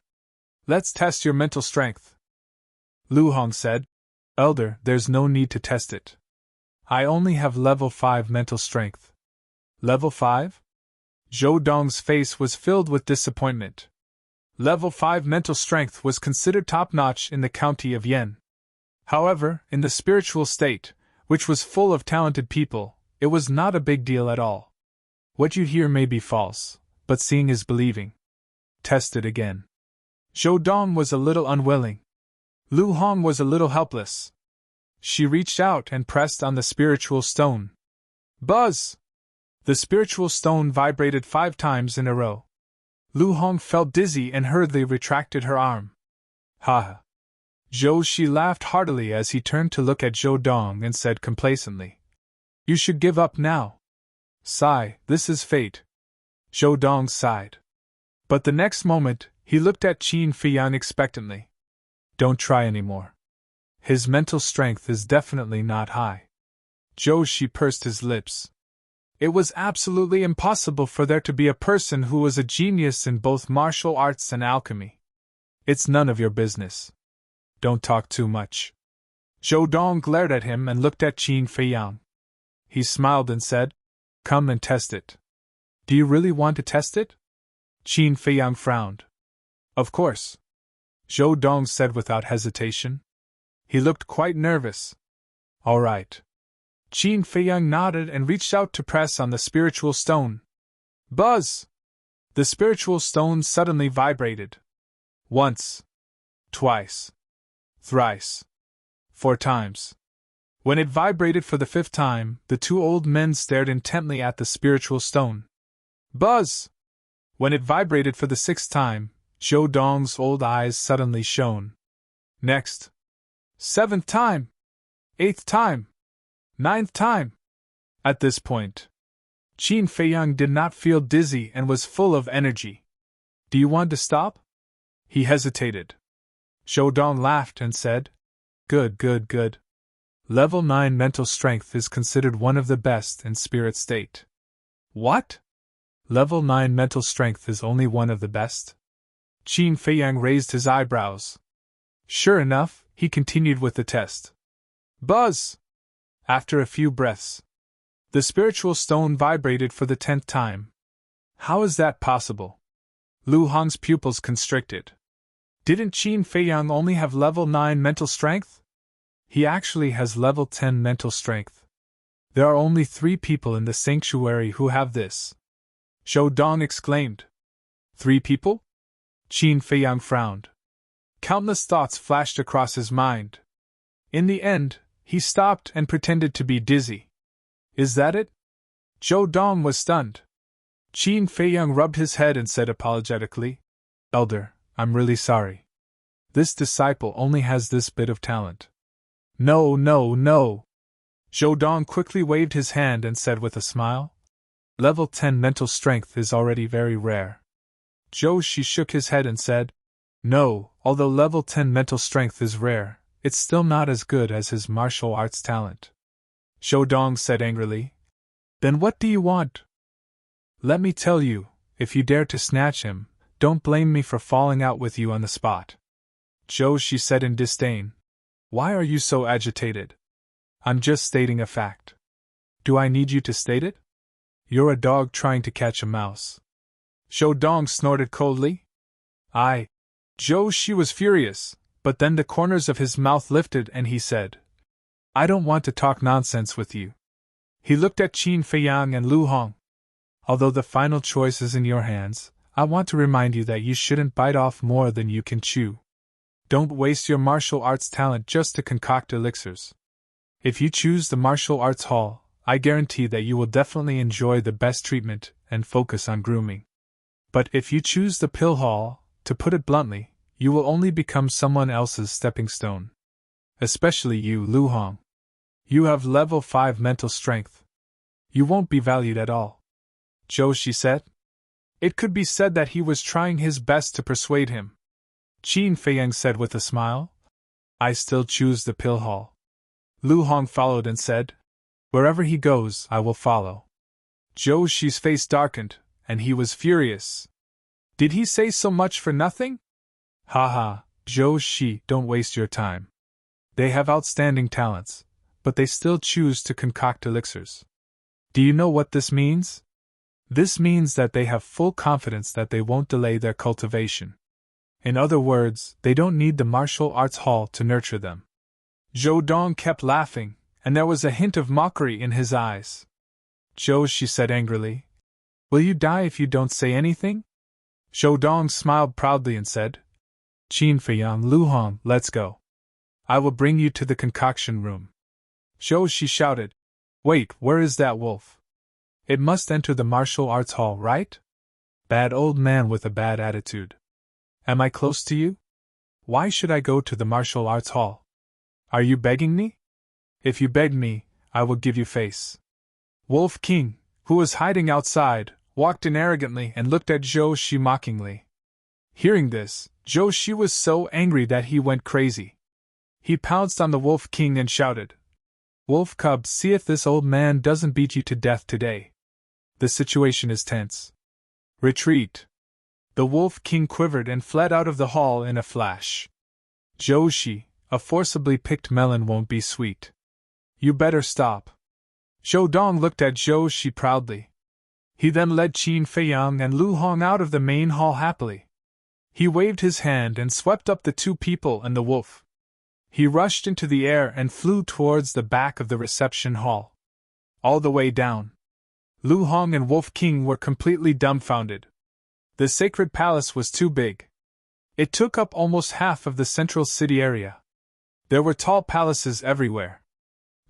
Let's test your mental strength." Lu Hong said, "Elder, there's no need to test it. I only have level 5 mental strength." Level 5? Zhou Dong's face was filled with disappointment. Level 5 mental strength was considered top-notch in the county of Yen. However, in the spiritual state, which was full of talented people, it was not a big deal at all. What you hear may be false, but seeing is believing. Test it again. Zhou Dong was a little unwilling. Lu Hong was a little helpless. She reached out and pressed on the spiritual stone. Buzz! The spiritual stone vibrated 5 times in a row. Lu Hong felt dizzy and hurriedly retracted her arm. Ha ha! Zhou Shi laughed heartily as he turned to look at Zhou Dong and said complacently, "You should give up now." Sigh, this is fate. Zhou Dong sighed. But the next moment, he looked at Qin Feiyang expectantly. Don't try anymore. His mental strength is definitely not high. Zhou Shi pursed his lips. It was absolutely impossible for there to be a person who was a genius in both martial arts and alchemy. It's none of your business. Don't talk too much. Zhou Dong glared at him and looked at Qin Feiyang. He smiled and said, "Come and test it." "Do you really want to test it?" Qin Feiyang frowned. "Of course," Zhou Dong said without hesitation. He looked quite nervous. All right. Qin Feiyang nodded and reached out to press on the spiritual stone. Buzz! The spiritual stone suddenly vibrated. Once. Twice. Thrice. 4 times. When it vibrated for the 5th time, the 2 old men stared intently at the spiritual stone. Buzz! When it vibrated for the 6th time, Zhou Dong's old eyes suddenly shone. Next. 7th time. 8th time. 9th time. At this point, Qin Feiyang did not feel dizzy and was full of energy. Do you want to stop? He hesitated. Zhou Dong laughed and said, Good, good, good. Level 9 mental strength is considered one of the best in spirit state. What? Level 9 mental strength is only one of the best? Qin Feiyang raised his eyebrows. Sure enough, he continued with the test. Buzz! After a few breaths, the spiritual stone vibrated for the 10th time. How is that possible? Lu Hong's pupils constricted. Didn't Qin Feiyang only have level 9 mental strength? He actually has level 10 mental strength. There are only 3 people in the sanctuary who have this. Zhou Dong exclaimed. 3 people? Qin Feiyang frowned. Countless thoughts flashed across his mind. In the end, he stopped and pretended to be dizzy. Is that it? Zhou Dong was stunned. Qin Feiyang rubbed his head and said apologetically, Elder, I'm really sorry. This disciple only has this bit of talent. No, no, no. Zhou Dong quickly waved his hand and said with a smile, Level 10 mental strength is already very rare. Zhou Shi shook his head and said, No, although level 10 mental strength is rare, it's still not as good as his martial arts talent. Zhou Dong said angrily, Then what do you want? Let me tell you, if you dare to snatch him, don't blame me for falling out with you on the spot. Zhou Shi said in disdain, Why are you so agitated? I'm just stating a fact. Do I need you to state it? You're a dog trying to catch a mouse. Zhou Dong snorted coldly. Zhou Shi was furious, but then the corners of his mouth lifted and he said, I don't want to talk nonsense with you. He looked at Qin Feiyang and Lu Hong. Although the final choice is in your hands, I want to remind you that you shouldn't bite off more than you can chew. Don't waste your martial arts talent just to concoct elixirs. If you choose the martial arts hall, I guarantee that you will definitely enjoy the best treatment and focus on grooming. But if you choose the pill hall, to put it bluntly, you will only become someone else's stepping stone. Especially you, Lu Hong. You have level 5 mental strength. You won't be valued at all. Zhou Shi said. It could be said that he was trying his best to persuade him. Qin Feiyang said with a smile, I still choose the pill hall. Lu Hong followed and said, Wherever he goes, I will follow. Zhou Shi's face darkened, and he was furious. Did he say so much for nothing? Ha ha, Zhou Shi, don't waste your time. They have outstanding talents, but they still choose to concoct elixirs. Do you know what this means? This means that they have full confidence that they won't delay their cultivation. In other words, they don't need the martial arts hall to nurture them. Zhou Dong kept laughing, and there was a hint of mockery in his eyes. Zhou Shi said angrily, Will you die if you don't say anything? Zhou Dong smiled proudly and said, Qin Feiyang, Lu Hong, let's go. I will bring you to the concoction room. Zhou Shi shouted, Wait, where is that wolf? It must enter the martial arts hall, right? Bad old man with a bad attitude. Am I close to you? Why should I go to the martial arts hall? Are you begging me? If you beg me, I will give you face. Wolf King, who was hiding outside, walked in arrogantly and looked at Zhou Shi mockingly. Hearing this, Zhou Shi was so angry that he went crazy. He pounced on the Wolf King and shouted, Wolf Cub, see if this old man doesn't beat you to death today. The situation is tense. Retreat. The Wolf King quivered and fled out of the hall in a flash. Zhou Shi, a forcibly picked melon won't be sweet. You better stop. Zhou Dong looked at Zhou Shi proudly. He then led Qin Feiyang and Lu Hong out of the main hall happily. He waved his hand and swept up the 2 people and the wolf. He rushed into the air and flew towards the back of the reception hall. All the way down, Lu Hong and Wolf King were completely dumbfounded. The sacred palace was too big. It took up almost half of the central city area. There were tall palaces everywhere.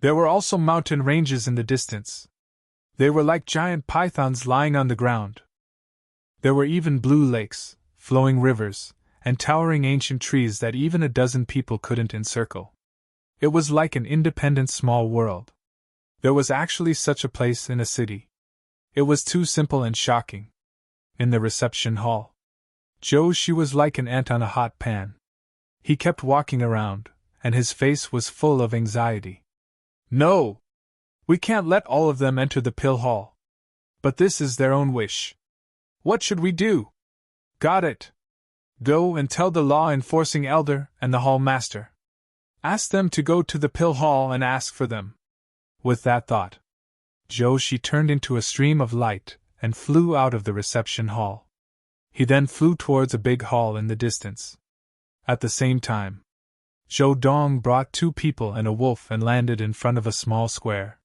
There were also mountain ranges in the distance. They were like giant pythons lying on the ground. There were even blue lakes, flowing rivers, and towering ancient trees that even a dozen people couldn't encircle. It was like an independent small world. There was actually such a place in a city. It was too simple and shocking. In the reception hall, she was like an ant on a hot pan. He kept walking around, and his face was full of anxiety. No! We can't let all of them enter the pill hall. But this is their own wish. What should we do? Got it. Go and tell the law-enforcing elder and the hall master. Ask them to go to the pill hall and ask for them. With that thought, she turned into a stream of light and flew out of the reception hall. He then flew towards a big hall in the distance. At the same time, Zhou Dong brought 2 people and a wolf and landed in front of a small square.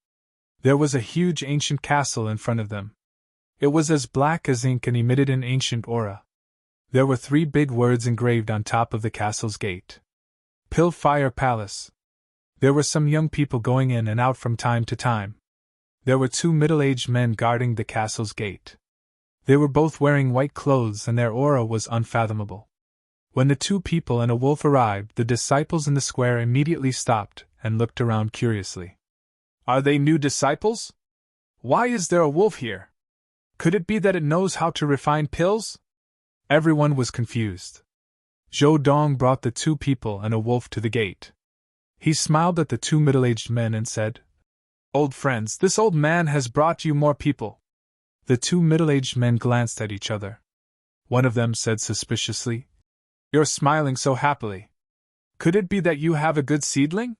There was a huge ancient castle in front of them. It was as black as ink and emitted an ancient aura. There were 3 big words engraved on top of the castle's gate. Pill Fire Palace. There were some young people going in and out from time to time. There were 2 middle-aged men guarding the castle's gate. They were both wearing white clothes and their aura was unfathomable. When the 2 people and a wolf arrived, the disciples in the square immediately stopped and looked around curiously. Are they new disciples? Why is there a wolf here? Could it be that it knows how to refine pills? Everyone was confused. Zhou Dong brought the 2 people and a wolf to the gate. He smiled at the 2 middle-aged men and said, Old friends, this old man has brought you more people. The 2 middle-aged men glanced at each other. One of them said suspiciously, You're smiling so happily. Could it be that you have a good seedling?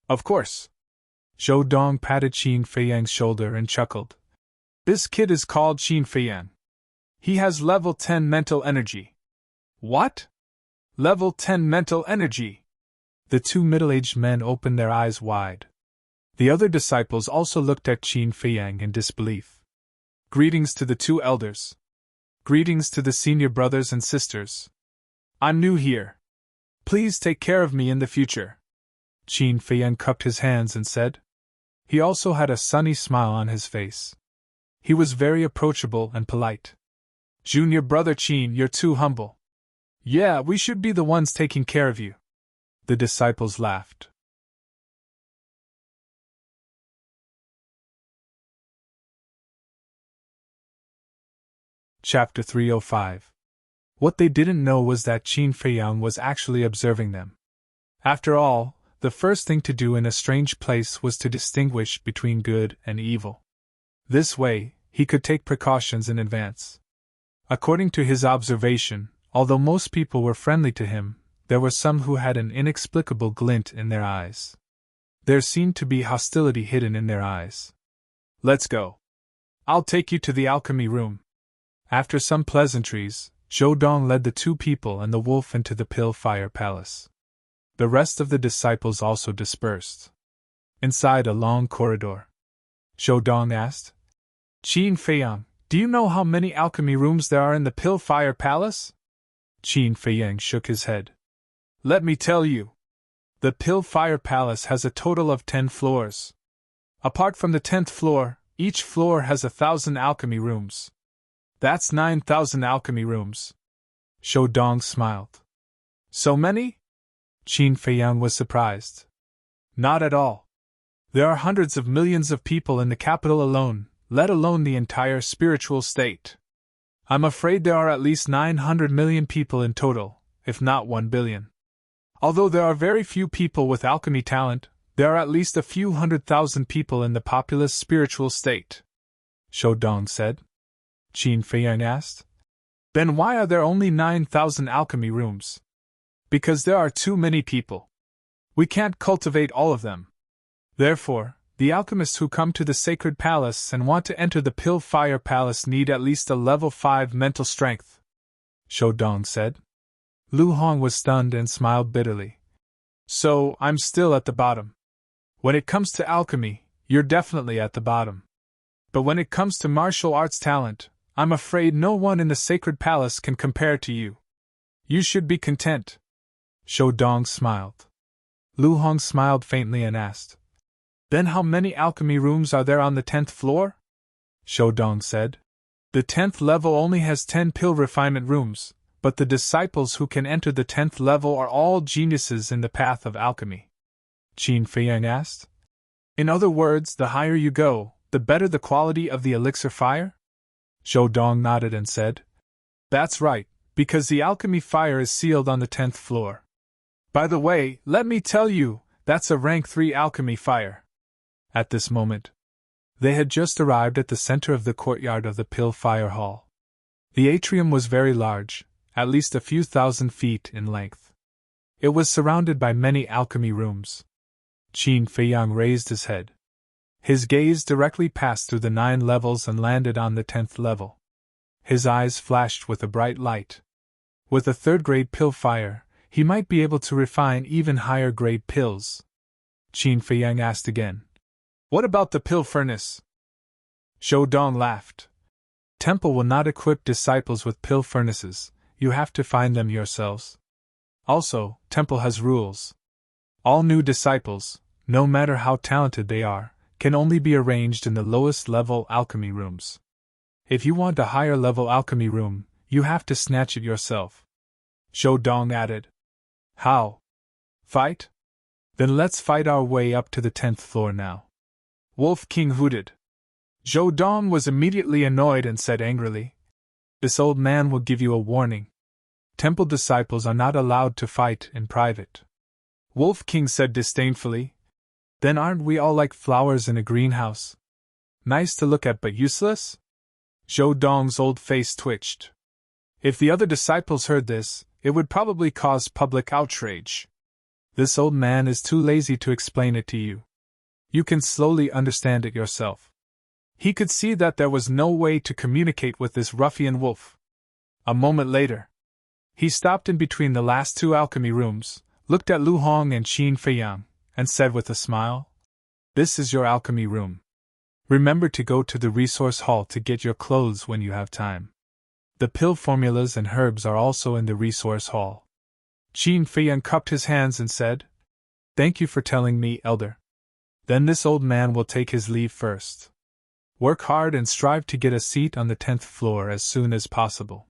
Of course. Zhou Dong patted Qin Feiyang's shoulder and chuckled. This kid is called Qin Feiyang. He has level 10 mental energy. What? Level 10 mental energy? The 2 middle-aged men opened their eyes wide. The other disciples also looked at Qin Feiyang in disbelief. Greetings to the 2 elders. Greetings to the senior brothers and sisters. I'm new here. Please take care of me in the future. Qin Feiyang cupped his hands and said. He also had a sunny smile on his face. He was very approachable and polite. Junior brother Qin, you're too humble. Yeah, we should be the ones taking care of you. The disciples laughed. Chapter 305. What they didn't know was that Qin Feiyang was actually observing them. After all, the first thing to do in a strange place was to distinguish between good and evil. This way, he could take precautions in advance. According to his observation, although most people were friendly to him, there were some who had an inexplicable glint in their eyes. There seemed to be hostility hidden in their eyes. Let's go. I'll take you to the alchemy room. After some pleasantries, Zhou Dong led the 2 people and the wolf into the Pill Fire Palace. The rest of the disciples also dispersed. Inside a long corridor, Zhou Dong asked, Qin Feiyang, do you know how many alchemy rooms there are in the Pill Fire Palace? Qin Feiyang shook his head. Let me tell you. The Pill Fire Palace has a total of 10 floors. Apart from the 10th floor, each floor has 1,000 alchemy rooms. That's 9,000 alchemy rooms. Zhou Dong smiled. So many? Qin Feiyang was surprised. Not at all. There are hundreds of millions of people in the capital alone, let alone the entire spiritual state. I'm afraid there are at least 900 million people in total, if not 1 billion. Although there are very few people with alchemy talent, there are at least a few 100,000 people in the populous spiritual state. Zhou Dong said. Qin Feiyang asked. Then why are there only 9,000 alchemy rooms? Because there are too many people. We can't cultivate all of them. Therefore, the alchemists who come to the sacred palace and want to enter the Pill Fire Palace need at least a level 5 mental strength, Zhou Dong said. Lu Hong was stunned and smiled bitterly. So, I'm still at the bottom. When it comes to alchemy, you're definitely at the bottom. But when it comes to martial arts talent, I'm afraid no one in the sacred palace can compare to you. You should be content. Shou Dong smiled. Lu Hong smiled faintly and asked, Then how many alchemy rooms are there on the 10th floor? Shou Dong said. The 10th level only has 10 pill refinement rooms, but the disciples who can enter the 10th level are all geniuses in the path of alchemy. Qin Feiyang asked. In other words, the higher you go, the better the quality of the elixir fire? Shou Dong nodded and said, That's right, because the alchemy fire is sealed on the 10th floor. By the way, let me tell you, that's a rank 3 alchemy fire. At this moment, they had just arrived at the center of the courtyard of the Pill Fire Hall. The atrium was very large, at least a few thousand feet in length. It was surrounded by many alchemy rooms. Qin Feiyang raised his head. His gaze directly passed through the 9 levels and landed on the 10th level. His eyes flashed with a bright light. With a 3rd-grade pill fire, he might be able to refine even higher-grade pills. Qin Feiyang asked again, What about the pill furnace? Shou Dong laughed. Temple will not equip disciples with pill furnaces, you have to find them yourselves. Also, Temple has rules. All new disciples, no matter how talented they are, can only be arranged in the lowest level alchemy rooms. If you want a higher level alchemy room, you have to snatch it yourself. Shou Dong added. How? Fight? Then let's fight our way up to the 10th floor now. Wolf King hooted. Shou Dong was immediately annoyed and said angrily, This old man will give you a warning. Temple disciples are not allowed to fight in private. Wolf King said disdainfully, Then aren't we all like flowers in a greenhouse? Nice to look at but useless? Shou Dong's old face twitched. If the other disciples heard this, it would probably cause public outrage. This old man is too lazy to explain it to you. You can slowly understand it yourself. He could see that there was no way to communicate with this ruffian wolf. A moment later, he stopped in between the last 2 alchemy rooms, looked at Lu Hong and Qin Feiyang, and said with a smile, This is your alchemy room. Remember to go to the resource hall to get your clothes when you have time. The pill formulas and herbs are also in the resource hall. Qin Feiyang cupped his hands and said, Thank you for telling me, Elder. Then this old man will take his leave first. Work hard and strive to get a seat on the 10th floor as soon as possible.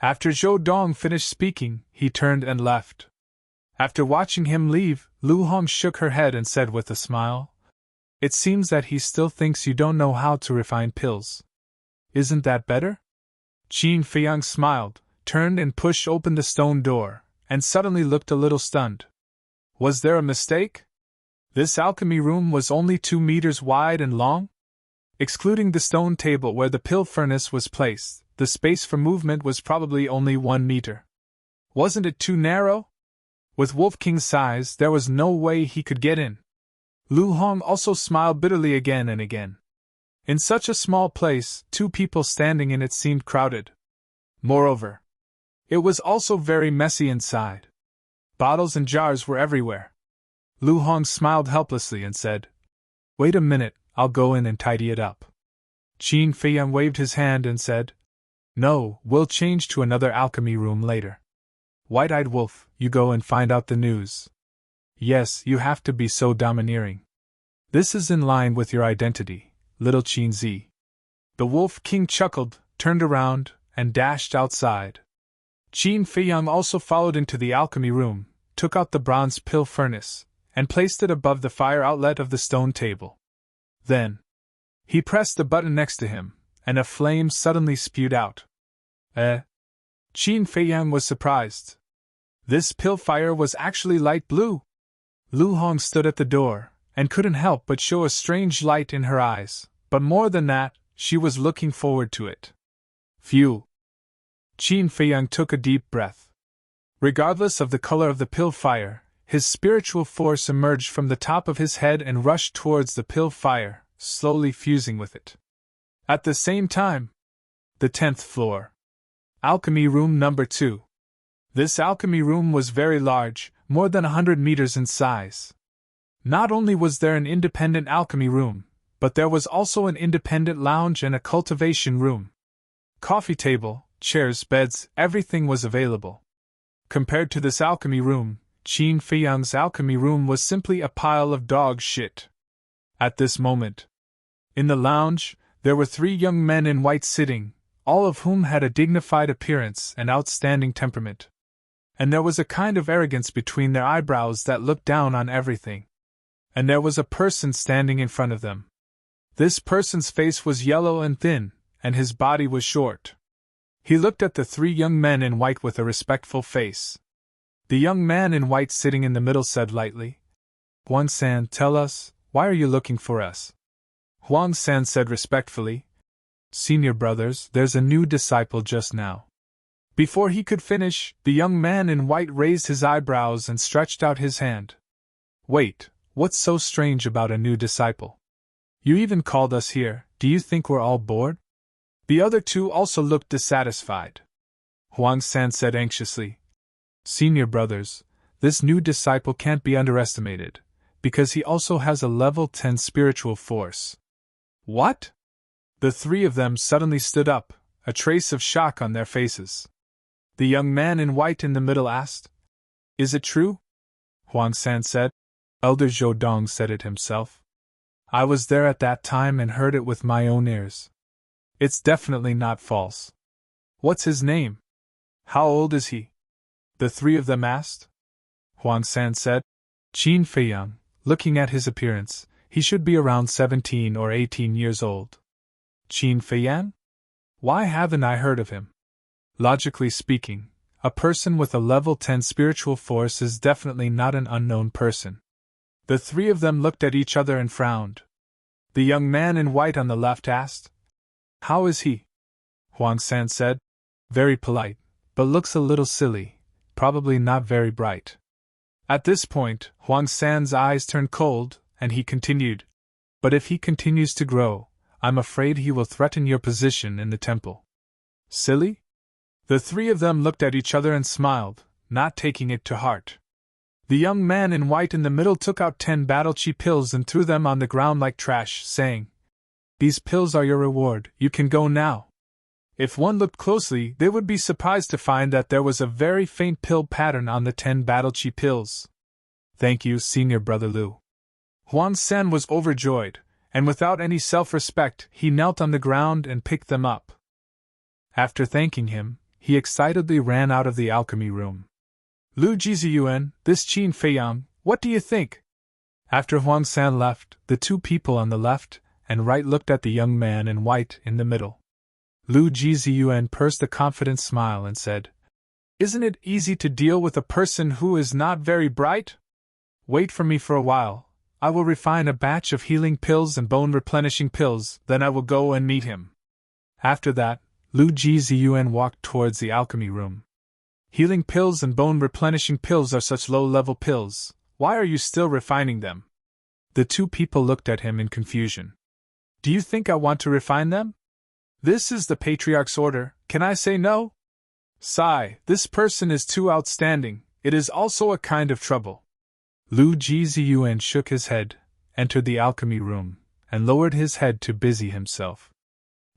After Shou Dong finished speaking, he turned and left. After watching him leave, Lu Hong shook her head and said with a smile, It seems that he still thinks you don't know how to refine pills. Isn't that better? Qin Feiyang smiled, turned and pushed open the stone door, and suddenly looked a little stunned. Was there a mistake? This alchemy room was only 2 meters wide and long? Excluding the stone table where the pill furnace was placed, the space for movement was probably only 1 meter. Wasn't it too narrow? With Wolf King's size, there was no way he could get in. Lu Hong also smiled bitterly again and again. In such a small place, 2 people standing in it seemed crowded. Moreover, it was also very messy inside. Bottles and jars were everywhere. Lu Hong smiled helplessly and said, Wait a minute, I'll go in and tidy it up. Qin Feiyang waved his hand and said, No, we'll change to another alchemy room later. White-eyed wolf, you go and find out the news. Yes, you have to be so domineering. This is in line with your identity, little Qin Zi. The Wolf King chuckled, turned around, and dashed outside. Qin Feiyang also followed into the alchemy room, took out the bronze pill furnace, and placed it above the fire outlet of the stone table. Then, he pressed the button next to him, and a flame suddenly spewed out. Qin Feiyang was surprised. This pill fire was actually light blue. Lu Hong stood at the door, and couldn't help but show a strange light in her eyes, but more than that, she was looking forward to it. Phew! Qin Feiyang took a deep breath. Regardless of the color of the pill fire, his spiritual force emerged from the top of his head and rushed towards the pill fire, slowly fusing with it. At the same time, the 10th floor. Alchemy room number 2. This alchemy room was very large, more than 100 meters in size. Not only was there an independent alchemy room, but there was also an independent lounge and a cultivation room. Coffee table, chairs, beds, everything was available. Compared to this alchemy room, Qin Feiyang's alchemy room was simply a pile of dog shit. At this moment, in the lounge, there were 3 young men in white sitting, all of whom had a dignified appearance and outstanding temperament. And there was a kind of arrogance between their eyebrows that looked down on everything. And there was a person standing in front of them. This person's face was yellow and thin, and his body was short. He looked at the 3 young men in white with a respectful face. The young man in white sitting in the middle said lightly, "Huang-san, tell us, why are you looking for us?" Huang-san said respectfully, "Senior brothers, there's a new disciple just now." Before he could finish, the young man in white raised his eyebrows and stretched out his hand. "Wait, what's so strange about a new disciple? You even called us here, do you think we're all bored?" The other 2 also looked dissatisfied. Huang-san said anxiously, "Senior brothers, this new disciple can't be underestimated, because he also has a level 10 spiritual force." "What?" The 3 of them suddenly stood up, a trace of shock on their faces. The young man in white in the middle asked, "Is it true?" Huang-san said. Elder Zhou Dong said it himself. "I was there at that time and heard it with my own ears. It's definitely not false." "What's his name? How old is he?" the 3 of them asked. Huang-san said, "Qin Feiyang, looking at his appearance, he should be around 17 or 18 years old." "Qin Feiyang? Why haven't I heard of him?" Logically speaking, a person with a level 10 spiritual force is definitely not an unknown person. The 3 of them looked at each other and frowned. The young man in white on the left asked, "How is he?" Huang-san said, "Very polite, but looks a little silly, probably not very bright." At this point, Huang-san's eyes turned cold, and he continued, "But if he continues to grow, I'm afraid he will threaten your position in the temple." "Silly?" The 3 of them looked at each other and smiled, not taking it to heart. The young man in white in the middle took out 10 battle chi pills and threw them on the ground like trash, saying, "These pills are your reward, you can go now." If one looked closely, they would be surprised to find that there was a very faint pill pattern on the 10 battle chi pills. "Thank you, Senior Brother Liu." Huang-san was overjoyed, and without any self-respect, he knelt on the ground and picked them up. After thanking him, he excitedly ran out of the alchemy room. "Liu Jiziyuan, this Qin Feiyang, what do you think?" After Huang-san left, the 2 people on the left and right looked at the young man in white in the middle. Liu Jiziyuan pursed a confident smile and said, "Isn't it easy to deal with a person who is not very bright? Wait for me for a while, I will refine a batch of healing pills and bone-replenishing pills, then I will go and meet him." After that, Liu Jiziyuan walked towards the alchemy room. "Healing pills and bone-replenishing pills are such low-level pills, why are you still refining them?" The 2 people looked at him in confusion. "Do you think I want to refine them? This is the Patriarch's order, can I say no? Sigh, this person is too outstanding, it is also a kind of trouble." Liu Jiziyuan shook his head, entered the alchemy room, and lowered his head to busy himself.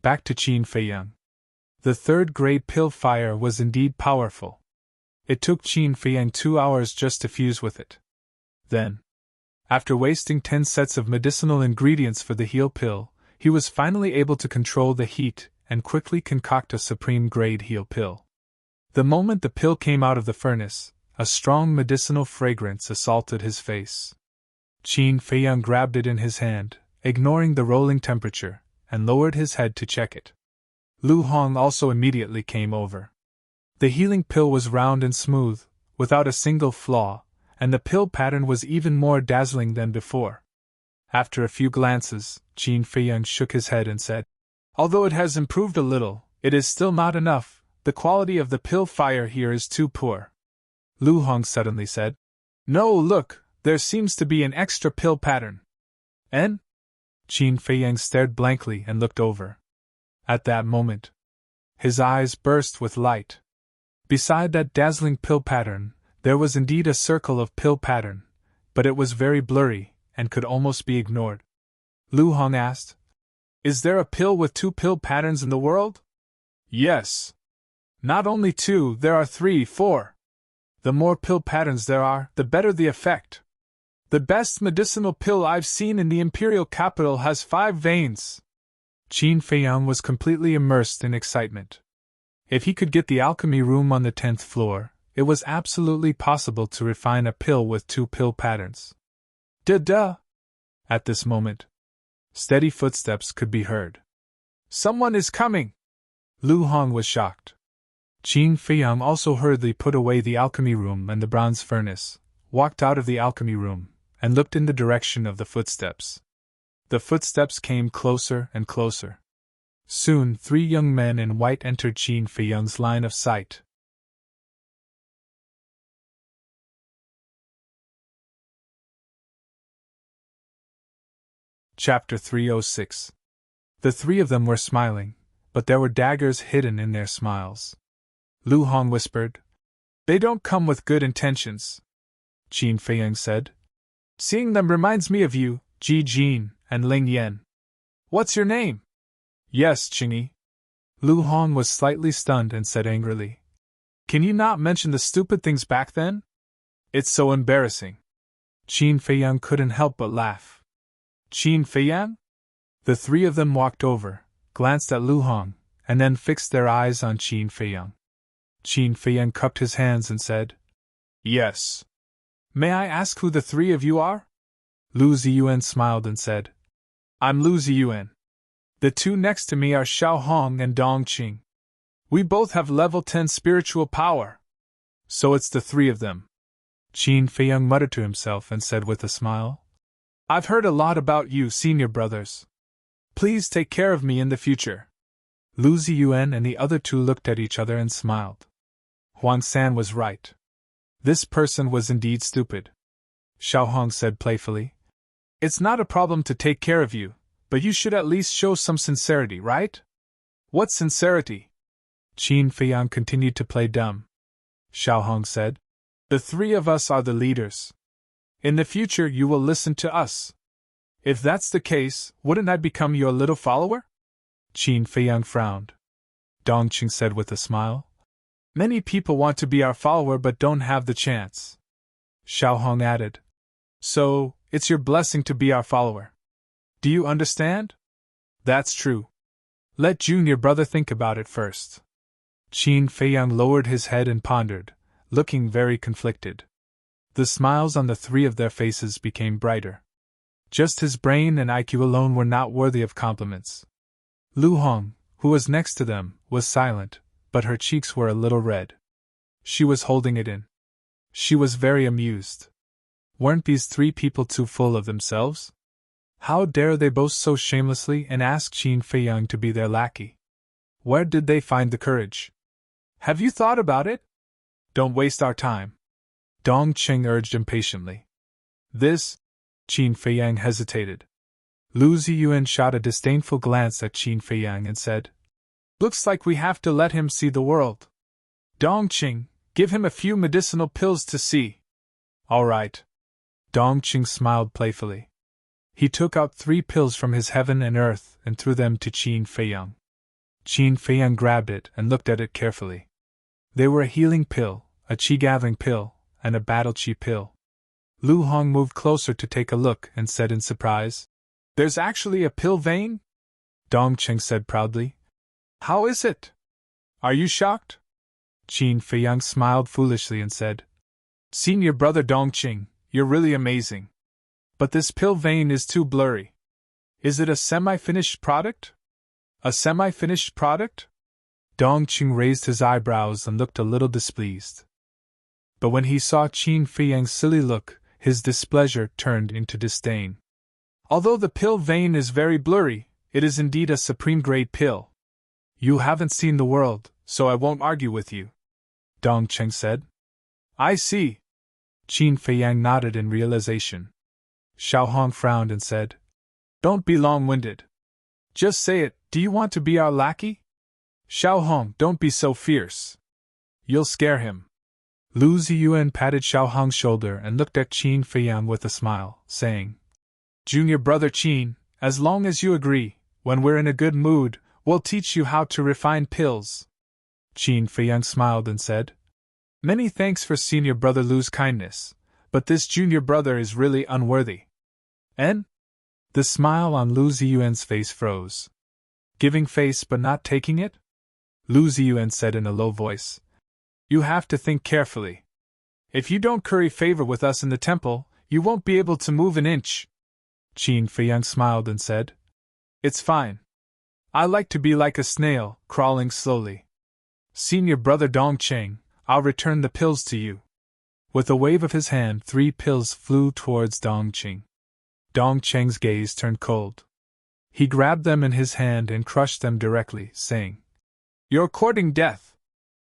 Back to Qin Feiyang. The 3rd-grade pill fire was indeed powerful. It took Qin Feiyang 2 hours just to fuse with it. Then, after wasting 10 sets of medicinal ingredients for the heal pill, he was finally able to control the heat and quickly concoct a supreme-grade heal pill. The moment the pill came out of the furnace, a strong medicinal fragrance assaulted his face. Qin Feiyang grabbed it in his hand, ignoring the rolling temperature, and lowered his head to check it. Lu Hong also immediately came over. The healing pill was round and smooth, without a single flaw, and the pill pattern was even more dazzling than before. After a few glances, Qin Feiyang shook his head and said, "Although it has improved a little, it is still not enough, the quality of the pill fire here is too poor." Lu Hong suddenly said, "No, look, there seems to be an extra pill pattern." "En?" Qin Feiyang stared blankly and looked over. At that moment, his eyes burst with light. Beside that dazzling pill pattern, There was indeed a circle of pill pattern, but it was very blurry, and could almost be ignored. Lu Hong asked, "Is there a pill with 2 pill patterns in the world?" "Yes. Not only 2, there are 3, 4. The more pill patterns there are, the better the effect. The best medicinal pill I've seen in the imperial capital has 5 veins." Qin Feiyang was completely immersed in excitement. If he could get the alchemy room on the 10th floor, it was absolutely possible to refine a pill with 2 pill patterns. Duh! At this moment, steady footsteps could be heard. "Someone is coming!" Lu Hong was shocked. Qin Feiyang also hurriedly put away the alchemy room and the bronze furnace, walked out of the alchemy room, and looked in the direction of the footsteps. The footsteps came closer and closer. Soon 3 young men in white entered Qin Feiyang's line of sight. Chapter 306. The 3 of them were smiling, but there were daggers hidden in their smiles. Lu Hong whispered, "They don't come with good intentions," Qin Feiyang said. "Seeing them reminds me of you, Ji Jin, and Ling Yan. What's your name?" "Yes, Qingyi." Lu Hong was slightly stunned and said angrily, "Can you not mention the stupid things back then? It's so embarrassing." Qin Feiyang couldn't help but laugh. "Qin Feiyang?" The 3 of them walked over, glanced at Lu Hong, and then fixed their eyes on Qin Feiyang. Qin Feiyang cupped his hands and said, "Yes." "May I ask who the 3 of you are?" Lu Ziyuan smiled and said, "I'm Lu Ziyuan. The 2 next to me are Xiao Hong and Dong Qing. We both have level 10 spiritual power. So it's the 3 of them." Qin Feiyang muttered to himself and said with a smile, "I've heard a lot about you, senior brothers. Please take care of me in the future." Lu Ziyuan and the other 2 looked at each other and smiled. Huang San was right. This person was indeed stupid. Xiao Hong said playfully, "It's not a problem to take care of you, but you should at least show some sincerity, right?" "What sincerity?" Qin Feiyang continued to play dumb. Xiao Hong said, "The 3 of us are the leaders. In the future you will listen to us. If that's the case, wouldn't I become your little follower?" Qin Feiyang frowned. Dong Qing said with a smile, "Many people want to be our follower but don't have the chance." Xiao Hong added, "So, it's your blessing to be our follower. Do you understand?" "That's true. Let junior brother think about it first." Qin Feiyang lowered his head and pondered, looking very conflicted. The smiles on the 3 of their faces became brighter. Just his brain and IQ alone were not worthy of compliments. Lu Hong, who was next to them, was silent, but her cheeks were a little red. She was holding it in. She was very amused. Weren't these 3 people too full of themselves? How dare they boast so shamelessly and ask Qin Feiyang to be their lackey? Where did they find the courage? "Have you thought about it?" "Don't waste our time," Dong Qing urged impatiently. "This..." Qin Feiyang hesitated. Lu Ziyuan shot a disdainful glance at Qin Feiyang and said, "Looks like we have to let him see the world. Dong Qing, give him a few medicinal pills to see." "All right." Dong Qing smiled playfully. He took out 3 pills from his heaven and earth and threw them to Qin Feiyang. Qin Feiyang grabbed it and looked at it carefully. They were a healing pill, a qi-gathering pill, and a battle qi pill. Lu Hong moved closer to take a look and said in surprise, "There's actually a pill vein?" Dong Qing said proudly. "How is it? Are you shocked?" Qin Feiyang smiled foolishly and said, "Senior brother Dong Qing, you're really amazing. But this pill vein is too blurry. Is it a semi-finished product?" "A semi-finished product?" Dong Qing raised his eyebrows and looked a little displeased. But when he saw Qin Feiyang's silly look, his displeasure turned into disdain. "Although the pill vein is very blurry, it is indeed a supreme-grade pill. You haven't seen the world, so I won't argue with you," Dong Qing said. "I see." Qin Feiyang nodded in realization. Xiao Hong frowned and said, "Don't be long-winded. Just say it, do you want to be our lackey?" "Xiao Hong, don't be so fierce. You'll scare him." Lu Ziyuan patted Xiao Hong's shoulder and looked at Qin Feiyang with a smile, saying, Junior brother Qin, as long as you agree, when we're in a good mood, we'll teach you how to refine pills. Qin Feiyang smiled and said, Many thanks for senior brother Lu's kindness, but this junior brother is really unworthy. And? The smile on Lu Ziyuan's face froze. Giving face but not taking it? Lu Ziyuan said in a low voice. You have to think carefully. If you don't curry favor with us in the temple, you won't be able to move an inch. Qin Feiyang smiled and said, It's fine. I like to be like a snail, crawling slowly. Senior brother Dongcheng, I'll return the pills to you. With a wave of his hand, 3 pills flew towards Dongcheng. Dongcheng's gaze turned cold. He grabbed them in his hand and crushed them directly, saying, You're courting death.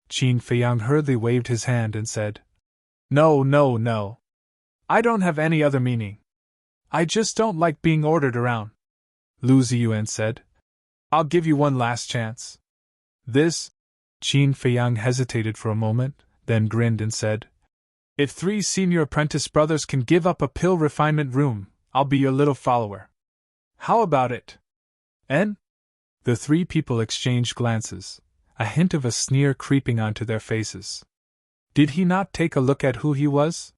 Qin Feiyang hurriedly waved his hand and said, No, no, no. I don't have any other meaning. I just don't like being ordered around. Lu Ziyuan said, I'll give you one last chance. This? Qin Feiyang hesitated for a moment, then grinned and said, If 3 senior apprentice brothers can give up a pill refinement room, I'll be your little follower. How about it? And? The 3 people exchanged glances, a hint of a sneer creeping onto their faces. Did he not take a look at who he was?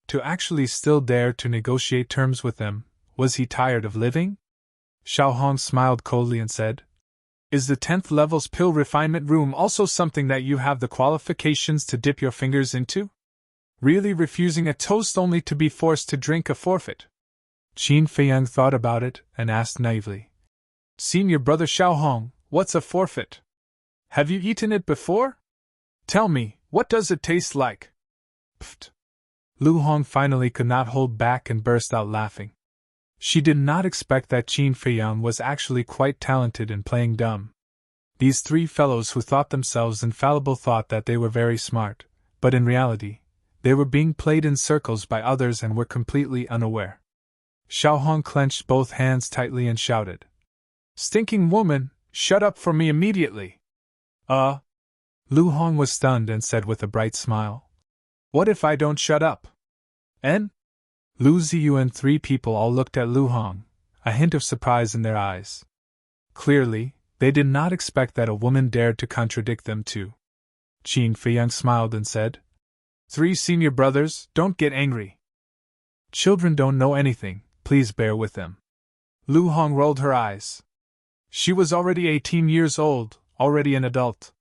To actually still dare to negotiate terms with them, was he tired of living? Xiao Hong smiled coldly and said, Is the 10th level's pill refinement room also something that you have the qualifications to dip your fingers into? Really refusing a toast only to be forced to drink a forfeit? Qin Feiyang thought about it and asked naively, Senior brother Xiao Hong, what's a forfeit? Have you eaten it before? Tell me, what does it taste like? Pfft. Lu Hong finally could not hold back and burst out laughing. She did not expect that Qin Feiyang was actually quite talented in playing dumb. These 3 fellows who thought themselves infallible thought that they were very smart, but in reality, they were being played in circles by others and were completely unaware. Xiao Hong clenched both hands tightly and shouted, Stinking woman, shut up for me immediately! Lu Hong was stunned and said with a bright smile, What if I don't shut up? And? Lu Ziyu and 3 people all looked at Lu Hong, a hint of surprise in their eyes. Clearly, they did not expect that a woman dared to contradict them too. Qin Feiyang smiled and said, 3 senior brothers, don't get angry. Children don't know anything, please bear with them. Lu Hong rolled her eyes. She was already 18 years old, already an adult.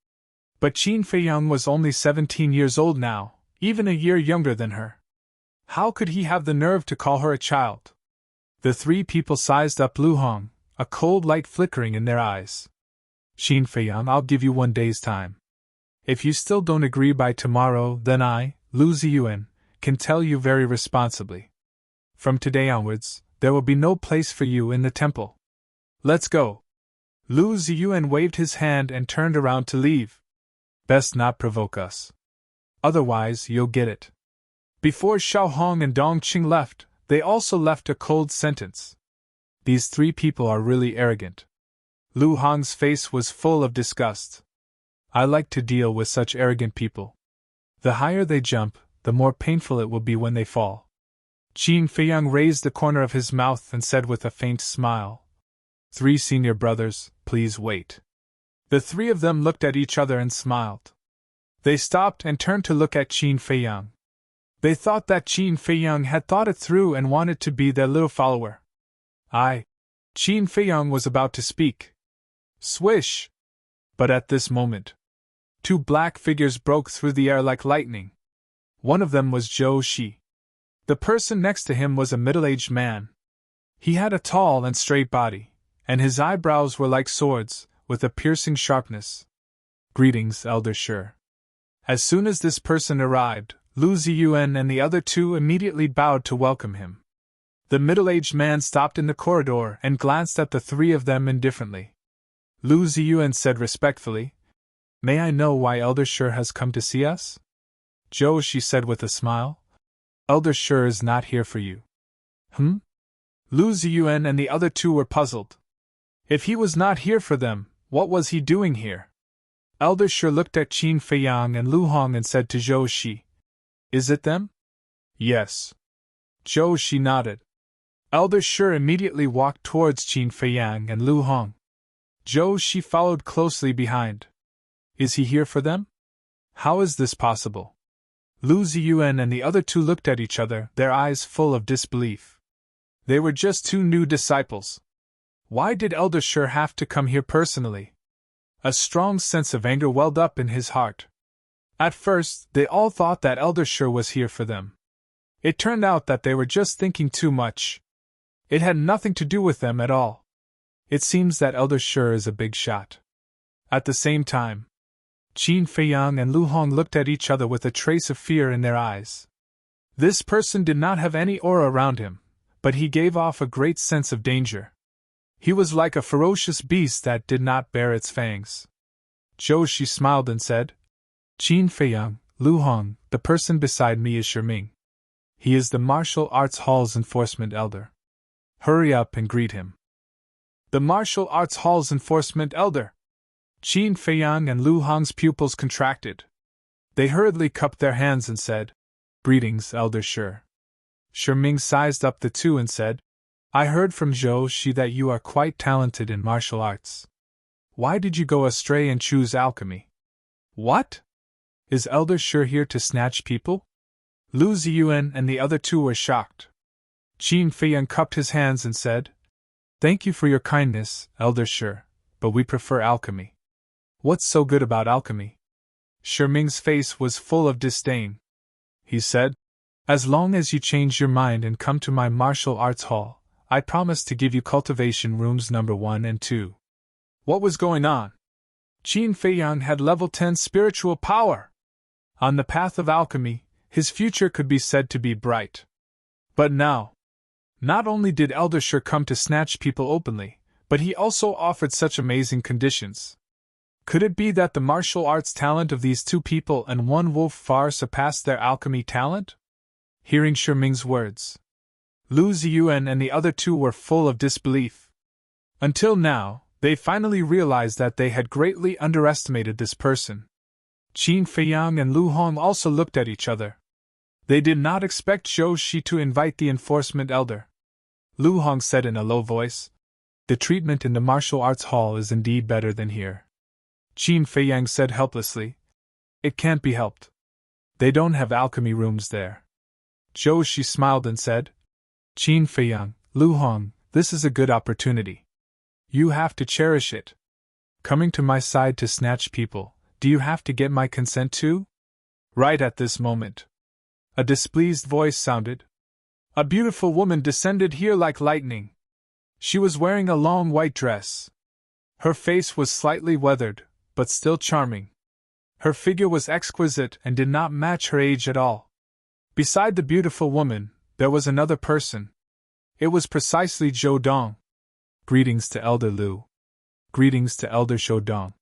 But Qin Feiyang was only 17 years old now, even a year younger than her. How could he have the nerve to call her a child? The 3 people sized up Lu Hong, a cold light flickering in their eyes. Qin Feiyang, I'll give you 1 day's time. If you still don't agree by tomorrow, then I, Lu Ziyuan, can tell you very responsibly. From today onwards, there will be no place for you in the temple. Let's go. Lu Ziyuan waved his hand and turned around to leave. Best not provoke us. Otherwise, you'll get it. Before Xiao Hong and Dongqing left, they also left a cold sentence. These 3 people are really arrogant. Lu Hong's face was full of disgust. I like to deal with such arrogant people. The higher they jump, the more painful it will be when they fall. Qin Feiyang raised the corner of his mouth and said with a faint smile, 3 senior brothers, please wait. The 3 of them looked at each other and smiled. They stopped and turned to look at Qin Feiyang. They thought that Qin Feiyang had thought it through and wanted to be their little follower. Qin Feiyang was about to speak. Swish! But at this moment, 2 black figures broke through the air like lightning. One of them was Zhou Shi. The person next to him was a middle-aged man. He had a tall and straight body, and his eyebrows were like swords, with a piercing sharpness. Greetings, Elder Shi. As soon as this person arrived, Lu Ziyuan and the other 2 immediately bowed to welcome him. The middle-aged man stopped in the corridor and glanced at the 3 of them indifferently. Lu Ziyuan said respectfully, May I know why Elder Shi has come to see us? Zhou Shi said with a smile, Elder Shi is not here for you. Lu Ziyuan and the other 2 were puzzled. If he was not here for them, what was he doing here? Elder Shi looked at Qin Feiyang and Lu Hong and said to Zhou Shi, Is it them? Yes. Zhou Shi nodded. Elder Shi immediately walked towards Qin Feiyang and Lu Hong. Zhou Shi followed closely behind. Is he here for them? How is this possible? Lu Ziyuan and the other two looked at each other, their eyes full of disbelief. They were just two new disciples. Why did Elder Shi have to come here personally? A strong sense of anger welled up in his heart. At first, they all thought that Elder Shi was here for them. It turned out that they were just thinking too much. It had nothing to do with them at all. It seems that Elder Shi is a big shot. At the same time, Qin Feiyang and Lu Hong looked at each other with a trace of fear in their eyes. This person did not have any aura around him, but he gave off a great sense of danger. He was like a ferocious beast that did not bare its fangs. Zhou Shi smiled and said, Qin Feiyang, Lu Hong, the person beside me is Sherming. He is the Martial Arts Hall's enforcement elder. Hurry up and greet him. The Martial Arts Hall's enforcement elder! Qin Feiyang and Lu Hong's pupils contracted. They hurriedly cupped their hands and said, Greetings, Elder Shi. Sherming sized up the two and said, I heard from Zhou Shi that you are quite talented in martial arts. Why did you go astray and choose alchemy? What? Is Elder Shi here to snatch people? Lu Ziyuan and the other two were shocked. Qin Feiyang cupped his hands and said, Thank you for your kindness, Elder Shi, but we prefer alchemy. What's so good about alchemy? Sherming's face was full of disdain. He said, As long as you change your mind and come to my martial arts hall, I promise to give you cultivation rooms number 1 and 2. What was going on? Qin Feiyang had level 10 spiritual power. On the path of alchemy, his future could be said to be bright. But now, not only did Elder Shi come to snatch people openly, but he also offered such amazing conditions. Could it be that the martial arts talent of these two people and one wolf far surpassed their alchemy talent? Hearing Sherming's words, Lu Ziyuan and the other two were full of disbelief. Until now, they finally realized that they had greatly underestimated this person. Qin Feiyang and Lu Hong also looked at each other. They did not expect Zhou Shi to invite the enforcement elder. Lu Hong said in a low voice, The treatment in the martial arts hall is indeed better than here. Qin Feiyang said helplessly, It can't be helped. They don't have alchemy rooms there. Zhou Shi smiled and said, Qin Feiyang, Lu Hong, this is a good opportunity. You have to cherish it. Coming to my side to snatch people, do you have to get my consent too? Right at this moment, a displeased voice sounded. A beautiful woman descended here like lightning. She was wearing a long white dress. Her face was slightly weathered, but still charming. Her figure was exquisite and did not match her age at all. Beside the beautiful woman, there was another person. It was precisely Zhou Dong. Greetings to Elder Lu. Greetings to Elder Zhou Dong.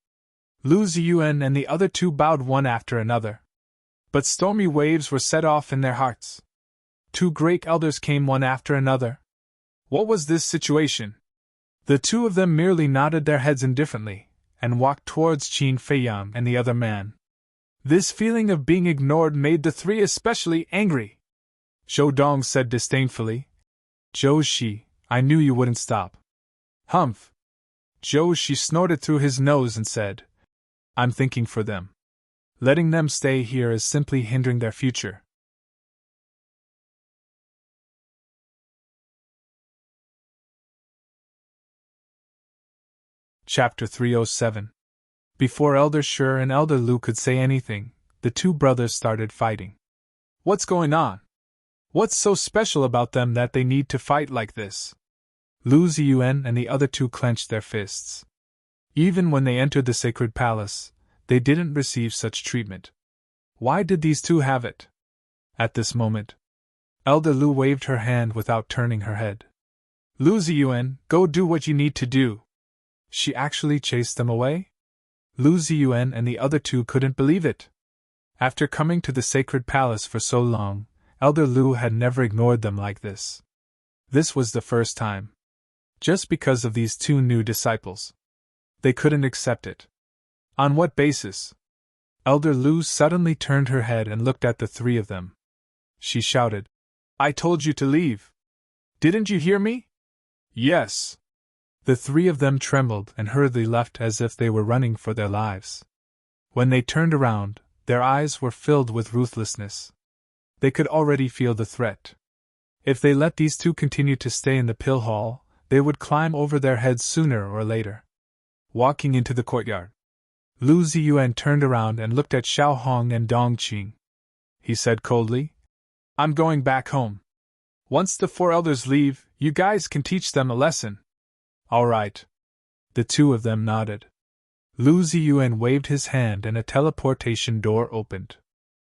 Lu Ziyuan and the other two bowed one after another. But stormy waves were set off in their hearts. Two great elders came one after another. What was this situation? The two of them merely nodded their heads indifferently, and walked towards Qin Feiyang and the other man. This feeling of being ignored made the three especially angry. Zhou Dong said disdainfully, Zhou Shi, I knew you wouldn't stop. Humph. Zhou Shi snorted through his nose and said, I'm thinking for them. Letting them stay here is simply hindering their future. Chapter 307. Before Elder Shi and Elder Lu could say anything, the two brothers started fighting. What's going on? What's so special about them that they need to fight like this? Lu Ziyuan and the other two clenched their fists. Even when they entered the sacred palace, they didn't receive such treatment. Why did these two have it? At this moment, Elder Lu waved her hand without turning her head. Lu Ziyuan, go do what you need to do. She actually chased them away? Lu Ziyuan and the other two couldn't believe it. After coming to the sacred palace for so long, Elder Lu had never ignored them like this. This was the first time. Just because of these two new disciples. They couldn't accept it. On what basis? Elder Lu suddenly turned her head and looked at the three of them. she shouted. I told you to leave. Didn't you hear me? Yes. The three of them trembled and hurriedly left as if they were running for their lives. When they turned around, their eyes were filled with ruthlessness. They could already feel the threat. If they let these two continue to stay in the pill hall, they would climb over their heads sooner or later. Walking into the courtyard, Lu Ziyuan turned around and looked at Xiao Hong and Dong Qing. He said coldly, I'm going back home. Once the four elders leave, you guys can teach them a lesson. All right. The two of them nodded. Lu Ziyuan waved his hand and a teleportation door opened.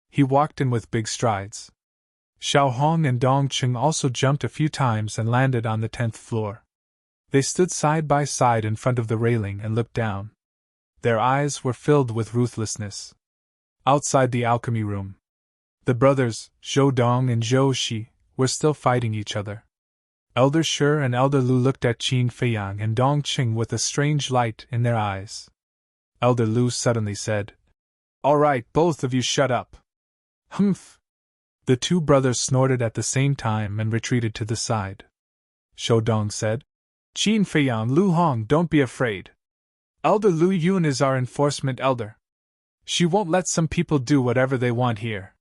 He walked in with big strides. Xiao Hong and Dong Qing also jumped a few times and landed on the 10th floor. They stood side by side in front of the railing and looked down. Their eyes were filled with ruthlessness. Outside the alchemy room, the brothers, Zhou Dong and Zhou Shi, were still fighting each other. Elder Shi and Elder Lu looked at Qin Feiyang and Dong Qing with a strange light in their eyes. Elder Lu suddenly said, All right, both of you shut up. Humph! The two brothers snorted at the same time and retreated to the side. Zhou Dong said, Qin Feiyang, Lu Hong, don't be afraid. Elder Lu Yun is our enforcement elder. She won't let some people do whatever they want here.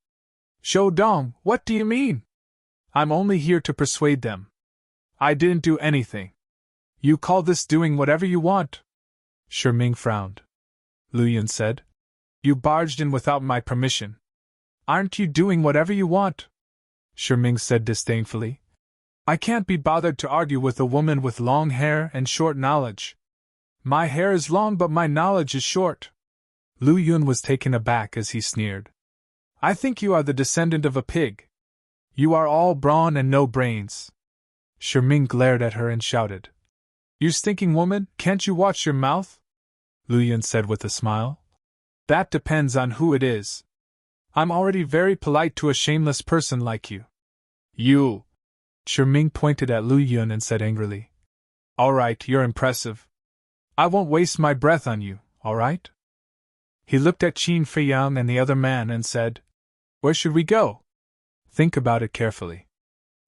Zhou Dong, what do you mean? I'm only here to persuade them. I didn't do anything. You call this doing whatever you want? Ming frowned. Lu Yun said, You barged in without my permission. Aren't you doing whatever you want? Ming said disdainfully. I can't be bothered to argue with a woman with long hair and short knowledge. My hair is long but my knowledge is short. Lu Yun was taken aback as he sneered. I think you are the descendant of a pig. You are all brawn and no brains. Ming glared at her and shouted. You stinking woman, can't you watch your mouth? Lu Yun said with a smile. That depends on who it is. I'm already very polite to a shameless person like you. You! Ming pointed at Lu Yun and said angrily. All right, you're impressive. I won't waste my breath on you, all right? He looked at Qin Feiyang and the other man and said, Where should we go? Think about it carefully.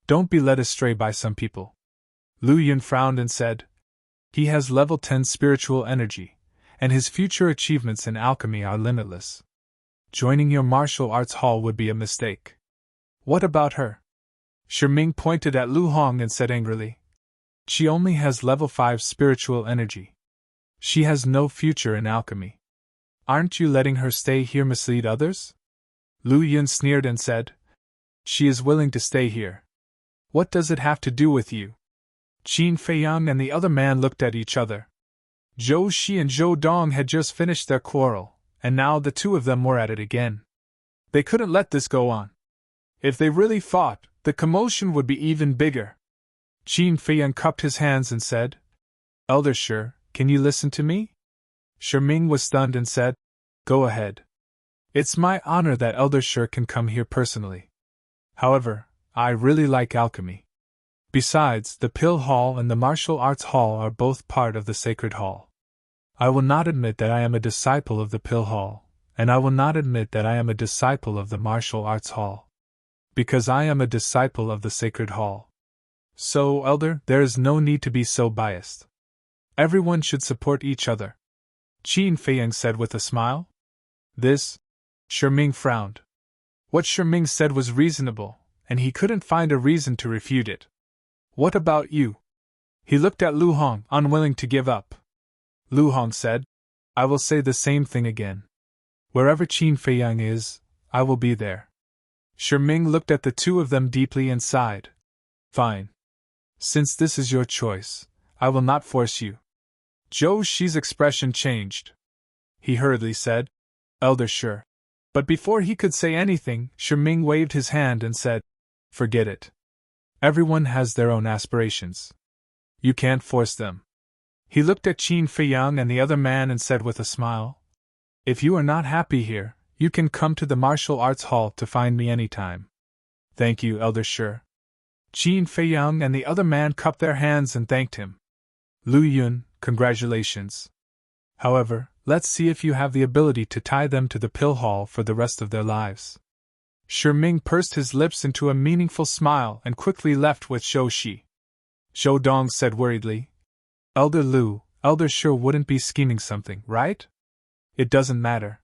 Don't be led astray by some people. Lu Yun frowned and said, He has level 10 spiritual energy, and his future achievements in alchemy are limitless. Joining your martial arts hall would be a mistake. What about her? Ming pointed at Lu Hong and said angrily, She only has level 5 spiritual energy. She has no future in alchemy. Aren't you letting her stay here mislead others? Lu Yun sneered and said, She is willing to stay here. What does it have to do with you? Qin Feiyang and the other man looked at each other. Zhou Shi and Zhou Dong had just finished their quarrel, and now the two of them were at it again. They couldn't let this go on. If they really fought, the commotion would be even bigger. Qin Feiyang cupped his hands and said, Elder Shi, can you listen to me? Ming was stunned and said, Go ahead. It's my honor that Elder Shi can come here personally. However, I really like alchemy. Besides, the Pill Hall and the Martial Arts Hall are both part of the Sacred Hall. I will not admit that I am a disciple of the Pill Hall, and I will not admit that I am a disciple of the Martial Arts Hall. Because I am a disciple of the Sacred Hall. So, Elder, there is no need to be so biased. Everyone should support each other. Qin Feiyang said with a smile. This? Ming frowned. What Ming said was reasonable, and he couldn't find a reason to refute it. What about you? He looked at Lu Hong, unwilling to give up. Lu Hong said, I will say the same thing again. Wherever Qin Feiyang is, I will be there. Ming looked at the two of them deeply and sighed. Fine. Since this is your choice, I will not force you. Zhou Shi's expression changed. He hurriedly said, Elder Shi. But before he could say anything, Ming waved his hand and said, Forget it. Everyone has their own aspirations. You can't force them. He looked at Qin Feiyang and the other man and said with a smile, If you are not happy here, you can come to the Martial Arts Hall to find me anytime. Thank you, Elder Shi. Qin Feiyang and the other man cupped their hands and thanked him. Lu Yun, congratulations. However, let's see if you have the ability to tie them to the Pill Hall for the rest of their lives. Ming pursed his lips into a meaningful smile and quickly left with Zhou Shi. Zhou Dong said worriedly, Elder Lu, Elder sure wouldn't be scheming something, right? It doesn't matter.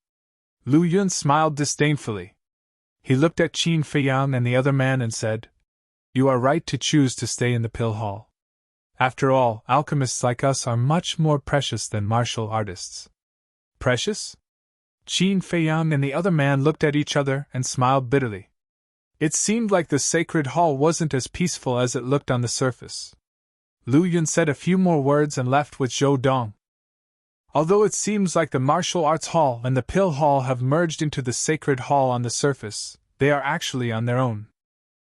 Lu Yun smiled disdainfully. He looked at Qin Feiyang and the other man and said, You are right to choose to stay in the pill hall. After all, alchemists like us are much more precious than martial artists. Precious? Qin Feiyang and the other man looked at each other and smiled bitterly. It seemed like the sacred hall wasn't as peaceful as it looked on the surface. Lu Yun said a few more words and left with Zhou Dong. Although it seems like the martial arts hall and the pill hall have merged into the sacred hall on the surface, they are actually on their own.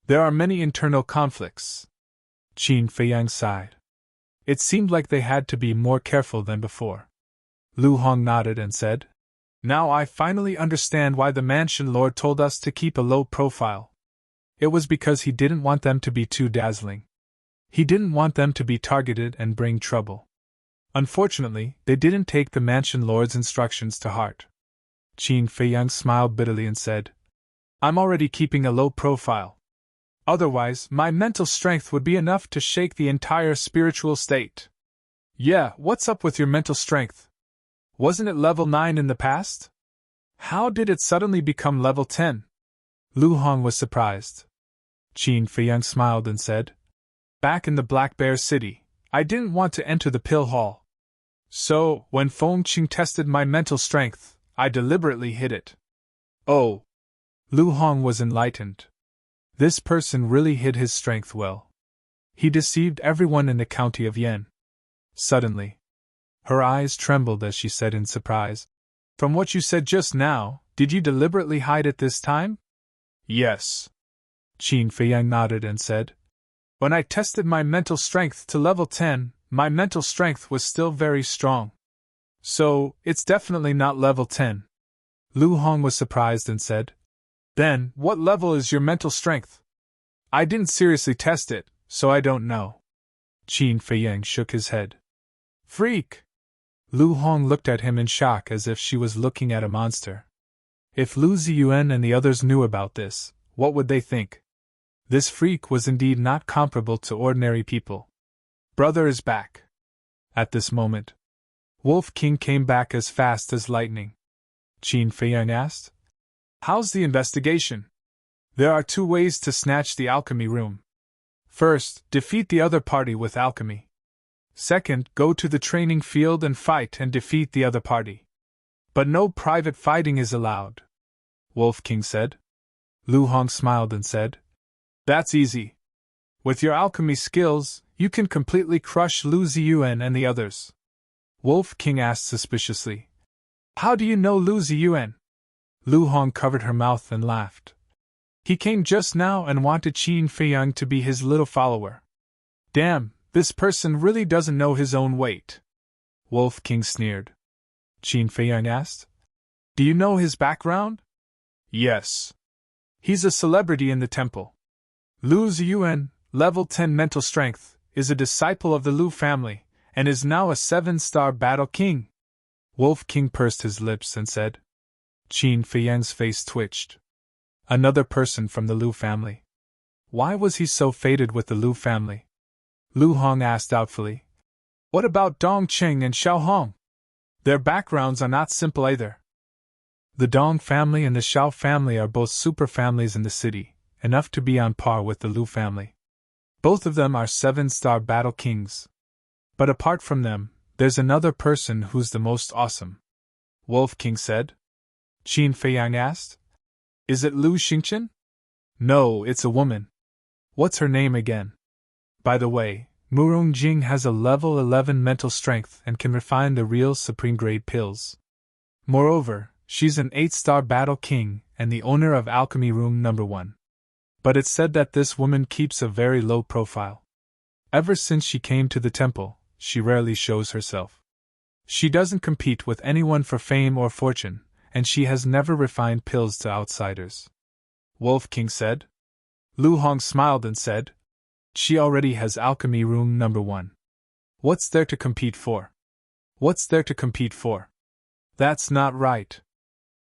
There are many internal conflicts. Qin Feiyang sighed. It seemed like they had to be more careful than before. Lu Hong nodded and said, Now I finally understand why the mansion lord told us to keep a low profile. It was because he didn't want them to be too dazzling. He didn't want them to be targeted and bring trouble. Unfortunately, they didn't take the mansion lord's instructions to heart. Qin Feiyang smiled bitterly and said, I'm already keeping a low profile. Otherwise, my mental strength would be enough to shake the entire spiritual state. Yeah, what's up with your mental strength? Wasn't it level 9 in the past? How did it suddenly become level 10? Lu Hong was surprised. Qin Feiyang smiled and said, Back in the Black Bear City, I didn't want to enter the pill hall. So, when Feng Qing tested my mental strength, I deliberately hid it. Oh! Lu Hong was enlightened. This person really hid his strength well. He deceived everyone in the county of Yan. Suddenly, her eyes trembled as she said in surprise, From what you said just now, did you deliberately hide it this time? Yes. Qin Feiyang nodded and said, When I tested my mental strength to level 10, my mental strength was still very strong. So, it's definitely not level 10. Lu Hong was surprised and said, Then, what level is your mental strength? I didn't seriously test it, so I don't know. Qin Feiyang shook his head. Freak! Lu Hong looked at him in shock as if she was looking at a monster. If Lu Ziyuan and the others knew about this, what would they think? This freak was indeed not comparable to ordinary people. Brother is back. At this moment, Wolf King came back as fast as lightning. Qin Feiyang asked, How's the investigation? There are 2 ways to snatch the alchemy room. First, defeat the other party with alchemy. Second, go to the training field and fight and defeat the other party. But no private fighting is allowed, Wolf King said. Lu Hong smiled and said, That's easy. With your alchemy skills, you can completely crush Lu Ziyuan and the others. Wolf King asked suspiciously, How do you know Lu Ziyuan? Lu Hong covered her mouth and laughed. He came just now and wanted Qin Feiyang to be his little follower. Damn, this person really doesn't know his own weight. Wolf King sneered. Qin Feiyang asked, Do you know his background? Yes. He's a celebrity in the temple. Lu Ziyuan, level 10 mental strength, is a disciple of the Lu family, and is now a 7-star battle king. Wolf King pursed his lips and said. Qin Feiyang's face twitched. Another person from the Lu family. Why was he so fated with the Lu family? Lu Hong asked doubtfully. What about Dong Qing and Xiao Hong? Their backgrounds are not simple either. The Dong family and the Xiao family are both super families in the city, enough to be on par with the Lu family. Both of them are 7-star battle kings. But apart from them, there's another person who's the most awesome. Wolf King said. Qin Feiyang asked. Is it Lu Xingqian? No, it's a woman. What's her name again? By the way, Murong Jing has a level 11 mental strength and can refine the real supreme grade pills. Moreover, she's an 8-star battle king and the owner of Alchemy Room No. 1. But it's said that this woman keeps a very low profile. Ever since she came to the temple, she rarely shows herself. She doesn't compete with anyone for fame or fortune, and she has never refined pills to outsiders. Wolf King said. Lu Hong smiled and said, She already has Alchemy Room No. 1. What's there to compete for? What's there to compete for? That's not right.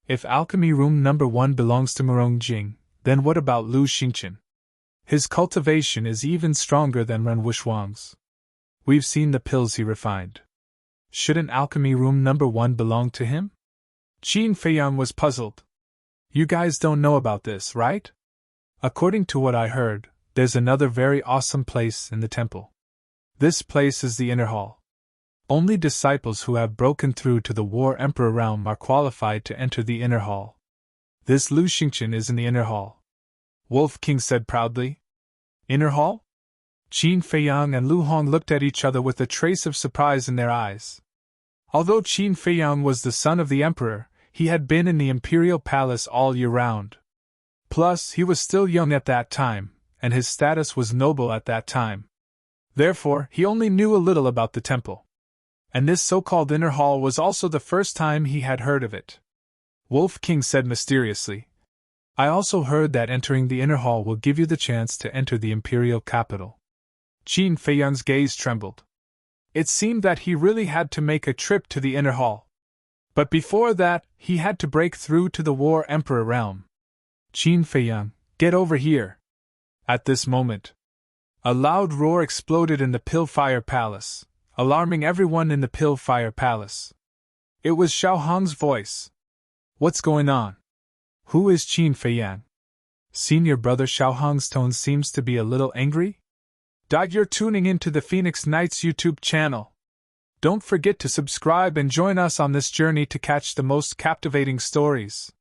If Alchemy Room No. 1 belongs to Murong Jing, Then what about Lu Xingqian? His cultivation is even stronger than Ren Wuxuang's. We've seen the pills he refined. Shouldn't alchemy room number 1 belong to him? Qin Feiyang was puzzled. You guys don't know about this, right? According to what I heard, there's another very awesome place in the temple. This place is the inner hall. Only disciples who have broken through to the War Emperor realm are qualified to enter the inner hall. This Lu Xingqian is in the inner hall. Wolf King said proudly. Inner hall? Qin Feiyang and Lu Hong looked at each other with a trace of surprise in their eyes. Although Qin Feiyang was the son of the emperor, he had been in the imperial palace all year round. Plus, he was still young at that time, and his status was noble at that time. Therefore, he only knew a little about the temple. And this so-called inner hall was also the first time he had heard of it. Wolf King said mysteriously, I also heard that entering the inner hall will give you the chance to enter the imperial capital. Qin Feiyang's gaze trembled. It seemed that he really had to make a trip to the inner hall. But before that, he had to break through to the War Emperor realm. Qin Feiyang, get over here! At this moment, a loud roar exploded in the Pillfire Palace, alarming everyone in the Pillfire Palace. It was Xiao Hong's voice. What's going on? Who is Qin Feiyang? Senior brother Xiao Hong's tone seems to be a little angry? You're tuning into the Phoenix Knights YouTube channel. Don't forget to subscribe and join us on this journey to catch the most captivating stories.